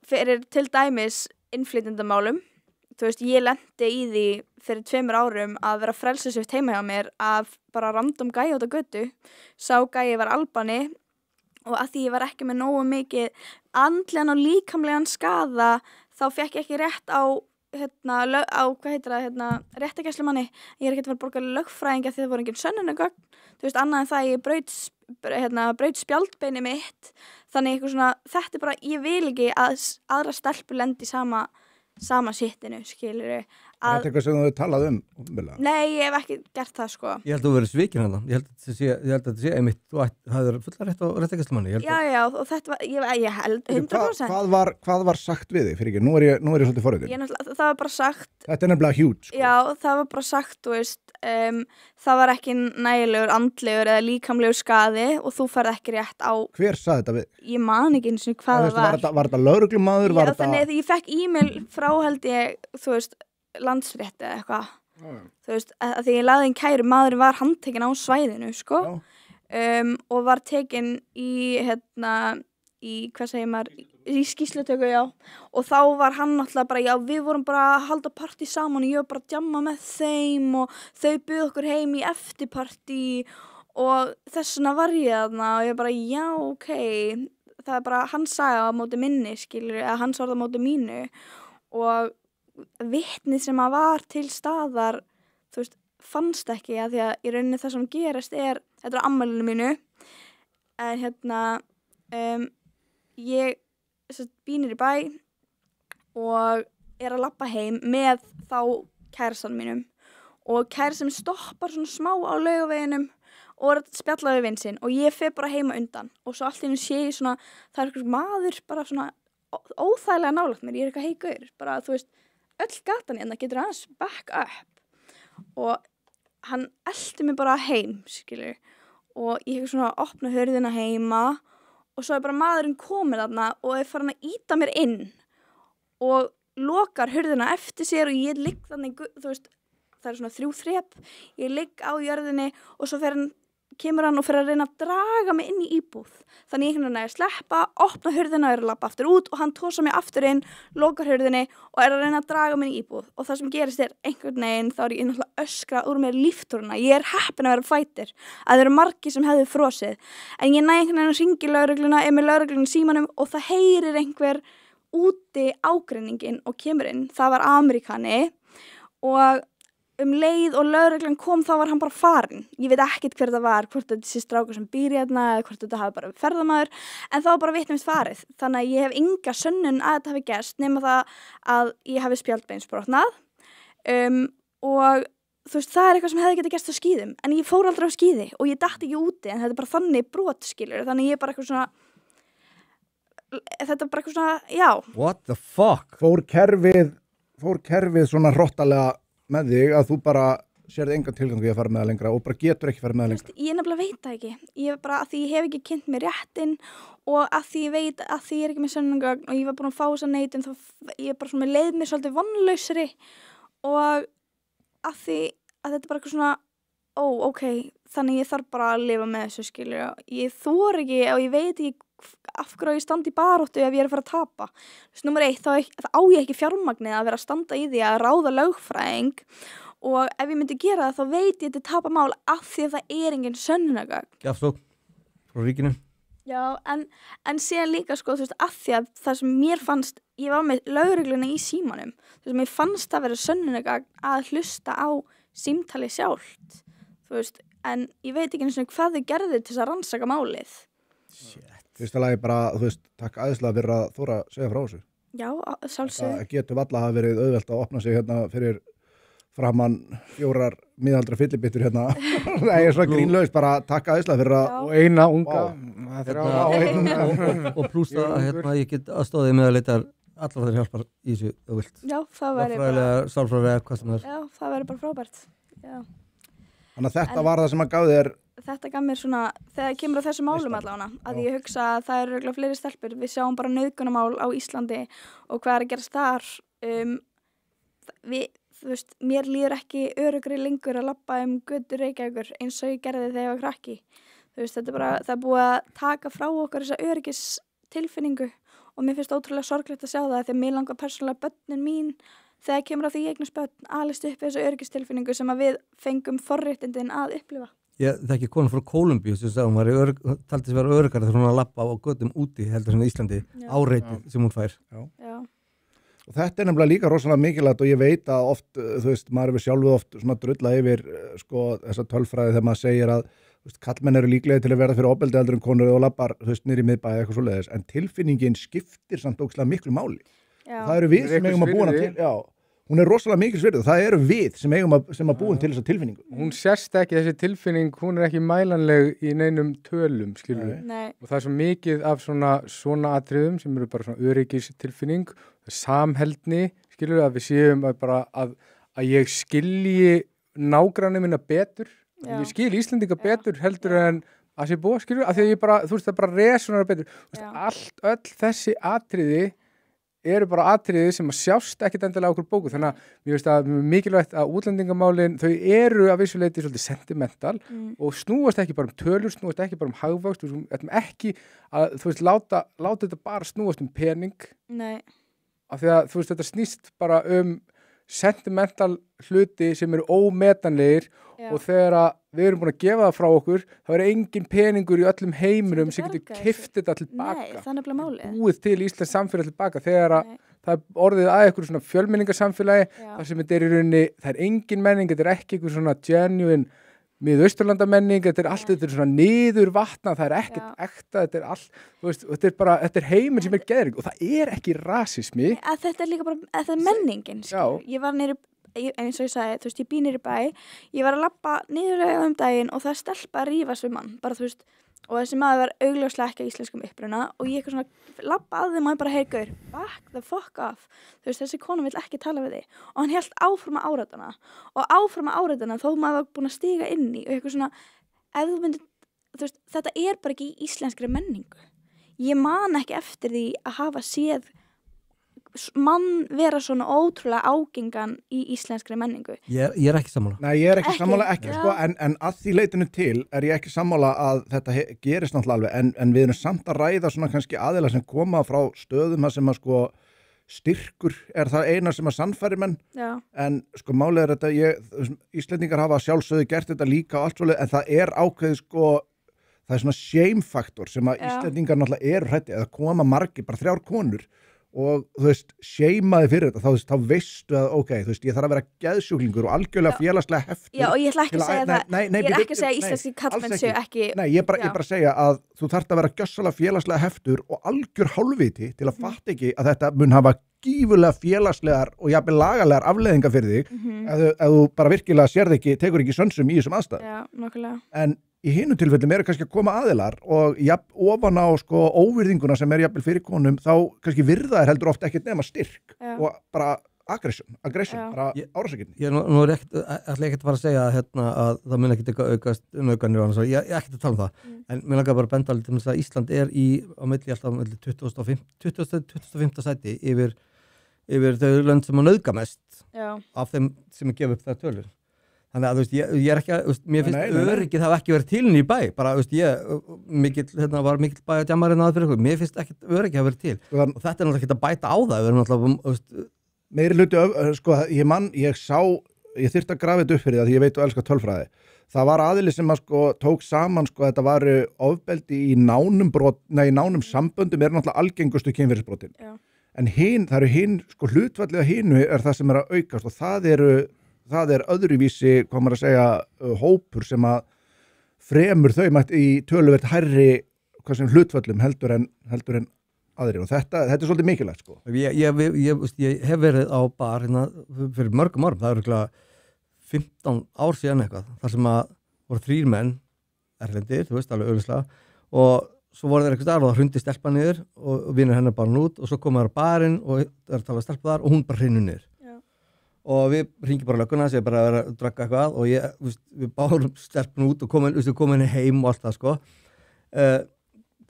Fyrir til dæmis innflytjendamálum. Þú veist, ég lenti í því fyrir 2 árum að vera frelsisvipt heima hjá mér af bara random gæi út á götu. Sá gæi var Albani og að því ég var ekki með nógu mikið andlegan og líkamlegan skaða þá fekk ég ekki rétt á réttargæslumanni. Ég ekki að fara að borga lögfræðinga því það voru engin sönnunargögn. Þú veist, annað en það ég braut spjaldbeini mitt. Þannig eitthvað svona, þetta bara, ég vil ekki að aðra stelpur lendi sama sittinu, skilurðu. Er þetta eitthvað sem þú hefur talað um? Nei, ég hef ekki gert það, sko. Ég held að þú verið svikin hana. Ég held að þetta sé einmitt, þú hafðir fullar rétt á réttargæslumanni. Já, og þetta var, ég held 100%. Hvað var sagt við þig? Fyrir ekki, nú er ég svolítið forritin. Það var bara sagt. Þetta nefnilega huge, sko. Já, það var bara sagt, þú veist, það var ekki nægilegur, andlegur eða líkamlegur skaði og þú færð ekki rétt á. Hver sagði þetta við? Ég man ekki eins og hvað það var. Var þetta lögreglumaður? Já, þannig að ég fekk e-mail frá held ég, þú veist, landsrétti eða eitthvað. Þú veist, að því ég lagði inn kæru, maðurinn var handtekinn á svæðinu, sko. Og var tekinn í, hvað segir maður, í skýrslutöku, já. Og þá var hann náttúrulega bara, já, við vorum bara að halda partí saman og ég var bara að djamma með þeim og þau buðu okkur heim í eftirpartí og þess vegna var ég þarna og ég bara, já, ok. Það bara, hann sagði á móti minni, skilur, eða hann sagði á móti mínu og vitnið sem að var til staðar, þú veist, fannst ekki að því að í rauninni það sem gerist þetta afmælinu mínu en ég býnir í bæ og að labba heim með þá kærastan mínum og kærastan minn stoppar svona smá á Laugaveginum og er að spjalla við vin sinn og ég fer bara heima undan og svo allt í einu sé ég svona, það eitthvað maður bara svona óþægilega nálægt mér, ég eitthvað heikaur, bara þú veist öll gatan hérna getur aðeins back up og hann elti mig bara heim, skilur og ég hef svona að opna hurðina heima og svo bara maðurinn komið þarna og farin að ýta mér inn og lokar hurðina eftir sér og ég ligg þannig, þú veist, það svona 3 þrep, ég ligg á jörðinni og svo kemur hann og fyrir að reyna að draga mig inn í íbúð. Þannig ég að sleppa, opna hurðina og að labba aftur út og hann tósa mig aftur inn, lokar hurðinni og að reyna að draga mig inn í íbúð. Og það sem gerist einhvern veginn, þá ég náttúrulega öskra úr mér líftúruna. Ég heppin að vera fætir, að þeir eru margir sem hefðu frosið. En ég einhvern veginn að hringi lögregluna, með lögreglunum í símanum og það heyrir einhver úti ágreiningin og kemur inn. Það var Ameríkani og leið og lögreglan kom þá var hann bara farinn. Ég veit ekkert hver það var, hvort þetta sé strákur sem býr hérna eða hvort þetta hafi bara ferðamaður en þá var bara vitnumst farið. Þannig að ég hef enga sönnun að þetta hafi gerst nema það að ég hafi spjaldbeinsbrotnað og þú veist það eitthvað sem hefði getið gerst á skíðum en ég fór aldrei á skíði og ég datt ekki úti en þetta er bara þannig brotskilur þannig ég er bara eitthvað svona þetta er bara eitthvað svona, já. What the fuck? Fór kerfið svona hrottalega með þig að þú bara sérði engan tilgangu í að fara með það lengra og bara getur ekki fara með það lengra? Ég nefnilega veit það ekki. Ég bara að því ég hef ekki kynnt mér réttinn og að því ég veit að því ég er ekki með sönnunargögn og ég var búin að fá þessa neitun þá ég bara svona leið mér svolítið vonlausri og að því að þetta er bara eitthvað svona ok, þannig ég þarf bara að lifa með þessu skilur. Ég þori ekki og ég veit ekki af hverju ég standi í baráttu ef ég er að fara að tapa. Þess nummer 1, þá á ég ekki fjármagnið að vera að standa í því að ráða lögfræðing og ef ég myndi gera það þá veit ég að þetta tapa mál af því að það er engin sönnunargögn. Gjafsókn frá ríkinu. Já, en síðan líka sko, þú veist, af því að það sem mér fannst, ég var með lögregluna í símanum, þess að mér fannst að vera sönnunargögn að hlusta á símtali sjálft, þú veist, en ég veit ekki eins og hvað þau gerðu til þess að rannsaka málið. Shit. Fyrsta lagi bara, þú veist, takk æðislega fyrir að þóra að segja frá þessu. Já, sjálfsög. Það getur valla að hafa verið auðvelt að opna sig hérna fyrir framann 4 miðaldra fyllibittur hérna. Það er svona grínlaust, bara takk æðislega fyrir að... Og eina unga. Og pluss að ég get aðstóðið með að leita allar þeir hjálpar í þessu þú vilt. Já, það væri bara... Sálfræðilega, hvað sem það er. Já, það væri bara frábært. Já. Þannig að þetta var það sem að gaf þér þetta gaf mér svona, þegar kemur á þessu málum allavega, að ég hugsa að það eru örugglega fleiri stelpur, við sjáum bara nauðgunarmál á Íslandi og hvað er að gerast þar, þú veist, mér líður ekki öruggri lengur að labba götur Reykjavíkur eins og ég gerði þegar ég var krakki, þú veist, þetta er bara, það er búið að taka frá okkur þessa öryggistilfinningu og mér finnst ótrúlega sorglegt að sjá það því að mér langar persónulega börnin mín þegar kemur á því eignast börn alist upp þessu öryggistilfinningu sem að við fengum forréttindin að upplifa. Ég þekki konu frá Kólumbíu sem sagði hún taldi sig vera öruggari þegar hún að labba á götum úti heldur sem í Íslandi áreitið sem hún fær. Já. Og þetta er nefnilega líka rosalega mikilvægt og ég veit að oft, þú veist, maður hefur sjálfu oft svona drulla yfir sko þessa tölfræði þegar maður segir að kallmenn eru líklega til að verða fyrir ofbeldi heldur en konur og labbar, þú veist, niður í miðbæ eitthvað svoleiðis, en tilfinningin skiptir samt ógeðslega miklu máli. Það eru við sem eigum að búa hana til, já, hún er rosalega mikil svirði og það eru við sem eigum að búa til þessa tilfinningu. Hún sérst ekki, þessi tilfinning, hún er ekki mælanleg í neinum tölum, skilur við. Og það er svo mikið af svona atriðum sem eru bara svona öryggistilfinning, samheldni, skilur við, að við séum að ég skilji nágranni minna betur, ég skil Íslendinga betur heldur en að sé búa, skilur við, af því að ég bara, þú veist, það bara resonar betur. Öll þessi atriði eru bara atriði sem að sjást ekkert endilega á okkur bóku, þannig að mér veist að mikilvægt að útlendingamálin, þau eru að vissu leyti svolítið sentimental og snúast ekki bara tölur, snúast ekki bara hagvöxt, við ætlum ekki að, þú veist, láta þetta bara snúast pening. Nei. Af því að, þú veist, þetta snýst bara sentimental hluti sem eru ómetanlegir og þegar að við erum búin að gefa það frá okkur, þá er engin peningur í öllum heiminum sem getur keypt þetta tilbaka. Nei, það er nefnilega málið. Búið til Íslands samfélag tilbaka þegar að það er orðið að eitthvað svona fjölmenningarsamfélagi, þar sem þetta er í rauninni, það er engin menning, þetta er ekki eitthvað svona genuine miðausturlandamenning, þetta er allt, þetta er svona niður vatna, það er ekkert ekta, þetta er allt, þú veist, þetta er heiminn sem er geðring og það er ekki rasismi. Þetta er líka bara, þetta er menningin, ég var nýri eins og ég sagði, þú veist, ég bý niður í bæ, ég var að labba niðurlega daginn og það stelpa að rífast við mann, bara þú veist, og þessi maður var augljóslega ekki íslenskum uppruna og ég eitthvað svona labba að þeim og ég bara heyr gaur, back the fuck off, þú veist, þessi kona vill ekki tala við þig og hann hélt áfram að áreitana þó maður var búin að stíga inn í og eitthvað svona, ef þú myndir, þú veist, þetta er bara ekki í íslenskri menningu, ég man ekki eftir því að hafa séð mann vera svona ótrúlega ágengan í íslenskri menningu. Ég er ekki sammála. Nei, ég er ekki sammála, sko, en að því leitinu til er ég ekki sammála að þetta gerist náttúrulega alveg, en við erum samt að ræða svona kannski aðila sem koma frá stöðum að sem að sko styrkur er það eina sem að sannfæri menn, en sko málið er þetta, Íslendingar hafa sjálfsögðu gert þetta líka og allt svolítið, en það er ákveðið sko, það er svona shame faktor sem að Íslendingar náttúrulega eru hræddir, eða koma margir, bara 3 konur og þú veist, sheimaði fyrir þetta þá veistu að, ok, þú veist, ég þarf að vera geðsjúklingur og algjörlega félagslega heftur. Já, og ég ætla ekki að segja það, ég er ekki að segja að íslenski kallmenn séu ekki. Nei, ég er bara að segja að þú þarft að vera gjössalega félagslega heftur og algjör hálfviti til að fatta ekki að þetta mun hafa gífurlega félagslegar og jafnvel lagalegar afleiðingar fyrir þig ef þú bara virkilega sérð ekki, tekur ekki sönsum í þessum aðstæðum. Já, nokkulega. En í hinu tilfellum eru kannski að koma aðilar og ofan á sko óvirðinguna sem er jafnvel fyrir konum, þá kannski virða er heldur oft ekkert nema styrk og bara aggression, bara árásakirni. Ég nú er ætla ekki að fara að segja að það mun ekkert aukast aukanir og ég er ekkert að tala um það, en mér langar bara að benda alveg til að Ísland er á milli alltaf 25. sæti yfir þau lönd sem að nauðga mest af þeim sem að gefa upp það tölur. Þannig að, þú veist, ég er ekki að, mér finnst öryggið hafa ekki verið til í bæ, bara, þú veist, var mikill bæjadjamarinn aðeins fyrir ykkur, mér finnst ekkert öryggið hafa verið til og þetta er náttúrulega ekki að bæta á það, við erum náttúrulega, þú veist. Meiri hluti, sko, ég þyrfti að grafa þetta upp fyrir það því ég veit og elska tölfræði. Það var aðili sem að, sko, tók saman, sko, þetta var ofbeldi í nánum samböndum er náttúrulega algengustu kynferðisbrotin. En það eru sko, hlutfallið af hinu er það sem er að aukast og það er öðruvísi, hvað maður að segja, hópur sem að fremur þau mætt í töluvert hærri hlutföllum heldur en aðrir og þetta er svolítið mikilvægt sko. Ég hef verið á bar hérna fyrir mörgum árum, það er örugglega 15 ár síðan eitthvað, þar sem að voru 3 menn erlendir, þú veist, alveg augljóslega og svo voru þeir eitthvað þar og það hrundi stelpa niður og vinur hennar bara út og svo komaður á barinn og það er að tala stelpa þar og hún bara hrynur niður. og við ringjum bara lögguna sem bara að vera að drakka eitthvað og ég, við bárum stelpun út og komin heim og allt það sko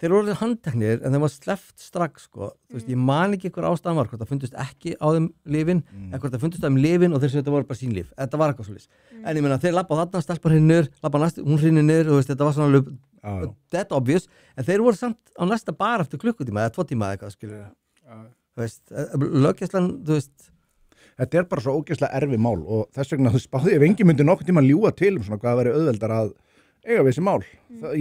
þeir voru handteknir en þeim var sleppt strax sko, ég man ekki einhver ástæðan var, hvort það fundust ekki á þeim lyfin eða hvort það fundust á þeim lyfin og þeir sem þetta voru bara sín lyf, þetta var eitthvað svolítið en ég meina þeir labba á þarna, stelpar hinn niður labba næst, hún hrinni niður og þetta var svona dead obvious, en þeir voru samt á næsta bar eftir klukkutíma eða 2 tíma eða eitthvað skilur löggæslan, Þetta bara svo ógeðslega erfi mál og þess vegna spáði ef engin myndi nokkuð tíma ljúga til svona hvað væri auðveldar að eiga við þessi mál.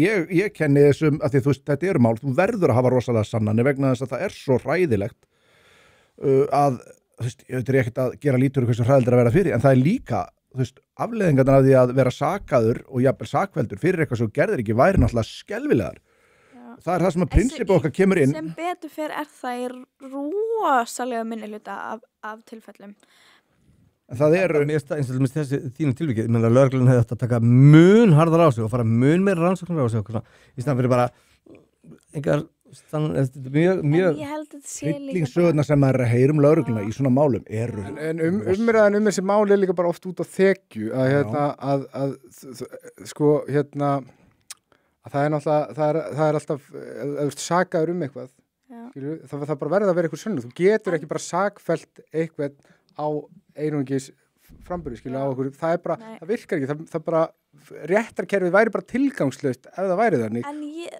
Ég kenni þessum að því þetta eru mál, þú verður að hafa rosalega sannanir vegna þess að það svo hræðilegt að ég veit ekkert að gera lítur hversu hræðilegt að vera fyrir, en það líka afleiðingarnar af því að vera sakaður og jafnvel sakveldur fyrir eitthvað sem gerðir ekki væri náttúrulega skelfilegar. Það það sem að prinsipið okkar kemur inn. Sem betur fyrir það í rosalega minni hluta af tilfellum. Það mér eins og þessi þínu tilvikið, ég meina lögreglun hefði átt að taka mun harðar á sig og fara mun meira rannsóknar á sig í staðan fyrir bara einhver mjög fyllingssögurnar sem maður er að heyra lögregluna í svona málum eru. En umræðan þessi mál er líka bara oft út á þekju að sko að það er náttúrulega, það er alltaf ef þú sakaður eitthvað það bara verður að vera eitthvað sönnu, þú getur ekki bara sakfellt eitthvað á einungis framburði á okkur, það er bara, það virkar ekki það bara, réttarkerfið væri bara tilgangslaust ef það væri þannig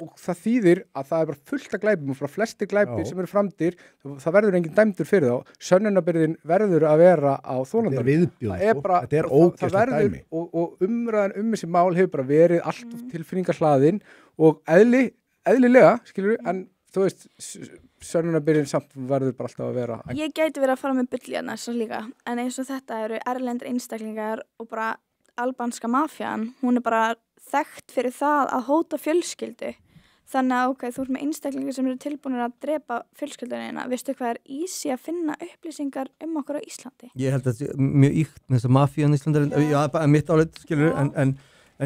og það þýðir að það er bara fullt af glæpum og frá flesti glæpir sem eru framdir það verður enginn dæmdur fyrir þá sönnunarbyrðin verður að vera á þolandar þetta er ógeðslegt dæmi og umræðan þessi mál hefur bara verið allt tilfinningahlaðin og eðlilega skilur en þú veist sönnunarbyrðin samt verður bara alltaf að vera Ég gæti verið að fara með bulli hérna svo líka en eins og þetta eru erlendir einstaklingar og bara albanska mafían, hún er bara þekkt fyrir það að hóta fjölskyldu þannig að þú ert með einstaklingar sem eru tilbúinir að drepa fjölskyldunina veistu hvað er easy að finna upplýsingar okkur á Íslandi? Ég held að þetta er mjög íkt með þess að mafían í Íslandi bara mitt álit, skilur en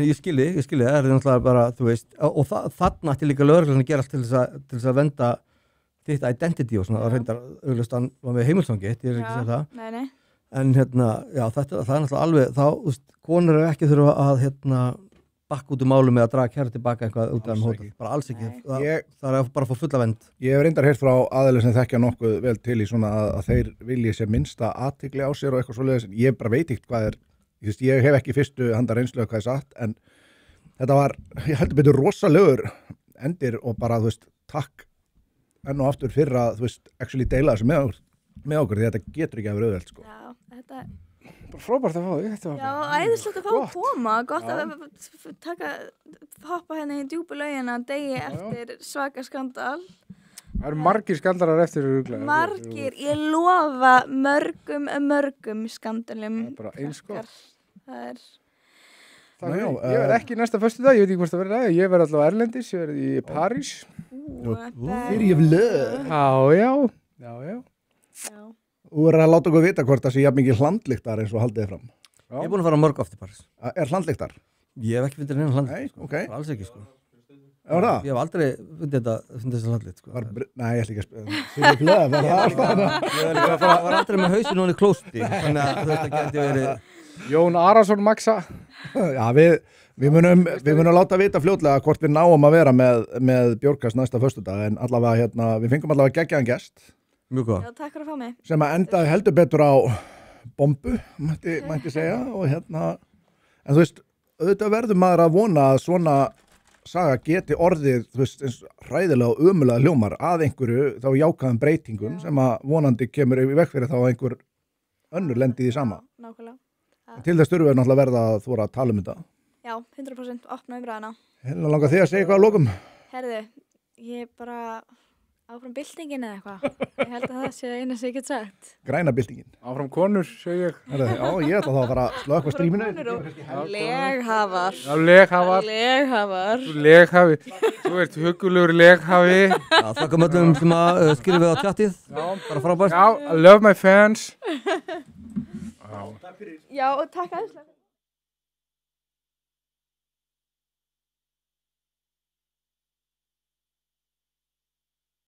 ég skilji, það er náttúrulega bara þú veist, og þarna ætti líka lögreglan að gera allt til þess að venda þitt identity og svona, það reyndar augljóst að var með heimilsfangi, ég er ekki að segja það Nei. En það er náttúrulega alveg þá, konur eru ekki þurfa að bakka út málu með að draga kæra tilbaka eitthvað út af hóta, bara alls ekki það er bara að fá fulla vend Ég hef reyndar heyrt frá aðeins sem þekkja nokkuð vel til í svona að þeir vilji sér minnsta athygli á sér og eitthvað svoleiðis ég bara veit ekkert hvað ég hef ekki fyrstu handar reynslu hvað satt en þetta var, ég heldur betur rosalegur endir og bara, takk enn og aftur fyrir að, actually deila þessu með okkur því þetta getur ekki að vera auðvelt, Já, þetta bara frábært að fá þig Já, æðislegt að fá að koma gott að hoppa hérna í djúpu laugina degi eftir svaka skandal Það eru margir skandalar eftir Margir, ég lofa mörgum skandalum bara eins gott Það er Ég verð ekki næsta föstudag, ég veit ekki hvort það verður það ég verð allavega erlendis, ég verð í París Fyrir ég lög Já Þú verður að láta okkur vita hvort það sé jafn mikið hlandlyktar eins og haldið þið fram Ég er búin að fara mörg aftur París Er hlandlyktar? Ég hef ekki fundið neina hlandlykt Nei, ok Alls ekki sko Ég hef aldrei fundið þessa hlandlykt sko Nei, ég ætla ekki að spila Fyrir ég lög, var það alltaf Ég var aldrei með hausinn og hann í klósti þannig að þetta geti verið Jón Arason Maxa Já, við munum láta vita fljótlega hvort við náum að vera með Björkast næsta föstudag en allavega við fengum allavega geggjaðan gest Mjög góð Já, takk fyrir að fá mig sem að endaði heldur betur á bombu, mætti segja og en þú veist, auðvitað verður maður að vona að svona saga geti orðið, þú veist, eins hræðilega og ömulega hljómar að einhverju þá jákvæðum breytingum sem að vonandi kemur í veg fyrir þá að einhver önnur lendi í því sama. Nákvæmlega. Til þess þurfum við náttúrulega verða að þóra að tala um þetta. Já, 100% opna umræðina. Hérna langar þig að segja eitthvað að lokum? Herðu, ég bara áfram byltingin eða eitthvað. Ég held að það sé eina sem ég get sagt. Græna byltingin. Áfram konur, segi ég. Herðu, já, ég ætla þá að fara að slökka stríminu. Leghafar. Já, leghafar. Leghafar. Leghafi. Þú ert hugulegur leghafi. Já, þakka öllum sem að skrifa á chatið. Já, bara frábært. Já, I love my fans. Já, og takk aðeinslega.